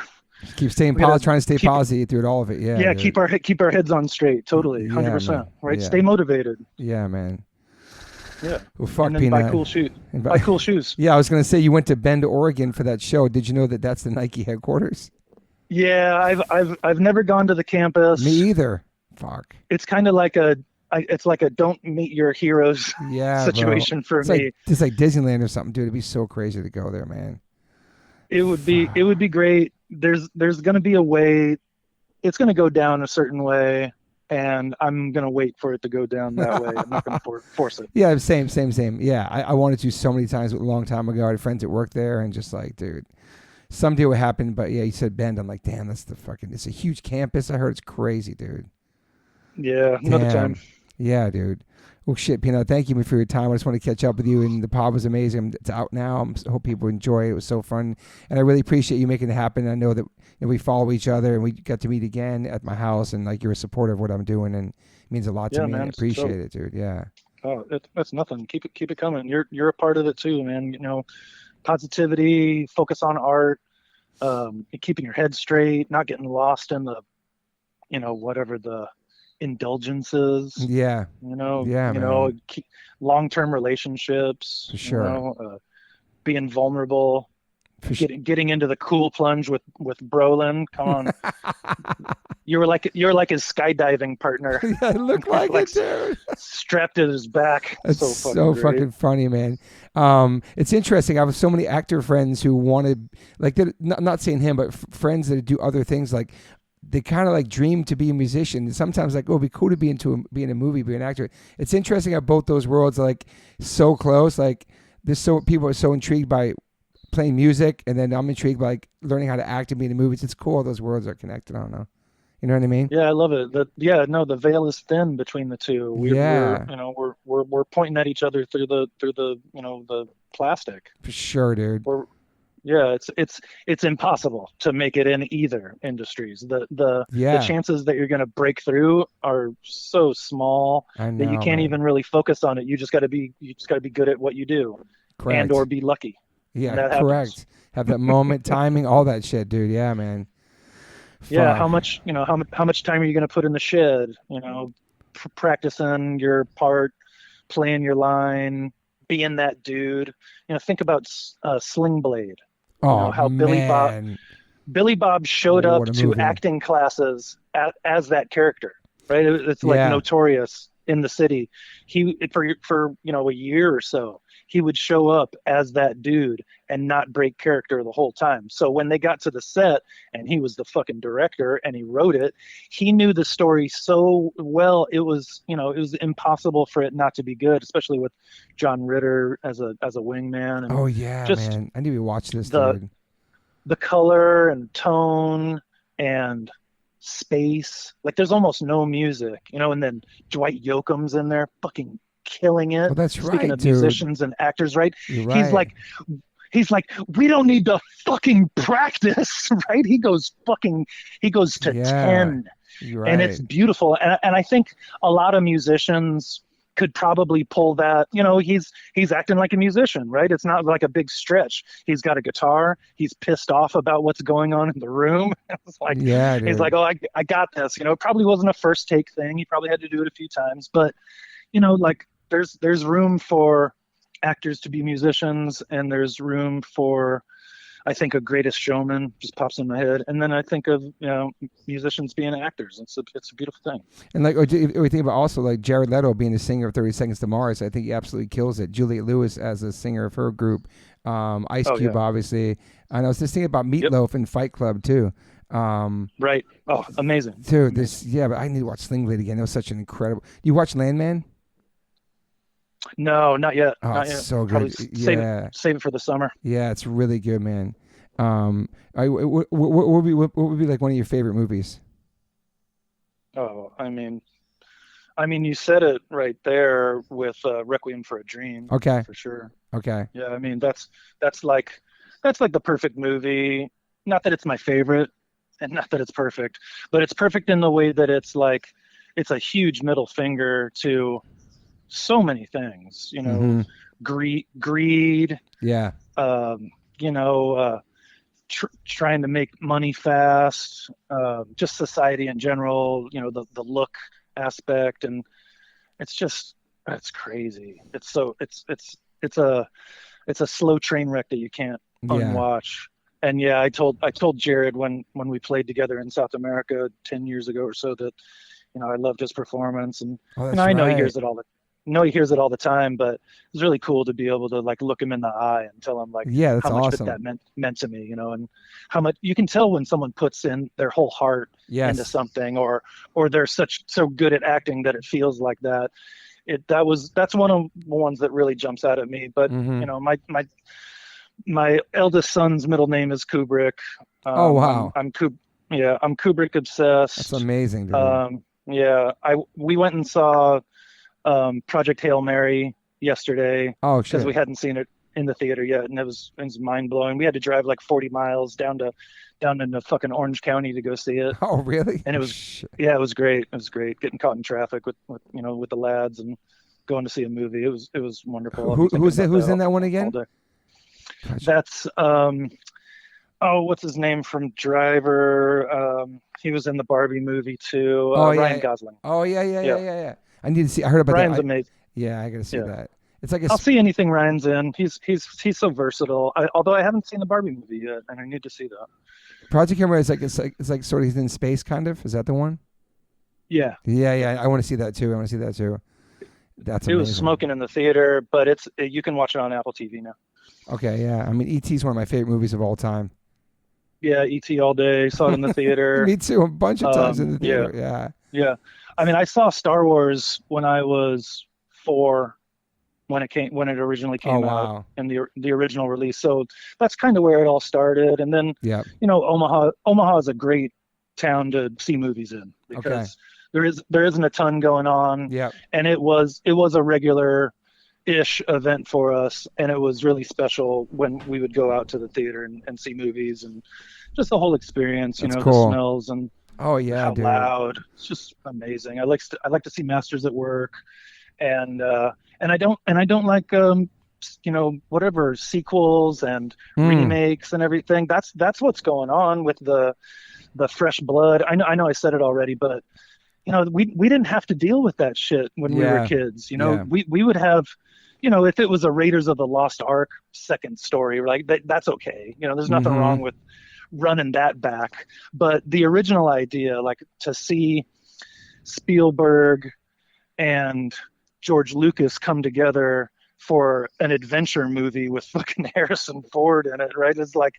Keep staying positive, trying to stay positive through all of it. Yeah. Yeah. Dude. Keep our heads on straight. Totally. Yeah, 100%. man. Right. Yeah. Stay motivated. Yeah, man. Yeah. Well, fuck, And then Peanut. buy cool shoes. Buy cool shoes. Yeah, I was gonna say you went to Bend, Oregon for that show. Did you know that that's the Nike headquarters? Yeah. I've never gone to the campus. Me either. Fuck. It's kind of like a don't meet your heroes Yeah, situation for it's me. It's like Disneyland or something, dude. It'd be so crazy to go there, man. It would be great. There's going to be a way. It's going to go down a certain way, and I'm going to wait for it to go down that way. I'm not going to force it. Yeah, same. Yeah, I wanted to so many times a long time ago. I had friends that worked there, and just like, dude, someday it would happen. But yeah, you said Bend. I'm like, damn, that's it's a huge campus. I heard it's crazy, dude. Yeah, another Damn. time. Yeah, dude. Well, shit, Peanut, thank you for your time. I just want to catch up with you, and the pod was amazing. It's out now. I hope people enjoy it. It was so fun, and I really appreciate you making it happen. I know that we follow each other, and we got to meet again at my house, and like you're a supporter of what I'm doing, and it means a lot to me. Man, I appreciate it, dude. Yeah. Oh, that's nothing. Keep it coming. You're a part of it too, man. Positivity, focus on art, keeping your head straight, not getting lost in the, whatever the indulgences. Yeah. Keep long-term relationships. For sure. Being vulnerable. For sure. Getting into the cool plunge with Brolin. Come on. You're like his skydiving partner. Yeah, it looked like it, dude. Strapped at his back. It's so fucking funny, man. It's interesting. I have so many actor friends who wanted, like, not saying him, but friends that do other things. Like, they kind of like dream to be a musician. And sometimes like, oh, it'd be cool to be in a movie, be an actor. It's interesting how both those worlds are like so close. Like, people are so intrigued by playing music, and then I'm intrigued by like learning how to act and be in the movies. It's cool. Those worlds are connected. I don't know. You know what I mean? Yeah, I love it. The veil is thin between the two. We're pointing at each other through the plastic. For sure, dude. It's impossible to make it in either industries. The chances that you're going to break through are so small that you can't even really focus on it. You just got to be good at what you do. Correct. And or be lucky. Yeah, correct. Have that moment, timing, all that shit, dude. Yeah, man. Yeah, how much time are you going to put in the shed? Practicing your part, playing your line, being that dude. Think about Sling Blade. How man. Billy Bob showed up to acting classes as that character, right? It's like notorious in the city. He for a year or so, he would show up as that dude and not break character the whole time. So when they got to the set and he was the fucking director and he wrote it, he knew the story so well. It was impossible for it not to be good, especially with John Ritter as a wingman. And man. I need to watch this, dude. The color and tone and space. Like there's almost no music, you know, and then Dwight Yoakam's in there fucking killing it. Well, that's Speaking right, of dude. musicians and actors, right? You're right. He's like, we don't need to fucking practice, right? He goes to 10. You're right. And it's beautiful. And I think a lot of musicians could probably pull that. You know, he's acting like a musician, right? It's not like a big stretch. He's got a guitar. He's pissed off about what's going on in the room. It's like, yeah, dude. he's like, oh, I got this. You know, it probably wasn't a first take thing. He probably had to do it a few times. But, you know, like there's room for actors to be musicians, and there's room for, I think, a Greatest Showman just pops in my head, and then I think of, you know, musicians being actors. It's a beautiful thing. And like, if we think about also like Jared Leto being the singer of 30 Seconds to Mars, I think he absolutely kills it. Juliette Lewis as a singer of her group, Ice Cube, obviously. And I was just thinking about Meatloaf and Fight Club too. Right. Oh, amazing. Dude, but I need to watch Sling Blade again. It was such an incredible. You watch Landman? No, not yet. Oh, not it's yet. so good. Probably Yeah. save it for the summer. Yeah, it's really good, man. What would be like one of your favorite movies? Oh, I mean, you said it right there with Requiem for a Dream. Okay. For sure. Okay. Yeah, I mean that's like the perfect movie. Not that it's my favorite, and not that it's perfect, but it's perfect in the way that it's like it's a huge middle finger to so many things. You know, greed. Yeah. You know, trying to make money fast, just society in general, you know, the look aspect, and it's crazy. It's a slow train wreck that you can't unwatch. And yeah, I told Jared when we played together in South America 10 years ago or so that, you know, I loved his performance, and I know he hears it all the time, but it's really cool to be able to like look him in the eye and tell him like that's how much awesome. that meant to me, you know, and how much you can tell when someone puts in their whole heart into something, or they're so good at acting that it feels like that. That's one of the ones that really jumps out at me. But you know, my eldest son's middle name is Kubrick. Oh wow. I'm Kubrick obsessed. That's amazing, dude. We went and saw Project Hail Mary yesterday. Oh shit. Because we hadn't seen it in the theater yet, and it was mind blowing. We had to drive like 40 miles down into fucking Orange County to go see it. Oh really? And it was it was great. It was great getting caught in traffic with the lads and going to see a movie. It was wonderful. Who's in that one again? That's what's his name from Driver? He was in the Barbie movie too. Ryan Gosling. Oh yeah. I need to see. I heard about Ryan's that. amazing. Yeah, I gotta see that. It's like I'll see anything Ryan's in. He's so versatile. Although I haven't seen the Barbie movie yet, and I need to see that. Project Hail Mary is like sort of he's in space, kind of. Is that the one? Yeah. Yeah. I want to see that too. That's amazing. It was smoking in the theater, but you can watch it on Apple TV now. Okay, yeah. I mean, E.T. is one of my favorite movies of all time. Yeah, E.T. all day. Saw it in the theater. Me too, a bunch of times in the theater. Yeah. I mean, I saw Star Wars when I was 4, when it originally came out in the original release. So that's kind of where it all started. And then, you know, Omaha is a great town to see movies in because there isn't a ton going on. Yeah. And it was a regular-ish event for us, and it was really special when we would go out to the theater and see movies, and just the whole experience. You know, the smells and how loud. It's just amazing. I like to see masters at work, and I don't like you know, whatever sequels and remakes and everything. That's what's going on with the fresh blood. I know I said it already, but you know, we didn't have to deal with that shit when we were kids. You know, we would have, you know, if it was a Raiders of the Lost Ark second story, like that's okay. You know, there's nothing wrong with running that back. But the original idea, like to see Spielberg and George Lucas come together for an adventure movie with fucking Harrison Ford in it, right? It's like,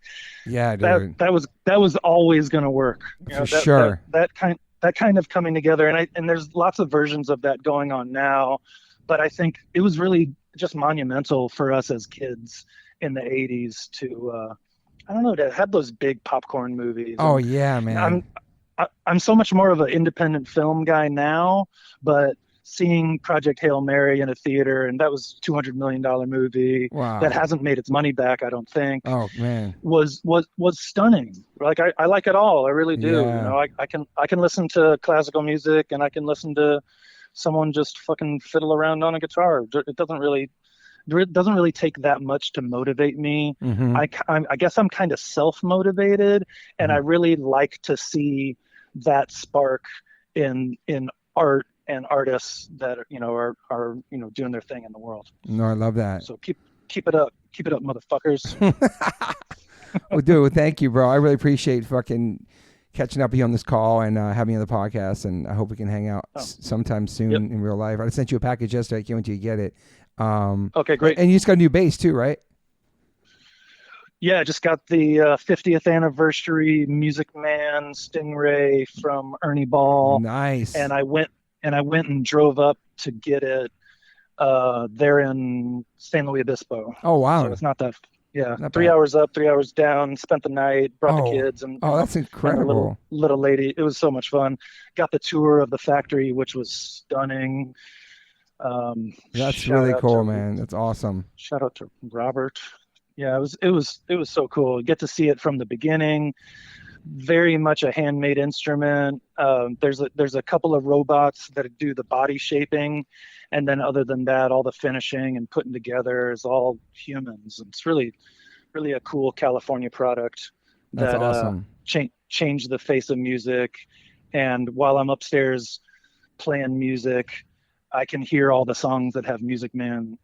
dude. that was always going to work. You know, For sure. That kind of coming together, and there's lots of versions of that going on now, but I think it was really just monumental for us as kids in the 80s to I don't know, to have those big popcorn movies. Oh yeah, man. I'm so much more of an independent film guy now, but seeing Project Hail Mary in a theater, and that was $200 million movie Wow. that hasn't made its money back, I don't think. Oh man. Was stunning. Like I like it all. I really do. Yeah. You know, I can listen to classical music, and I can listen to someone just fucking fiddle around on a guitar. It doesn't really take that much to motivate me. Mm-hmm. I guess I'm kind of self-motivated, and I really like to see that spark in art and artists that are doing their thing in the world. No, I love that. So keep it up, motherfuckers. Well, dude, thank you, bro. I really appreciate fucking catching up with you on this call and having you on the podcast, and I hope we can hang out sometime soon in real life. I sent you a package yesterday. I can't wait till you get it. Okay, great. And you just got a new bass too, right? Yeah, I just got the 50th anniversary Music Man Stingray from Ernie Ball. Nice. And I went and drove up to get it. They're in San Luis Obispo. Oh wow. So it's not that. Yeah, Not 3 bad. hours up, 3 hours down. Spent the night, brought the kids, and that's and incredible. a little lady. It was so much fun. Got the tour of the factory, which was stunning. That's really cool, man. That's awesome. Shout out to Robert. Yeah, it was so cool. You get to see it from the beginning. Very much a handmade instrument. There's a couple of robots that do the body shaping, and then other than that, all the finishing and putting together is all humans. It's really, really a cool California product That's that awesome. Changed the face of music. And while I'm upstairs playing music, I can hear all the songs that have Music Man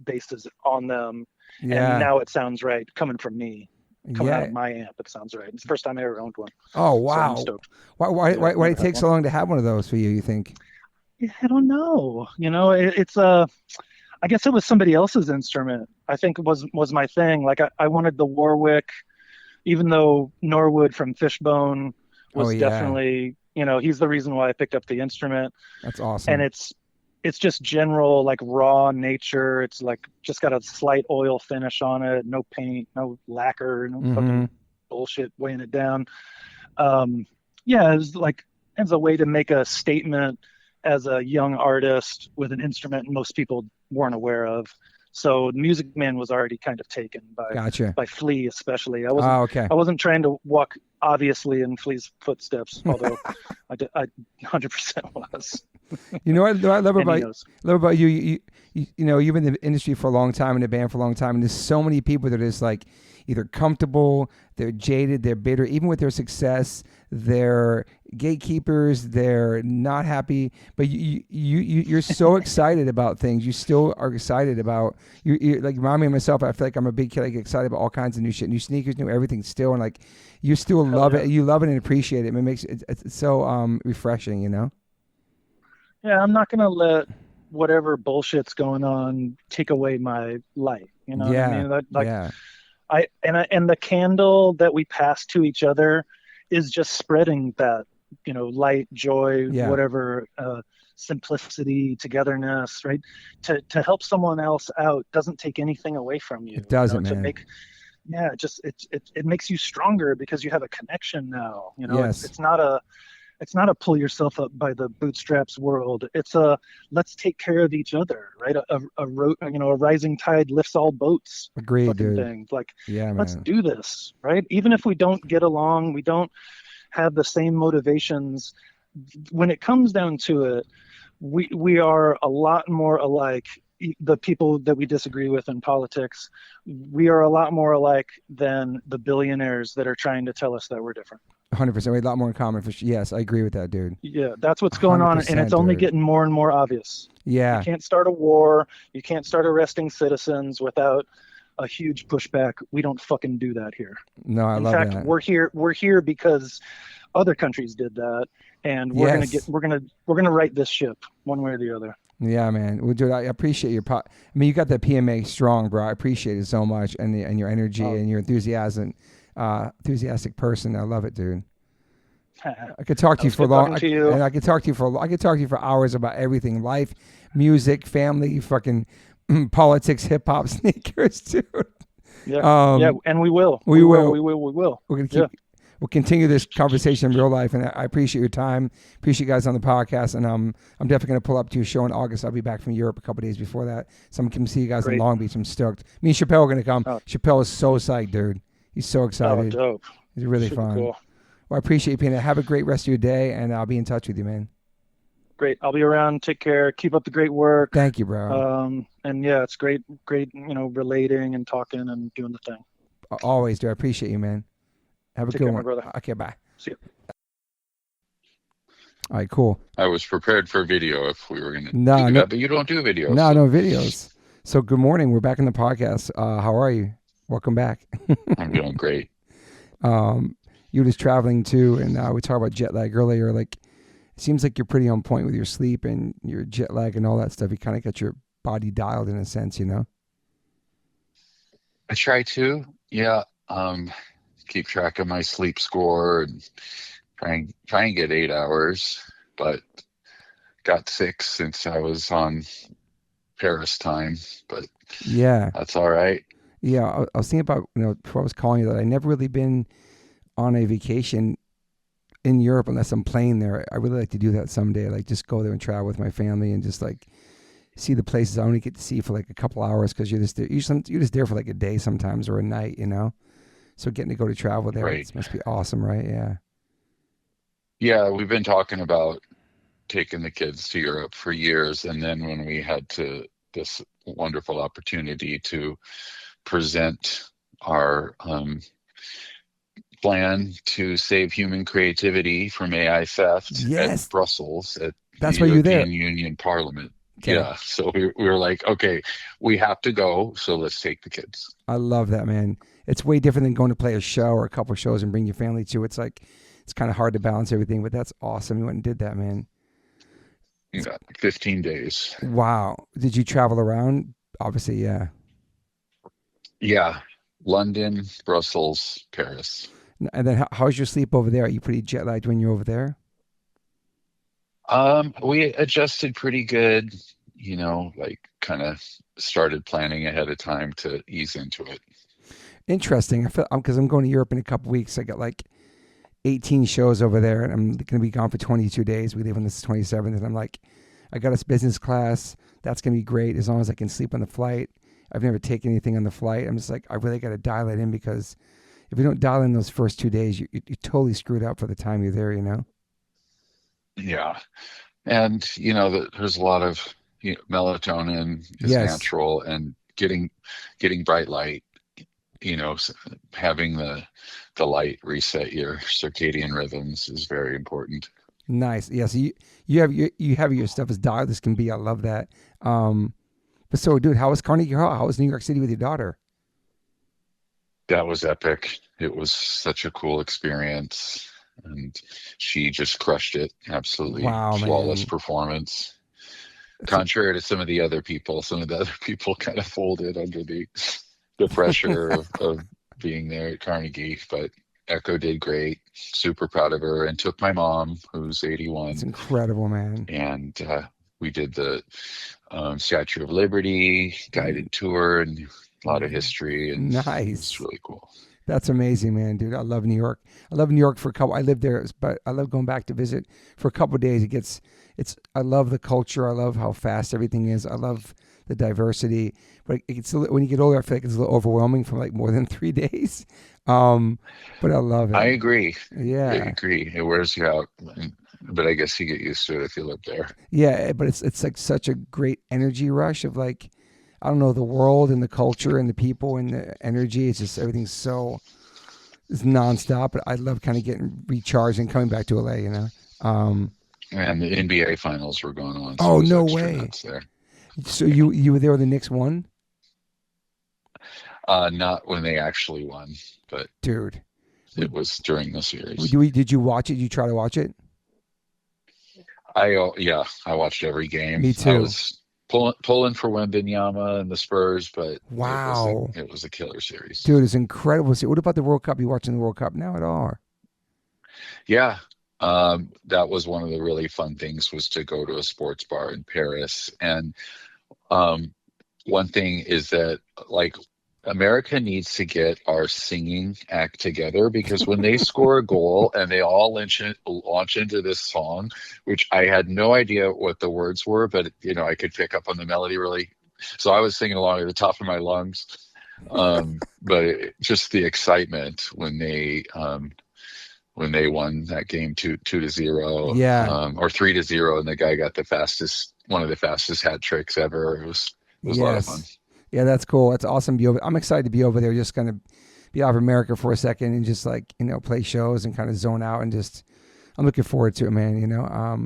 basses on them. Yeah. And now it sounds right coming from me. Coming out Yeah. of my amp, it sounds right. It's the first time I ever owned one. Oh So wow. I'm stoked. Why Yeah, did it take have so long to have one of those for you? You think? Yeah, I don't know. It's I guess it was somebody else's instrument. I think it was my thing. Like I wanted the Warwick, even though Norwood from Fishbone was definitely, he's the reason why I picked up the instrument. That's awesome. And it's just general, like raw nature. It's like just got a slight oil finish on it, no paint, no lacquer, no fucking bullshit weighing it down. Yeah, it was like as a way to make a statement as a young artist with an instrument most people weren't aware of. So Music Man was already kind of taken by Flea, especially. I wasn't trying to walk obviously in Flea's footsteps, although I 100% was. You know what I love about you? You've been in the industry for a long time, in the band for a long time, and there's so many people that are just like either comfortable, they're jaded, they're bitter, even with their success, they're gatekeepers, they're not happy. But you're so excited about things. You still are excited about you like remind me of myself. I feel like I'm a big kid. I get excited about all kinds of new shit, new sneakers, new everything. Still, and like you still love it. You love it and appreciate it. It makes it's so refreshing, Yeah, I'm not gonna let whatever bullshit's going on take away my light. You know what I mean? And the candle that we pass to each other is just spreading that, light, joy, whatever, simplicity, togetherness, right? To help someone else out doesn't take anything away from you. It doesn't, man. It makes you stronger because you have a connection now. Yes. It's not a pull yourself up by the bootstraps world. It's a let's take care of each other, right? A rising tide lifts all boats. Agreed, dude. Thing. Like, man. Let's do this, right? Even if we don't get along, we don't have the same motivations. When it comes down to it, we are a lot more alike. The people that we disagree with in politics, we are a lot more alike than the billionaires that are trying to tell us that we're different. 100%. We have a lot more in common. Yes, I agree with that, dude. Yeah, that's what's going on, and it's only getting more and more obvious. Yeah. You can't start a war. You can't start arresting citizens without a huge pushback. We don't fucking do that here. No, I love that. In fact, we're here because other countries did that, and we're gonna right this ship one way or the other. Yeah, man. Well, dude, I appreciate your you got that PMA strong, bro. I appreciate it so much, and your energy and your enthusiastic person. I love it, dude. I could talk to you for long. I could talk to you for hours about everything: life, music, family, fucking politics, hip hop, sneakers, dude. Yeah, and we will. We will. We're we'll continue this conversation in real life. And I appreciate your time. Appreciate you guys on the podcast. And I'm definitely going to pull up to your show in August. I'll be back from Europe a couple days before that. So I'm going to see you guys in Great. Long Beach. I'm stoked. Me and Chappelle are going to come. Oh. Chappelle is so psyched, dude. He's so Oh, excited. dope. It's really Super fun. cool. Well, I appreciate you being there. Have a great rest of your day, and I'll be in touch with you, man. Great. I'll be around. Take care. Keep up the great work. Thank you, bro. And yeah, it's great, relating and talking and doing the thing. Always do. I appreciate you, man. Have a Take good care, one. my brother. Okay, bye. See you. All right, cool. I was prepared for video if we were going to No, do no- that, but you don't do videos. No, so no videos. So good morning. We're back in the podcast. How are you? Welcome back. I'm doing great. You were just traveling too, and we talked about jet lag earlier. Like, it seems like you're pretty on point with your sleep and your jet lag and all that stuff. You kind of got your body dialed in a sense, you know? I try to, yeah. Keep track of my sleep score and try and get 8 hours, but got 6 since I was on Paris time, but Yeah. that's all right. Yeah. I was thinking about, before I was calling you, that I never really been on a vacation in Europe unless I'm playing there. I really like to do that someday. Like, just go there and travel with my family and just like see the places I only get to see for like a couple hours, because you're just there for like a day sometimes, or a night, you know? So getting to go to travel there, Right. it must be awesome, right? Yeah. Yeah, we've been talking about taking the kids to Europe for years, and then when we had this wonderful opportunity to present our plan to save human creativity from AI theft Yes. at Brussels at That's the why you're there. European Union Parliament. Okay. Yeah, so we were like, okay, we have to go, so let's take the kids. I love that, man. It's way different than going to play a show or a couple of shows and bring your family to. It's like, it's kind of hard to balance everything, but that's awesome. You went and did that, man. You got 15 days. Wow. Did you travel around? Obviously, yeah. Yeah, London, Brussels, Paris. And then how's your sleep over there? Are you pretty jet lagged when you're over there? We adjusted pretty good, like kind of started planning ahead of time to ease into it. Interesting. I feel because I'm going to Europe in a couple weeks. I got like 18 shows over there, and I'm going to be gone for 22 days. We leave on the 27th, and I'm like, I got us business class. That's going to be great as long as I can sleep on the flight. I've never taken anything on the flight. I'm just like, I really got to dial it in, because if you don't dial in those first 2 days, you're totally screwed up for the time you're there, you know? Yeah. And, there's a lot of melatonin is Yes. natural, and getting bright light, having the light reset your circadian rhythms is very important. Nice. Yeah. So you have your stuff as dialed as can be. I love that. But so, dude, how was Carnegie Hall? How was New York City with your daughter? That was epic. It was such a cool experience, and she just crushed it. Absolutely Wow, flawless man. performance. Contrary to some of the other people kind of folded under the pressure of being there at Carnegie, but Echo did great. Super proud of her, and took my mom, who's 81. It's incredible, man. And we did the Statue of Liberty guided tour, and a lot of history, and Nice. it's really cool. That's amazing, man, dude. I love New York. I love New York for a couple. I lived there, but I love going back to visit for a couple of days. I love the culture. I love how fast everything is. I love the diversity. But when you get older, I feel like it's a little overwhelming for like more than 3 days. But I love it. I agree. I Yeah, agree. It wears you out, but I guess you get used to it if you live there. yeah. But it's like such a great energy rush of like, I don't know, the world and the culture and the people and the energy. It's just everything's it's nonstop. But I love kind of getting recharged and coming back to LA. You know. And the NBA finals were going on. Oh, it was no extra way. nuts there. So you were there when the Knicks won, Not when they actually won, but dude. it was during the series. Did you watch it? Did you try to watch it? I watched every game. Me too. I was pulling for Wembanyama and the Spurs, but Wow. it was a killer series. Dude, it's incredible. So what about the World Cup? You watching the World Cup now at all? Yeah. That was one of the really fun things, was to go to a sports bar in Paris. And one thing is that, like, America needs to get our singing act together, because when they score a goal and they all launch into this song, which I had no idea what the words were, but I could pick up on the melody really. So I was singing along at the top of my lungs. But just the excitement when they won that game 2-0, or 3-0, and the guy got one of the fastest hat tricks ever. It was a lot of fun. Yeah, that's cool. That's awesome. I'm excited to be over there. Just gonna be out of America for a second and just play shows and kind of zone out, and I'm looking forward to it, man.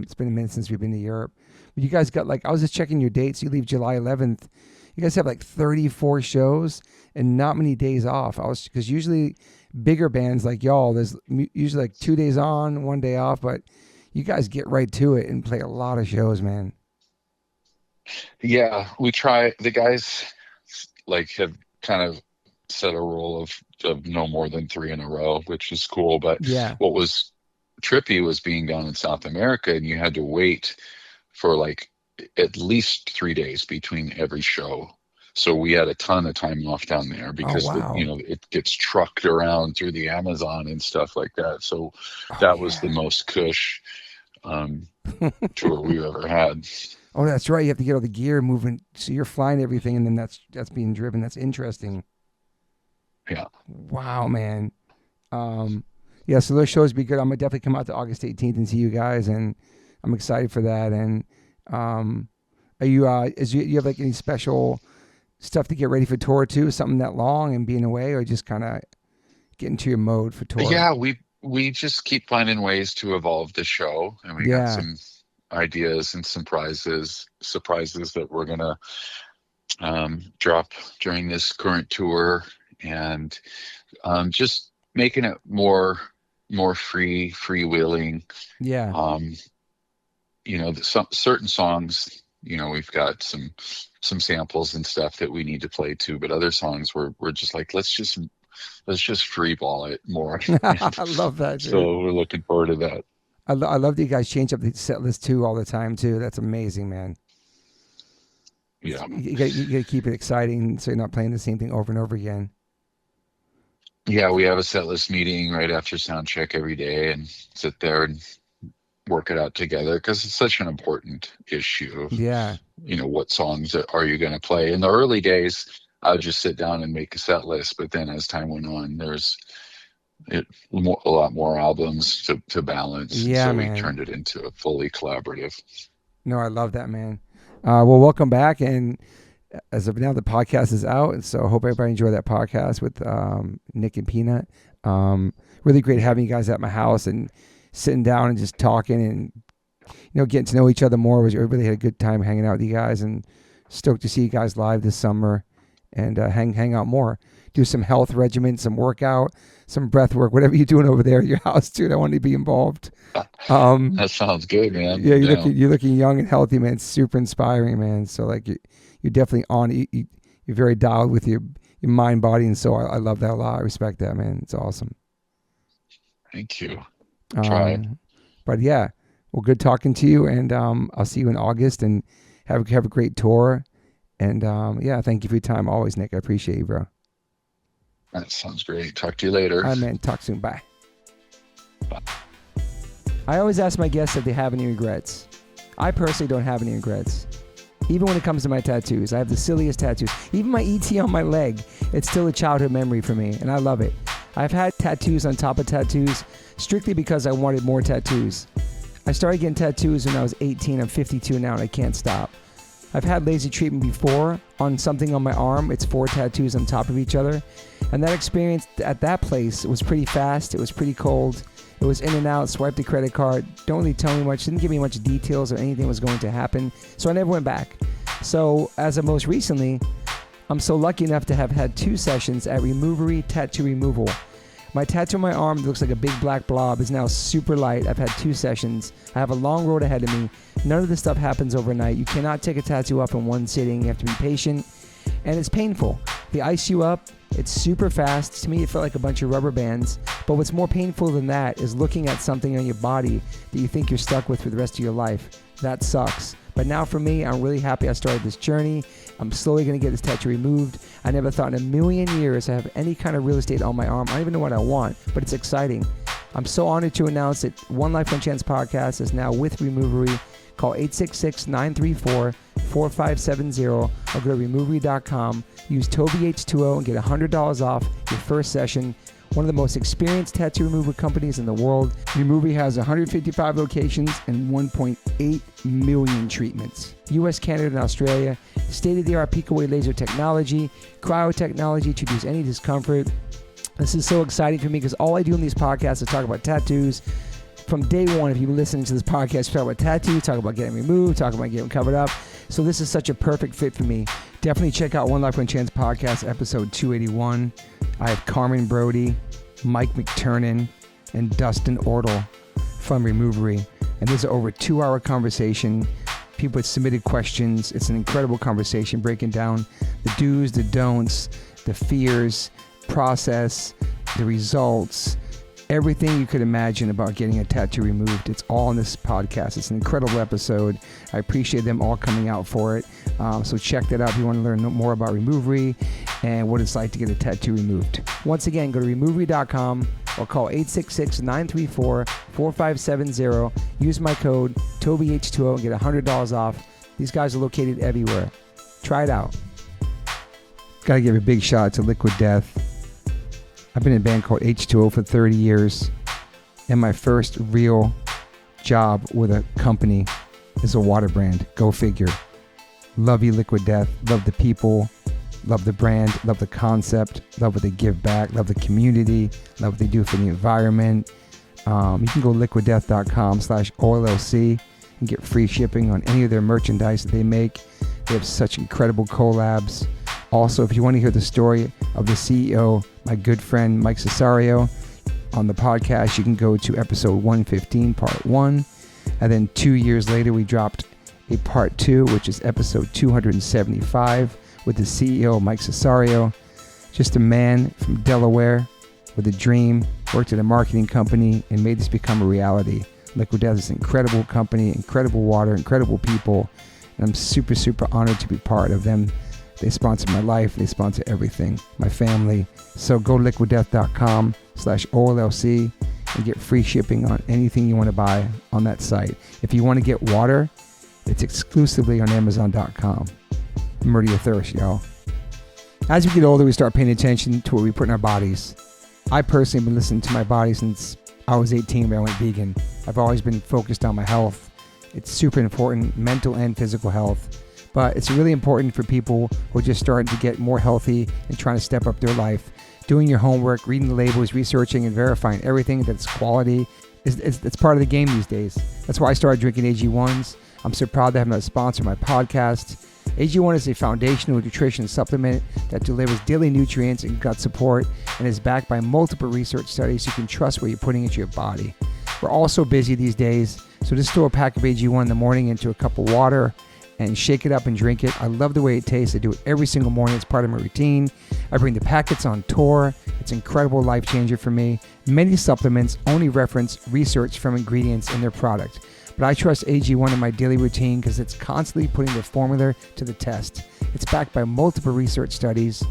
It's been a minute since we've been to Europe. But you guys got I was just checking your dates. You leave July 11th. You guys have 34 shows and not many days off. Because usually bigger bands like y'all, there's usually 2 days on, 1 day off, but you guys get right to it and play a lot of shows, man. Yeah, we try. The guys have kind of set a rule of no more than 3 in a row, which is cool. But what was trippy was being down in South America, and you had to wait for at least 3 days between every show. So we had a ton of time off down there because it gets trucked around through the Amazon and stuff like that. So that was the most cush tour we've ever had. Oh, that's right. You have to get all the gear moving. So you're flying everything, and then that's being driven. That's interesting. Yeah. Wow, man. So those shows be good. I'm gonna definitely come out to August 18th and see you guys, and I'm excited for that. And are you you have any special stuff to get ready for tour too? Something that long and being away, or just kind of get into your mode for tour? Yeah, we just keep finding ways to evolve the show, and we got some ideas and surprises that we're gonna drop during this current tour, and just making it more freewheeling. Some certain songs, we've got some samples and stuff that we need to play too, but other songs we're just let's just free ball it more. I love that, dude. So we're looking forward to that. I love that you guys change up the set list too all the time too. That's amazing, man. Yeah. You got to keep it exciting so you're not playing the same thing over and over again. Yeah, we have a set list meeting right after sound check every day and sit there and work it out together, because it's such an important issue. Yeah. What songs are you going to play? In the early days, I would just sit down and make a set list, but then as time went on, there's a lot more albums to balance. Yeah, so man. We turned it into a fully collaborative. No, I love that, man. Well, welcome back. And as of now, the podcast is out. And so I hope everybody enjoyed that podcast with Nick and Peanut. Really great having you guys at my house and sitting down and just talking and, getting to know each other more. We really had a good time hanging out with you guys, and stoked to see you guys live this summer and hang out more. Do some health regimen, some workout, some breath work, whatever you're doing over there at your house, dude. I want to be involved. That sounds good, man. Yeah, you're looking young and healthy, man. It's super inspiring, man. So you're definitely on. You're very dialed with your mind, body, and soul. I love that a lot. I respect that, man. It's awesome. Thank you. Try. But yeah, well, good talking to you, and I'll see you in August, and have a great tour. And thank you for your time always, Nick. I appreciate you, bro. That sounds great. Talk to you later. All right, man. Talk soon. Bye. Bye. I always ask my guests if they have any regrets. I personally don't have any regrets. Even when it comes to my tattoos, I have the silliest tattoos. Even my ET on my leg, it's still a childhood memory for me, and I love it. I've had tattoos on top of tattoos strictly because I wanted more tattoos. I started getting tattoos when I was 18. I'm 52 now, and I can't stop. I've had laser treatment before on something on my arm. It's 4 tattoos on top of each other. And that experience at that place, it was pretty fast. It was pretty cold. It was in and out, swiped the credit card. Don't really tell me much. Didn't give me much details or anything was going to happen. So I never went back. So as of most recently, I'm so lucky enough to have had 2 sessions at Removery Tattoo Removal. My tattoo on my arm that looks like a big black blob is now super light. I've had 2 sessions. I have a long road ahead of me. None of this stuff happens overnight. You cannot take a tattoo off in one sitting. You have to be patient. And it's painful. They ice you up. It's super fast. To me, it felt like a bunch of rubber bands. But what's more painful than that is looking at something on your body that you think you're stuck with for the rest of your life. That sucks. But now for me, I'm really happy I started this journey. I'm slowly going to get this tattoo removed. I never thought in a million years I have any kind of real estate on my arm. I don't even know what I want, but it's exciting. I'm so honored to announce that One Life One Chance podcast is now with Removery. Call 866-934-4570 or go to removery.com. Use TobyH20 and get $100 off your first session. One of the most experienced tattoo removal companies in the world. Removery has 155 locations and 1.8 million treatments. US, Canada, and Australia. State-of-the-art peak-away laser technology, cryotechnology to reduce any discomfort. This is so exciting for me because all I do in these podcasts is talk about tattoos. From day one, if you've been listening to this podcast, we talk about tattoos, talk about getting removed, talk about getting covered up. So this is such a perfect fit for me. Definitely check out One Life One Chance podcast, episode 281. I have Carmen Brody, Mike McTurnan, and Dustin Ortle from Removery. And this is over a 2-hour conversation. People had submitted questions. It's an incredible conversation breaking down the do's, the don'ts, the fears, process, the results, everything you could imagine about getting a tattoo removed. It's all in this podcast. It's an incredible episode. I appreciate them all coming out for it. So check that out if you want to learn more about Removery and what it's like to get a tattoo removed. Once again, go to removery.com or call 866-934-4570. Use my code TobyH20 and get $100 off. These guys are located everywhere. Try it out. Gotta give a big shout out to Liquid Death. I've been in a band called H2O for 30 years, and my first real job with a company is a water brand. Go figure. Love you, Liquid Death. Love the people. Love the brand. Love the concept. Love what they give back. Love the community. Love what they do for the environment. You can go liquiddeath.com/OLLC and get free shipping on any of their merchandise that they make. They have such incredible collabs. Also, if you want to hear the story of the CEO, my good friend Mike Cesario, on the podcast, you can go to episode 115, part 1. And then 2 years later, we dropped a part 2, which is episode 275 with the CEO, Mike Cesario. Just a man from Delaware with a dream, worked at a marketing company, and made this become a reality. Liquid Death is an incredible company, incredible water, incredible people. And I'm super, super honored to be part of them. They sponsor my life. They sponsor everything, my family. So go liquiddeath.com/OLLC and get free shipping on anything you want to buy on that site. If you want to get water, it's exclusively on Amazon.com. Murder your thirst, y'all. As we get older, we start paying attention to what we put in our bodies. I personally have been listening to my body since I was 18 when I went vegan. I've always been focused on my health. It's super important, mental and physical health. But it's really important for people who are just starting to get more healthy and trying to step up their life. Doing your homework, reading the labels, researching and verifying everything that's quality. It's part of the game these days. That's why I started drinking AG1s. I'm so proud to have them as a sponsor of my podcast. AG1 is a foundational nutrition supplement that delivers daily nutrients and gut support and is backed by multiple research studies so you can trust what you're putting into your body. We're all so busy these days, so just throw a pack of AG1 in the morning into a cup of water and shake it up and drink it. I love the way it tastes. I do it every single morning. It's part of my routine. I bring the packets on tour. It's an incredible life changer for me. Many supplements only reference research from ingredients in their product, but I trust AG1 in my daily routine because it's constantly putting the formula to the test. It's backed by multiple research studies,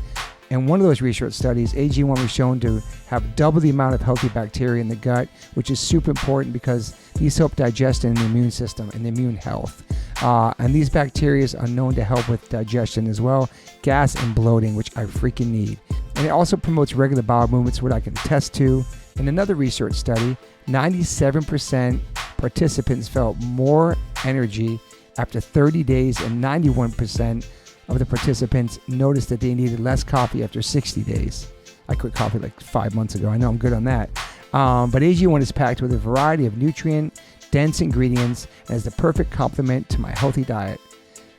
and one of those research studies, AG1 was shown to have double the amount of healthy bacteria in the gut, which is super important because these help digestion in the immune system and the immune health. And these bacteria are known to help with digestion as well, gas and bloating, which I freaking need. And it also promotes regular bowel movements, what I can attest to. In another research study, 97% participants felt more energy after 30 days, and 91% of the participants noticed that they needed less coffee after 60 days. I quit coffee like 5 months ago. I know I'm good on that. But AG1 is packed with a variety of nutrient-dense ingredients and is the perfect complement to my healthy diet.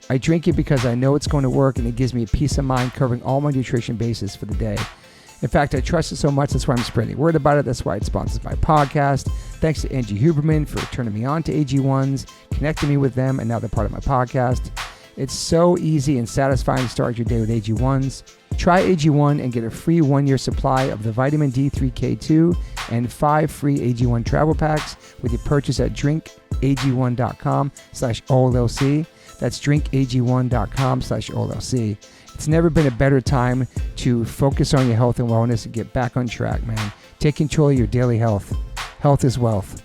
I drink it because I know it's going to work, and it gives me a peace of mind covering all my nutrition bases for the day. In fact, I trust it so much, that's why I'm spreading word about it. That's why it sponsors my podcast. Thanks to Angie Huberman for turning me on to AG1s, connecting me with them, and now they're part of my podcast. It's so easy and satisfying to start your day with AG1s. Try AG1 and get a free 1-year supply of the vitamin D3K2 and 5 free AG1 travel packs with your purchase at drinkag1.com/OLLC. That's drinkag1.com/OLLC. It's never been a better time to focus on your health and wellness and get back on track, man. Take control of your daily health. Health is wealth.